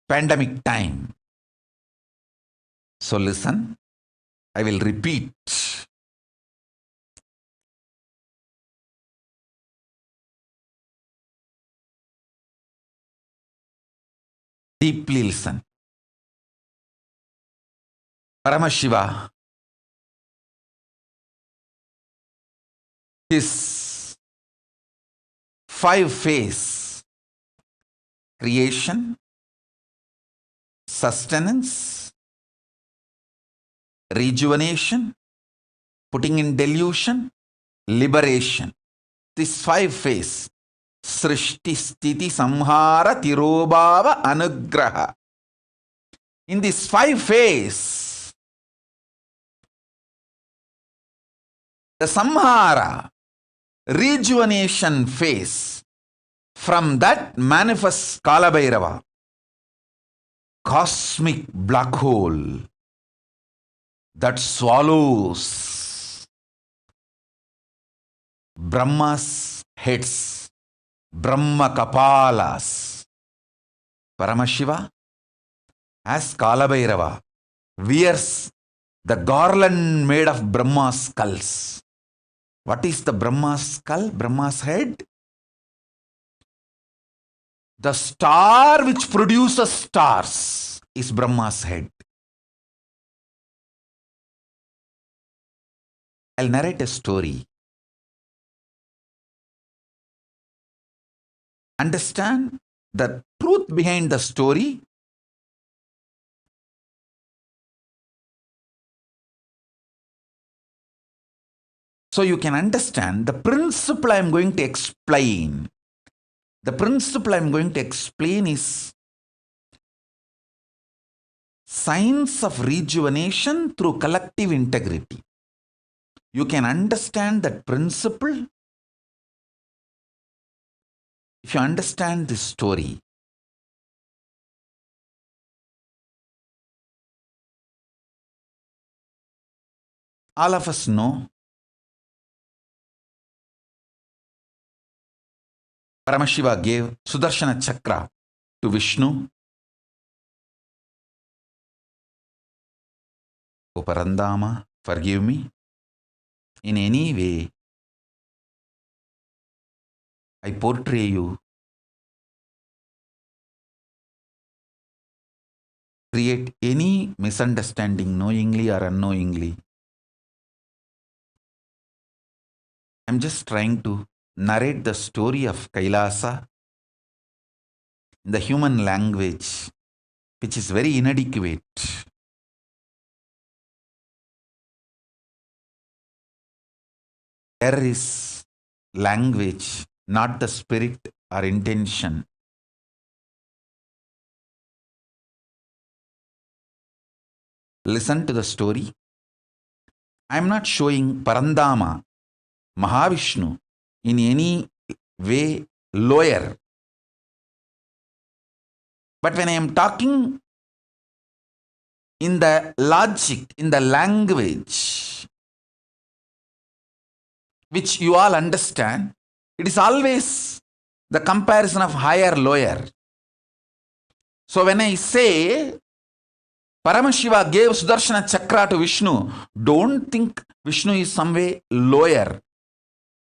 pandemic time. So listen, I will repeat. Deeply listen. Paramashiva is 5-phase: creation, sustenance, rejuvenation, putting in delusion, liberation. This 5-phase: Srishti, Sthiti, Samhara, Tirobhava, Anugraha. In this 5-phase, the Samhara, rejuvenation phase, from that manifests Kalabhairava, cosmic black hole that swallows Brahma's heads, Brahma Kapalas. Paramashiva, as Kalabhairava, wears the garland made of Brahma's skulls. What is the Brahma's skull? Brahma's head? The star which produces stars is Brahma's head. I'll narrate a story. Understand the truth behind the story. So you can understand the principle I am going to explain. The principle I am going to explain is science of rejuvenation through collective integrity. You can understand that principle if you understand this story. All of us know Paramashiva gave Sudarshana Chakra to Vishnu. O Parandama, forgive me. In any way, I portray you, create any misunderstanding knowingly or unknowingly. I'm just trying to narrate the story of Kailasa in the human language, which is very inadequate. There is language, not the spirit or intention. Listen to the story. I'm not showing Parandama, Mahavishnu, in any way lower. But when I am talking in the logic, in the language, which you all understand, it is always the comparison of higher, lower. So when I say Paramashiva gave Sudarshana Chakra to Vishnu, don't think Vishnu is some way lower.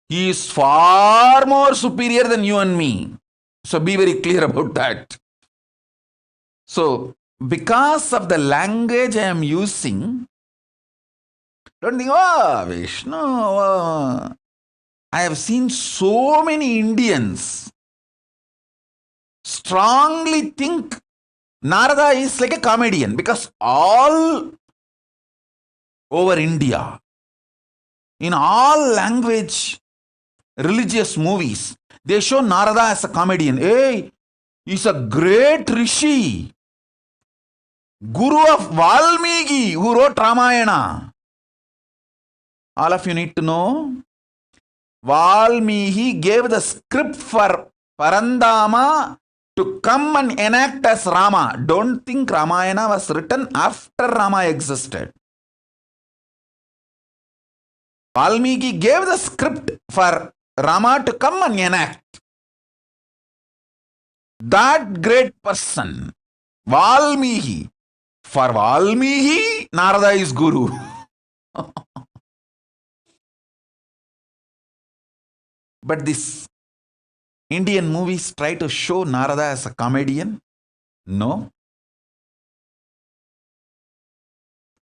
He is far more superior than you and me. So be very clear about that. So because of the language I am using, don't think, oh, Vishnu. Oh. I have seen so many Indians strongly think Narada is like a comedian, because all over India, in all language, religious movies, they show Narada as a comedian. Hey, he's a great rishi, guru of Valmiki, who wrote Ramayana. All of you need to know, Valmiki gave the script for Parandama to come and enact as Rama. Don't think Ramayana was written after Rama existed. Valmiki gave the script for Rama to come and enact. That great person, Valmiki, for Valmiki, Narada is Guru. But this Indian movies try to show Narada as a comedian? No.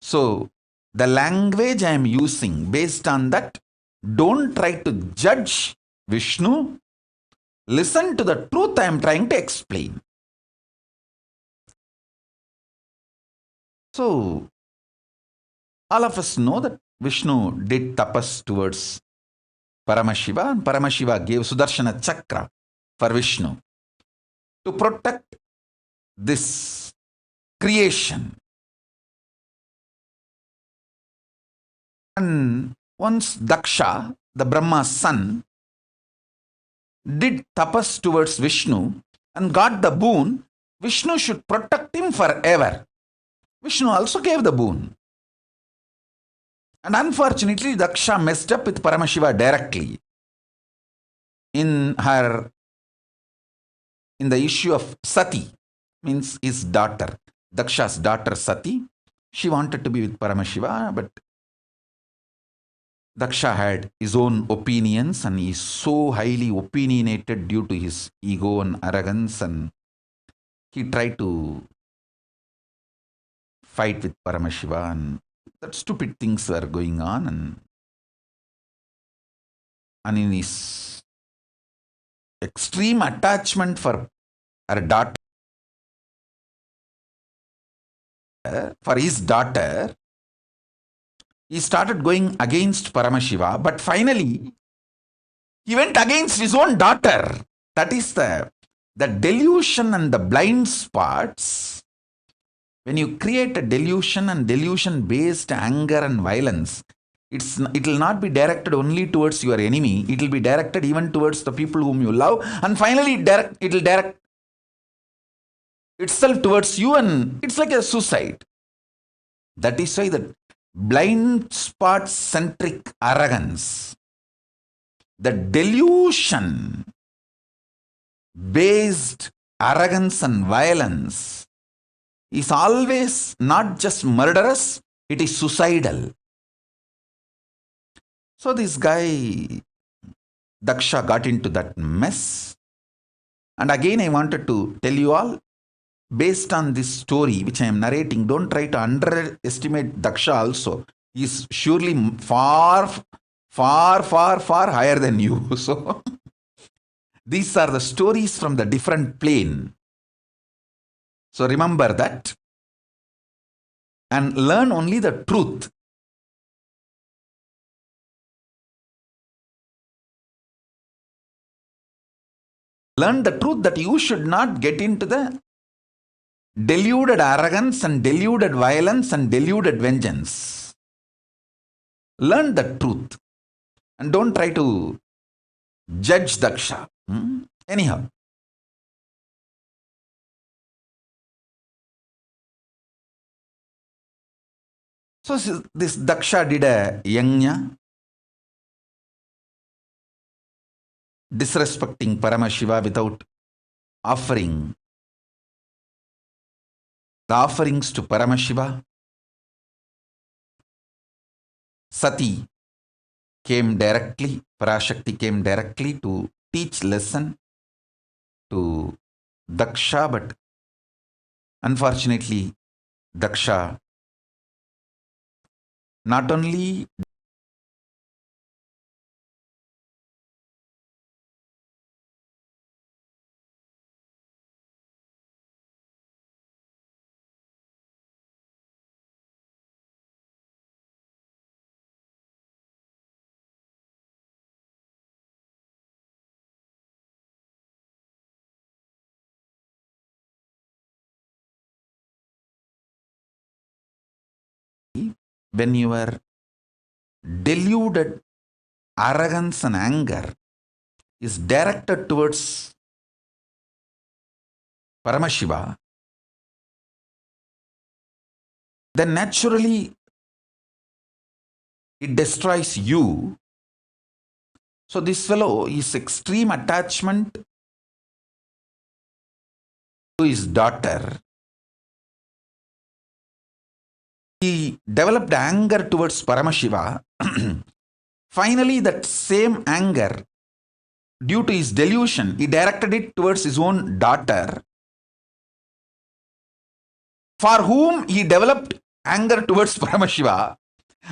So, the language I am using, based on that, don't try to judge Vishnu. Listen to the truth I am trying to explain. So, all of us know that Vishnu did tapas towards Paramashiva, and Paramashiva gave Sudarshana Chakra for Vishnu to protect this creation. And once Daksha, the Brahma's son, did tapas towards Vishnu and got the boon, Vishnu should protect him forever. Vishnu also gave the boon. And unfortunately, Daksha messed up with Paramashiva directly in the issue of Sati, means his daughter, Daksha's daughter Sati. She wanted to be with Paramashiva, but Daksha had his own opinions, and he is so highly opinionated due to his ego and arrogance, and he tried to fight with Paramashiva, and that stupid things were going on, and in his extreme attachment for her daughter, for his daughter, he started going against Paramashiva, but finally he went against his own daughter. That is the delusion and the blind spots. When you create a delusion and delusion-based anger and violence, it will not be directed only towards your enemy. It will be directed even towards the people whom you love, and finally it will direct itself towards you, and it's like a suicide. That is why that blind spot centric arrogance, the delusion based arrogance and violence is always not just murderous, it is suicidal. So this guy, Daksha, got into that mess. And again, I wanted to tell you all, based on this story which I am narrating, don't try to underestimate Daksha also. He is surely far higher than you. So these are the stories from the different plane. So remember that and learn only the truth. Learn the truth that you should not get into the deluded arrogance and deluded violence and deluded vengeance. Learn the truth and don't try to judge Daksha. Anyhow. So this Daksha did a yajna, disrespecting Paramashiva without offering the offerings to Paramashiva. Sati came directly, Parashakti came directly to teach lesson to Daksha, but unfortunately Daksha not only when your deluded arrogance and anger is directed towards Paramashiva, then naturally it destroys you. So this fellow is extreme attachment to his daughter. He developed anger towards Paramashiva. Finally, that same anger, due to his delusion, he directed it towards his own daughter, for whom he developed anger towards Paramashiva.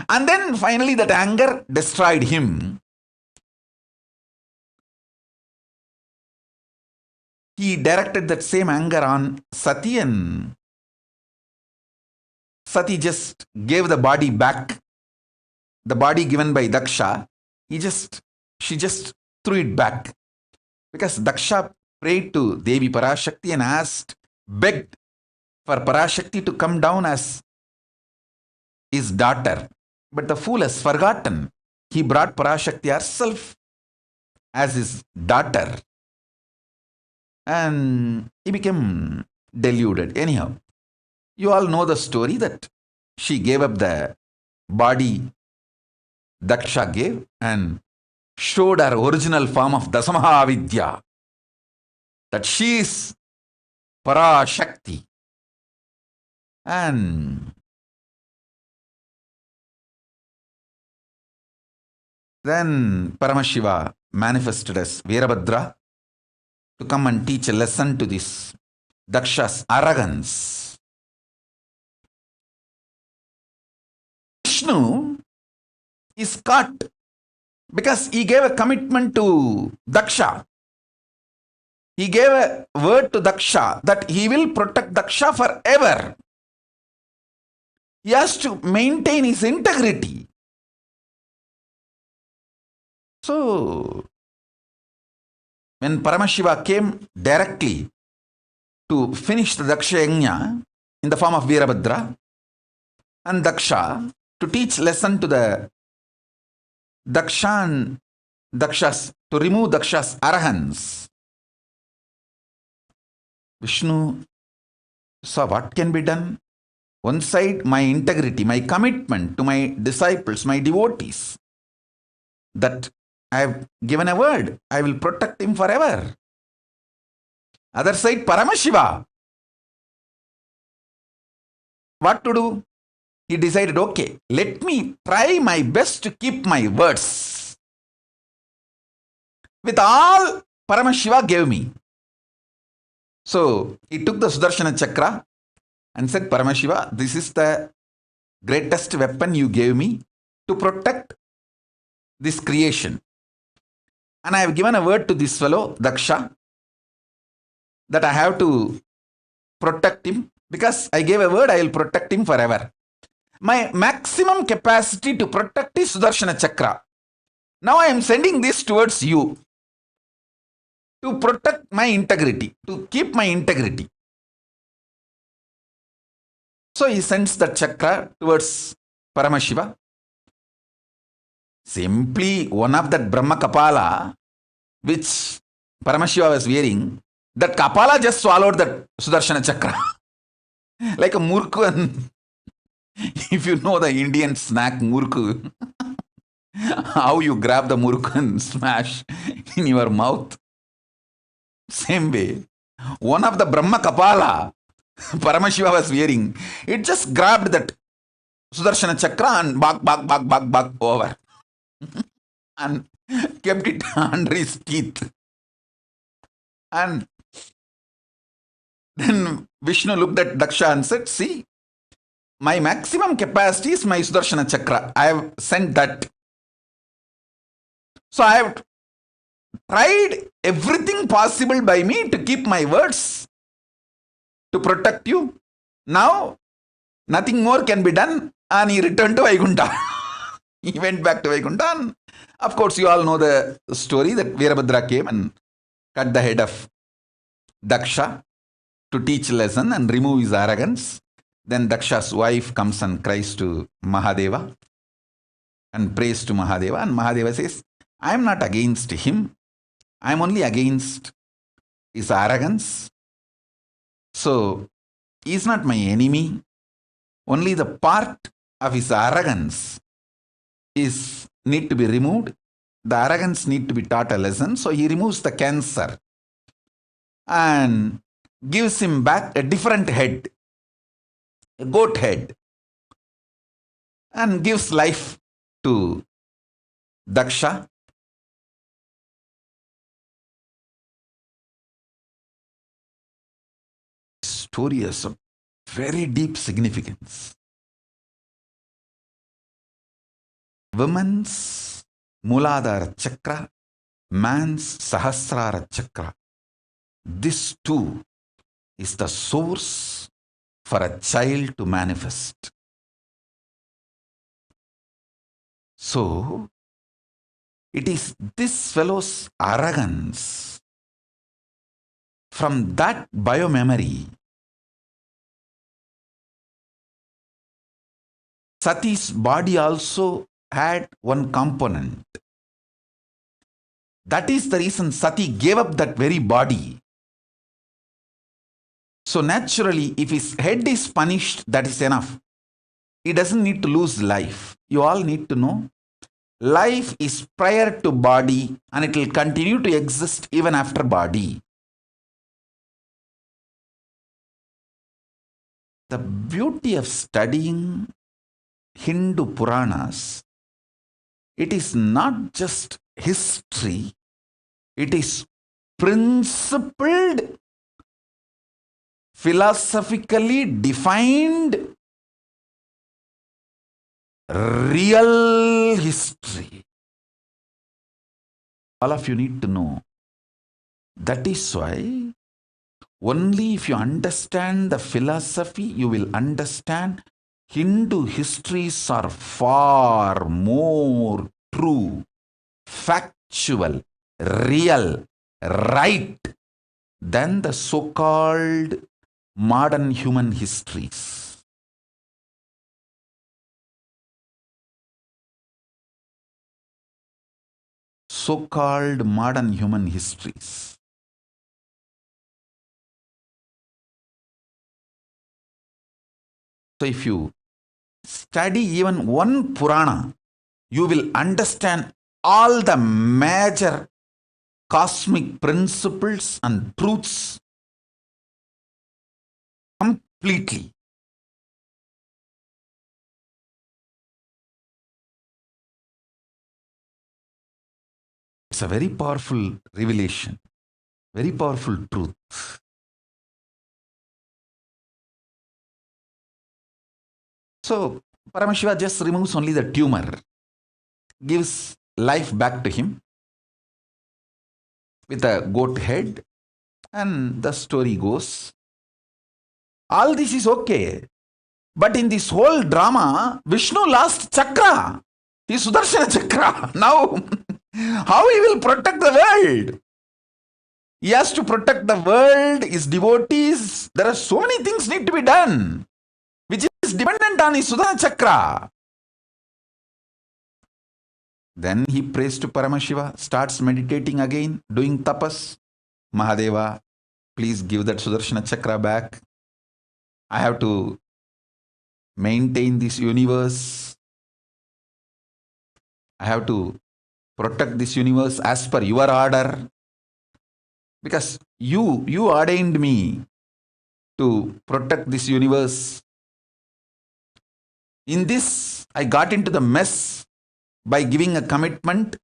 And then finally that anger destroyed him. He directed that same anger on Sati, and Sati just gave the body back, the body given by Daksha. She just threw it back, because Daksha prayed to Devi Parashakti and begged for Parashakti to come down as his daughter. But the fool has forgotten. He brought Parashakti herself as his daughter, and he became deluded. Anyhow, you all know the story that she gave up the body Daksha gave and showed her original form of Dasamahavidya, that she is Parashakti. And then Paramashiva manifested as Veerabhadra to come and teach a lesson to this Daksha's arrogance. Vishnu is caught because he gave a commitment to Daksha. He gave a word to Daksha that he will protect Daksha forever. He has to maintain his integrity. So, when Paramashiva came directly to finish the Daksha Yajna in the form of Veerabhadra, and Daksha to teach lesson to the Daksha and Daksha's, to remove Daksha's arrogance, Vishnu saw what can be done. One side, my integrity, my commitment to my disciples, my devotees, that I have given a word, I will protect him forever. Other side, Paramashiva. What to do? He decided, okay, let me try my best to keep my words. With all Paramashiva gave me. So he took the Sudarshana Chakra and said, Paramashiva, this is the greatest weapon you gave me to protect this creation. And I have given a word to this fellow, Daksha, that I have to protect him. Because I gave a word, I will protect him forever. My maximum capacity to protect is Sudarshana Chakra. Now I am sending this towards you to protect my integrity, to keep my integrity. So he sends the chakra towards Paramashiva. Simply one of that Brahma Kapala, which Paramashiva was wearing, that Kapala just swallowed that Sudarshana Chakra. Like a murku. And if you know the Indian snack murku, how you grab the murku and smash in your mouth. Same way, one of the Brahma Kapala Paramashiva was wearing, it just grabbed that Sudarshana Chakra and bag over and kept it under his teeth. And then Vishnu looked at Daksha and said, see, my maximum capacity is my Sudarshana Chakra. I have sent that. So I have tried everything possible by me to keep my words, to protect you. Now, nothing more can be done. And he returned to Vaikuntha. He went back to Vaikuntha. And of course, you all know the story that Veerabhadra came and cut the head of Daksha to teach lesson and remove his arrogance. Then Daksha's wife comes and cries to Mahadeva and prays to Mahadeva. And Mahadeva says, I am not against him. I am only against his arrogance. So, he is not my enemy. Only the part of his arrogance need to be removed. The arrogance need to be taught a lesson. So, he removes the cancer and gives him back a different head, a goat head, and gives life to Daksha. Story has a very deep significance. Women's Muladhara Chakra, man's Sahasrara Chakra. This too is the source for a child to manifest. So, it is this fellow's arrogance, from that biomemory, Sati's body also had one component. That is the reason Sati gave up that very body. So naturally, if his head is punished, that is enough. He doesn't need to lose life. You all need to know, life is prior to body and it will continue to exist even after body. The beauty of studying Hindu Puranas, it is not just history, it is principled, philosophically defined, real history. All of you need to know. That is why only if you understand the philosophy, you will understand Hindu histories are far more true, factual, real, right than the so-called modern human histories. So-called modern human histories. So if you study even one Purana, you will understand all the major cosmic principles and truths completely. It's a very powerful revelation, very powerful truth. So Paramashiva just removes only the tumor, gives life back to him with a goat head, and the story goes. All this is okay. But in this whole drama, Vishnu lost chakra, his Sudarshana chakra. Now, how he will protect the world? He has to protect the world, his devotees. There are so many things need to be done, which is dependent on his Sudarshana chakra. Then he prays to Paramashiva, starts meditating again, doing tapas. Mahadeva, please give that Sudarshana chakra back. I have to maintain this universe. I have to protect this universe as per your order. Because you ordained me to protect this universe. In this, I got into the mess by giving a commitment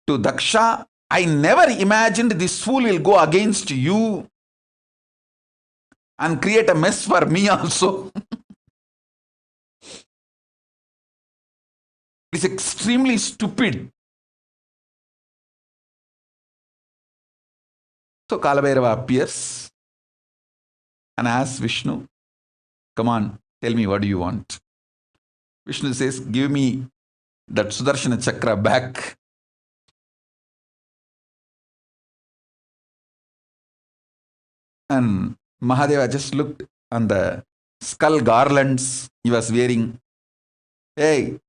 to Daksha. I never imagined this fool will go against you and create a mess for me also. It's extremely stupid. So Kalabhairava appears and asks Vishnu, come on, tell me, what do you want? Vishnu says, give me that Sudarshana chakra back. And Mahadeva just looked on the skull garlands he was wearing. Hey,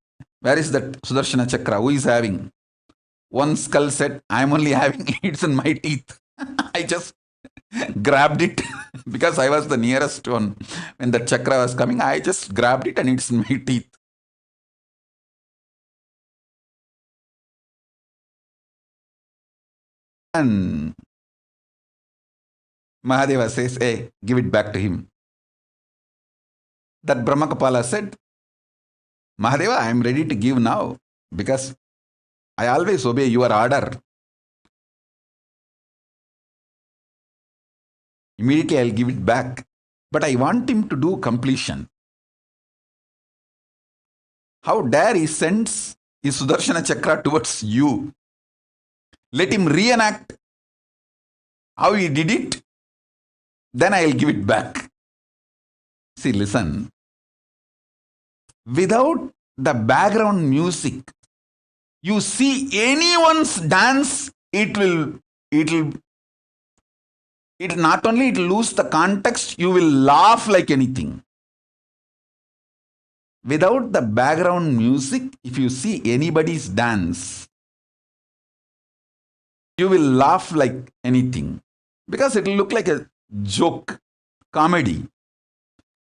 where is that Sudarshana chakra? Who is having? One skull said, I'm only having it's in my teeth. I just grabbed it because I was the nearest one. When the chakra was coming, I just grabbed it and it's in my teeth. And Mahadeva says, hey, give it back to him. That Brahmakapala said, Mahadeva, I am ready to give now because I always obey your order. Immediately I'll give it back. But I want him to do completion. How dare he sends his Sudarshana chakra towards you? Let him reenact how he did it. Then I'll give it back. See, listen. Without the background music, you see anyone's dance, it not only it lose the context, you will laugh like anything. Without the background music, if you see anybody's dance, you will laugh like anything because it will look like a joke, comedy.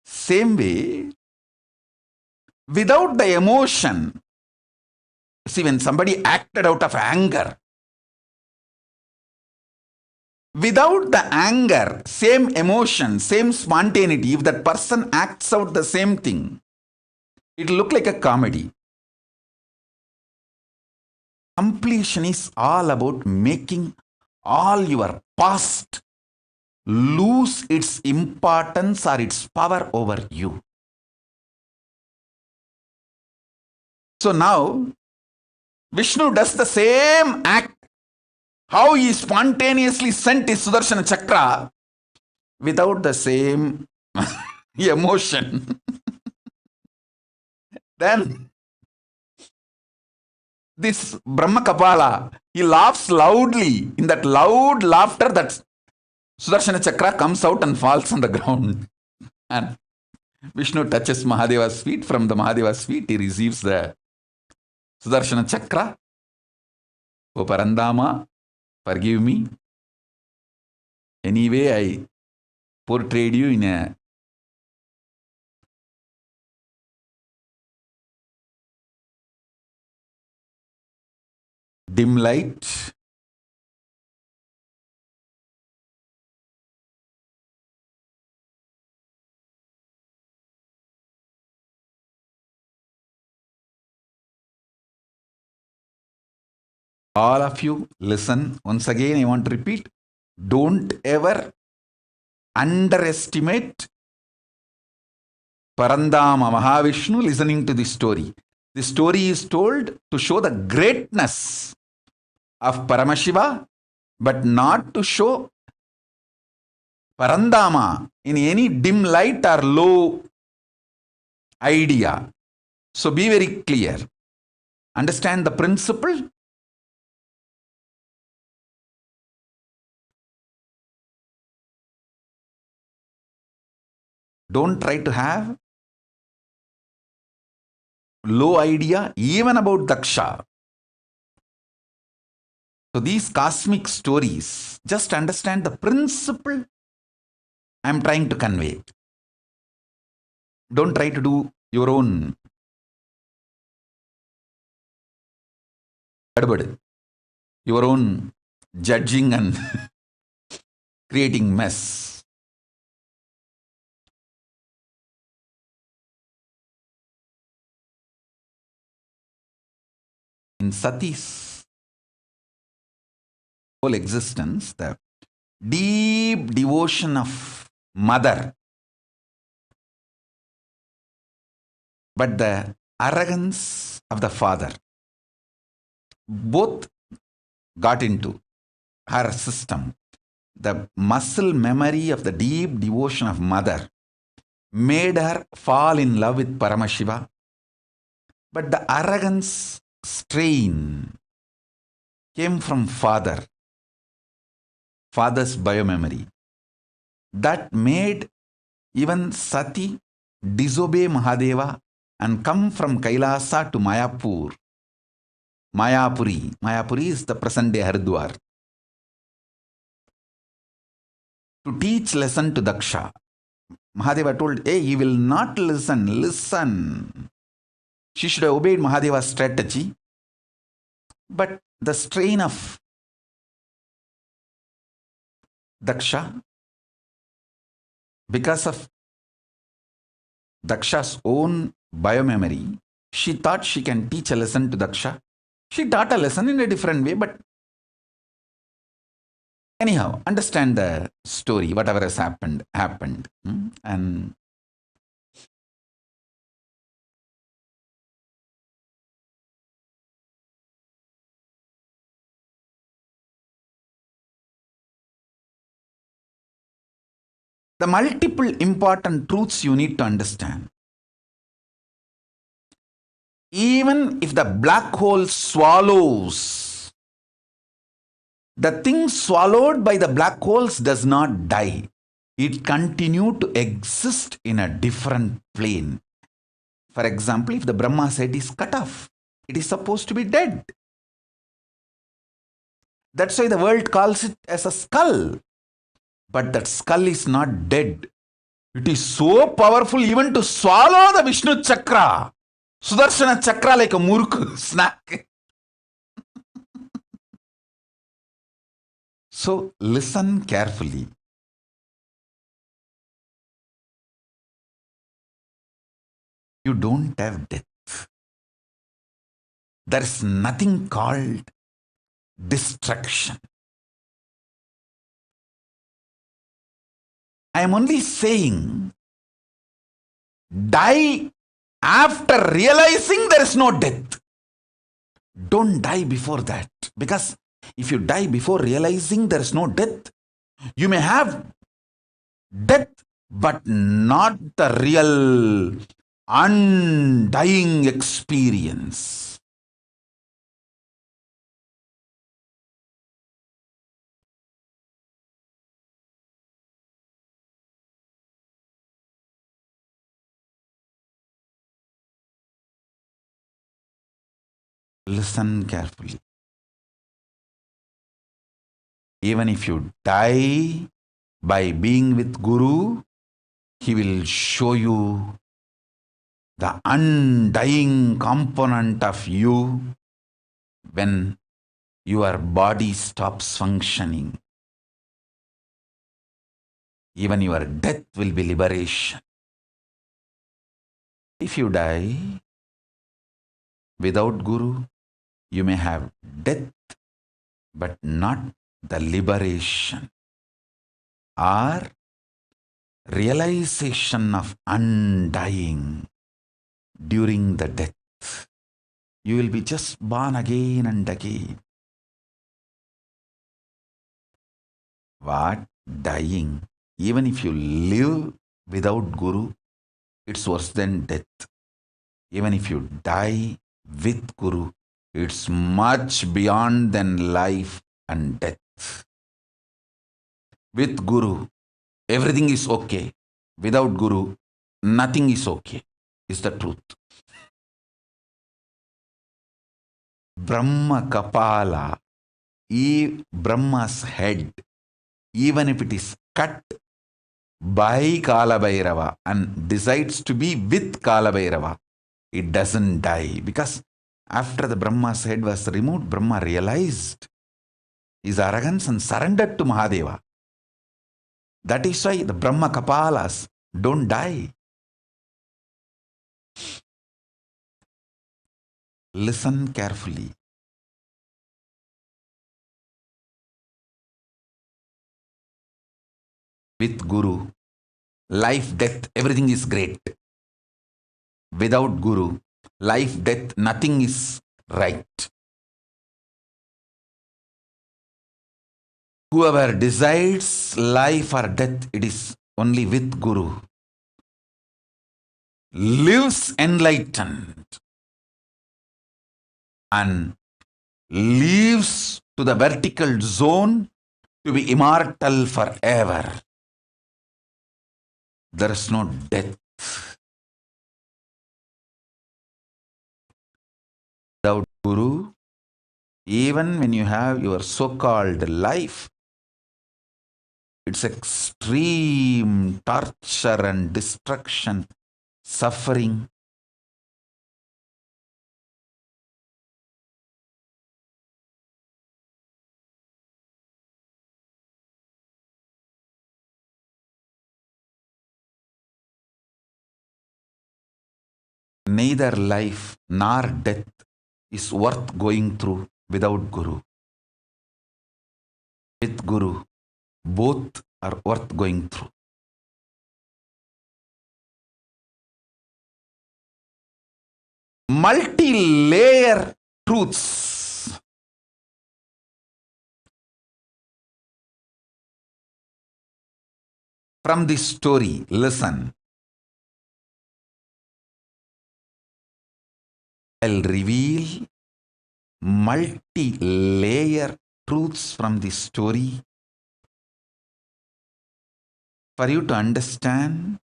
Same way, without the emotion, see, when somebody acted out of anger, without the anger, same emotion, same spontaneity, if that person acts out the same thing, it will look like a comedy. Completion is all about making all your past lose its importance or its power over you. So now, Vishnu does the same act. How he spontaneously sent his Sudarshana chakra without the same emotion. Then this Brahmakapala, he laughs loudly. In that loud laughter, that Sudarshana chakra comes out and falls on the ground. And Vishnu touches Mahadeva's feet. From the Mahadeva's feet, he receives the Sudarshana chakra. O Parandama, forgive me. Anyway, I portrayed you in a dim light, all of you listen. Once again, I want to repeat, don't ever underestimate Parandama Mahavishnu listening to this story. The story is told to show the greatness of Paramashiva, but not to show Parandama in any dim light or low idea. So be very clear. Understand the principle. Don't try to have low idea even about Daksha. So these cosmic stories, just understand the principle I am trying to convey. Don't try to do your own your own judging and creating mess. In Sati's whole existence, the deep devotion of mother, but the arrogance of the father, both got into her system. The muscle memory of the deep devotion of mother made her fall in love with Paramashiva, but the arrogance strain came from father's biomemory. That made even Sati disobey Mahadeva and come from Kailasa to Mayapuri. Mayapuri is the present day Haridwar, to teach lesson to Daksha. Mahadeva told, hey, he will not listen. Listen. She should have obeyed Mahadeva's strategy. But the strain of Daksha, because of Daksha's own biomemory, she thought she can teach a lesson to Daksha. She taught a lesson in a different way, but anyhow, understand the story, whatever has happened. And the multiple important truths you need to understand. Even if the black hole swallows, the thing swallowed by the black holes does not die. It continues to exist in a different plane. For example, if the Brahma's head is cut off, it is supposed to be dead. That's why the world calls it as a skull. But that skull is not dead. It is so powerful even to swallow the Vishnu chakra. Sudarshana chakra like a muruk snack. So listen carefully. You don't have death. There is nothing called destruction. I am only saying, die after realizing there is no death. Don't die before that. Because if you die before realizing there is no death, you may have death, but not the real undying experience. Listen carefully. Even if you die by being with Guru, he will show you the undying component of you when your body stops functioning. Even your death will be liberation. If you die without Guru, you may have death, but not the liberation or realization of undying during the death. You will be just born again and again. What? Dying. Even if you live without Guru, it's worse than death. Even if you die with Guru, it's much beyond than life and death. With Guru, everything is okay. Without Guru, nothing is okay, is the truth. Brahma Kapala, Brahma's head, even if it is cut by Kala Bhairava and decides to be with Kala Bhairava, it doesn't die. Because after the Brahma's head was removed, Brahma realized his arrogance and surrendered to Mahadeva. That is why the Brahma Kapalas don't die. Listen carefully. With Guru, life, death, everything is great. Without Guru, life, death, nothing is right. Whoever decides life or death, it is only with Guru, lives enlightened and lives to the vertical zone to be immortal forever. There is no death. Without Guru, even when you have your so-called life, it's extreme torture and destruction, suffering. Neither life nor death is worth going through without Guru. With Guru, both are worth going through. Multi-layer truths. From this story, listen. I'll reveal multi-layer truths from this story for you to understand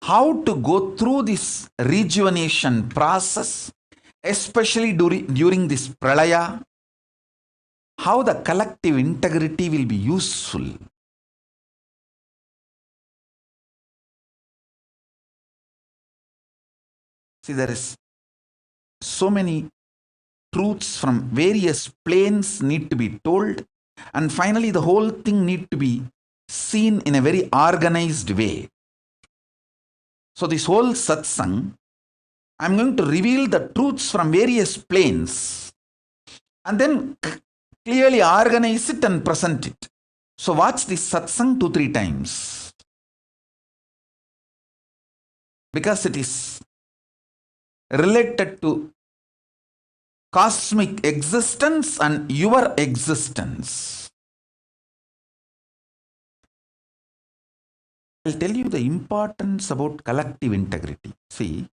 how to go through this rejuvenation process, especially during this pralaya, how the collective integrity will be useful. See, there is so many truths from various planes need to be told, and finally the whole thing need to be seen in a very organized way. So this whole satsang, I'm going to reveal the truths from various planes and then clearly organize it and present it. So watch this satsang 2-3 times, because it is related to cosmic existence and your existence. I'll tell you the importance about collective integrity. See,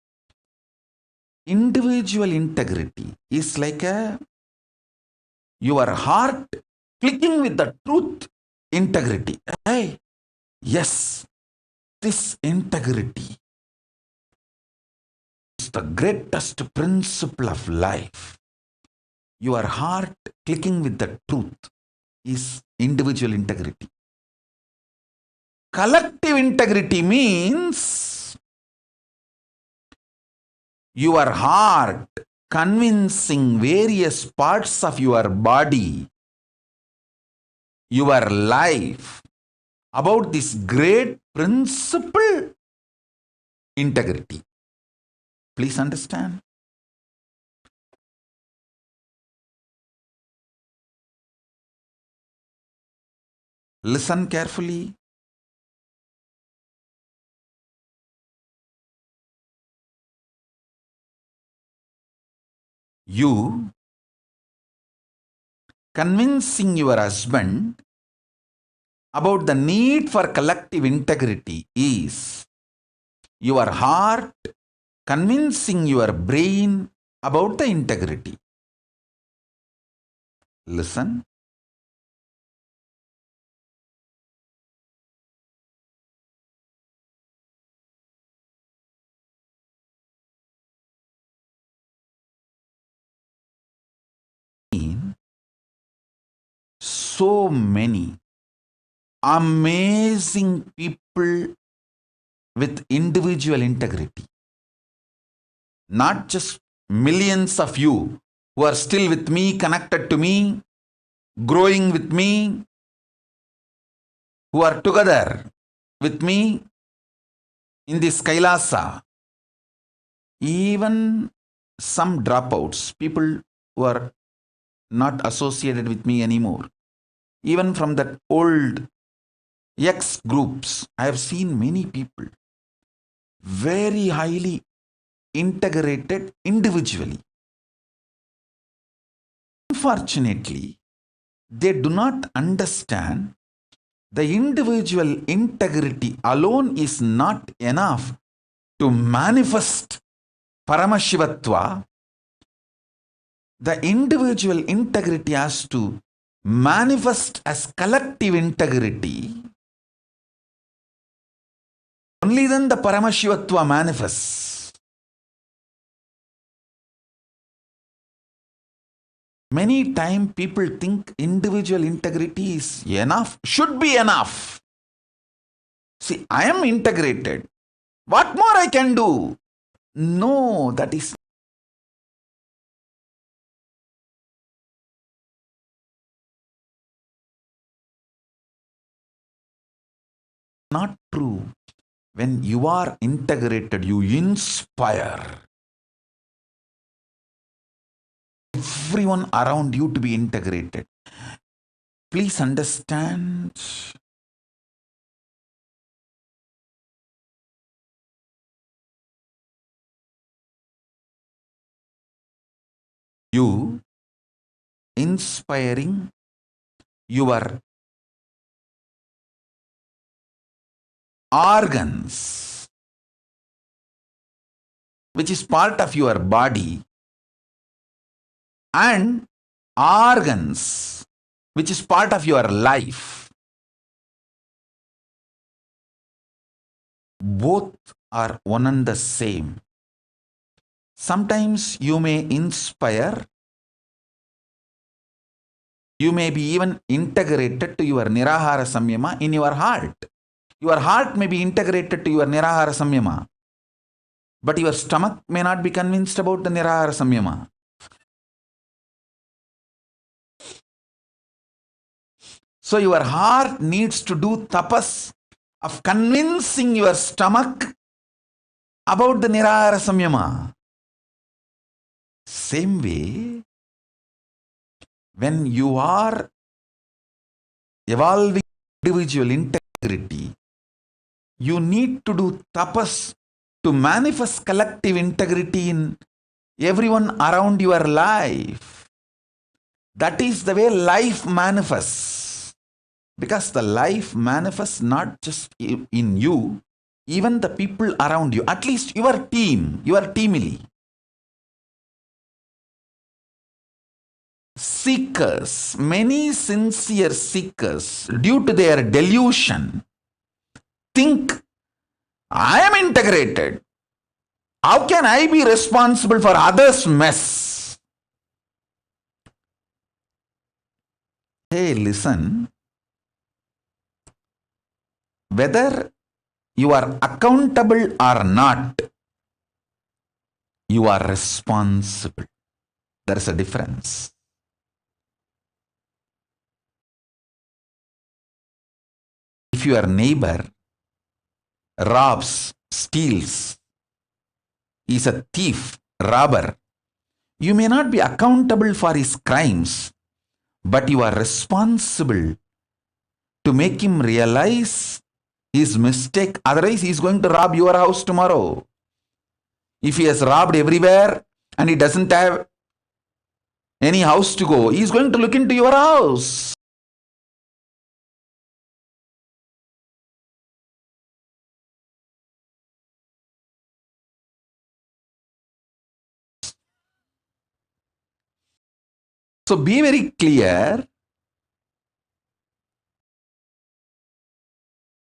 individual integrity is like your heart clicking with the truth integrity. Hey, yes, this integrity is the greatest principle of life. Your heart clicking with the truth is individual integrity. Collective integrity means your heart convincing various parts of your body, your life, about this great principle, integrity. Please understand. Listen carefully. You convincing your husband about the need for collective integrity is your heart convincing your brain about the integrity. Listen. So many amazing people with individual integrity. Not just millions of you who are still with me, connected to me, growing with me, who are together with me in this Kailasa. Even some dropouts, people who are not associated with me anymore. Even from that old X groups, I have seen many people very highly integrated individually. Unfortunately, they do not understand the individual integrity alone is not enough to manifest Paramashivatva. The individual integrity has to manifest as collective integrity. Only then the Paramashivatva manifests. Many times people think individual integrity is enough, should be enough. See, I am integrated. What more I can do? No, that is not true. When you are integrated, you inspire everyone around you to be integrated. Please understand. You inspiring your organs, which is part of your body, and organs, which is part of your life. Both are one and the same. Sometimes you may inspire, you may be even integrated to your Nirahara Samyama in your heart. Your heart may be integrated to your Nirahara Samyama, but your stomach may not be convinced about the Nirahara Samyama. So your heart needs to do tapas of convincing your stomach about the Nirahara Samyama. Same way, when you are evolving individual integrity, you need to do tapas to manifest collective integrity in everyone around your life. That is the way life manifests. Because the life manifests not just in you, even the people around you, at least your teamily. Seekers, many sincere seekers, due to their delusion, think, I am integrated. How can I be responsible for others' mess? Hey, listen. whether you are accountable or not, you are responsible. There is a difference. If your neighbor robs, steals, is a thief, robber, you may not be accountable for his crimes, but you are responsible to make him realize his mistake. Otherwise, he is going to rob your house tomorrow. If he has robbed everywhere and he doesn't have any house to go, he is going to look into your house. So be very clear.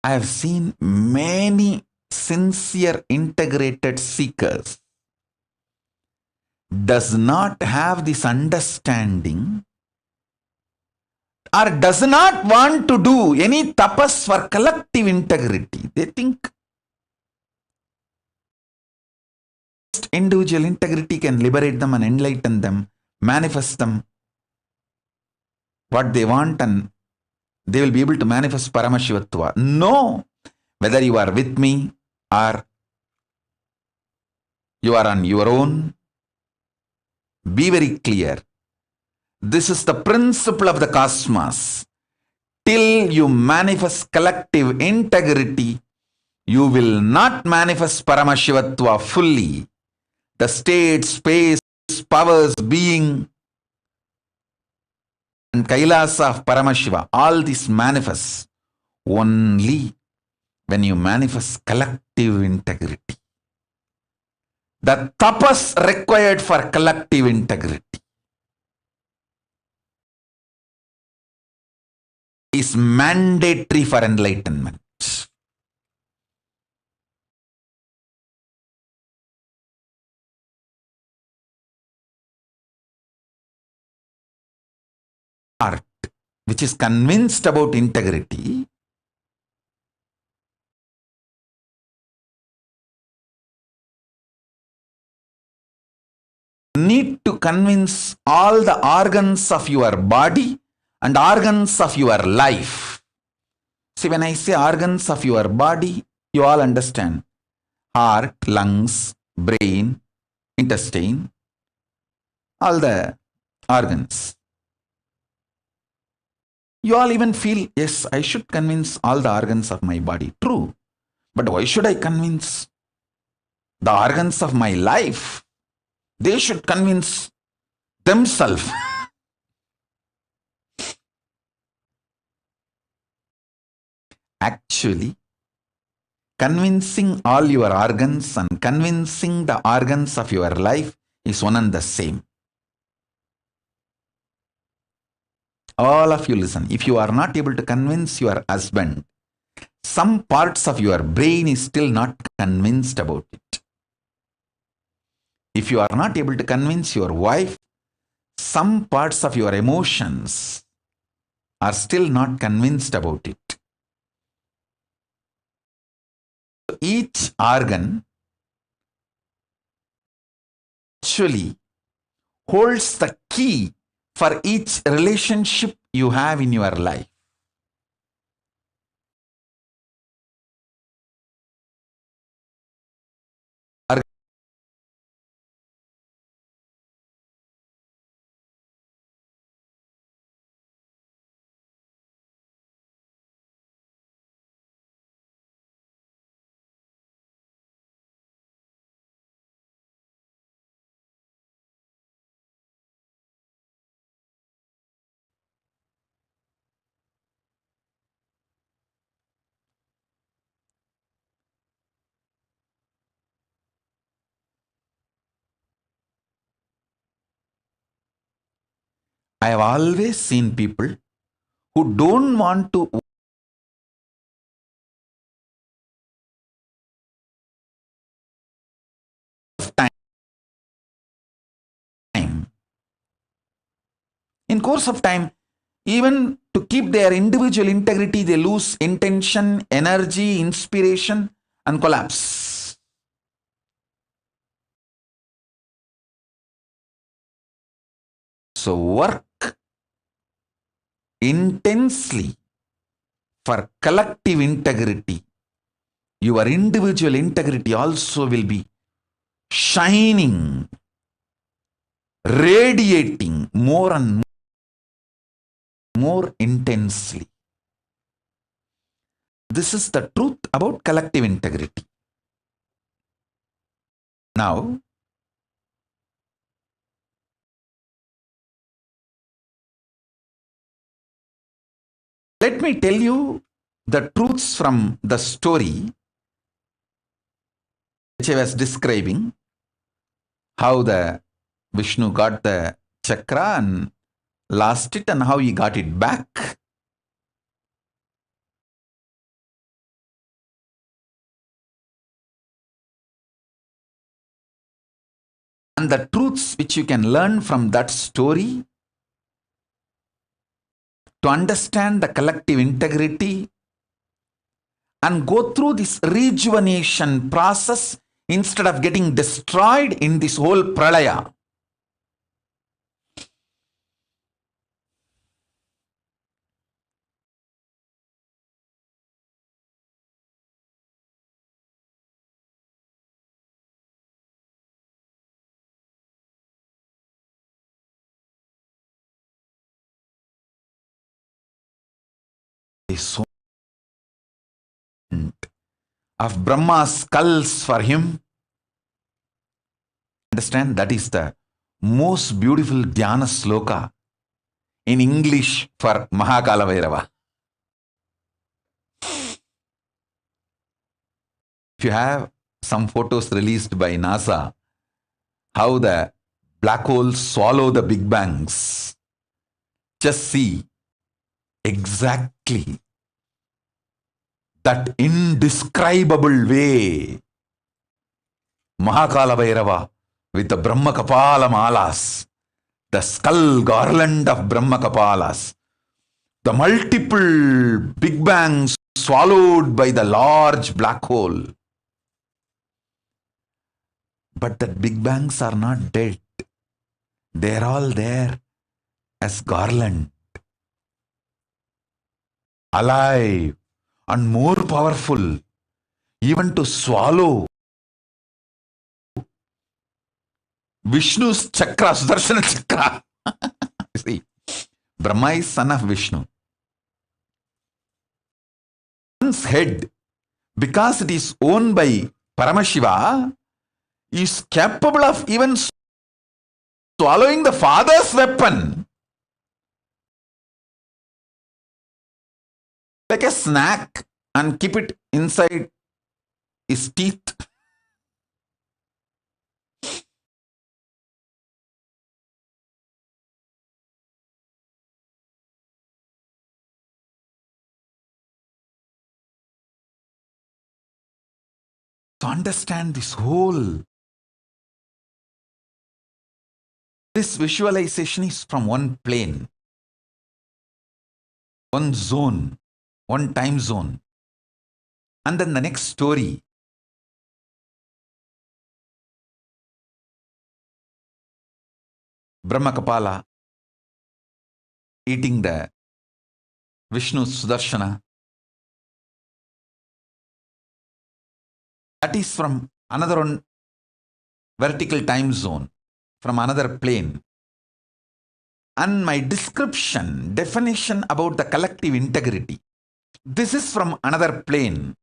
I have seen many sincere integrated seekers does not have this understanding or does not want to do any tapas for collective integrity. They think individual integrity can liberate them and enlighten them, manifest them what they want, and they will be able to manifest Paramashivatva. No, whether you are with me or you are on your own, be very clear. This is the principle of the cosmos. Till you manifest collective integrity, you will not manifest Paramashivatva fully. The state, space, powers, being, and Kailasa of Paramashiva, all this manifests only when you manifest collective integrity. The tapas required for collective integrity is mandatory for enlightenment. Heart, which is convinced about integrity, need to convince all the organs of your body and organs of your life. See, when I say organs of your body, you all understand. Heart, lungs, brain, intestine, all the organs. You all even feel, yes, I should convince all the organs of my body. True. But why should I convince the organs of my life? They should convince themselves. Actually, convincing all your organs and convincing the organs of your life is one and the same. All of you listen. If you are not able to convince your husband, some parts of your brain is still not convinced about it. If you are not able to convince your wife, some parts of your emotions are still not convinced about it. Each organ actually holds the key for each relationship you have in your life. I have always seen people who don't want to time. In course of time, Even to keep their individual integrity, they lose intention, energy, inspiration, and collapse. So work intensely for collective integrity. Your individual integrity also will be shining, radiating more and more intensely. This is the truth about collective integrity. Now, let me tell you the truths from the story which I was describing, how the Vishnu got the chakra and lost it and how he got it back. And the truths which you can learn from that story to understand the collective integrity and go through this rejuvenation process instead of getting destroyed in this whole pralaya. So of Brahma's skulls for him. Understand, that is the most beautiful dhyana sloka in English for Mahakala Bhairava. If you have some photos released by NASA, how the black holes swallow the big bangs, just see exactly that indescribable way Mahakala Bhairava with the Brahma Kapala Malas, the skull garland of Brahma Kapalas, the multiple big bangs swallowed by the large black hole. But that big bangs are not dead. They are all there as garland, alive and more powerful, even to swallow Vishnu's chakra, Sudarshana chakra. See, Brahma is son of Vishnu. One's head, because it is owned by Paramashiva, is capable of even swallowing the father's weapon. Like a snack and keep it inside his teeth. To understand this whole, this visualization is from one plane, one zone, one time zone. And then the next story, Brahma Kapala eating the Vishnu Sudarshana. That is from another one vertical time zone, from another plane. And my description, definition about the collective integrity, this is from another plane.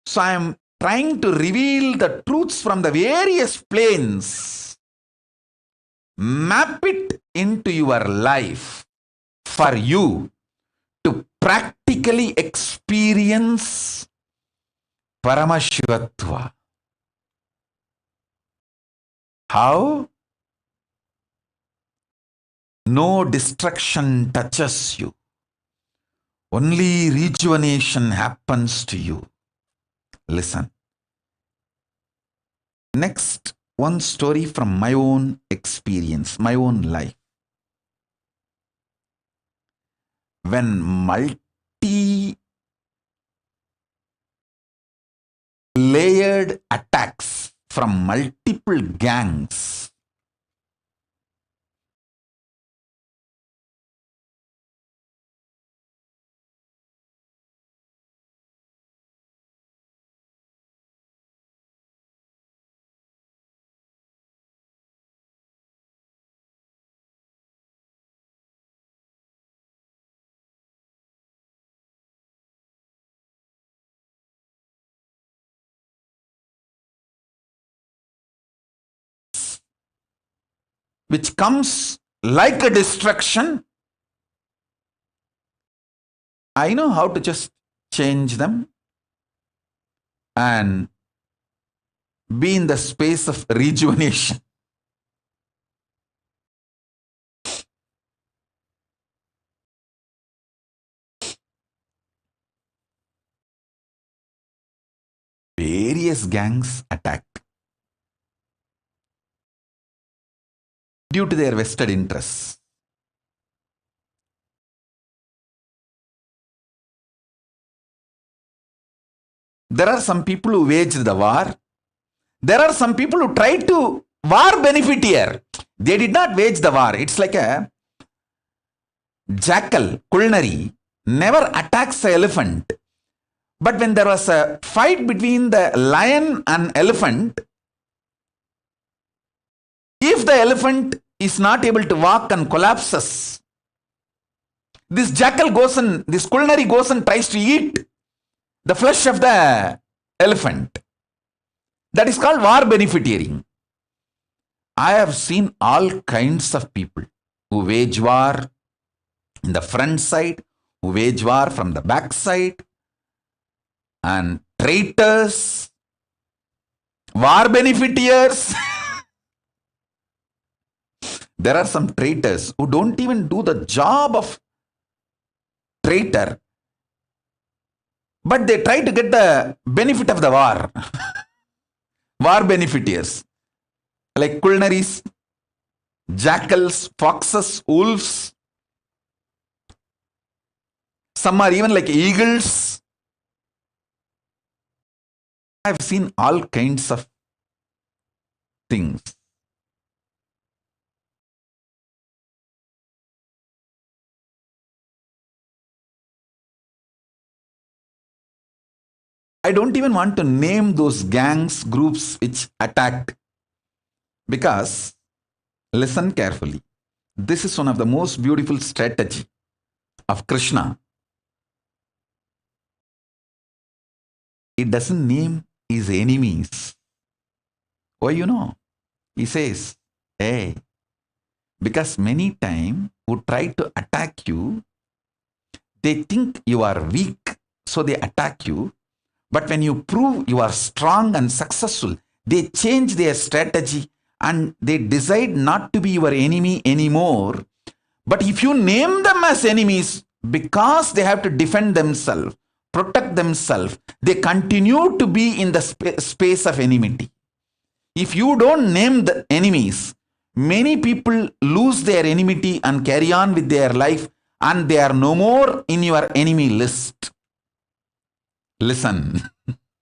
So I am trying to reveal the truths from the various planes, map it into your life for you to practically experience Paramashivatva. How? No destruction touches you. Only rejuvenation happens to you. Listen. Next, one story from my own experience, my own life. when multi-layered attacks from multiple gangs which comes like a destruction, I know how to just change them and be in the space of rejuvenation. Various gangs attacked due to their vested interests. There are some people who waged the war. There are some people who tried to war beneficier. They did not wage the war. It's like a jackal, culinary, never attacks an elephant. But when there was a fight between the lion and elephant, if the elephant is not able to walk and collapses, this jackal goes and, this culinary goes and tries to eat the flesh of the elephant. That is called war beneficiating. I have seen all kinds of people who wage war in the front side, who wage war from the back side, and traitors, war beneficiaries. There are some traitors who don't even do the job of traitor, but they try to get the benefit of the war. War beneficiaries, like culinaries, jackals, foxes, wolves. Some are even like eagles. I've seen all kinds of things. I don't even want to name those gangs, groups which attacked, because, listen carefully, this is one of the most beautiful strategy of Krishna. He doesn't name his enemies. Why, you know? He says, hey, because many times who try to attack you, they think you are weak, so they attack you. But when you prove you are strong and successful, they change their strategy and they decide not to be your enemy anymore. But if you name them as enemies, because they have to defend themselves, protect themselves, they continue to be in the space of enmity. If you don't name the enemies, many people lose their enmity and carry on with their life, and they are no more in your enemy list. Listen,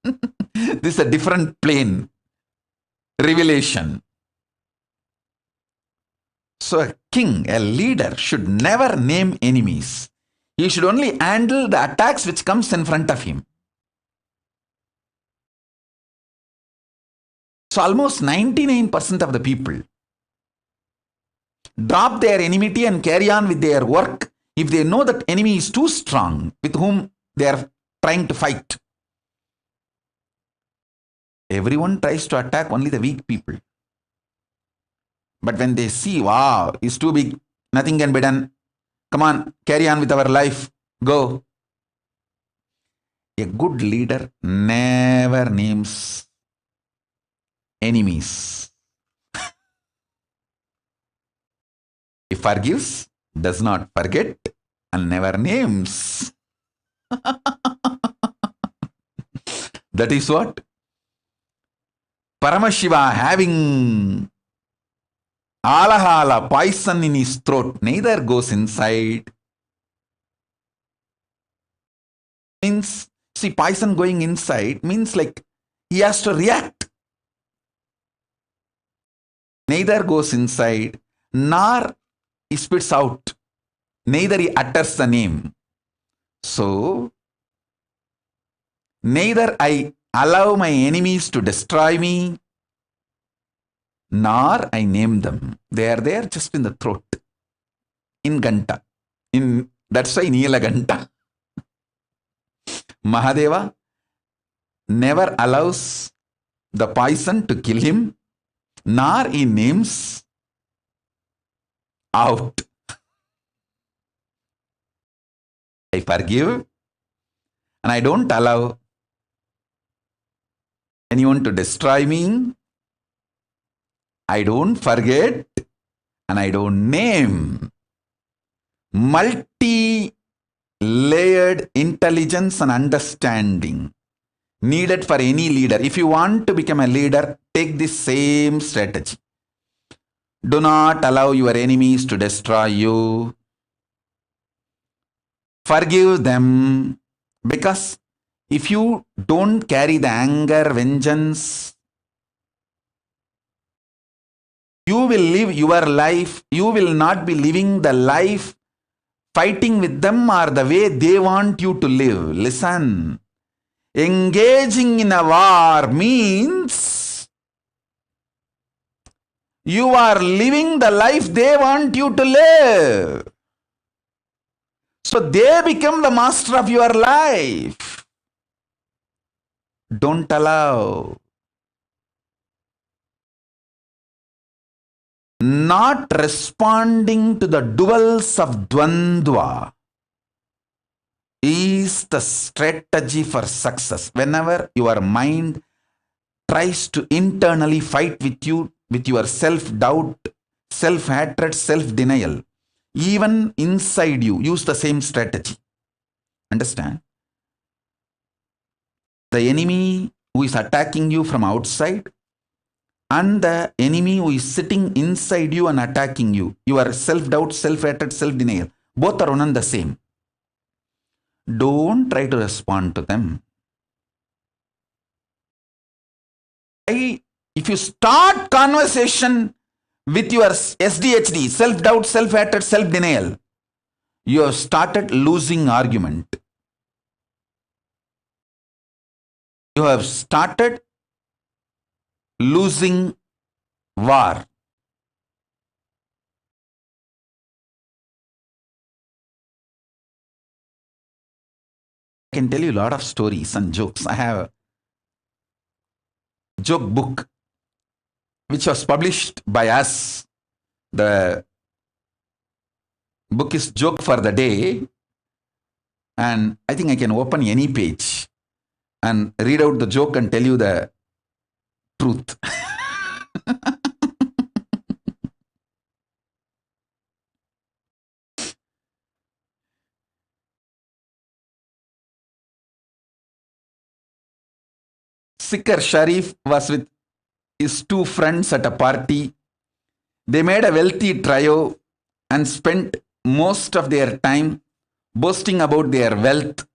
this is a different plane. Revelation. So a king, a leader should never name enemies. He should only handle the attacks which comes in front of him. So almost 99% of the people drop their enmity and carry on with their work if they know that enemy is too strong with whom they are trying to fight. Everyone tries to attack only the weak people. But when they see, wow, he's too big, nothing can be done. Come on, carry on with our life. Go. A good leader never names enemies. He forgives, does not forget, and never names. That is what Paramashiva, having alahala poison in his throat, neither goes inside means, see, poison going inside means like he has to react. Neither goes inside, nor he spits out. Neither he utters the name. So, neither I allow my enemies to destroy me, nor I name them. They are there just in the throat, in Ganta. That's why Neela Ganta. Mahadeva never allows the poison to kill him, nor he names out. I forgive and I don't allow anyone to destroy me. I don't forget and I don't name. Multi-layered intelligence and understanding needed for any leader. If you want to become a leader, take this same strategy. Do not allow your enemies to destroy you. Forgive them, because if you don't carry the anger, vengeance, you will live your life. You will not be living the life fighting with them or the way they want you to live. Listen, engaging in a war means you are living the life they want you to live. So they become the master of your life. Don't allow. Not responding to the duels of Dvandva is the strategy for success. Whenever your mind tries to internally fight with you, with your self-doubt, self-hatred, self-denial, even inside you, use the same strategy. Understand? The enemy who is attacking you from outside and the enemy who is sitting inside you and attacking you, your self-doubt, self-hatred, self-denial, both are one and the same. Don't try to respond to them. If you start conversation with your SDHD, self-doubt, self-hatred, self-denial, you have started losing argument. You have started losing war. I can tell you a lot of stories and jokes. I have a joke book which was published by us. The book is Joke for the Day, and I think I can open any page and read out the joke and tell you the truth. Sikar Sharif was with his two friends at a party. They made a wealthy trio and spent most of their time boasting about their wealth.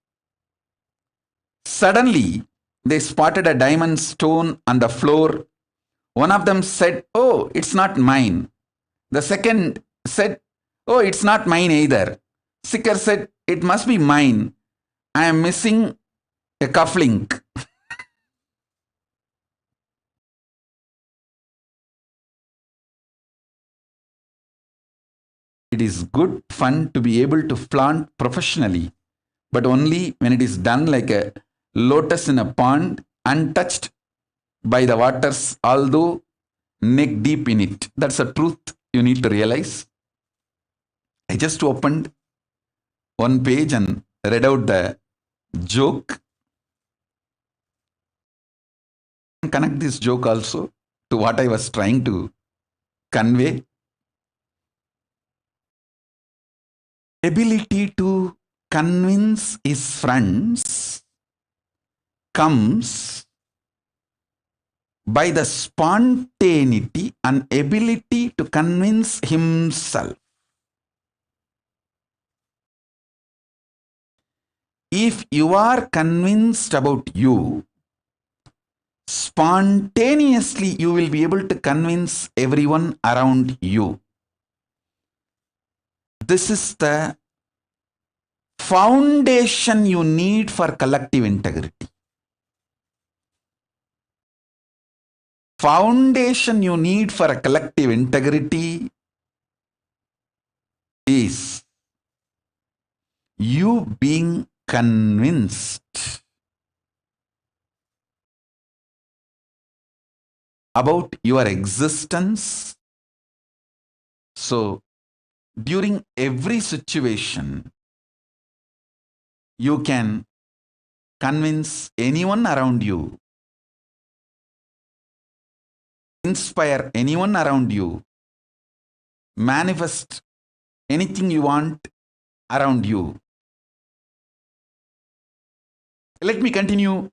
Suddenly, they spotted a diamond stone on the floor. One of them said, "Oh, it's not mine." The second said, "Oh, it's not mine either." Sikar said, "It must be mine. I am missing a cufflink." It is good fun to be able to flaunt professionally, but only when it is done like a lotus in a pond, untouched by the waters, although neck deep in it. That's a truth you need to realize. I just opened one page and read out the joke. Connect this joke also to what I was trying to convey. Ability to convince his friends comes by the spontaneity and ability to convince himself. If you are convinced about you, spontaneously you will be able to convince everyone around you. This is the foundation you need for collective integrity. Foundation you need for a collective integrity is you being convinced about your existence. So, during every situation, you can convince anyone around you, inspire anyone around you, manifest anything you want around you. Let me continue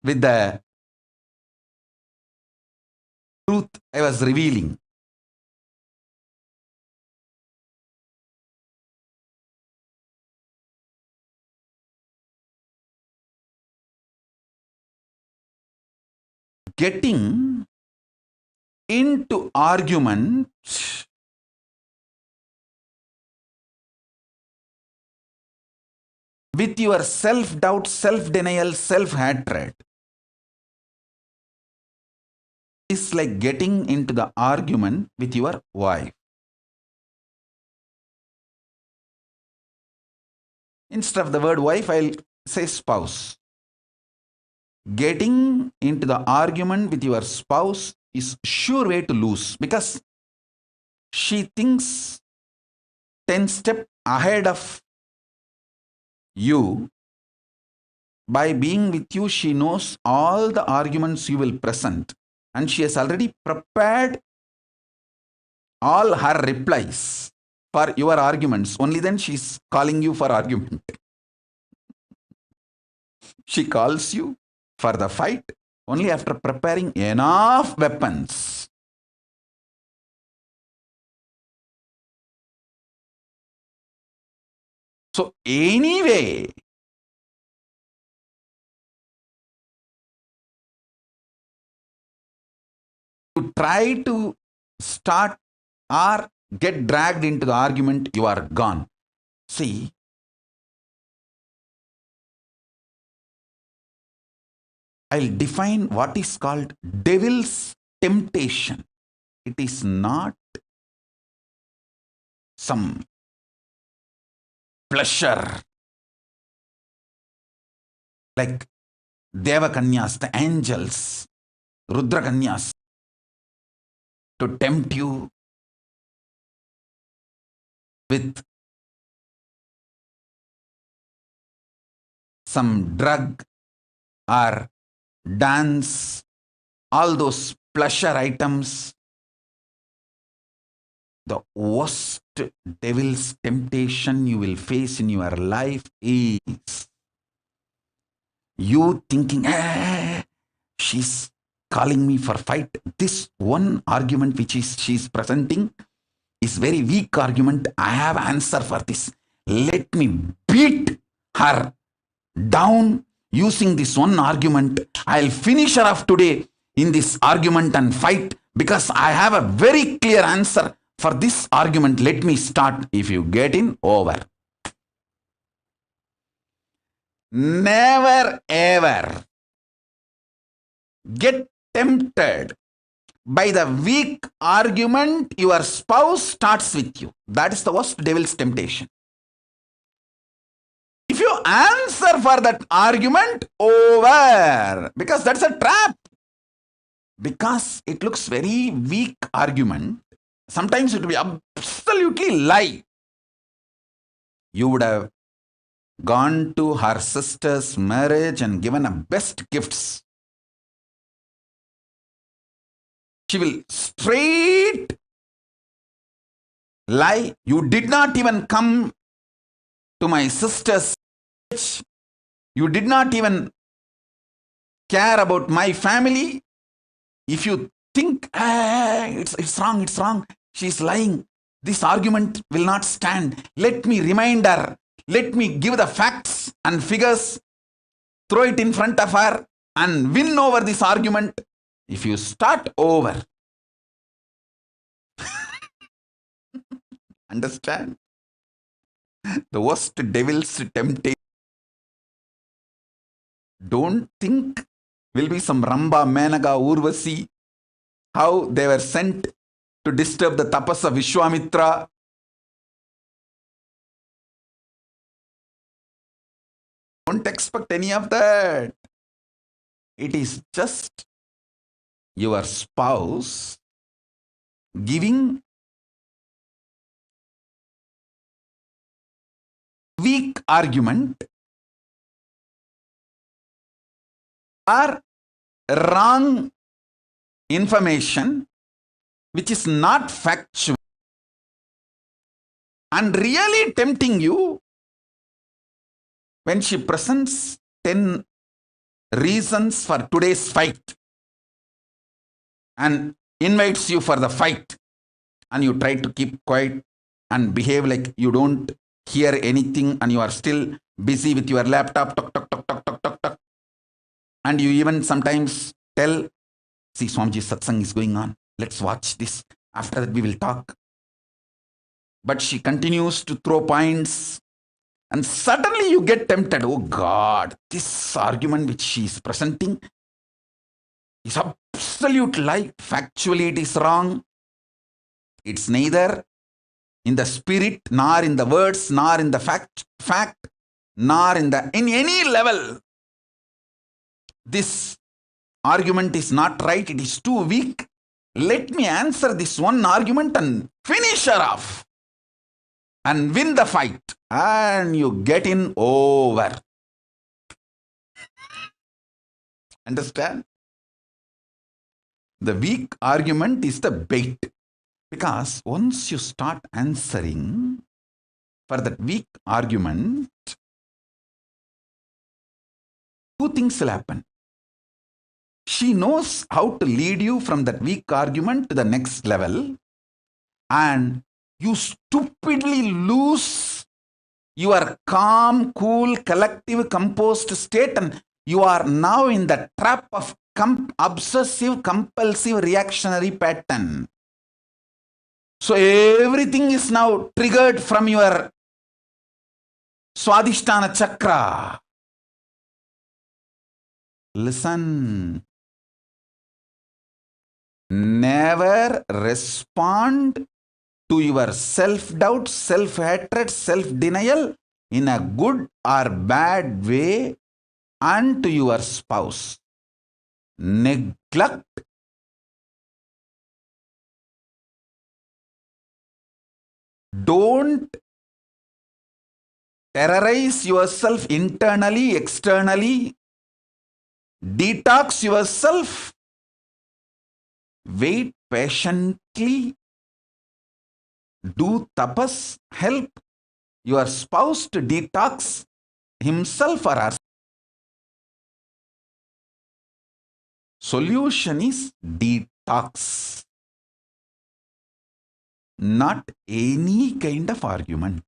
with the truth I was revealing. Getting into argument with your self-doubt, self-denial, self-hatred is like getting into the argument with your wife. Instead of the word wife, I'll say spouse. Getting into the argument with your spouse is sure way to lose, because she thinks 10 steps ahead of you. By being with you, she knows all the arguments you will present, and she has already prepared all her replies for your arguments. Only then she's calling you for argument. She calls you for the fight only after preparing enough weapons. So anyway, to try to start or get dragged into the argument, you are gone. See, I'll define what is called devil's temptation. It is not some pleasure like Devakanyas, the angels, Rudrakanyas, to tempt you with some drug or dance, all those pleasure items. The worst devil's temptation you will face in your life is you thinking, she's calling me for fight. This one argument which she's presenting is very weak argument. I have answer for this. Let me beat her down using this one argument. I'll finish her off today in this argument and fight, because I have a very clear answer for this argument. Let me start. If you get in, over. Never ever get tempted by the weak argument your spouse starts with you. That is the worst devil's temptation. If you answer for that argument, over, because that's a trap. Because it looks very weak argument. Sometimes it will be absolutely lie. You would have gone to her sister's marriage and given her best gifts. She will straight lie. You did not even come to my sister's marriage. You did not even care about my family. If you think, it's wrong, she's lying, this argument will not stand. Let me remind her. Let me give the facts and figures, throw it in front of her and win over this argument. If you start over, understand? The worst devil's temptation. Don't think will be some Ramba, Menaga, Urvasi, how they were sent to disturb the tapas of Vishwamitra. Don't expect any of that. It is just your spouse giving weak argument or wrong information which is not factual and really tempting you when she presents 10 reasons for today's fight and invites you for the fight, and you try to keep quiet and behave like you don't hear anything and you are still busy with your laptop, tuk, tuk, tuk, tuk, tuk, tuk, tuk. And you even sometimes tell, see, Swamiji's satsang is going on. Let's watch this. After that, we will talk. But she continues to throw points. And suddenly you get tempted. Oh God, this argument which she is presenting is absolute lie. Factually, it is wrong. It's neither in the spirit, nor in the words, nor in the fact, nor in any level. This argument is not right. It is too weak. Let me answer this one argument and finish her off and win the fight. And you get in over. Understand? The weak argument is the bait. Because once you start answering for that weak argument, two things will happen. She knows how to lead you from that weak argument to the next level, and you stupidly lose your calm, cool, collective, composed state, and you are now in the trap of obsessive, compulsive, reactionary pattern. So everything is now triggered from your Swadhisthana chakra. Listen. Never respond to your self-doubt, self-hatred, self-denial in a good or bad way and to your spouse. Neglect. Don't terrorize yourself internally, externally. Detox yourself. Wait patiently. Do tapas. Help your spouse to detox himself or herself. Solution is detox. Not any kind of argument.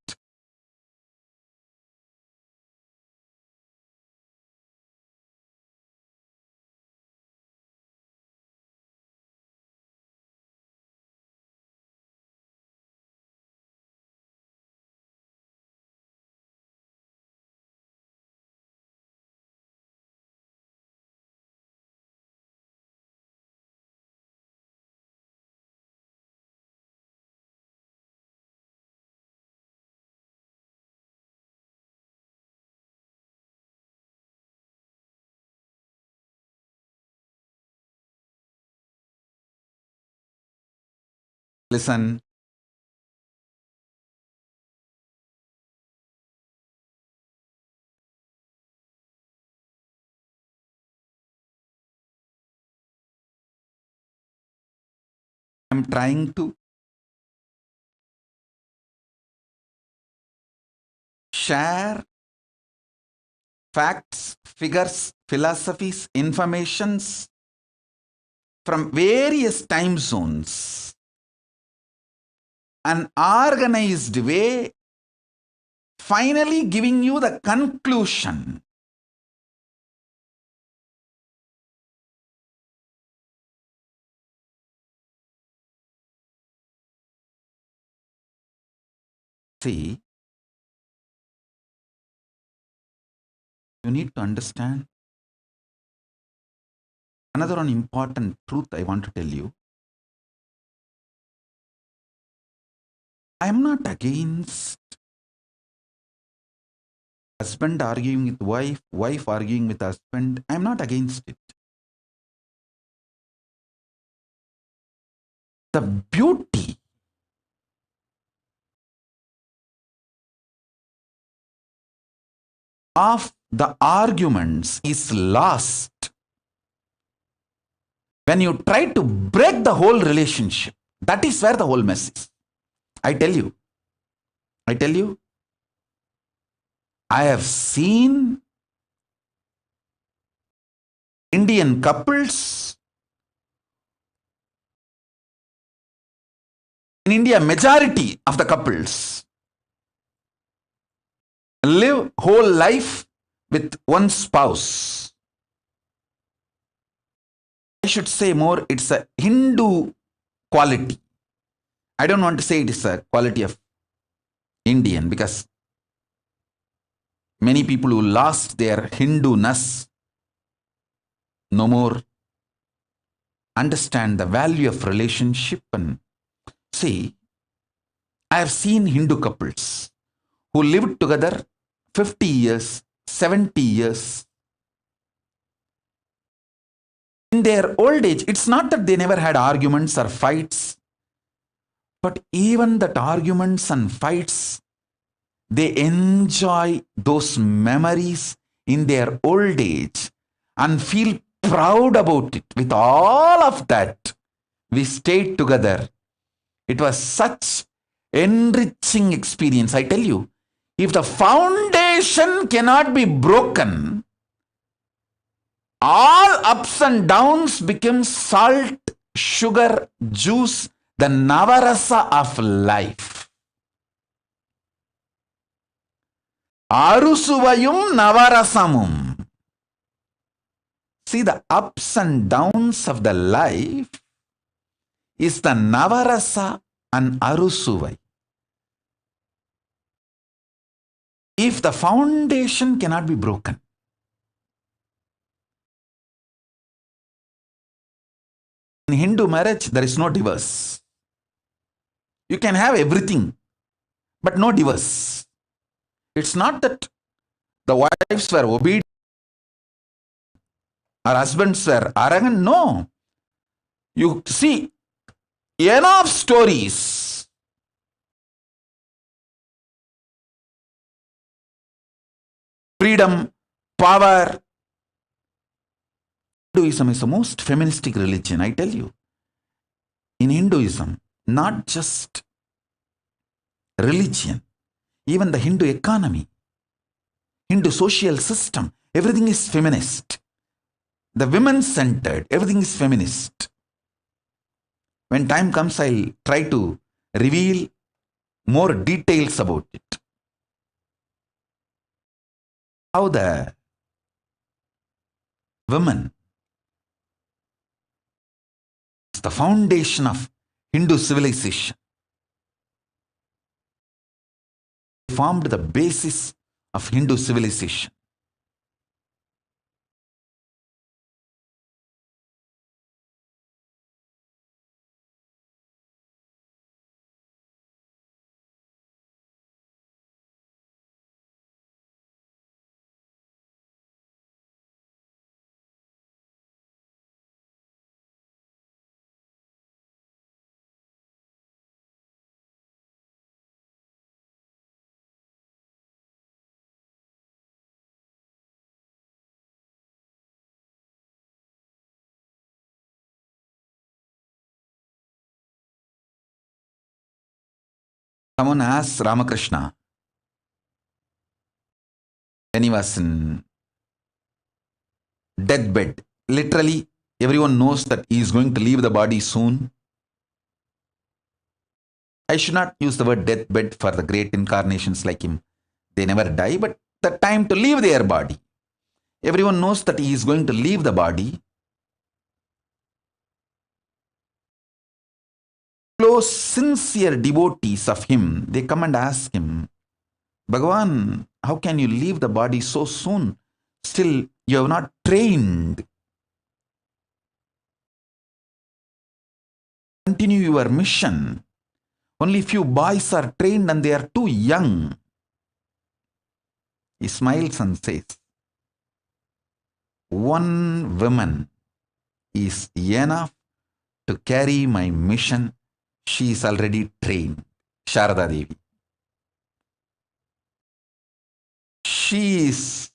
Listen. I'm trying to share facts, figures, philosophies, informations from various time zones. An organized way finally giving you the conclusion. See, you need to understand another one important truth I want to tell you. I am not against husband arguing with wife, wife arguing with husband. I am not against it. The beauty of the arguments is lost when you try to break the whole relationship. That is where the whole mess is. I tell you, I have seen Indian couples. In India, majority of the couples live whole life with one spouse. I should say more, it's a Hindu quality. I don't want to say it is a quality of Indian, because many people who lost their Hindu-ness no more understand the value of relationship. And see, I have seen Hindu couples who lived together 50 years, 70 years. In their old age, it's not that they never had arguments or fights, but even that arguments and fights, they enjoy those memories in their old age and feel proud about it. With all of that, we stayed together. It was such enriching experience. I tell you, if the foundation cannot be broken, all ups and downs become salt, sugar, juice, the navarasa of life. Arusuvayum navarasamum. See, the ups and downs of the life is the navarasa and arusuvai. If the foundation cannot be broken, in Hindu marriage, there is no divorce. You can have everything, but no divorce. It's not that the wives were obedient or husbands were arrogant. No. You see enough stories. Freedom, power. Hinduism is the most feministic religion, I tell you. In Hinduism, not just religion, even the Hindu economy, Hindu social system, everything is feminist. The women-centered, everything is feminist. When time comes, I'll try to reveal more details about it. How the women is the foundation of Hindu civilization. Formed the basis of Hindu civilization. Someone asked Ramakrishna when he was in deathbed. Literally, everyone knows that he is going to leave the body soon. I should not use the word deathbed for the great incarnations like him. They never die, but the time to leave their body. Everyone knows that he is going to leave the body. Close, sincere devotees of him, they come and ask him, Bhagavan, how can you leave the body so soon? Still, you have not trained. Continue your mission. Only few boys are trained and they are too young. He smiles and says, one woman is enough to carry my mission. She is already trained. Sharada Devi. She is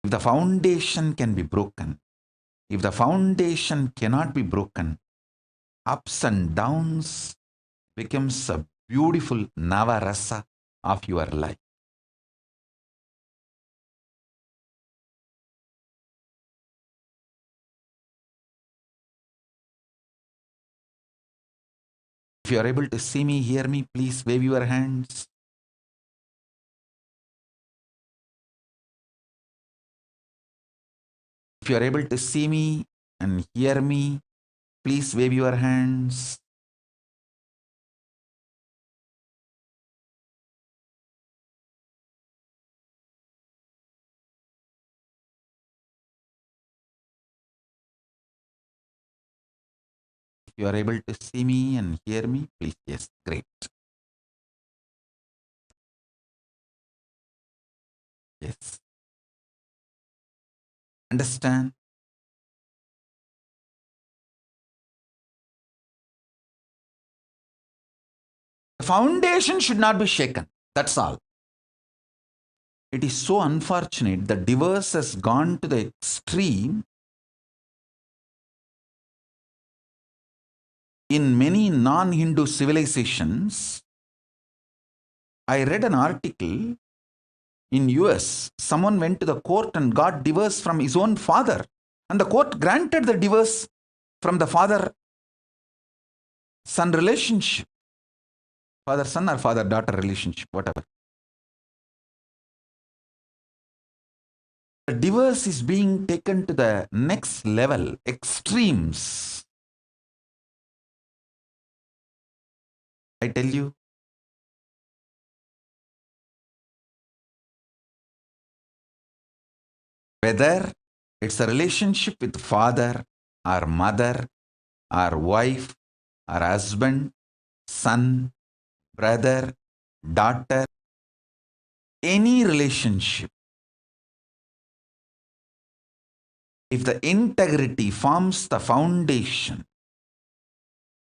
if the foundation can be broken, if the foundation cannot be broken, ups and downs becomes a beautiful navarasa of your life. If you are able to see me, hear me, please wave your hands. If you are able to see me and hear me, please wave your hands. If you are able to see me and hear me, please, yes, great. Yes. Understand? The foundation should not be shaken. That's all. It is so unfortunate that divorce has gone to the extreme in many non-Hindu civilizations. I read an article in US. Someone went to the court and got divorce from his own father, and the court granted the divorce from the father-son relationship. Father-son or father-daughter relationship, whatever. The divorce is being taken to the next level, extremes. I tell you, whether it's a relationship with father or mother or wife or husband, son, brother, daughter, any relationship, if the integrity forms the foundation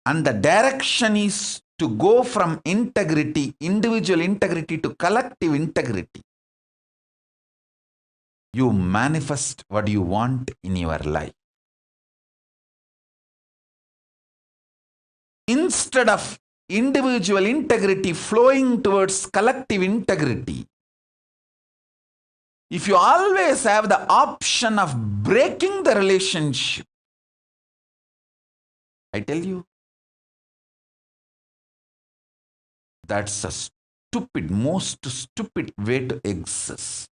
and the direction is to go from integrity, individual integrity to collective integrity, you manifest what you want in your life. Instead of individual integrity flowing towards collective integrity, if you always have the option of breaking the relationship, I tell you, that's a stupid, most stupid way to exist.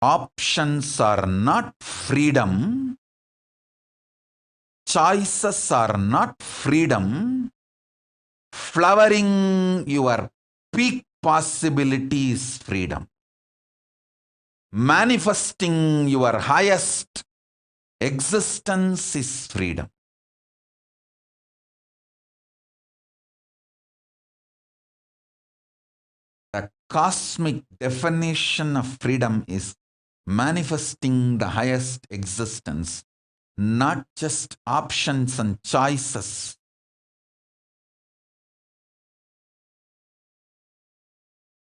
Options are not freedom. Choices are not freedom. Flowering your peak possibility is freedom. Manifesting your highest existence is freedom. The cosmic definition of freedom is manifesting the highest existence, not just options and choices.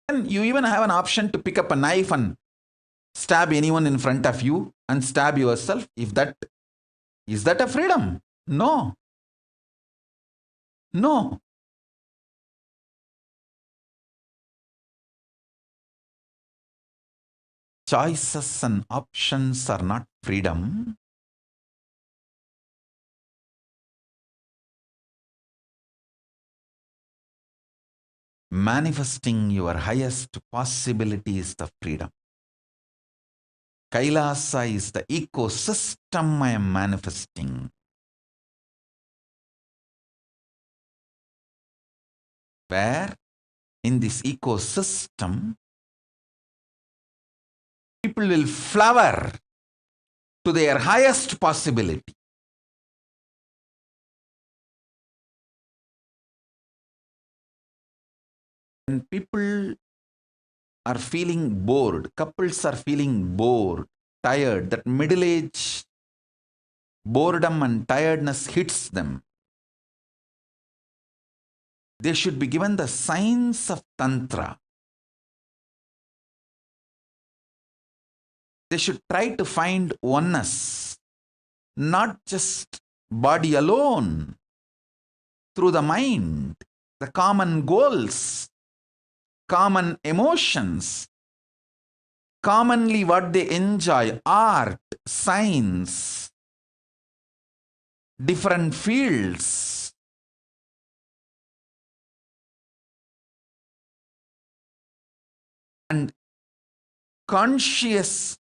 And you even have an option to pick up a knife and stab anyone in front of you and stab yourself. Is that a freedom? No. No. Choices and options are not freedom. Manifesting your highest possibility is the freedom. Kailasa is the ecosystem I am manifesting. Where in this ecosystem, people will flower to their highest possibility. When people are feeling bored, couples are feeling bored, tired, that middle age boredom and tiredness hits them. They should be given the science of Tantra. They should try to find oneness, not just body alone, through the mind, the common goals, common emotions, commonly what they enjoy, art, science, different fields. And conscious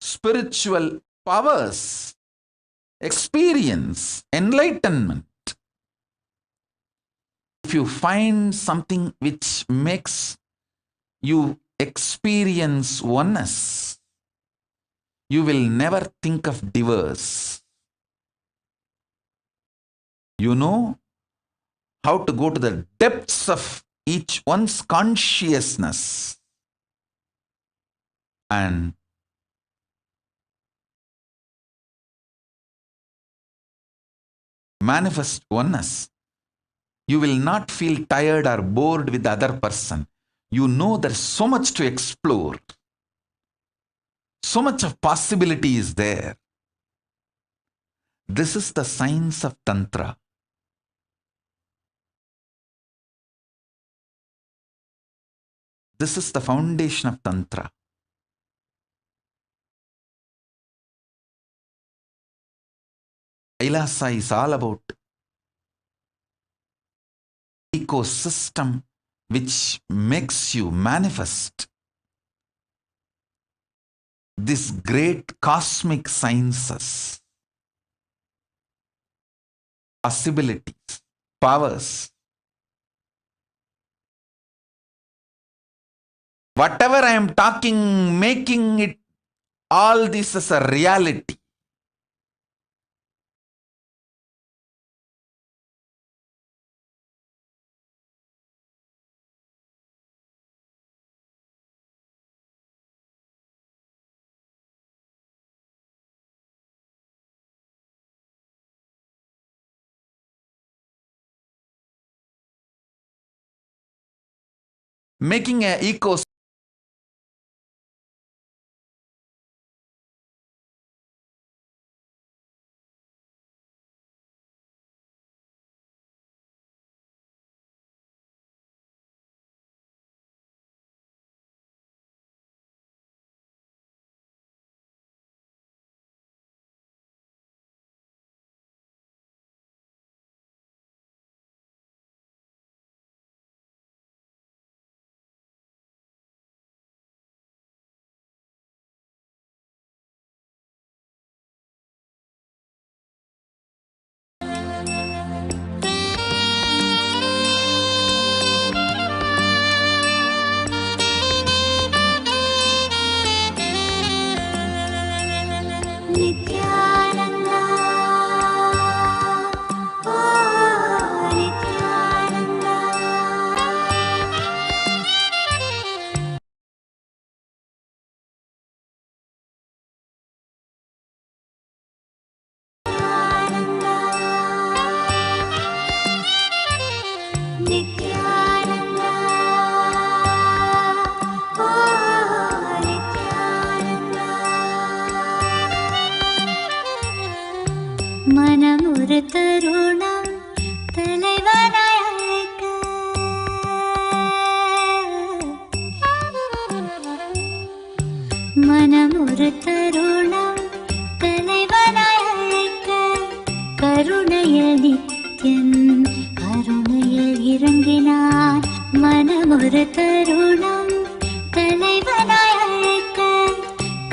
spiritual powers, experience, enlightenment. If you find something which makes you experience oneness, you will never think of divorce. You know how to go to the depths of each one's consciousness and manifest oneness. You will not feel tired or bored with the other person. You know there's so much to explore. So much of possibility is there. This is the science of Tantra. This is the foundation of Tantra. Kailasa is all about ecosystem which makes you manifest these great cosmic sciences, possibilities, powers. Whatever I am talking, making it all this as a reality. making an ecosystem. Nithyananda, oh Nithyananda. Nithyananda, oh Nithyananda. மனமுறு தருணம் தலைவனாய் அழைக்க மனமுறு தருணம் தலைவனாய் அழைக்க கருணையில் நித்யன் கருணையில் இறங்கினான் மனமுறு தருணம் தலைவனாய் அழைக்க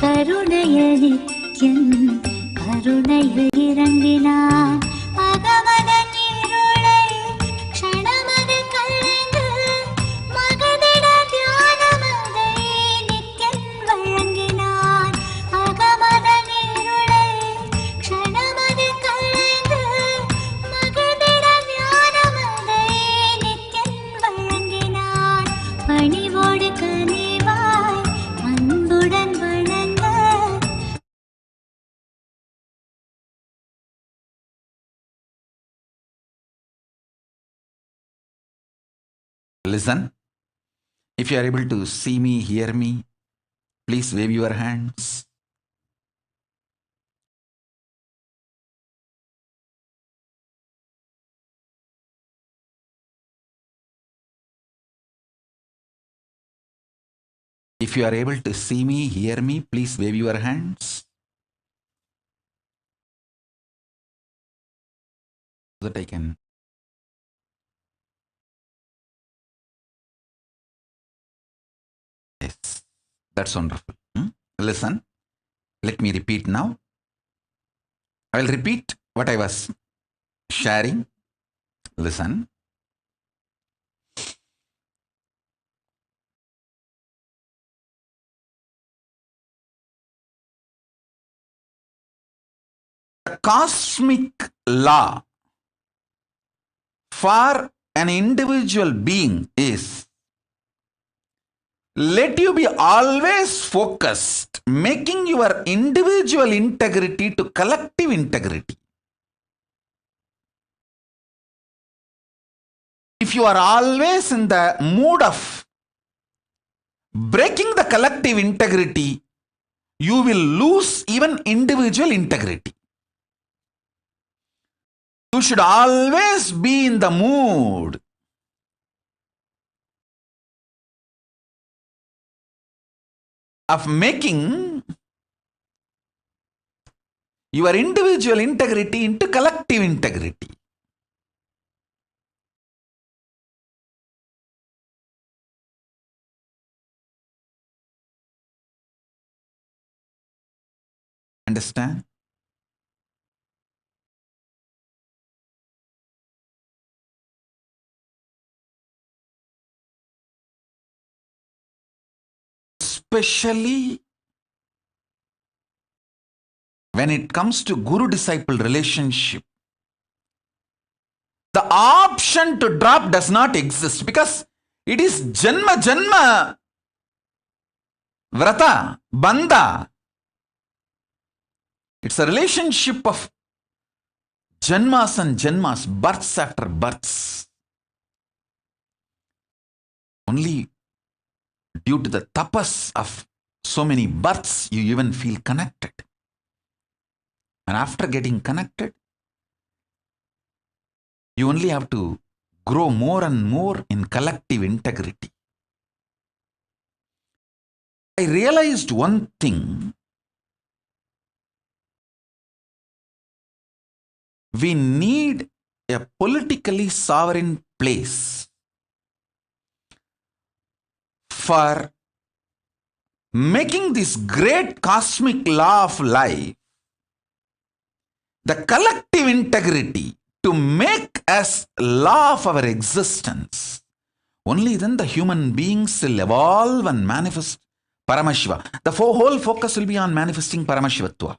கருணையில் நித்யன் கருணையில் இறங்கினான் அகமத நீருளை க்ஷணமது கலைந்து மகதிட தியானமதை நித்யன் வழங்கினான் அகமத நீருளை க்ஷணமது கலைந்து மகதிட தியானமதை நித்யன் வழங்கினான் பணிவோடு கனிவாய் அன்புடன் வணங்க Listen. If you are able to see me, hear me, please wave your hands. If you are able to see me, hear me, please wave your hands. So that I can. Yes, that's wonderful. Listen, let me repeat now. I will repeat what I was sharing. Listen. The cosmic law for an individual being is let you be always focused, making your individual integrity to collective integrity. If you are always in the mood of breaking the collective integrity, you will lose even individual integrity. You should always be in the mood of making your individual integrity into collective integrity. Understand? Especially when it comes to guru-disciple relationship, the option to drop does not exist because it is janma vrata, bandha. It's a relationship of janmas and janmas, births after births. Only due to the tapas of so many births, you even feel connected. And after getting connected, you only have to grow more and more in collective integrity. I realized one thing. We need a politically sovereign place for making this great cosmic law of life, the collective integrity, to make as law of our existence. Only then the human beings will evolve and manifest Paramashiva. The whole focus will be on manifesting Paramashivatva.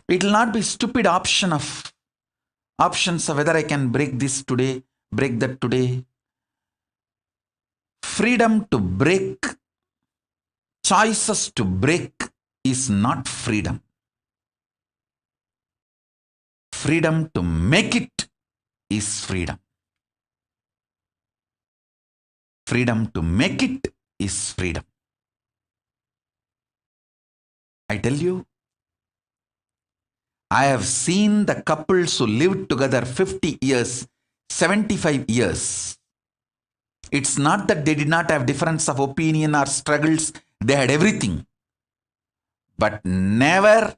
It will not be stupid options of whether I can break this today, break that today. Freedom to break, choices to break is not freedom. Freedom to make it is freedom. Freedom to make it is freedom. I tell you, I have seen the couples who lived together 50 years, 75 years. It's not that they did not have difference of opinion or struggles. They had everything. But never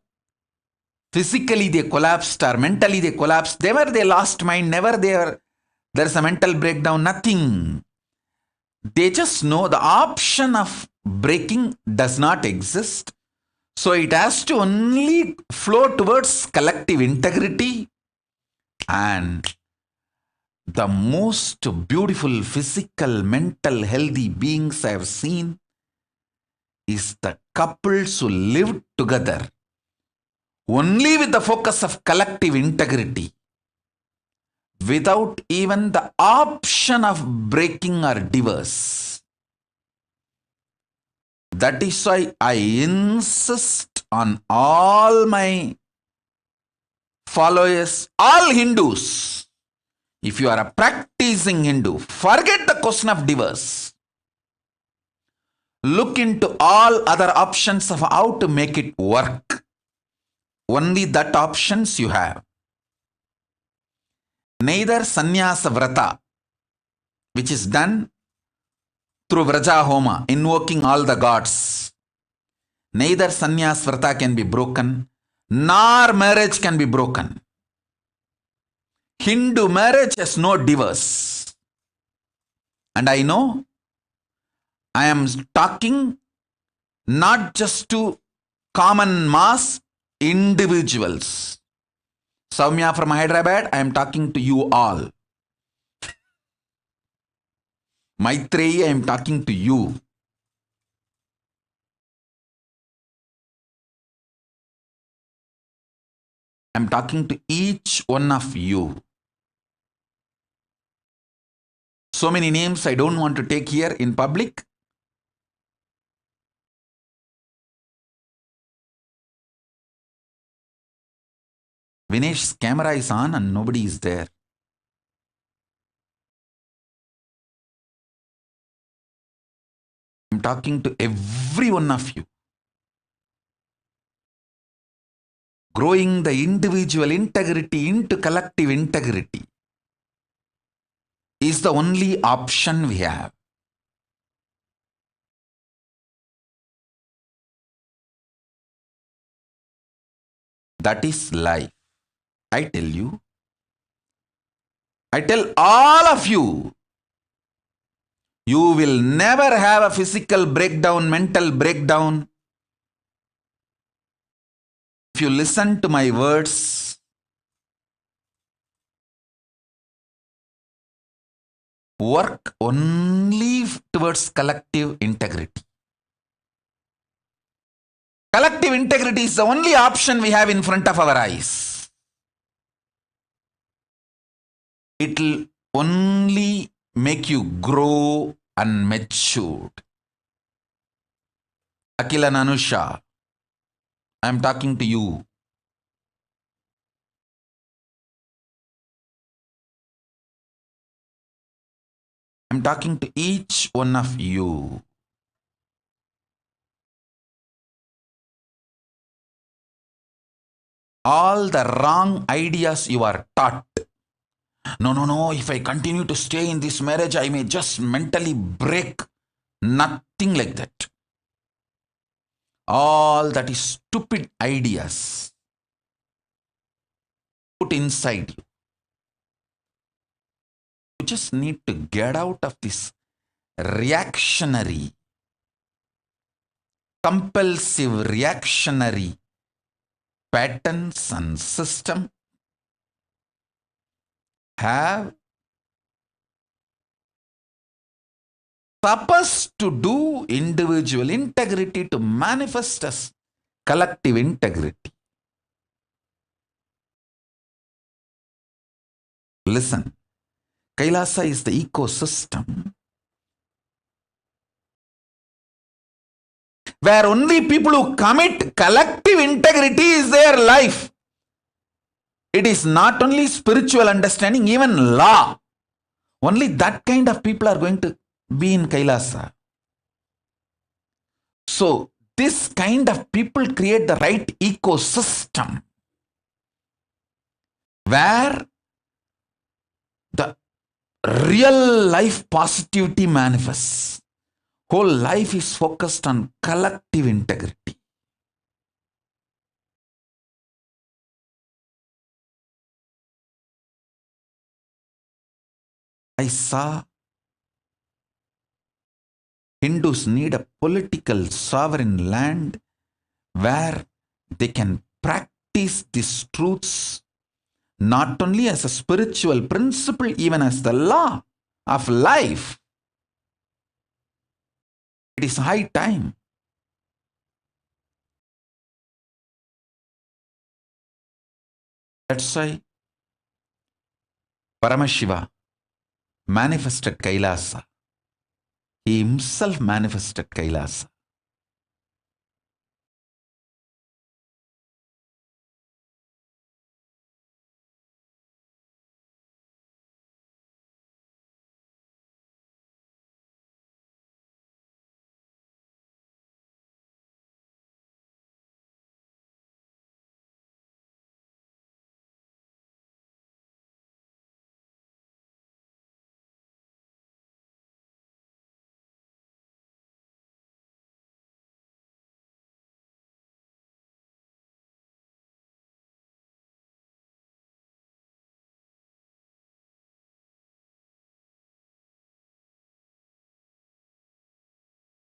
physically they collapsed or mentally they collapsed. Never they lost mind. Never there's a mental breakdown. Nothing. They just know the option of breaking does not exist. So it has to only flow towards collective integrity. And the most beautiful physical, mental, healthy beings I have seen is the couples who live together only with the focus of collective integrity, without even the option of breaking or divorce. That is why I insist on all my followers, all Hindus. If you are a practicing Hindu, forget the question of divorce. Look into all other options of how to make it work. Only that options you have. Neither sannyasa vrata, which is done through Vraja Homa, invoking all the gods. Neither sannyas vrata can be broken, nor marriage can be broken. Hindu marriage has no divorce. And I know I am talking not just to common mass individuals. Soumya from Hyderabad, I am talking to you all. Maitreyi, I am talking to you. I am talking to each one of you. So many names I don't want to take here in public. Vinesh's camera is on and nobody is there. I'm talking to every one of you. Growing the individual integrity into collective integrity is the only option we have. That is life. I tell you. I tell all of you. You will never have a physical breakdown, mental breakdown. If you listen to my words, work only towards collective integrity. Collective integrity is the only option we have in front of our eyes. It will only make you grow and mature. Akila and Anusha, I am talking to you. I'm talking to each one of you. All the wrong ideas you are taught. No, if I continue to stay in this marriage, I may just mentally break. Nothing like that. All that is stupid ideas put inside you. You just need to get out of this reactionary, compulsive reactionary patterns and system. Have supposed to do individual integrity to manifest as collective integrity. Listen, Kailasa is the ecosystem where only people who commit collective integrity is their life. It is not only spiritual understanding, even law. Only that kind of people are going to be in Kailasa. So, this kind of people create the right ecosystem where the real life positivity manifests. Whole life is focused on collective integrity. I saw Hindus need a political sovereign land where they can practice these truths not only as a spiritual principle, even as the law of life. It is high time. That's why Paramashiva manifested Kailasa. He himself manifested Kailasa.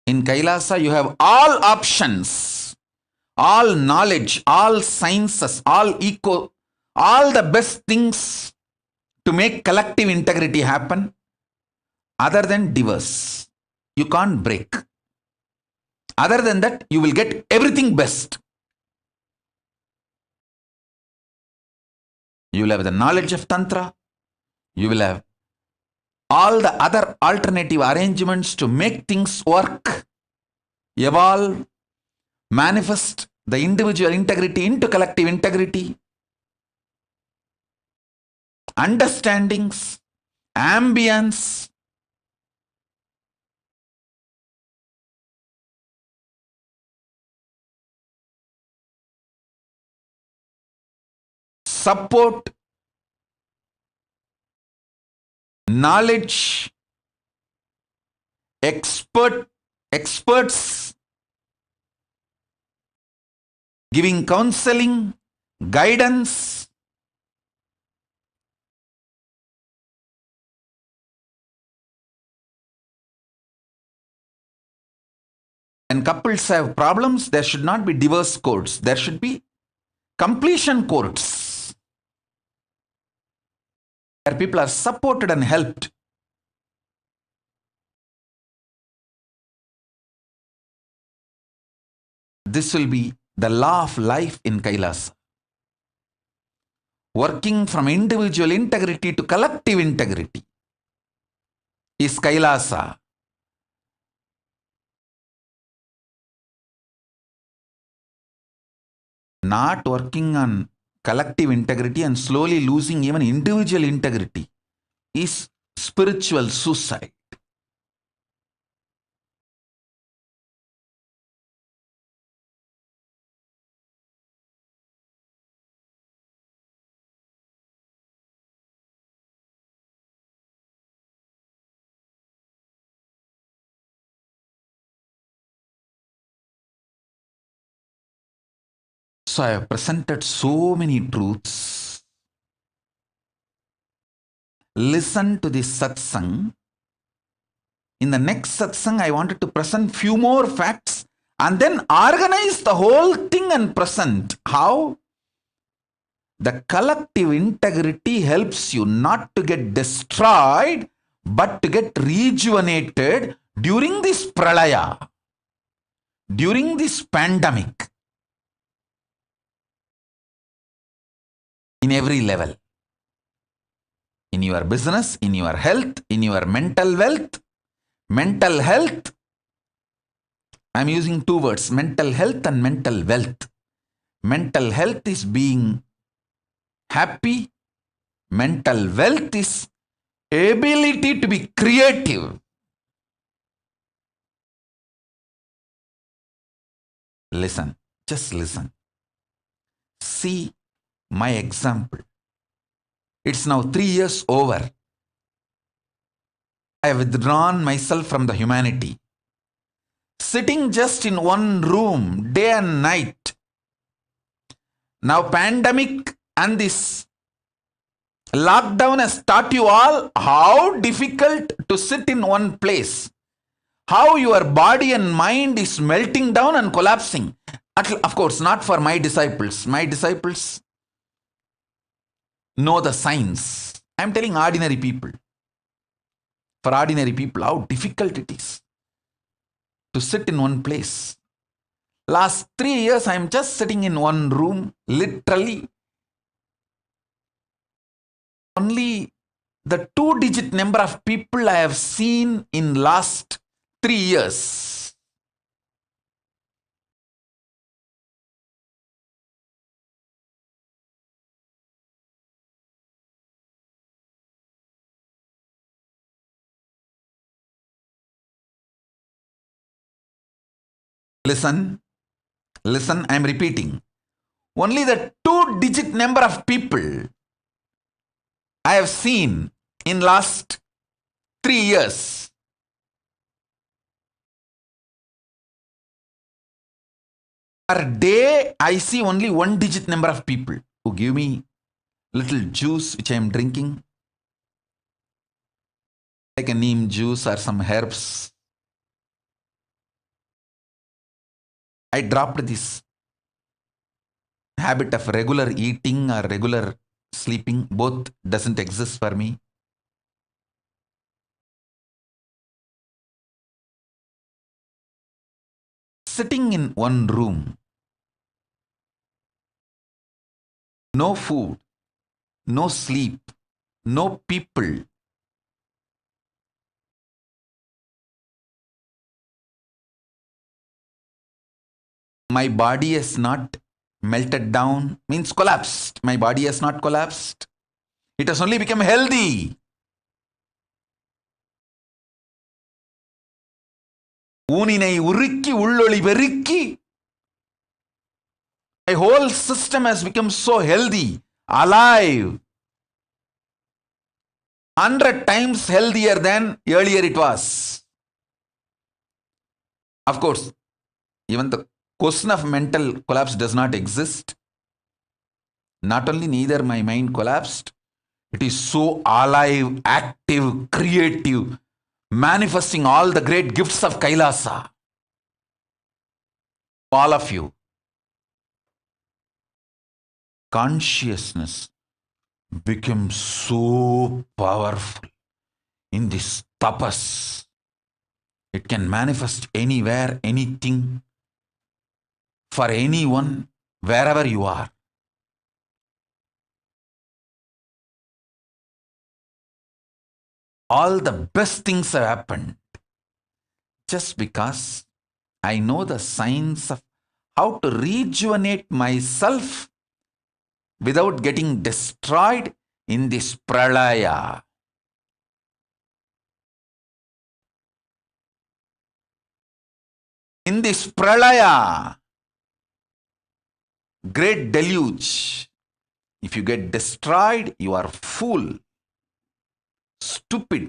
In Kailasa, you have all options, all knowledge, all sciences, all the best things to make collective integrity happen, other than divorce. You can't break. Other than that, you will get everything best. You will have the knowledge of Tantra. You will have all the other alternative arrangements to make things work, evolve, manifest the individual integrity into collective integrity, understandings, ambience, support, knowledge, experts, giving counseling, guidance. When couples have problems, there should not be divorce courts. There should be completion courts, where people are supported and helped. This will be the law of life in Kailasa. Working from individual integrity to collective integrity is Kailasa. Not working on collective integrity and slowly losing even individual integrity is spiritual suicide. So I have presented so many truths. Listen to this satsang. In the next satsang, I wanted to present few more facts and then organize the whole thing and present how the collective integrity helps you not to get destroyed, but to get rejuvenated during this pralaya, during this pandemic, in every level. In your business, in your health, in your mental wealth. Mental health, I'm using two words, mental health and mental wealth. Mental health is being happy. Mental wealth is ability to be creative. Listen, just listen. See my example. It's now 3 years over. I have withdrawn myself from the humanity. Sitting just in one room, day and night. Now pandemic and this lockdown has taught you all how difficult to sit in one place. How your body and mind is melting down and collapsing. Of course, not for my disciples. My disciples know the science. I'm telling ordinary people. For ordinary people, how difficult it is to sit in one place. Last 3 years, I'm just sitting in one room, literally. Only the 2-digit number of people I have seen in last 3 years. Listen, I'm repeating. Only the 2-digit number of people I have seen in last 3 years. Per day, I see only 1-digit number of people who give me little juice which I am drinking. Like a neem juice or some herbs. I dropped this habit of regular eating or regular sleeping. Both doesn't exist for me. Sitting in one room. No food. No sleep. No people. My body has not melted down, means collapsed. My body has not collapsed. It has only become healthy. ஊனினை உருக்கி உள்ளொளி பெருக்கி. My whole system has become so healthy, alive. 100 times healthier than earlier it was. Of course, even the question of mental collapse does not exist. Not only neither my mind collapsed, it is so alive, active, creative, manifesting all the great gifts of Kailasa. All of you. Consciousness becomes so powerful in this tapas. It can manifest anywhere, anything, for anyone, wherever you are. All the best things have happened just because I know the science of how to rejuvenate myself without getting destroyed in this pralaya. In this pralaya, great deluge, if you get destroyed, you are fool. Stupid.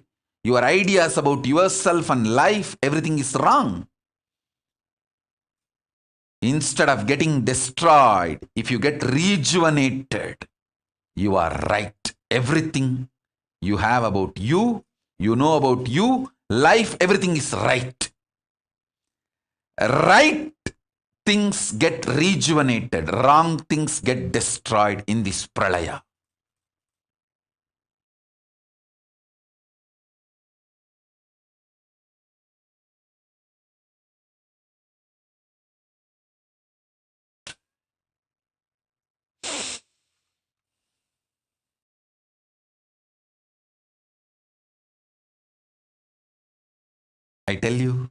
Your ideas about yourself and life, everything is wrong. instead of getting destroyed, if you get rejuvenated, you are right. Everything you have about you, you know about you, life, everything is right. Right things get rejuvenated, wrong things get destroyed in this pralaya. I tell you,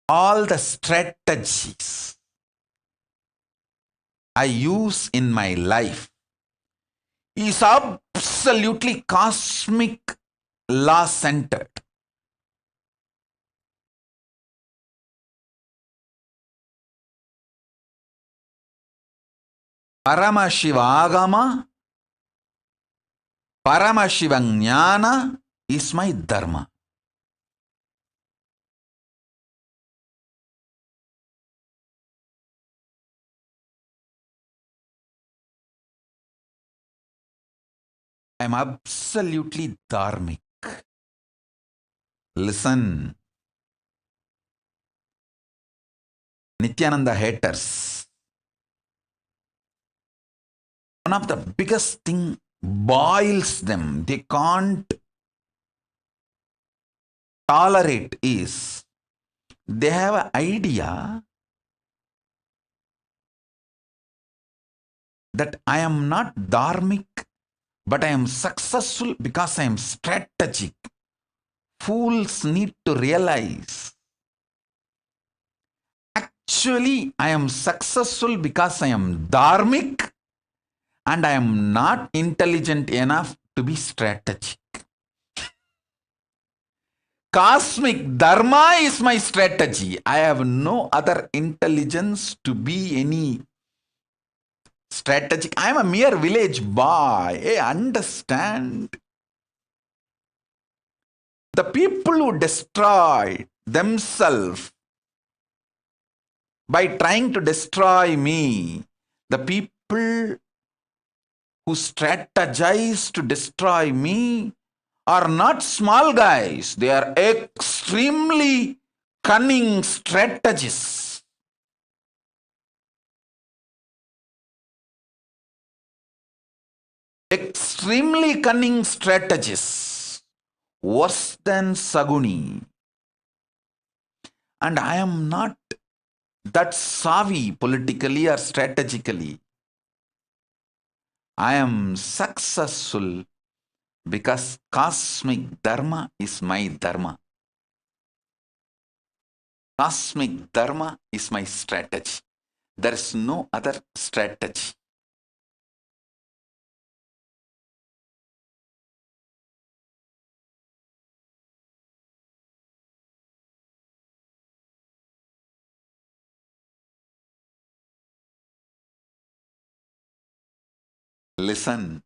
all the strategies I use in my life is absolutely cosmic law centered. Paramashiva Paramashiva Jnana is my dharma. I am absolutely dharmic. Listen, Nithyananda haters, one of the biggest thing boils them, they can't tolerate is, they have an idea that I am not dharmic, but I am successful because I am strategic. Fools need to realize, actually, I am successful because I am dharmic and I am not intelligent enough to be strategic. Cosmic dharma is my strategy. I have no other intelligence to be any strategic. I am a mere village boy. Hey, understand? The people who destroy themselves by trying to destroy me, the people who strategize to destroy me are not small guys. They are extremely cunning strategists. Extremely cunning strategists. Worse than Saguni. And I am not that savvy politically or strategically. I am successful because cosmic dharma is my dharma. Cosmic dharma is my strategy. There is no other strategy. Listen.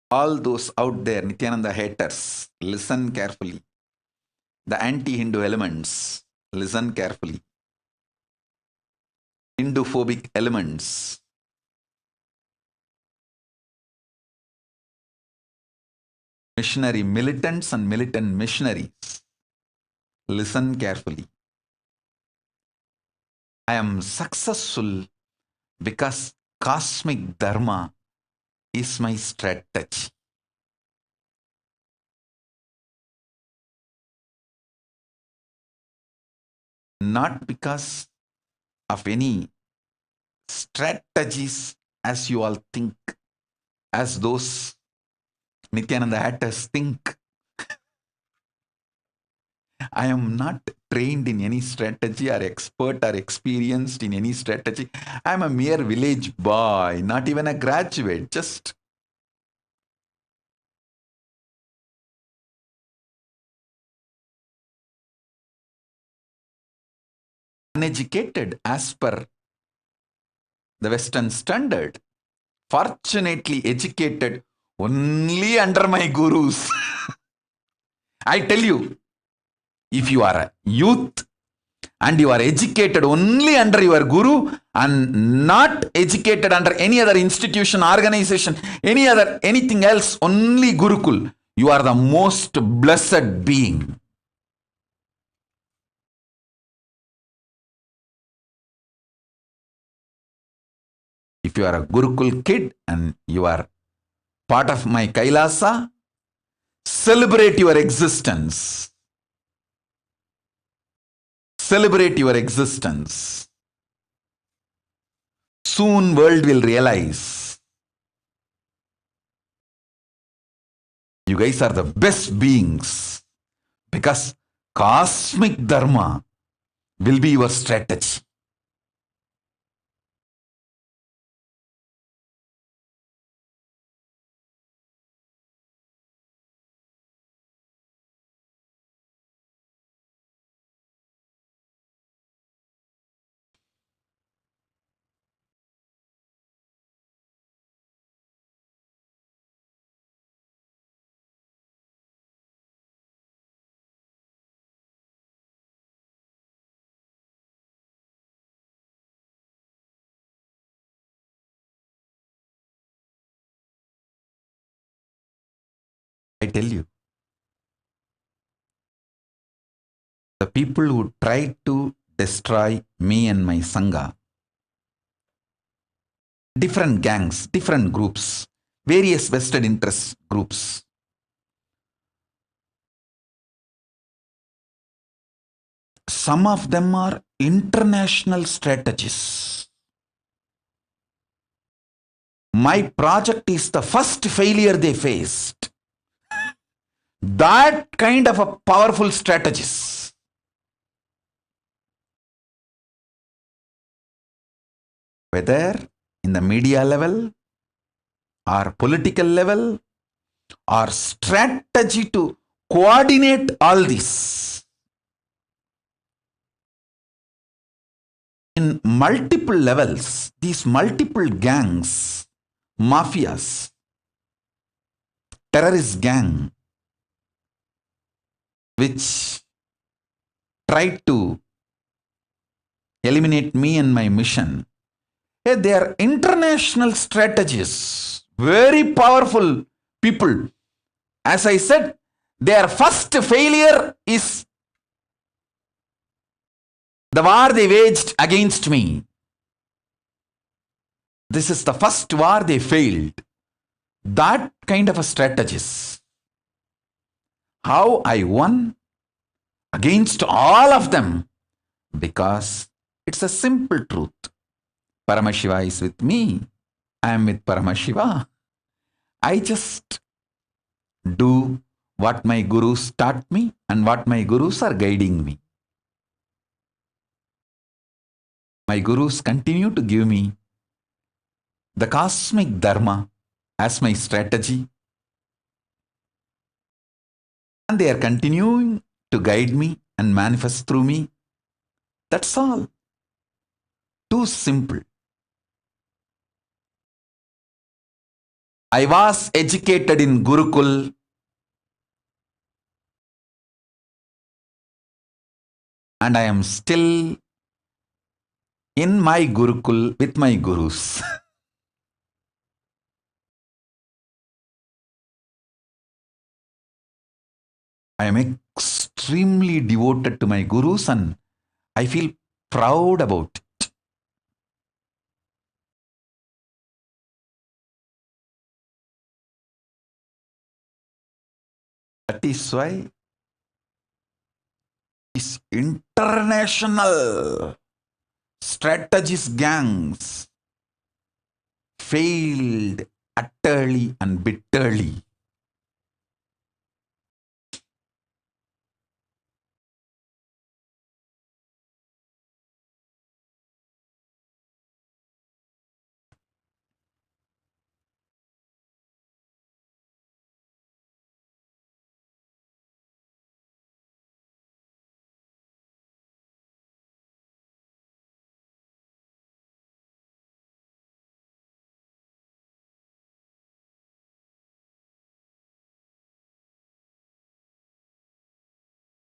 All those out there, Nithyananda haters, listen carefully. The anti-Hindu elements, listen carefully. Hindu-phobic elements. Missionary militants and militant missionaries. Listen carefully. I am successful because cosmic dharma is my strategy. Not because of any strategies as you all think, as those Nithyananda haters think. I am not trained in any strategy or expert or experienced in any strategy. I am a mere village boy, not even a graduate, just uneducated as per the Western standard. Fortunately educated only under my gurus. I tell you, if you are a youth and you are educated only under your guru and not educated under any other institution, organization, anything else, only Gurukul, you are the most blessed being. If you are a Gurukul kid and you are part of my Kailasa, celebrate your existence. Celebrate your existence. Soon world will realize you guys are the best beings because cosmic dharma will be your strategy. I tell you, the people who tried to destroy me and my Sangha, different gangs, different groups, various vested interest groups, some of them are international strategists. My project is the first failure they faced. That kind of a powerful strategist. Whether in the media level or political level or strategy to coordinate all this. In multiple levels, these multiple gangs, mafias, terrorist gang, which tried to eliminate me and my mission, they are international strategists, very powerful people. As I said, their first failure is the war they waged against me. This is the first war they failed. That kind of a strategist. How I won against all of them? Because it's a simple truth. Paramashiva is with me. I am with Paramashiva. I just do what my gurus taught me and what my gurus are guiding me. My gurus continue to give me the cosmic dharma as my strategy. And they are continuing to guide me and manifest through me. That's all. Too simple. I was educated in Gurukul. And I am still in my Gurukul with my gurus. I am extremely devoted to my gurus and I feel proud about it. That is why these international strategist gangs failed utterly and bitterly.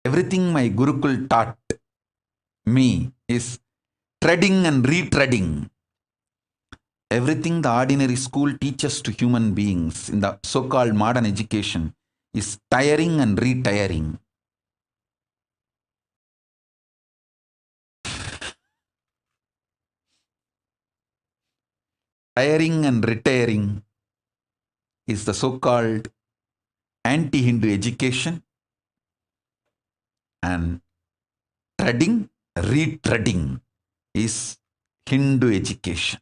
Everything my Gurukul taught me is treading and retreading. Everything the ordinary school teaches to human beings in the so-called modern education is tiring and retiring. Tiring and retiring is the so-called anti-Hindu education, and treading, retreading is Hindu education.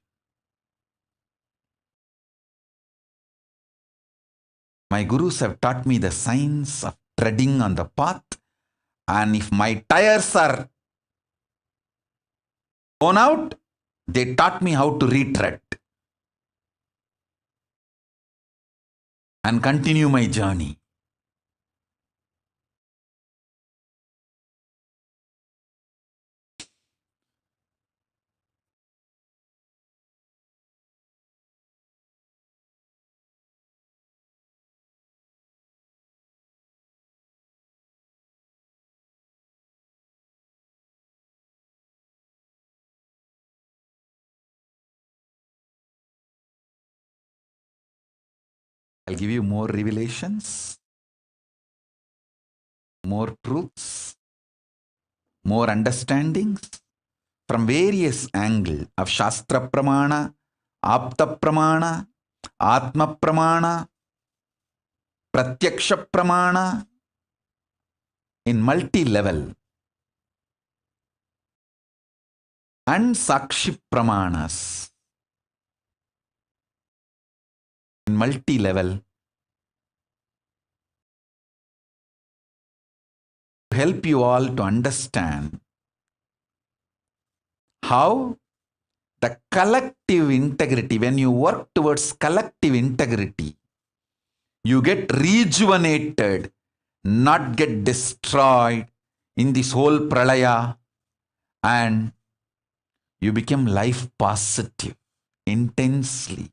My gurus have taught me the science of treading on the path, and if my tires are worn out, they taught me how to retread and continue my journey. I'll give you more revelations, more truths, more understandings from various angles of Shastra Pramana, Apta Pramana, Atma Pramana, Pratyaksha Pramana, in multi-level, and Sakshi Pramanas in multi-level, to help you all to understand how the collective integrity, when you work towards collective integrity, you get rejuvenated, not get destroyed in this whole pralaya, and you become life positive intensely.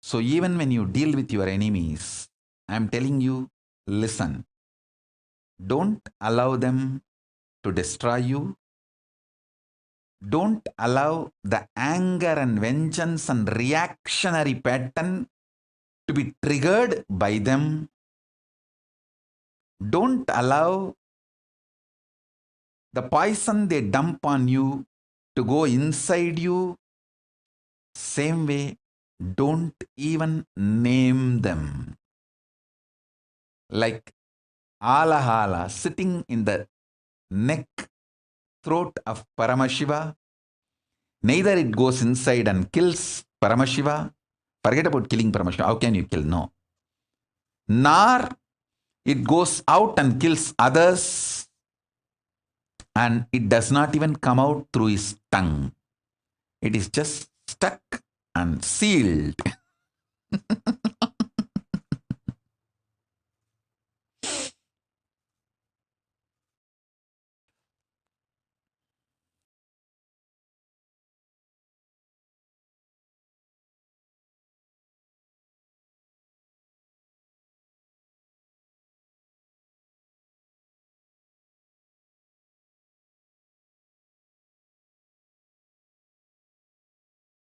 So even when you deal with your enemies, I am telling you, listen. Don't allow them to destroy you. Don't allow the anger and vengeance and reactionary pattern to be triggered by them. Don't allow the poison they dump on you to go inside you. Same way, don't even name them. Like Alahala sitting in the neck, throat of Paramashiva. Neither it goes inside and kills Paramashiva. Forget about killing Paramashiva. How can you kill? No. Nor it goes out and kills others, and it does not even come out through his tongue. It is just stuck and sealed.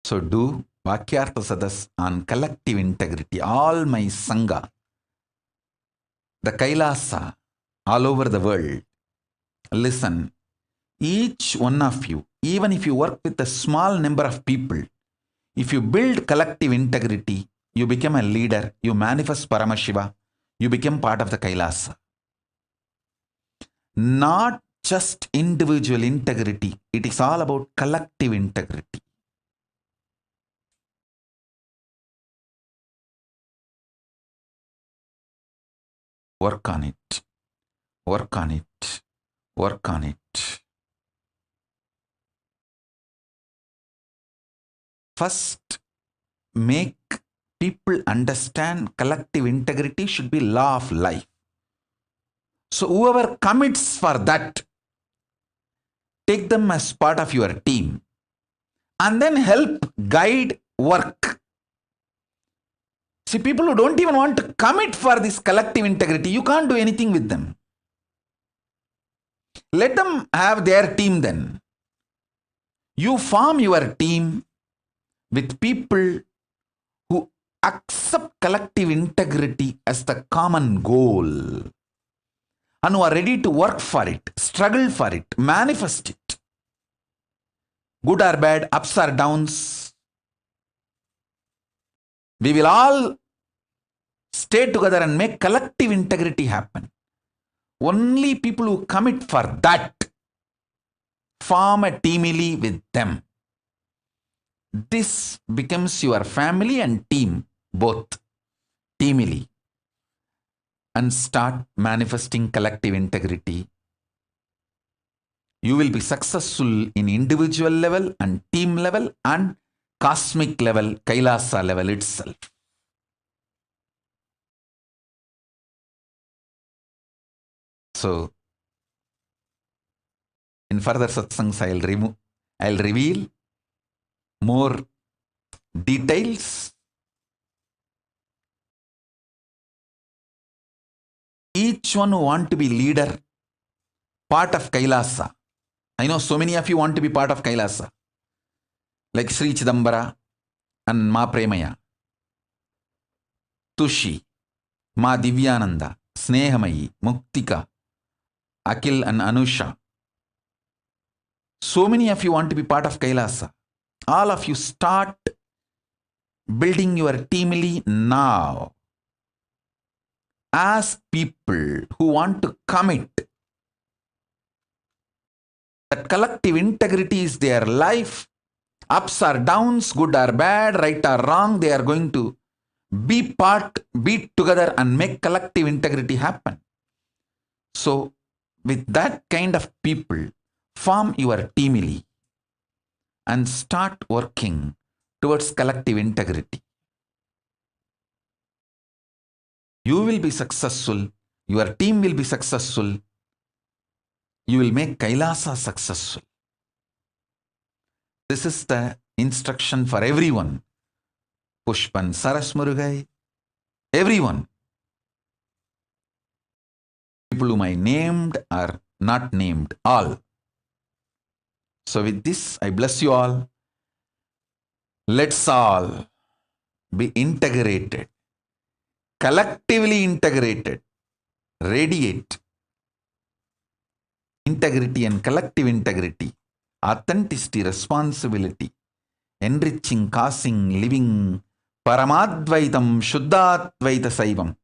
So do Vakyartha Sadas on collective integrity. All my Sangha, the Kailasa, all over the world, listen, each one of you, even if you work with a small number of people, if you build collective integrity, you become a leader, you manifest Paramashiva, you become part of the Kailasa. Not just individual integrity, it is all about collective integrity. Work on it. Work on it. Work on it. First, make people understand collective integrity should be law of life. So whoever commits for that take them as part of your team, and then help guide work. See, people who don't even want to commit for this collective integrity, you can't do anything with them. Let them have their team then. You form your team with people who accept collective integrity as the common goal and who are ready to work for it, struggle for it, manifest it. Good or bad, ups or downs, we will all stay together and make collective integrity happen. Only people who commit for that form a teamily with them. This becomes your family and team, both teamily, and start manifesting collective integrity. You will be successful in individual level and team level and cosmic level, Kailasa level itself. So, in further satsangs, I'll reveal more details. Each one who want to be leader, part of Kailasa. I know so many of you want to be part of Kailasa, like Sri Chidambara and Ma Premaya, Tushi, Ma Divyananda, Snehamayi, Muktika, Akil and Anusha. So many of you want to be part of Kailasa. All of you start building your teamily now. Ask people who want to commit that collective integrity is their life. Ups or downs, good or bad, right or wrong, they are going to be together and make collective integrity happen. So, with that kind of people, form your teamily and start working towards collective integrity. You will be successful, your team will be successful, you will make Kailasa successful. This is the instruction for everyone. Pushpan Saras Murugai, everyone. People whom I named or not named, all. So with this, I bless you all. Let's all be integrated, collectively integrated, radiate integrity and collective integrity, authenticity, responsibility, enriching, causing, living, Paramadvaitam, Shuddhadvaita Saivam,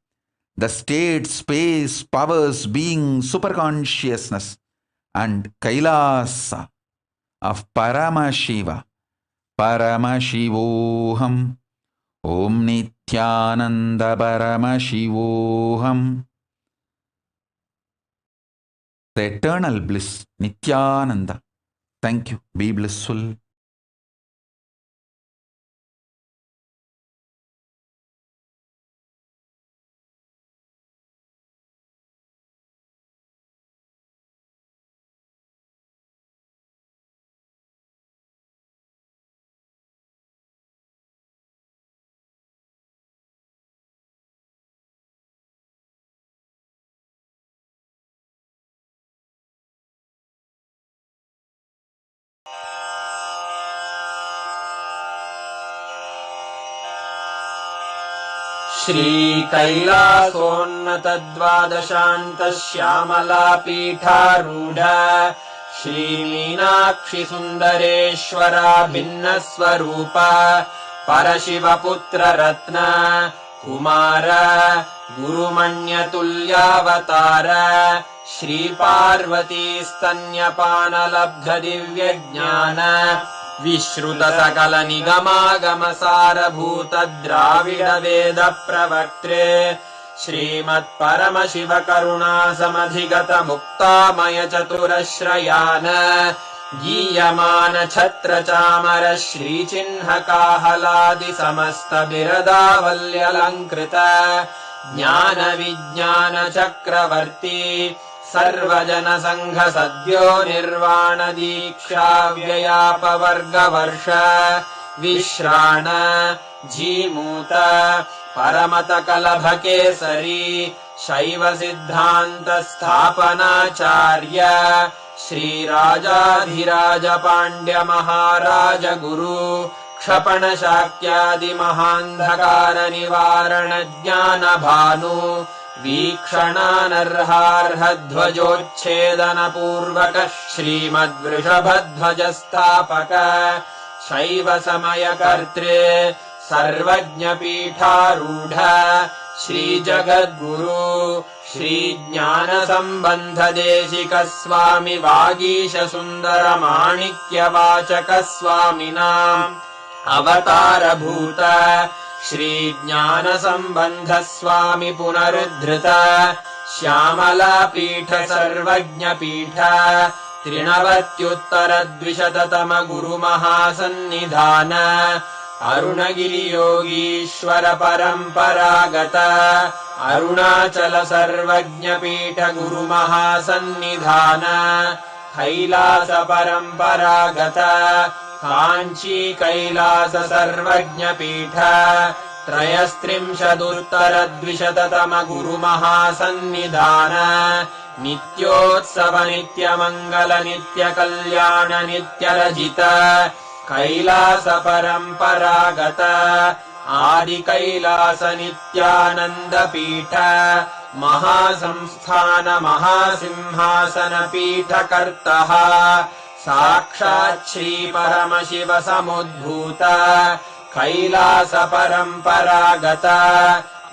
the state, space, powers, being, superconsciousness, and Kailasa of Paramashiva, Paramashivoham, Om Nithyananda Paramashivoham. The eternal bliss, Nithyananda. Thank you. Be blissful. श्रीकैलासोन्नतद्वादशान्तश्यामला पीठारूढ श्रीमीनाक्षि सुन्दरेश्वरा भिन्नस्वरूप परशिवपुत्र रत्न कुमार गुरुमण्यतुल्यावतार श्रीपार्वती स्तन्यपानलब्ध दिव्यज्ञान विश्रुत सकल निगमागम सारभूत द्राविड वेद प्रवक्त्रे श्रीमत् परम शिव करुणा समधिगत मुक्तामय चतुरश्रयान गीयमान छत्र चामर श्रीचिह्न काहलादि समस्त बिरदावल्यलङ्कृत ज्ञान विज्ञान चक्रवर्ती सर्वजनसङ्घ सद्यो निर्वाण दीक्षा व्ययापवर्गवर्ष विश्राण जीमूत परमत कलभकेसरी शैव सिद्धान्त स्थापनाचार्य श्रीराजाधिराज पाण्ड्य महाराज गुरु क्षपण शाक्यादि महान्धकार निवारण ज्ञान भानु वीक्षणानर्हार्हध्वजोच्छेदन पूर्वक श्रीमद्वृषभध्वज स्थापक शैव समयकर्त्रे सर्वज्ञपीठारूढ श्रीजगद्गुरु श्रीज्ञानसम्बन्ध देशिक स्वामि वागीश सुन्दर माणिक्यवाचक स्वामिनाम् अवतारभूत श्रीज्ञानसम्बन्ध स्वामि पुनरुद्धृत श्यामलापीठ सर्वज्ञपीठ त्रिनवत्युत्तरद्विशततम गुरुमहासन्निधान अरुणगिरियोगीश्वर परम्परागत अरुणाचल सर्वज्ञपीठ गुरुमहासन्निधान कैलास परम्परागत काञ्ची कैलास सर्वज्ञपीठ त्रयस्त्रिंशदुत्तरद्विशततम गुरुमहासन्निधान नित्योत्सव नित्यमङ्गल नित्यकल्याण नित्यरजित कैलास परम्परागत आदिकैलास नित्यानन्दपीठ महासंस्थान महासिंहासन पीठकर्तः साक्षात् श्री परमशिव समुद्भूत कैलास परम्परागत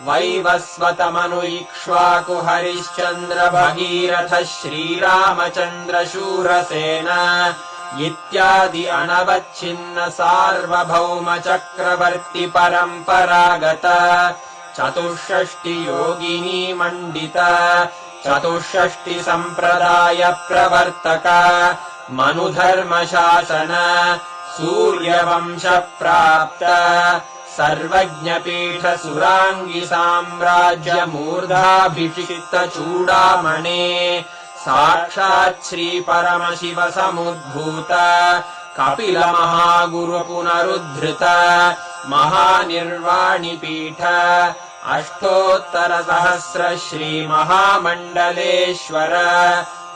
वैवस्वतमनु इक्ष्वाकु हरिश्चन्द्र भगीरथ श्रीरामचन्द्र शूरसेन इत्यादि अनवच्छिन्न सार्वभौम चक्रवर्ति परम्परागत चतुष्षष्टि योगिनी मण्डित चतुष्षष्टि सम्प्रदाय प्रवर्तक मनुधर्मशासन सूर्यवंश प्राप्त सर्वज्ञपीठ सुराङ्गि साम्राज्य मूर्धाभिषिक्त चूडामणे साक्षात् श्री परमशिव समुद्भूत कपिल महागुरु पुनरुद्धृत महानिर्वाणिपीठ अष्टोत्तर सहस्र श्री महामण्डलेश्वर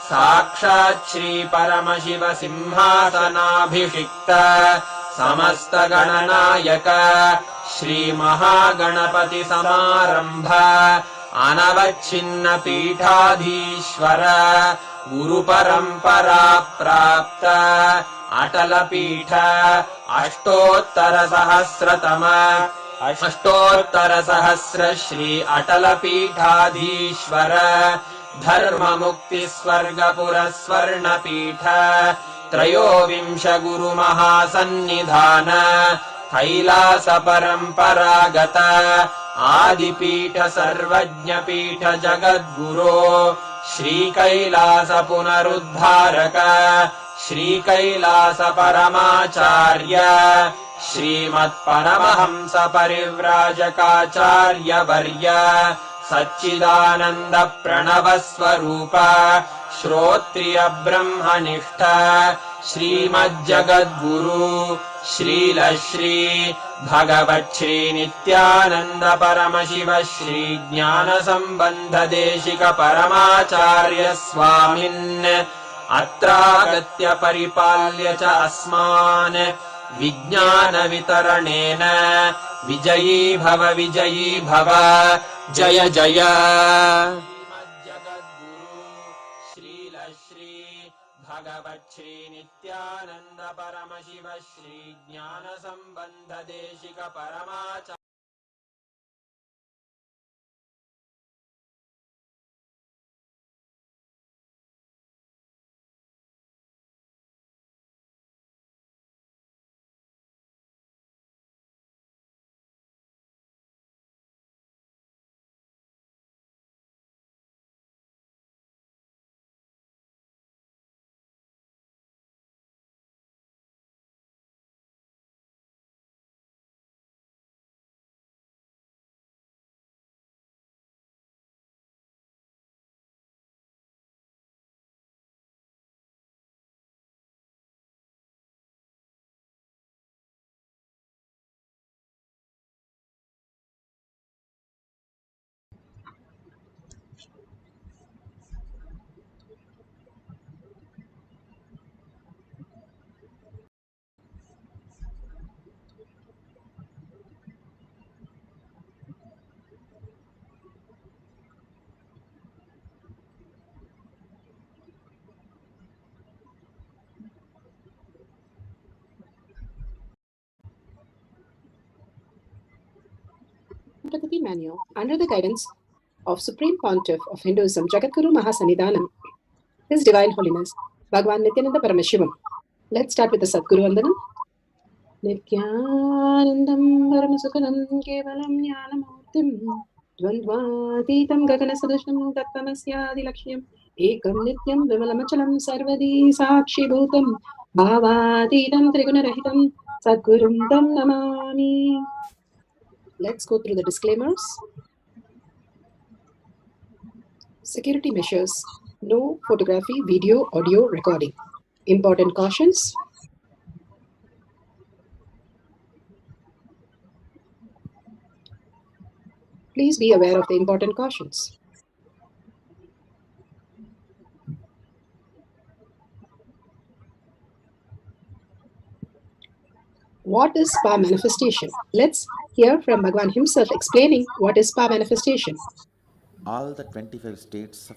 साक्षात् श्री परमशिव सिंहासनाभिषिक्त समस्त गणनायक श्री महागणपति समारंभ अनवच्छिन्न पीठाधीश्वर गुरु परंपरा प्राप्त अटल पीठ अष्टोत्तर सहस्रतम अष्टोत्तर सहस्र श्री अटल पीठाधीश्वर धर्म मुक्ति स्वर्गपुर स्वर्ण पीठ त्रयोविंश गुरु महासन्निधान कैलास परम्परागत आदिपीठ सर्वज्ञपीठ जगद्गुरो श्रीकैलास पुनरुद्धारक श्रीकैलास परमाचार्य श्रीमत्परमहंस परिव्राजकाचार्य वर्य सच्चिदानन्द प्रणव स्वरूप श्रोत्रिय ब्रह्मनिष्ठ श्रीमज्जगद्गुरु श्रील श्री भगवत् श्री नित्यानन्द परमशिव श्री ज्ञान सम्बन्ध देशिक परमाचार्य स्वामिन् अत्रागत्य परिपाल्य च अस्मान् विज्ञान वितरणेन विजयी भव जय जय भगवत् श्री नित्यानन्द परमशिव श्री ज्ञान सम्बन्ध Desika परमाचार्य Pragati Manual under the guidance of Supreme Pontiff of Hinduism, Jagadguru Mahasanidhanam, His Divine Holiness, Bhagavan Nithyananda Paramashivam. Let's start with the Sadguru Vandanam. Nithyanandam Paramasukhanam Kevalam Jnanamurtim Dvandvatitam Gaganasadushnam Tattamasyadi Lakshyam Ekam Nityam Vimalamachalam Sarvadi Sakshi Bhutam Bhavatitam Trigunarahitam Sadgurum Tam Namami. Let's go through the disclaimers. Security measures. No photography, video, audio recording. Important cautions. Please be aware of the important cautions. What is power manifestation? Let's hear from Bhagavan himself explaining what is power manifestation. All the 25 states of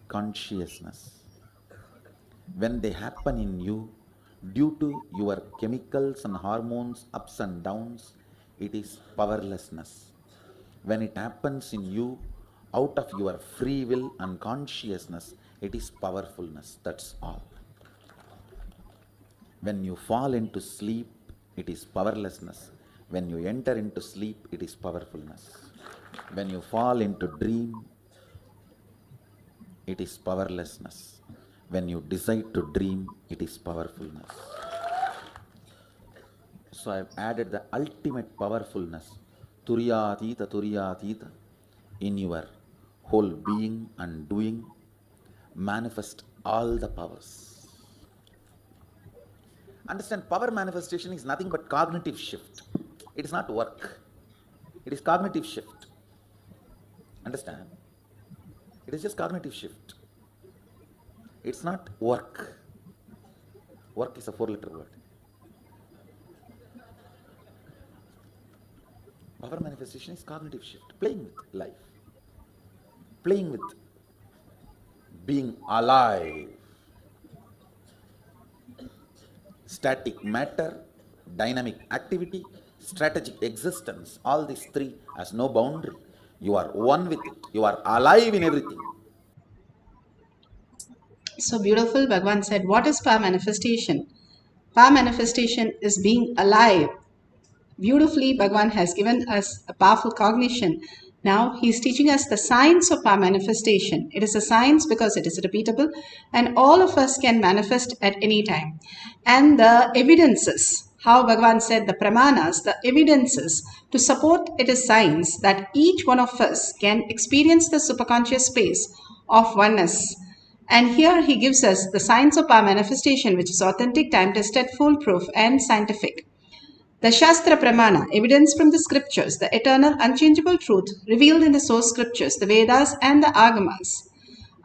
consciousness, when they happen in you, due to your chemicals and hormones, ups and downs, it is powerlessness. When it happens in you, out of your free will and consciousness, it is powerfulness. That's all. When you fall into sleep, it is powerlessness. When you enter into sleep, it is powerfulness. When you fall into dream, it is powerlessness. When you decide to dream, it is powerfulness. So I have added the ultimate powerfulness, Turiyatita, in your whole being and doing, manifest all the powers. Understand, power manifestation is nothing but cognitive shift. It is not work. It is cognitive shift. Understand? It is just cognitive shift. It's not work. Work is a 4-letter word. Power manifestation is cognitive shift. Playing with life. Playing with being alive. Static matter, dynamic activity, strategic existence, all these three has no boundary. You are one with it. You are alive in everything. So beautiful, Bhagavan said, what is power manifestation? Power manifestation is being alive. Beautifully, Bhagavan has given us a powerful cognition. Now he is teaching us the science of power manifestation. It is a science because it is repeatable and all of us can manifest at any time. And the evidences, how Bhagavan said the pramanas, the evidences to support it is science that each one of us can experience the superconscious space of oneness. And here he gives us the science of power manifestation, which is authentic, time-tested, foolproof and scientific. The Shastra Pramana, evidence from the scriptures, the eternal unchangeable truth revealed in the source scriptures, the Vedas and the Agamas.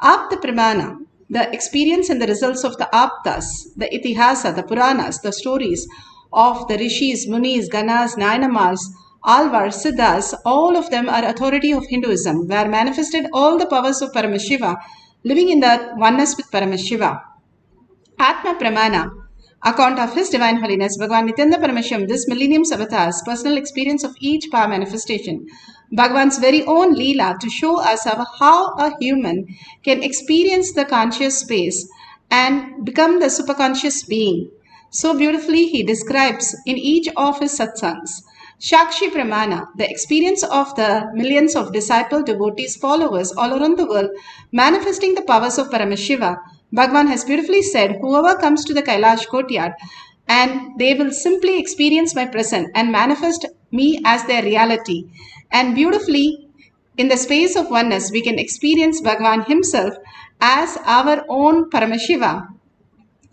Apta Pramana, the experience and the results of the Aptas, the Itihasa, the Puranas, the stories of the Rishis, Munis, Ganas, Nayanamars, Alvar, Siddhas, all of them are authority of Hinduism, where manifested all the powers of Paramashiva, living in the oneness with Paramashiva. Atma Pramana, account of His Divine Holiness Bhagavan Nithyananda Paramashivam, this millennium's avatars, personal experience of each power manifestation, Bhagavan's very own Leela to show us how a human can experience the conscious space and become the superconscious being. So beautifully he describes in each of his satsangs. Shakshi Pramana, the experience of the millions of disciple, devotees, followers all around the world, manifesting the powers of Paramashiva. Bhagavan has beautifully said, whoever comes to the Kailash courtyard and they will simply experience my presence and manifest me as their reality. And beautifully, in the space of oneness, we can experience Bhagavan himself as our own Paramashiva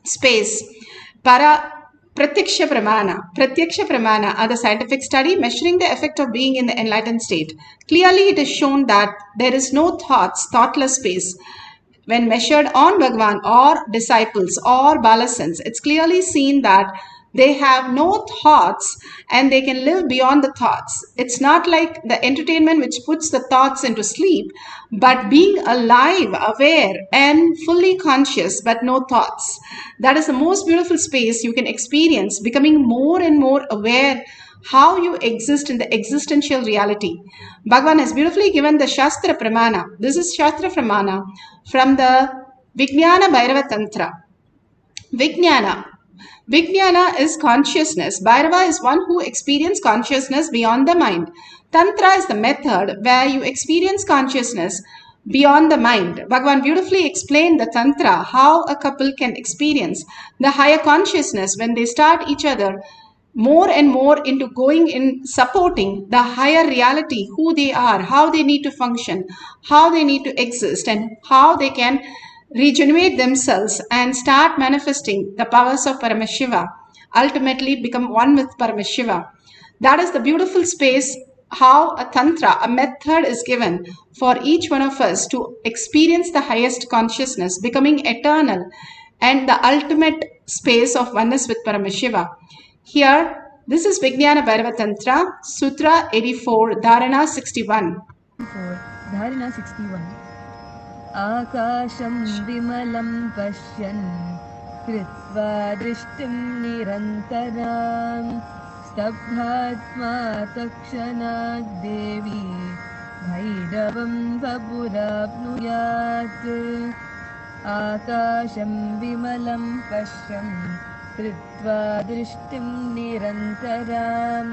space. Pratyaksha Pramana are the scientific study measuring the effect of being in the enlightened state. Clearly, it is shown that there is no thoughtless space. When measured on Bhagavan or disciples or balasans, it's clearly seen that they have no thoughts and they can live beyond the thoughts. It's not like the entertainment which puts the thoughts into sleep, but being alive, aware and fully conscious but no thoughts. That is the most beautiful space you can experience, becoming more and more aware how you exist in the existential reality. Bhagavan has beautifully given the Shastra Pramana. This is Shastra Pramana from the Vijnana Bhairava Tantra. Vijnana. Vijnana is consciousness. Bhairava is one who experiences consciousness beyond the mind. Tantra is the method where you experience consciousness beyond the mind. Bhagavan beautifully explained the Tantra, how a couple can experience the higher consciousness when they start each other more and more into going in supporting the higher reality, who they are, how they need to function, how they need to exist, and how they can regenerate themselves and start manifesting the powers of Paramashiva, ultimately become one with Paramashiva. That is the beautiful space how a tantra, a method is given for each one of us to experience the highest consciousness, becoming eternal and the ultimate space of oneness with Paramashiva. Here, this is Vijnana Bhairava Tantra, Sutra 84, Dharana 61. Dharana 61. Akasham vimalam pashyan kritva drishtim nirantaram stabdhatma takshanad devi bhairavam vapurapnuyat. Akasham vimalam pashyan kritva drishtim nirantaram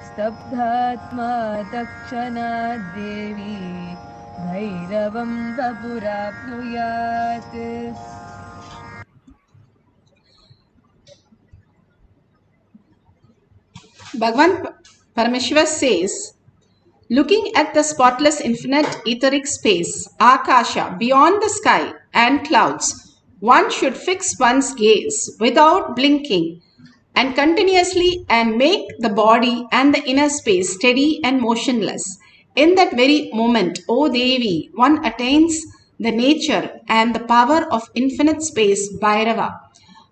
stabdhatma takshanad devi Bhairavam vapurapnuyat. Bhagavan Paramashiva says, looking at the spotless infinite etheric space, Akasha, beyond the sky and clouds, one should fix one's gaze without blinking and continuously and make the body and the inner space steady and motionless. In that very moment, O Devi, one attains the nature and the power of infinite space, Bhairava.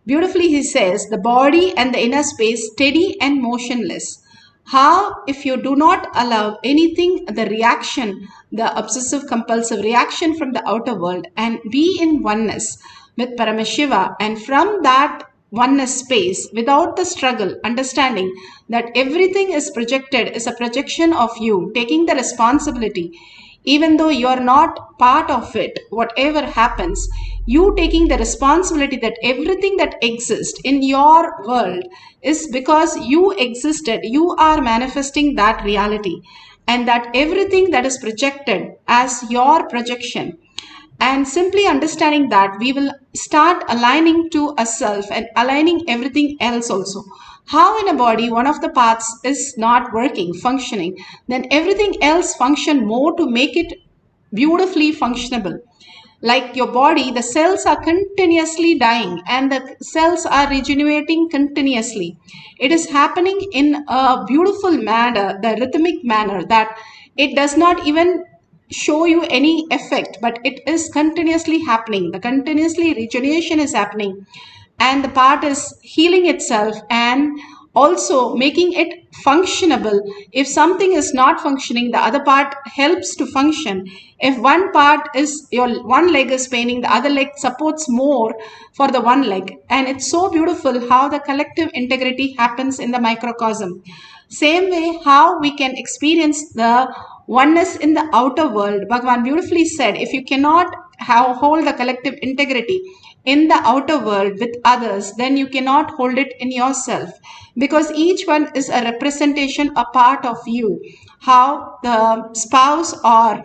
Beautifully he says, the body and the inner space steady and motionless. How, if you do not allow anything, the reaction, the obsessive compulsive reaction from the outer world, and be in oneness with Paramashiva, and from that oneness space, without the struggle, understanding that everything is projected, is a projection of you, taking the responsibility, even though you are not part of it, whatever happens, you taking the responsibility that everything that exists in your world is because you existed, you are manifesting that reality, and that everything that is projected as your projection. And simply understanding that, we will start aligning to ourselves and aligning everything else also. How in a body one of the parts is not working, functioning, then everything else function more to make it beautifully functionable. Like your body, the cells are continuously dying and the cells are regenerating continuously. It is happening in a beautiful manner, the rhythmic manner, that it does not even show you any effect, but it is continuously happening. The continuously regeneration is happening, and the part is healing itself and also making it functionable. If something is not functioning, the other part helps to function. If one part is, your one leg is paining, the other leg supports more for the one leg. And it's so beautiful how the collective integrity happens in the microcosm. Same way how we can experience the oneness in the outer world. Bhagavan beautifully said, if you cannot hold the collective integrity in the outer world with others, then you cannot hold it in yourself, because each one is a representation, a part of you. How the spouse or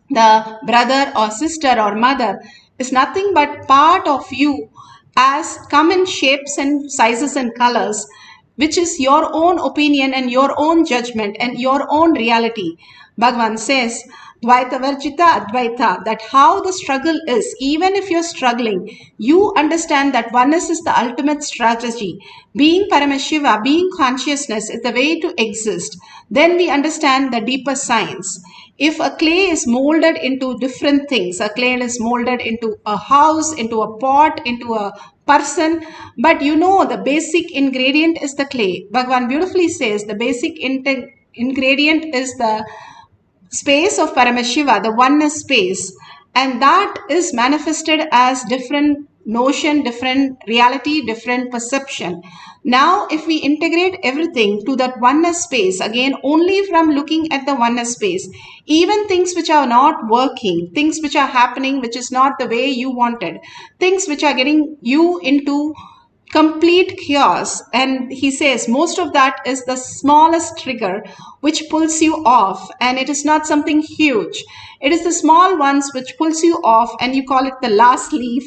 the brother or sister or mother is nothing but part of you, as come in shapes and sizes and colors, which is your own opinion and your own judgment and your own reality. Bhagavan says, Dvaita Varjita Advaita, that how the struggle is, even if you're struggling, you understand that oneness is the ultimate strategy. Being Paramashiva, being consciousness is the way to exist. Then we understand the deeper science. If a clay is molded into different things, a clay is molded into a house, into a pot, into a person, but you know the basic ingredient is the clay. Bhagavan beautifully says the basic ingredient is the space of Paramashiva, the oneness space, and that is manifested as different notion, different reality, different perception. Now, if we integrate everything to that oneness space, again, only from looking at the oneness space, even things which are not working, things which are happening, which is not the way you wanted, things which are getting you into complete chaos, and he says most of that is the smallest trigger which pulls you off, and it is not something huge, it is the small ones which pulls you off, and you call it the last leaf,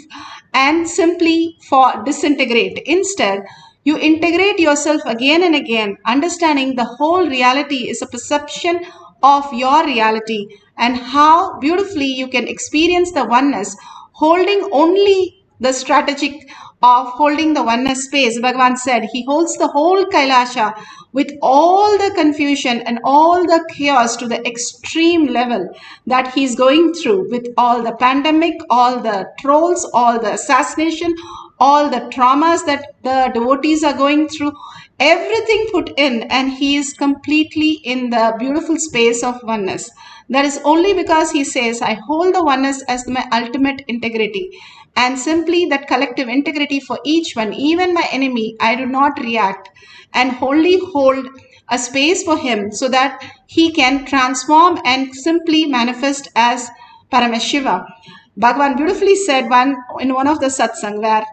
and simply for disintegrate. Instead, you integrate yourself again and again, understanding the whole reality is a perception of your reality, and how beautifully you can experience the oneness holding only the strategic of holding the oneness space. Bhagavan said he holds the whole Kailasa with all the confusion and all the chaos to the extreme level that he's going through, with all the pandemic, all the trolls, all the assassination, all the traumas that the devotees are going through, everything put in, and he is completely in the beautiful space of oneness. That is only because he says, I hold the oneness as my ultimate integrity, and simply that collective integrity for each one, even my enemy, I do not react, and wholly hold a space for him so that he can transform and simply manifest as Paramashiva. Bhagavan beautifully said in one of the satsang, where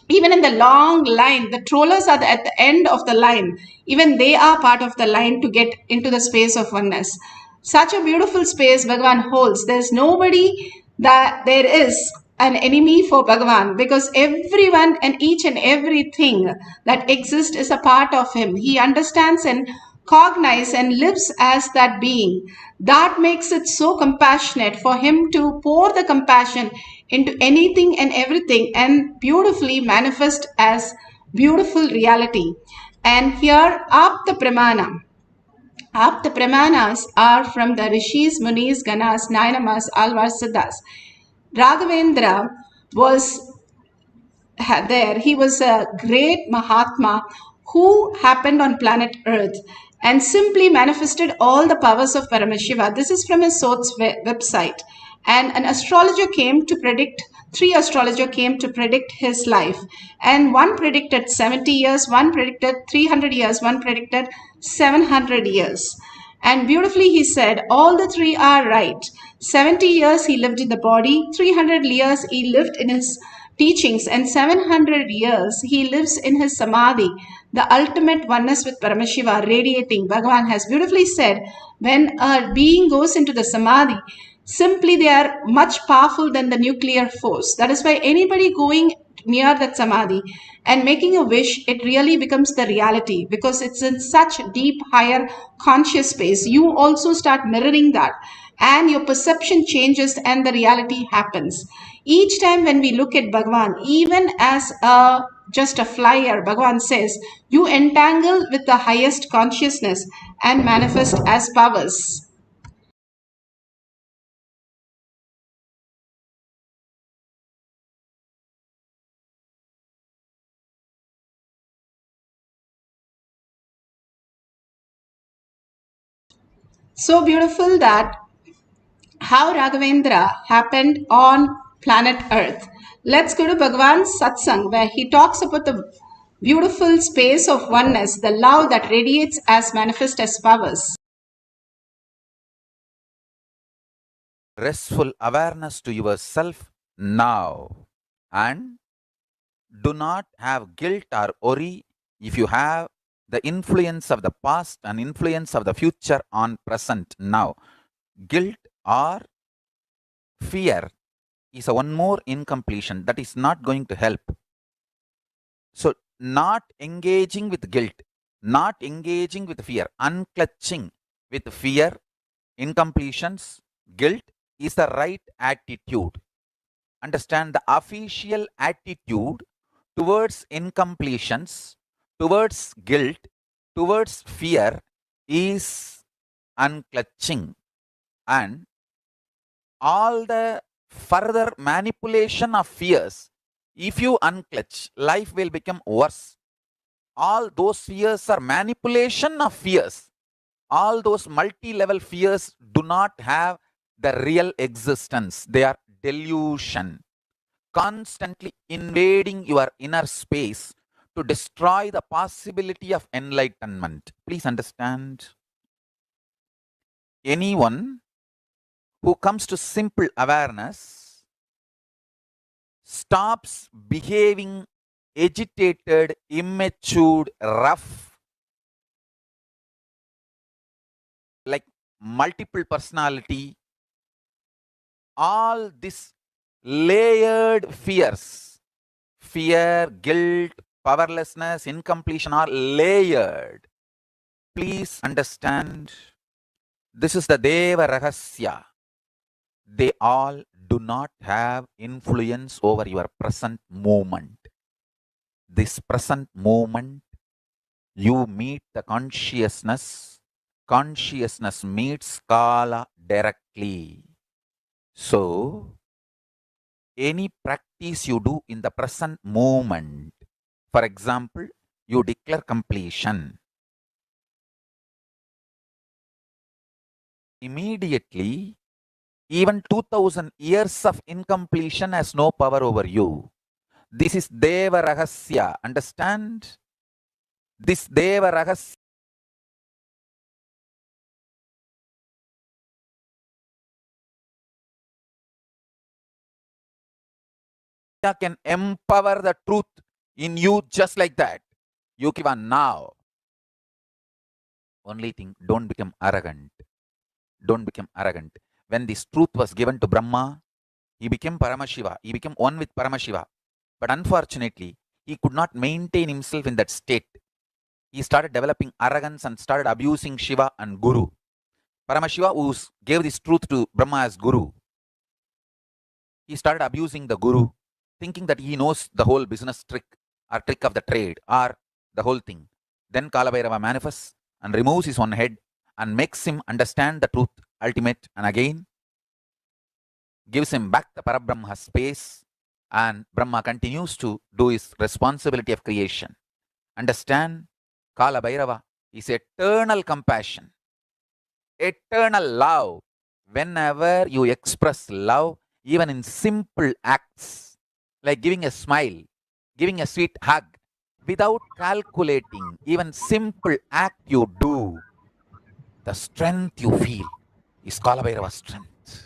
even in the long line, the trollers are at the end of the line. Even they are part of the line to get into the space of oneness. Such a beautiful space Bhagavan holds. There's nobody that there is an enemy for Bhagavan, because everyone and each and everything that exists is a part of him. He understands and cognizes and lives as that being. That makes it so compassionate for him to pour the compassion into anything and everything and beautifully manifest as beautiful reality. And here, Apta Pramana. Apta Pramanas are from the Rishis, Munis, Ganas, Nainamas, Alvars, Siddhas. Raghavendra was there. He was a great Mahatma who happened on planet Earth and simply manifested all the powers of Paramashiva. This is from his source website. And an astrologer came to predict, three astrologers came to predict his life. And one predicted 70 years, one predicted 300 years, one predicted 700 years. And beautifully he said, all the three are right. 70 years he lived in the body, 300 years he lived in his teachings, and 700 years he lives in his samadhi, the ultimate oneness with Paramashiva radiating. Bhagavan has beautifully said, when a being goes into the samadhi, simply they are much powerful than the nuclear force. That is why anybody going near that samadhi and making a wish, it really becomes the reality, because it's in such deep, higher conscious space. You also start mirroring that, and your perception changes and the reality happens. Each time when we look at Bhagavan, even as just a flyer, Bhagavan says, you entangle with the highest consciousness and manifest as powers. So beautiful that how Raghavendra happened on planet Earth. Let's go to Bhagavan's satsang, where he talks about the beautiful space of oneness, the love that radiates as manifest as powers. Restful awareness to yourself now, and do not have guilt or worry if you have the influence of the past and influence of the future on present now. Guilt or fear is a one more incompletion that is not going to help. So not engaging with guilt, not engaging with fear, unclutching with fear, incompletions, guilt is the right attitude. Understand, the official attitude towards incompletions, towards guilt, towards fear is unclutching, and all the further manipulation of fears, if you unclutch, life will become worse. All those fears are manipulation of fears. All those multi-level fears do not have the real existence. They are delusion. constantly invading your inner space to destroy the possibility of enlightenment. Please understand. Anyone who comes to simple awareness stops behaving agitated, immature, rough, like multiple personality, all this layered fears, fear, guilt, powerlessness, incompletion are layered. Please understand, this is the Deva Rahasya. They all do not have influence over your present moment. This present moment, you meet the consciousness. Consciousness meets Kala directly. So, any practice you do in the present moment, for example, you declare completion. Immediately, even 2000 years of incompletion has no power over you. This is Deva Rahasya. Understand? This Deva Rahasya can empower the truth in you just like that. You give now. Only thing, don't become arrogant. Don't become arrogant. When this truth was given to Brahma, he became Paramashiva. He became one with Paramashiva. But unfortunately, he could not maintain himself in that state. He started developing arrogance and started abusing Shiva and Guru. Paramashiva, who gave this truth to Brahma as Guru, he started abusing the Guru, thinking that he knows the whole business trick or trick of the trade or the whole thing. Then Kalabhairava manifests and removes his one head and makes him understand the truth ultimate, and again gives him back the Parabrahma space, and Brahma continues to do his responsibility of creation. Understand, Kalabhairava is eternal compassion, eternal love. Whenever you express love, even in simple acts, like giving a smile, giving a sweet hug, without calculating, even simple act you do, the strength you feel is Kalabhairava's strength.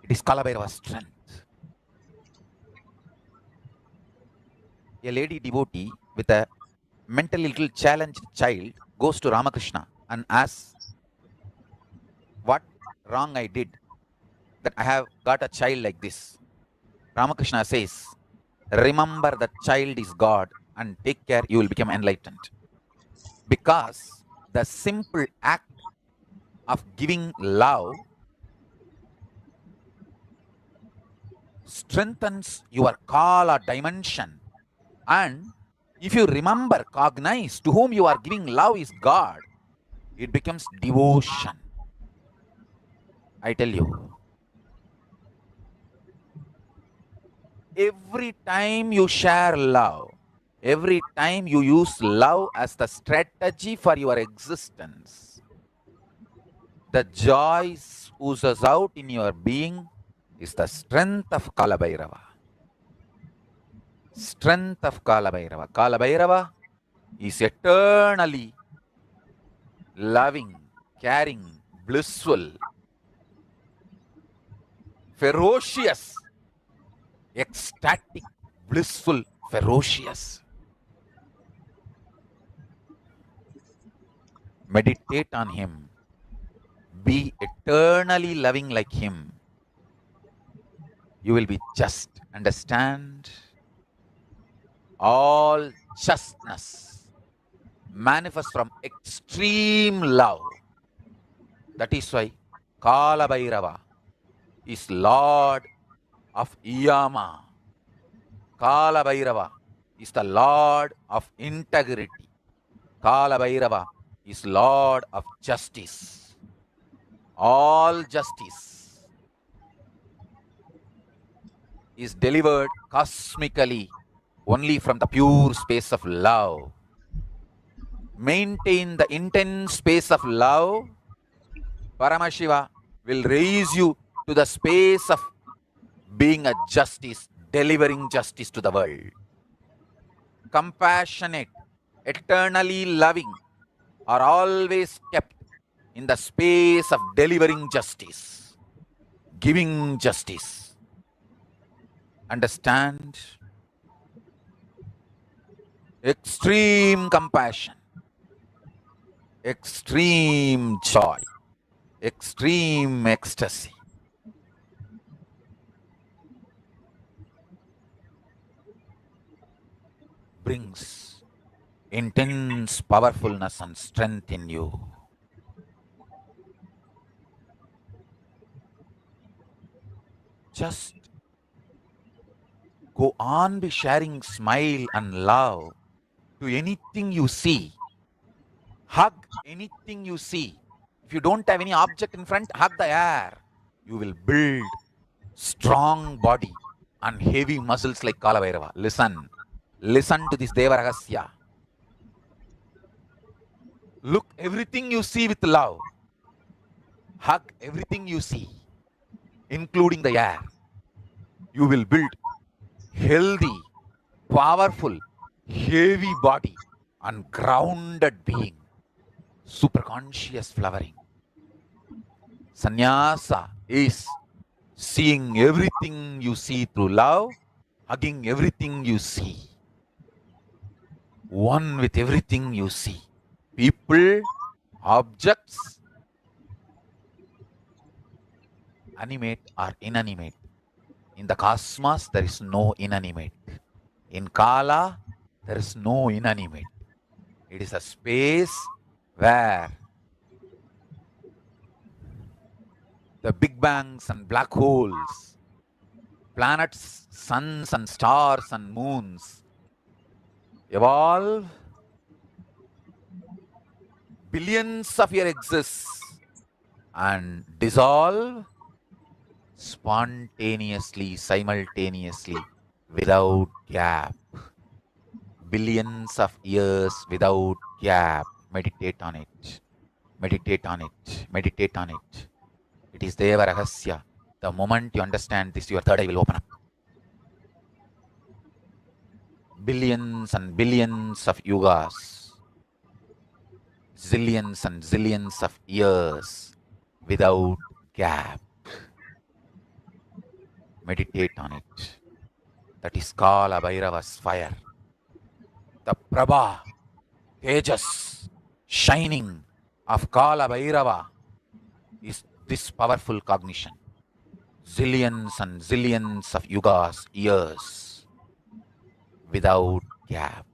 It is Kalabhairava's strength. A lady devotee with a mentally little challenged child goes to Ramakrishna and asks, what wrong I did that I have got a child like this? Ramakrishna says, remember that child is God and take care, you will become enlightened. Because the simple act of giving love strengthens your Kala dimension. And if you remember, cognize to whom you are giving love is God, it becomes devotion. I tell you, every time you share love, every time you use love as the strategy for your existence, the joy oozes out in your being is the strength of Kalabhairava. Strength of Kalabhairava. Kalabhairava is eternally loving, caring, blissful, ferocious, ecstatic, blissful, ferocious. Meditate on him. Be eternally loving like him. You will be just. Understand? All justness manifests from extreme love. That is why Kalabhairava is Lord of Yama. Kalabhairava is the Lord of integrity. Kalabhairava is Lord of justice. All justice is delivered cosmically only from the pure space of love. Maintain the intense space of love. Paramashiva will raise you to the space of being a justice, delivering justice to the world. Compassionate, eternally loving, are always kept in the space of delivering justice, giving justice. Understand? Extreme compassion, extreme joy, extreme ecstasy. Brings intense powerfulness and strength in you. Just go on be sharing smile and love to anything you see. Hug anything you see. If you don't have any object in front, hug the air. You will build strong body and heavy muscles like Kalabhairava. Listen to this Deva Rahasya. Look everything you see with love. Hug everything you see, including the air. You will build healthy, powerful, heavy body and grounded being. Superconscious flowering. Sannyasa is seeing everything you see through love, hugging everything you see. One with everything you see. People, objects, animate or inanimate. In the cosmos, there is no inanimate. In Kala, there is no inanimate. It is a space where the big bangs and black holes, planets, suns and stars and moons evolve. Billions of years exist and dissolve spontaneously, simultaneously, without gap. Billions of years without gap. Meditate on it. Meditate on it. Meditate on it. It is Deva Rahasya. The moment you understand this, your third eye will open up. Billions and billions of yugas. Zillions and zillions of years without gap. Meditate on it. That is Kala Bhairava's fire. The Prabha, Tejas, shining of Kala Bhairava is this powerful cognition. Zillions and zillions of yugas, years, without gap.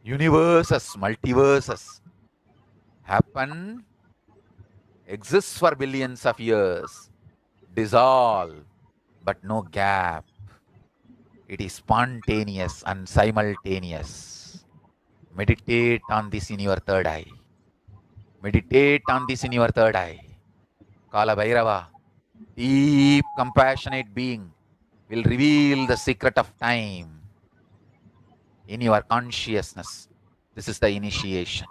Universes, multiverses happen, exists for billions of years, dissolve, but no gap. It is spontaneous and simultaneous. Meditate on this in your third eye. Meditate on this in your third eye. Kala Bhairava, deep compassionate being, will reveal the secret of time in your consciousness. This is the initiation.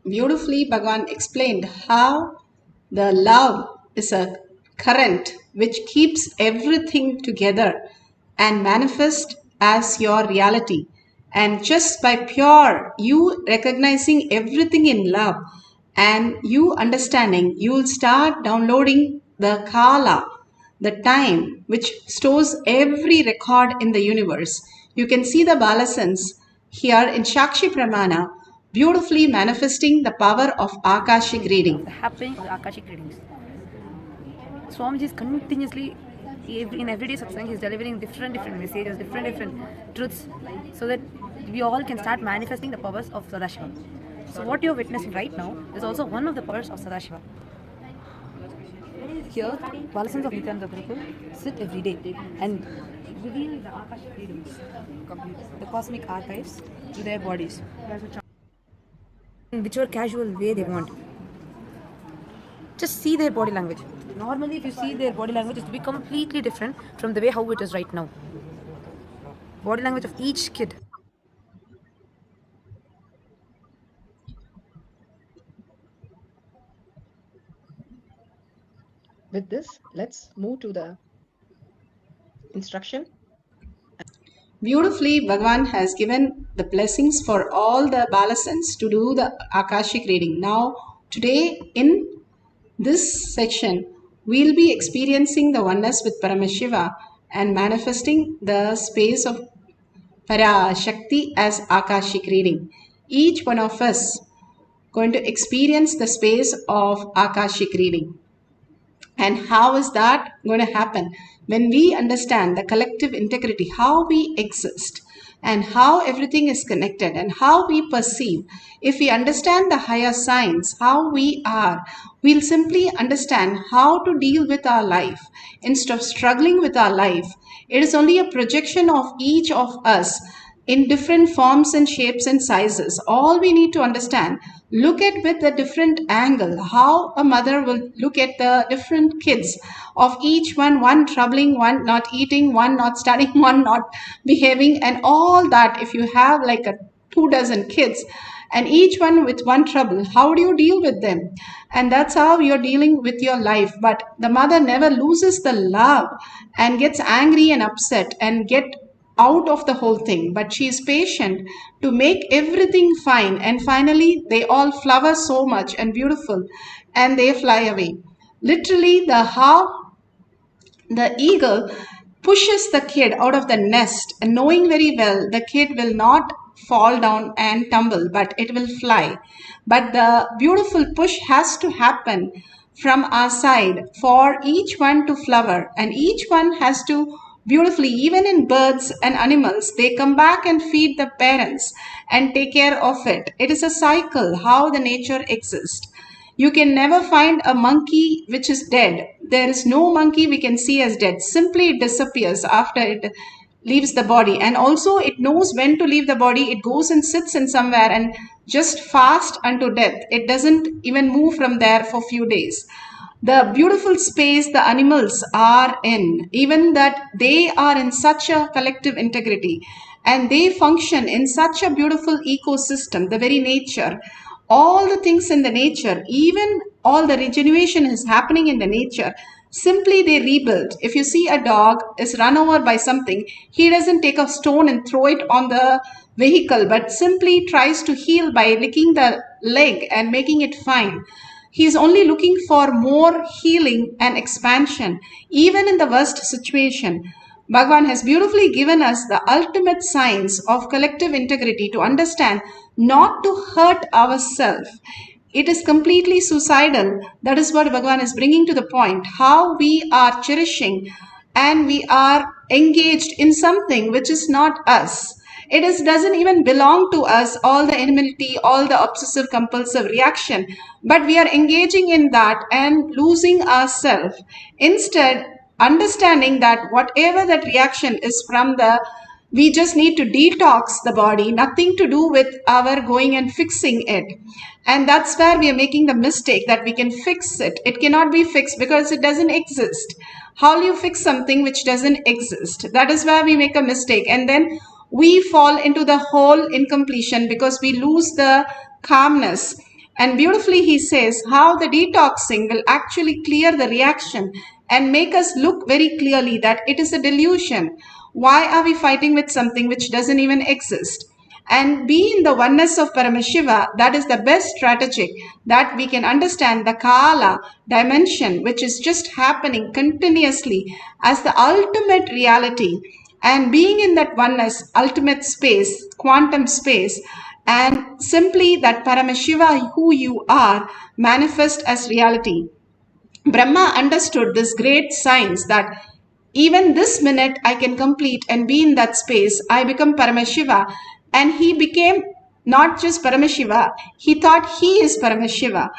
Beautifully, Bhagavan explained how the love is a current which keeps everything together and manifests as your reality. And just by pure you recognizing everything in love and you understanding, you will start downloading the Kala, the time which stores every record in the universe. You can see the Balasans here in Shakshi Pramana beautifully manifesting the power of Akashic reading. The happening of the Akashic readings. Swamiji is continuously, in everyday satsang, he is delivering different messages, different truths, so that we all can start manifesting the powers of Sadashiva. So what you are witnessing right now is also one of the powers of Sadashiva. Here, Balasans of Nithyananda Gurukul sit every day and reveal the Akashic readings, the cosmic archives to their bodies, in whichever casual way they want. Just see their body language. Normally, if you see their body language, it will be completely different from the way how it is right now. Body language of each kid with this, let's move to the instruction. Beautifully, Bhagavan has given the blessings for all the Balasans to do the Akashic reading. Now, today in this section, we'll be experiencing the oneness with Paramashiva and manifesting the space of Parashakti as Akashic reading. Each one of us going to experience the space of Akashic reading. And how is that going to happen? When we understand the collective integrity, how we exist, and how everything is connected, and how we perceive. If we understand the higher signs, how we are, we'll simply understand how to deal with our life. Instead of struggling with our life, it is only a projection of each of us in different forms and shapes and sizes. All we need to understand, look at with a different angle, how a mother will look at the different kids of each one troubling, one not eating, one not studying, one not behaving, and all that. If you have like a 2 dozen kids and each one with one trouble, how do you deal with them? And that's how you're dealing with your life. But the mother never loses the love and gets angry and upset and get out of the whole thing, but she is patient to make everything fine, and finally they all flower so much and beautiful and they fly away. Literally, the eagle pushes the kid out of the nest, and knowing very well the kid will not fall down and tumble, but it will fly. But the beautiful push has to happen from our side for each one to flower, and each one has to beautifully, even in birds and animals, they come back and feed the parents and take care of it. It is a cycle how the nature exists. You can never find a monkey which is dead. There is no monkey we can see as dead. Simply it disappears after it leaves the body. And also it knows when to leave the body. It goes and sits in somewhere and just fast unto death. It doesn't even move from there for few days. The beautiful space the animals are in, even that they are in such a collective integrity and they function in such a beautiful ecosystem, the very nature, all the things in the nature, even all the regeneration is happening in the nature. Simply they rebuild. If you see a dog is run over by something, he doesn't take a stone and throw it on the vehicle, but simply tries to heal by licking the leg and making it fine. He is only looking for more healing and expansion, even in the worst situation. Bhagavan has beautifully given us the ultimate signs of collective integrity to understand not to hurt ourselves. It is completely suicidal. That is what Bhagavan is bringing to the point. How we are cherishing and we are engaged in something which is not us. It doesn't even belong to us, all the enmity, all the obsessive compulsive reaction. But we are engaging in that and losing ourselves. Instead, understanding that whatever that reaction is from we just need to detox the body, nothing to do with our going and fixing it. And that's where we are making the mistake that we can fix it. It cannot be fixed because it doesn't exist. How do you fix something which doesn't exist? That is where we make a mistake. And then we fall into the whole incompletion because we lose the calmness. And beautifully he says how the detoxing will actually clear the reaction and make us look very clearly that it is a delusion. Why are we fighting with something which doesn't even exist? And be in the oneness of Paramashiva, that is the best strategy that we can understand the Kala dimension, which is just happening continuously as the ultimate reality. And being in that oneness, ultimate space, quantum space, and simply that Paramashiva, who you are, manifest as reality. Brahma understood this great science that even this minute I can complete and be in that space. I become Paramashiva, and he became not just Paramashiva, he thought he is Paramashiva.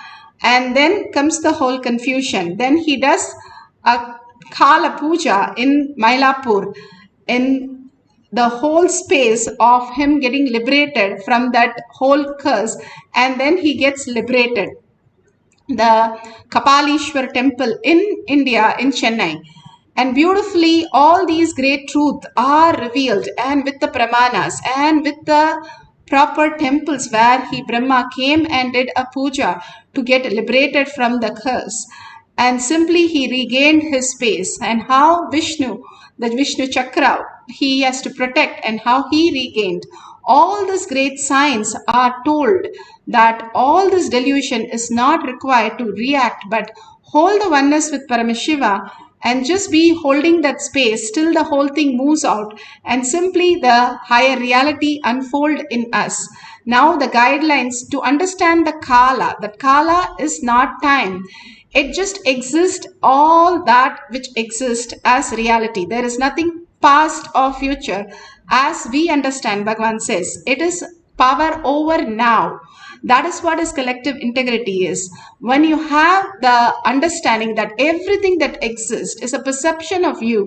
And then comes the whole confusion. Then he does a Kala Puja in Mylapore, in the whole space of him getting liberated from that whole curse, and then he gets liberated. The Kapalishwar temple in India, in Chennai. And beautifully, all these great truths are revealed, and with the pramanas and with the proper temples where Brahma came and did a puja to get liberated from the curse. and simply he regained his space, and how Vishnu, the Vishnu Chakra, he has to protect, and how he regained. All these great signs are told that all this delusion is not required to react, but hold the oneness with Paramashiva and just be holding that space till the whole thing moves out and simply the higher reality unfold in us. Now the guidelines to understand the Kala, that Kala is not time. It just exists, all that which exists as reality. There is nothing past or future. As we understand, Bhagavan says, it is power over now. That is what his collective integrity is. When you have the understanding that everything that exists is a perception of you,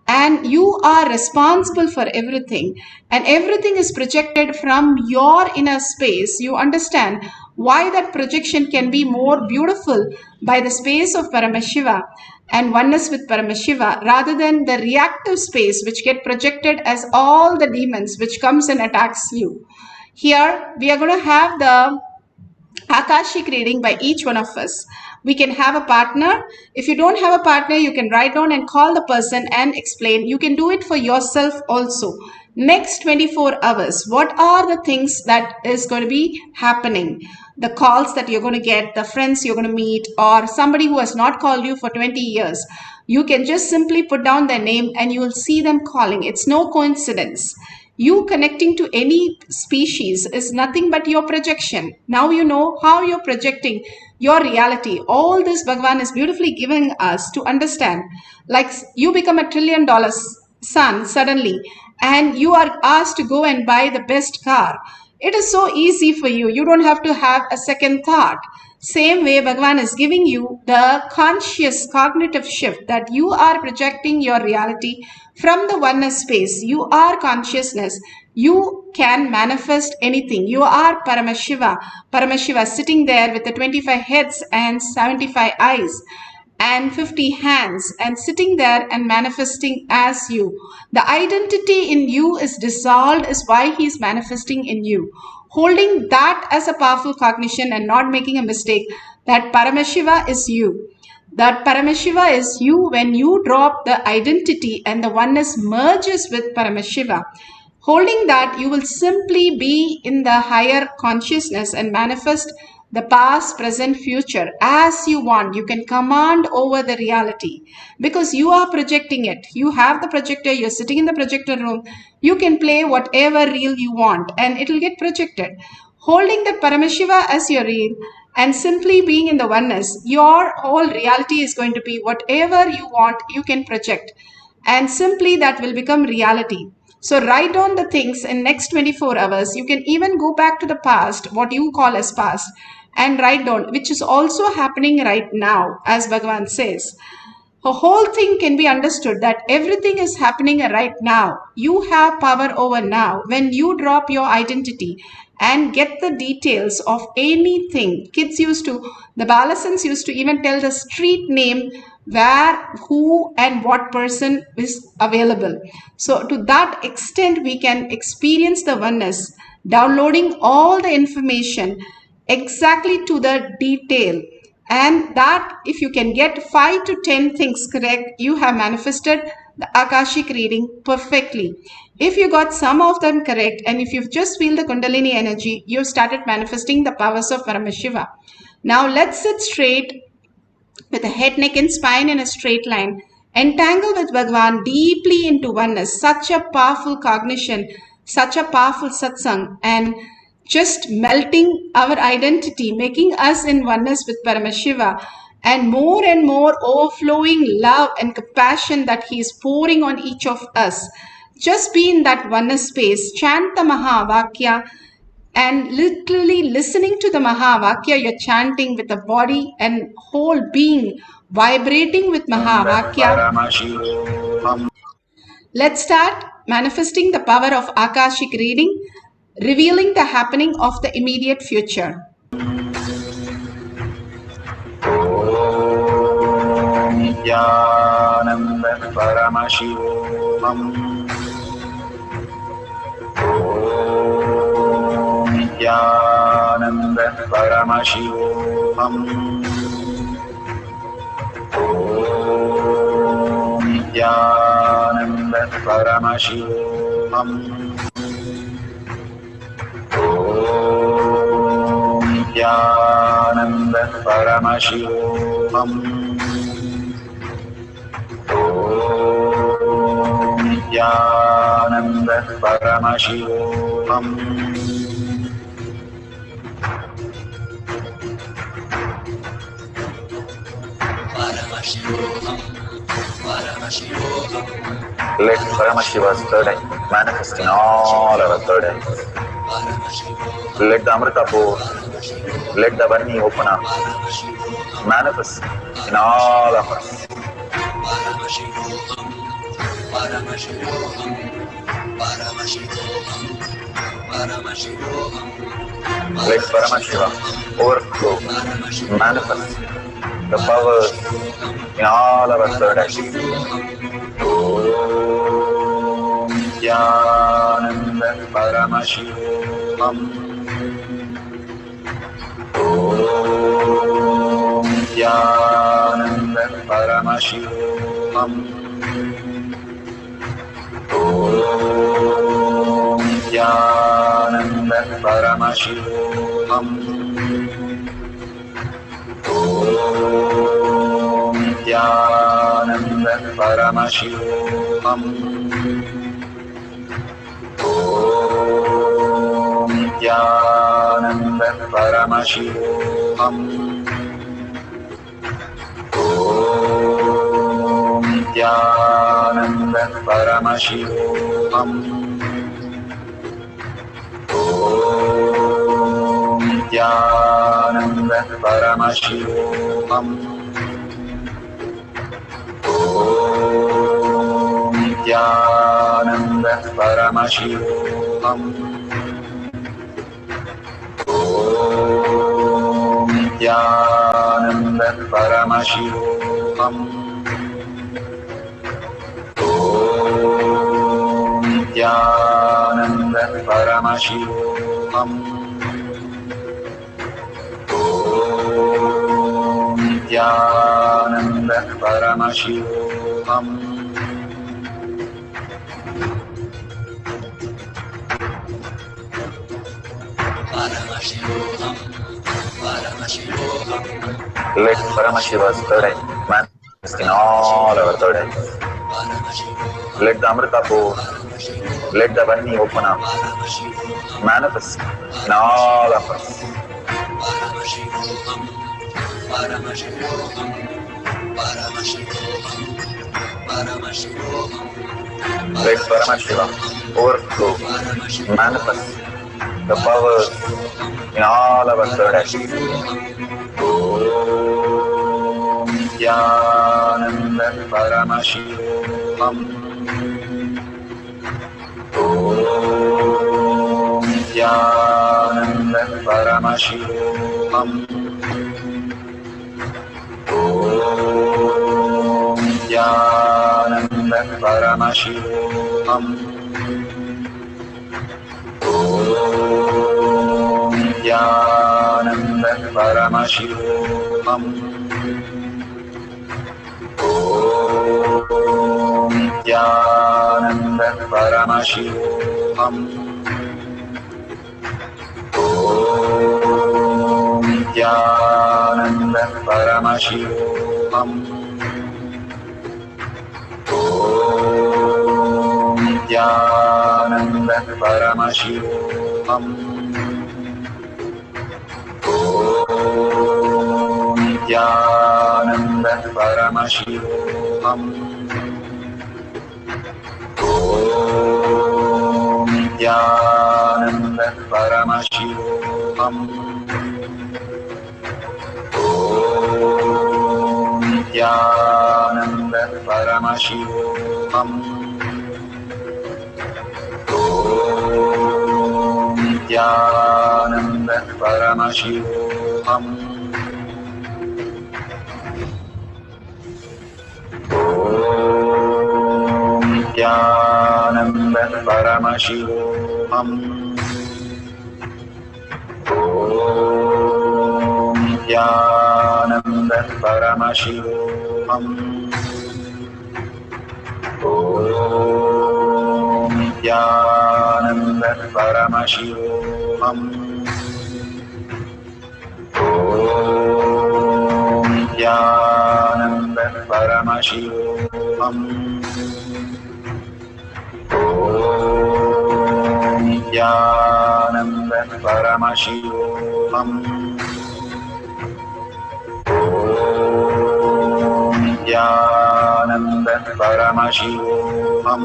and you are responsible for everything, and everything is projected from your inner space, you understand why that projection can be more beautiful by the space of Paramashiva and oneness with Paramashiva, rather than the reactive space which get projected as all the demons which comes and attacks you. Here we are going to have the Akashic reading by each one of us. We can have a partner. If you don't have a partner, you can write down and call the person and explain. You can do it for yourself also. Next 24 hours, what are the things that is going to be happening? The calls that you're going to get, the friends you're going to meet, or somebody who has not called you for 20 years. You can just simply put down their name and you will see them calling. It's no coincidence. You connecting to any species is nothing but your projection. Now you know how you're projecting your reality. All this Bhagavan is beautifully giving us to understand. Like you become $1 trillion son suddenly and you are asked to go and buy the best car. It is so easy for you. You don't have to have a second thought. Same way Bhagavan is giving you the conscious cognitive shift that you are projecting your reality from the oneness space. You are consciousness. You can manifest anything. You are Paramashiva. Paramashiva sitting there with the 25 heads and 75 eyes and 50 hands and sitting there and manifesting as you. The identity in you is dissolved is why he is manifesting in you. Holding that as a powerful cognition and not making a mistake that Paramashiva is you. That Paramashiva is you when you drop the identity and the oneness merges with Paramashiva. Holding that, you will simply be in the higher consciousness and manifest the past, present, future as you want. You can command over the reality because you are projecting it. You have the projector, you're sitting in the projector room. You can play whatever reel you want and it will get projected. Holding that Paramashiva as your reel and simply being in the oneness, your whole reality is going to be whatever you want, you can project. And simply that will become reality. So write down the things in next 24 hours. You can even go back to the past, what you call as past, and write down, which is also happening right now, as Bhagavan says. The whole thing can be understood that everything is happening right now. You have power over now. When you drop your identity and get the details of anything, kids used to, the Balasans used to even tell the street name, where, who, and what person is available. So to that extent, we can experience the oneness, downloading all the information exactly to the detail. And that if you can get 5 to 10 things correct, you have manifested the Akashic reading perfectly. If you got some of them correct, and if you just feel the Kundalini energy, you've started manifesting the powers of Paramashiva. Now let's sit straight with the head, neck and spine in a straight line. Entangle with Bhagavan deeply into oneness. Such a powerful cognition, such a powerful satsang, and just melting our identity, making us in oneness with Paramashiva, and more overflowing love and compassion that he is pouring on each of us. Just be in that oneness space. Chant the Mahavakya and literally listening to the Mahavakya, you're chanting with the body and whole being vibrating with Mahavakya. Let's start manifesting the power of Akashic reading, revealing the happening of the immediate future. Nithyananda Paramashivam. Nithyananda Paramashivam. Nithyananda Paramashivoham. Om Nithyananda Paramashivoham. Om Nithyananda Paramashivoham. Let Paramashiva's third eye manifest in all our third eyes. Let the Amrita pour, let the Varni open up, manifest in all of us. Let Paramashiva overflow, manifest the powers in all our third eyes. Om Nithyananda Paramashivoham. Om Nithyananda Paramashivoham. Om Nithyananda Paramashivoham. Om Nithyananda Paramashivoham. Om Nithyananda Paramashivoham. Om Nithyananda Paramashivoham. Om Nithyananda Paramashivoham. Om Nithyananda Paramashivoham. Om Nithyananda Paramashivoham. Om Nithyananda Paramashivoham. Om Nithyananda Paramashivoham. Let Paramashiva's third eye manifest in all our third eyes. Let the Amrita pour, let the Varni open up, manifest in all of us. Let Paramashiva overflow, manifest the powers in all our third eyes. Om Nithyananda Paramashivoham. Om Nithyananda Paramashivoham. Om Nithyananda Paramashivoham. Om Nithyananda Paramashivoham. Om Nithyananda Paramashivoham. Om Nithyananda Paramashivoham. Om Nithyananda Paramashivoham. Om Nithyananda Paramashivoham. Om Nithyananda Paramashivoham. Om Nithyananda Paramashivoham. Om Nithyananda Paramashivoham. Om Nithyananda Paramashivoham. Om Nithyananda Paramashivoham. Om Nithyananda Paramashivam. Om Nithyananda Paramashivam. Om Nithyananda Paramashivam. Om Nithyananda Paramashivam. Om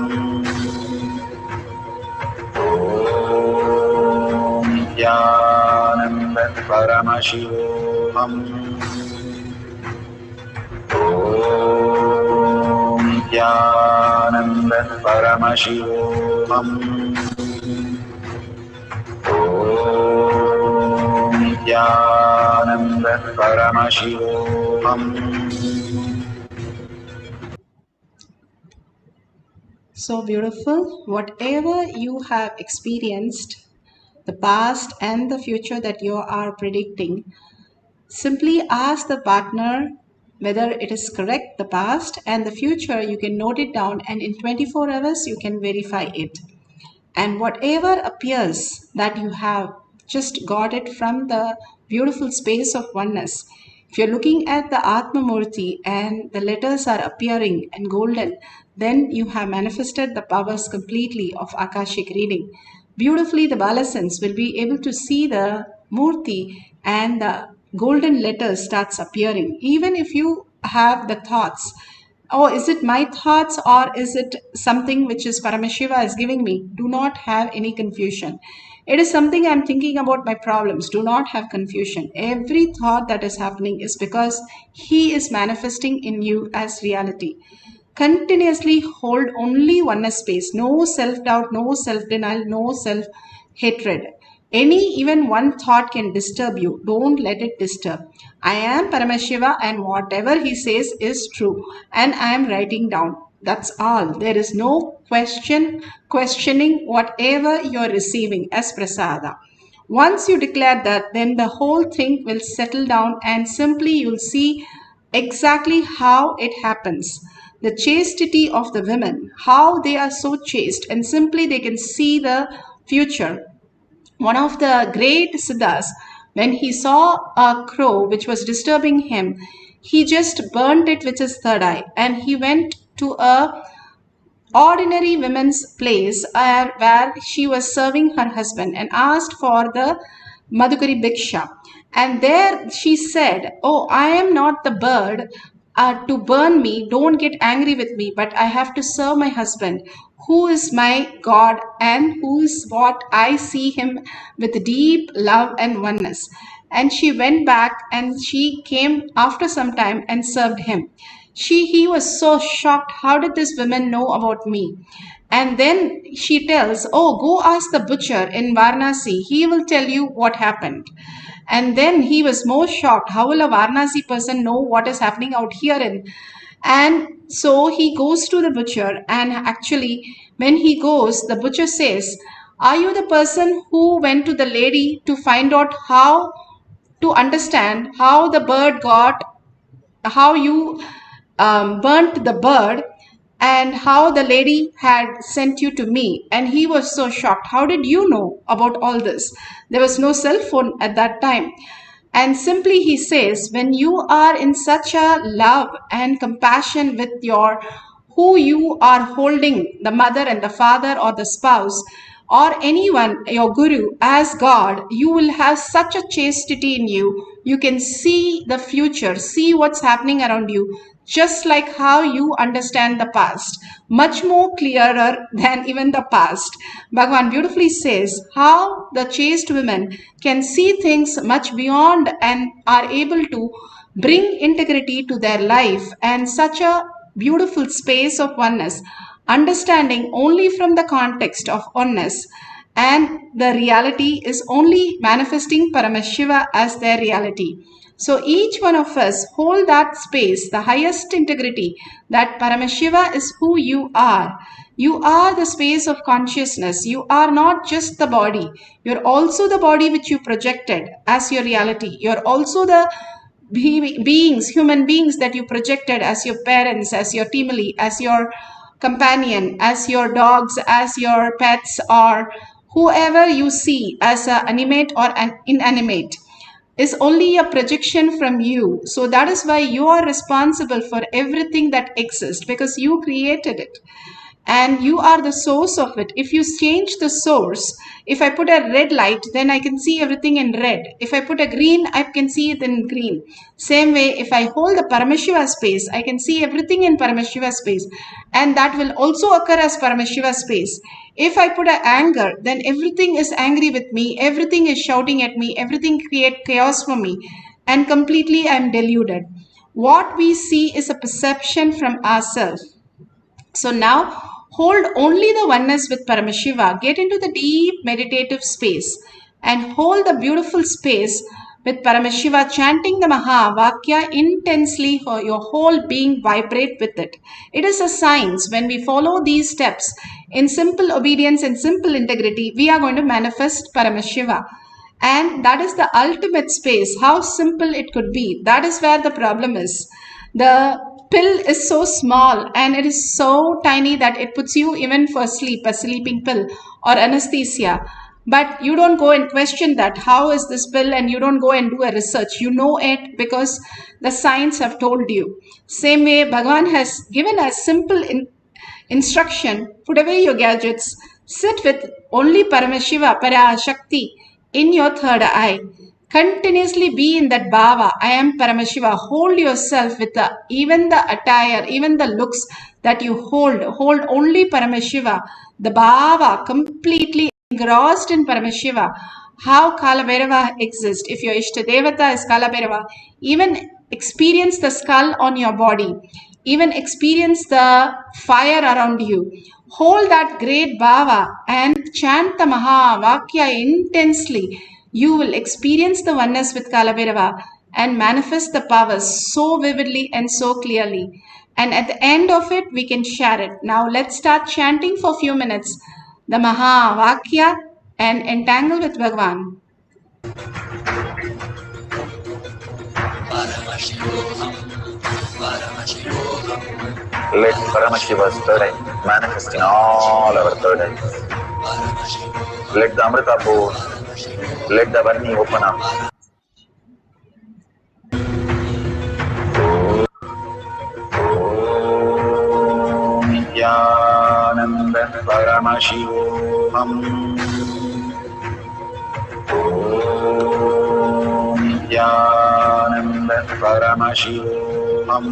Nithyananda Paramashivam. Om Nithyananda Paramashivam. Om Nithyananda Paramashivam. So beautiful. Whatever you have experienced, the past and the future that you are predicting, simply ask the partner whether it is correct, the past and the future. You can note it down, and in 24 hours you can verify it. And whatever appears that you have just got it from the beautiful space of oneness. If you're looking at the Atma Murti and the letters are appearing in golden, then you have manifested the powers completely of Akashic reading. Beautifully, the Balasans will be able to see the Murti and the golden letters starts appearing. Even if you have the thoughts, oh, is it my thoughts or is it something which is Paramashiva is giving me? Do not have any confusion. It is something I'm thinking about my problems. Do not have confusion. Every thought that is happening is because He is manifesting in you as reality. Continuously hold only oneness space. No self-doubt, no self-denial, no self-hatred. Even one thought can disturb you. Don't let it disturb. I am Paramashiva and whatever he says is true. And I am writing down. That's all. There is no questioning whatever you're receiving as prasada. Once you declare that, then the whole thing will settle down and simply you'll see exactly how it happens. The chastity of the women, how they are so chaste, and simply they can see the future. One of the great siddhas, when he saw a crow which was disturbing him, he just burnt it with his third eye, and he went to a ordinary woman's place where she was serving her husband and asked for the Madhukari Bhiksha. And there she said, oh, I am not the bird to burn me. Don't get angry with me, but I have to serve my husband, who is my God and who is what I see him with deep love and oneness. And she went back and she came after some time and served him. He was so shocked. How did this woman know about me? And then she tells, oh, go ask the butcher in Varanasi. He will tell you what happened. And then he was more shocked. How will a Varanasi person know what is happening out here? And so he goes to the butcher, and actually when he goes, the butcher says, are you the person who went to the lady to find out how to understand how the bird how you burnt the bird and how the lady had sent you to me? And he was so shocked. How did you know about all this? There was no cell phone at that time. And simply he says, when you are in such a love and compassion with who you are holding, the mother and the father or the spouse or anyone, your guru, as God, you will have such a chastity in you. You can see the future, see what's happening around you, just like how you understand the past, much more clearer than even the past. Bhagavan beautifully says how the chaste women can see things much beyond and are able to bring integrity to their life and such a beautiful space of oneness, understanding only from the context of oneness, and the reality is only manifesting Paramashiva as their reality. So each one of us hold that space, the highest integrity, that Paramashiva is who you are. You are the space of consciousness. You are not just the body. You're also the body which you projected as your reality. You're also the human beings that you projected as your parents, as your timali, as your companion, as your dogs, as your pets, or whoever you see as an animate or an inanimate, is only a projection from you. So that is why you are responsible for everything that exists, because you created it and you are the source of it. If you change the source, if I put a red light, then I can see everything in red. If I put a green, I can see it in green. Same way, if I hold the Paramashiva space, I can see everything in Paramashiva space, and that will also occur as Paramashiva space. If I put a anger, then everything is angry with me, everything is shouting at me, everything creates chaos for me, and completely I am deluded. What we see is a perception from ourselves. So now hold only the oneness with Paramashiva. Get into the deep meditative space and hold the beautiful space with Paramashiva, chanting the Maha Vakya intensely, for your whole being vibrate with it. It is a science. When we follow these steps in simple obedience and simple integrity, we are going to manifest Paramashiva. And that is the ultimate space. How simple it could be. That is where the problem is. The pill is so small and it is so tiny that it puts you even for sleep, a sleeping pill or anesthesia. But you don't go and question that. How is this pill? And you don't go and do a research. You know it because the science have told you. Same way, Bhagavan has given a simple instruction. Put away your gadgets. Sit with only Paramashiva, Parashakti in your third eye. Continuously be in that bhava. I am Paramashiva. Hold yourself with even the attire, even the looks that you hold. Hold only Paramashiva. The bhava, completely engrossed in Paramashiva. How Kalabhairava exists. If your Ishtadevata is Kalabhairava, even experience the skull on your body. Even experience the fire around you. Hold that great bhava and chant the Maha Vakya intensely. You will experience the oneness with Kalabhairava and manifest the powers so vividly and so clearly. And at the end of it, we can share it. Now let's start chanting for a few minutes the Maha Vakya and entangle with Bhagavan. Let Paramashiva's third eye manifest in all our third eyes. Let the Amrita pour, let the Varni open up. Nithyananda Paramashivoham. Nithyananda Paramashivoham.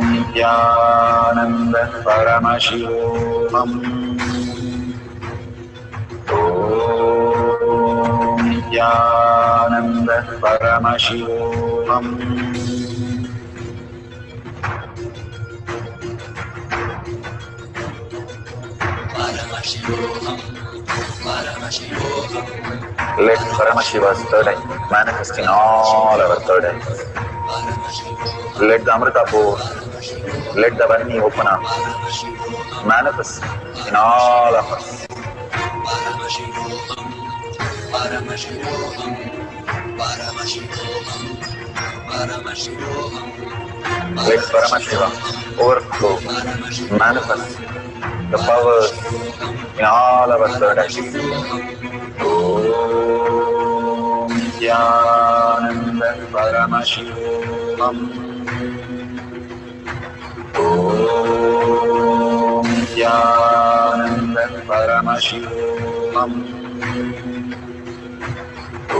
Nithyananda Paramashivoham. Nithyananda Paramashivoham. Let Paramashiva's third eye manifest in all our third eyes. Let the Amrita pour, let the Varni open up, manifest in all of us. Let Paramashiva overflow, manifest the powers in all our third eyes. Om Nithyananda Paramashivoham. Om Nithyananda Paramashivoham. Om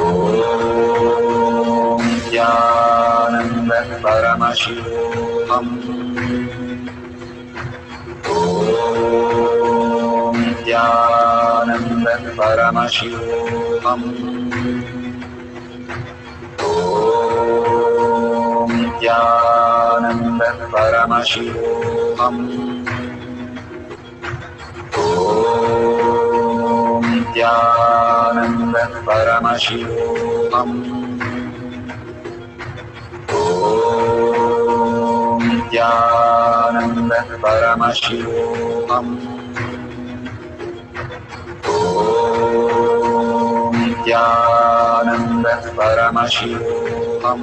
Nithyananda Paramashivoham. Om Nithyananda Paramashivoham. Om Nithyananda Paramashivoham. Om Nithyananda Paramashivoham. Om Nithyananda Paramashivoham. Om Nithyananda Paramashivoham.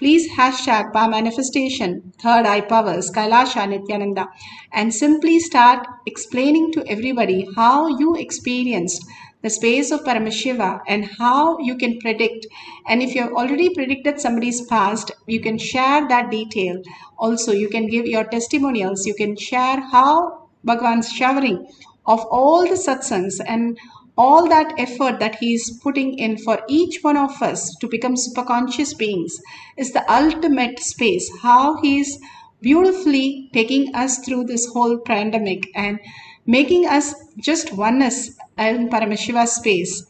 please hashtag Power Manifestation, Third Eye Powers, Kailasa, Nithyananda, and simply start explaining to everybody how you experienced the space of Paramashiva and how you can predict. And if you have already predicted somebody's past, you can share that detail. Also, you can give your testimonials. You can share how Bhagavan's showering of all the satsangs and all that effort that he is putting in for each one of us to become superconscious beings is the ultimate space. How he is beautifully taking us through this whole pandemic and making us just oneness in Paramashiva space.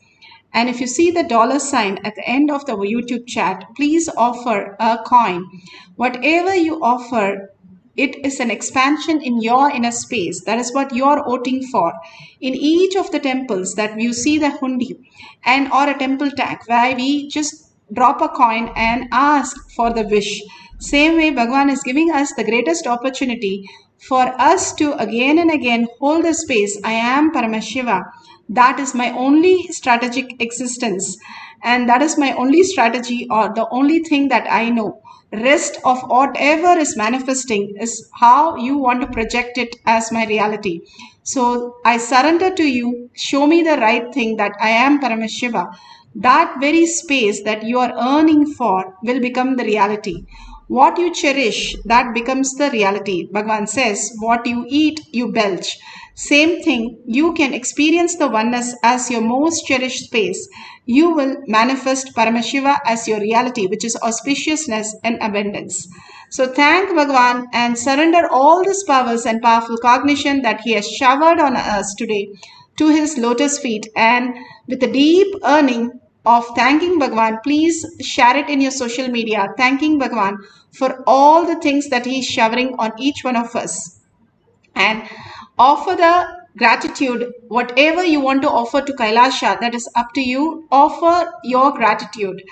And if you see the $sign at the end of the YouTube chat, please offer a coin. Whatever you offer, it is an expansion in your inner space. That is what you're voting for. In each of the temples that you see the hundi and or a temple tag where we just drop a coin and ask for the wish. Same way Bhagavan is giving us the greatest opportunity for us to again and again hold the space. I am Paramashiva. That is my only strategic existence. And that is my only strategy or the only thing that I know. Rest of whatever is manifesting is how you want to project it as my reality. So I surrender to you. Show me the right thing that I am Paramashiva. That very space that you are earning for will become the reality. What you cherish, that becomes the reality. Bhagavan says, what you eat, you belch. Same thing, you can experience the oneness as your most cherished space. You will manifest Paramashiva as your reality, which is auspiciousness and abundance. So thank Bhagavan and surrender all these powers and powerful cognition that he has showered on us today to his lotus feet. And with a deep earning of thanking Bhagavan, please share it in your social media, thanking Bhagavan for all the things that he is showering on each one of us. And offer the gratitude, whatever you want to offer to Kailasa, that is up to you. Offer your gratitude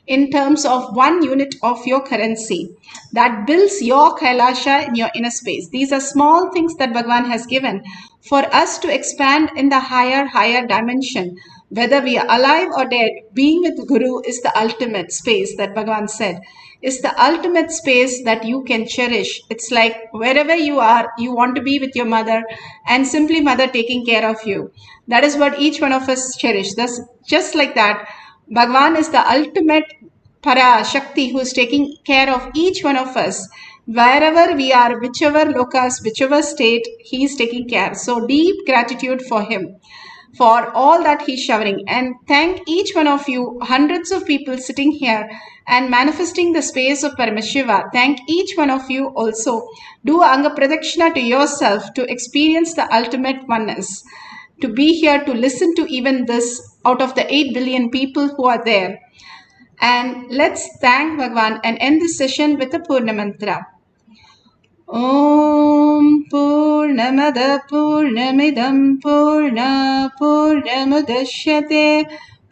in terms of 1 unit of your currency that builds your Kailasa in your inner space. These are small things that Bhagavan has given for us to expand in the higher dimension. Whether we are alive or dead, being with Guru is the ultimate space that Bhagavan said. Is the ultimate space that you can cherish. It's like wherever you are, you want to be with your mother and simply mother taking care of you. That is what each one of us cherish. Thus, just like that, Bhagavan is the ultimate Parashakti who is taking care of each one of us. Wherever we are, whichever locus, whichever state, he is taking care. So deep gratitude for him, for all that he's showering. And thank each one of you, hundreds of people sitting here and manifesting the space of Paramashiva. Thank each one of you also. Do Anga Pradakshina to yourself to experience the ultimate oneness. To be here to listen to even this out of the 8 billion people who are there. And let's thank Bhagavan and end this session with a Purna Mantra. Om Purnamada Purnamidam Purna Purnamudashyate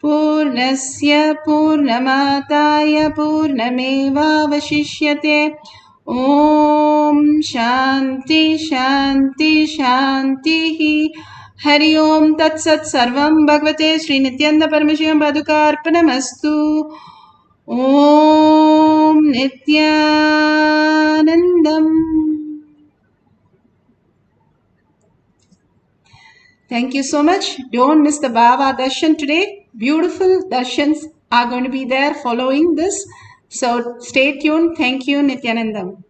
Purnasya Purnamataya Purnameva Vashishyate. Om Shanti Shanti Shanti. Hari Om Tat Sat Sarvam Bhagavate Sri Nithyananda Paramashivam Padukarpanamastu. Om Nithyanandam. Thank you so much. Don't miss the Bhava Darshan today. Beautiful darshans are going to be there following this. So stay tuned. Thank you, Nithyanandam.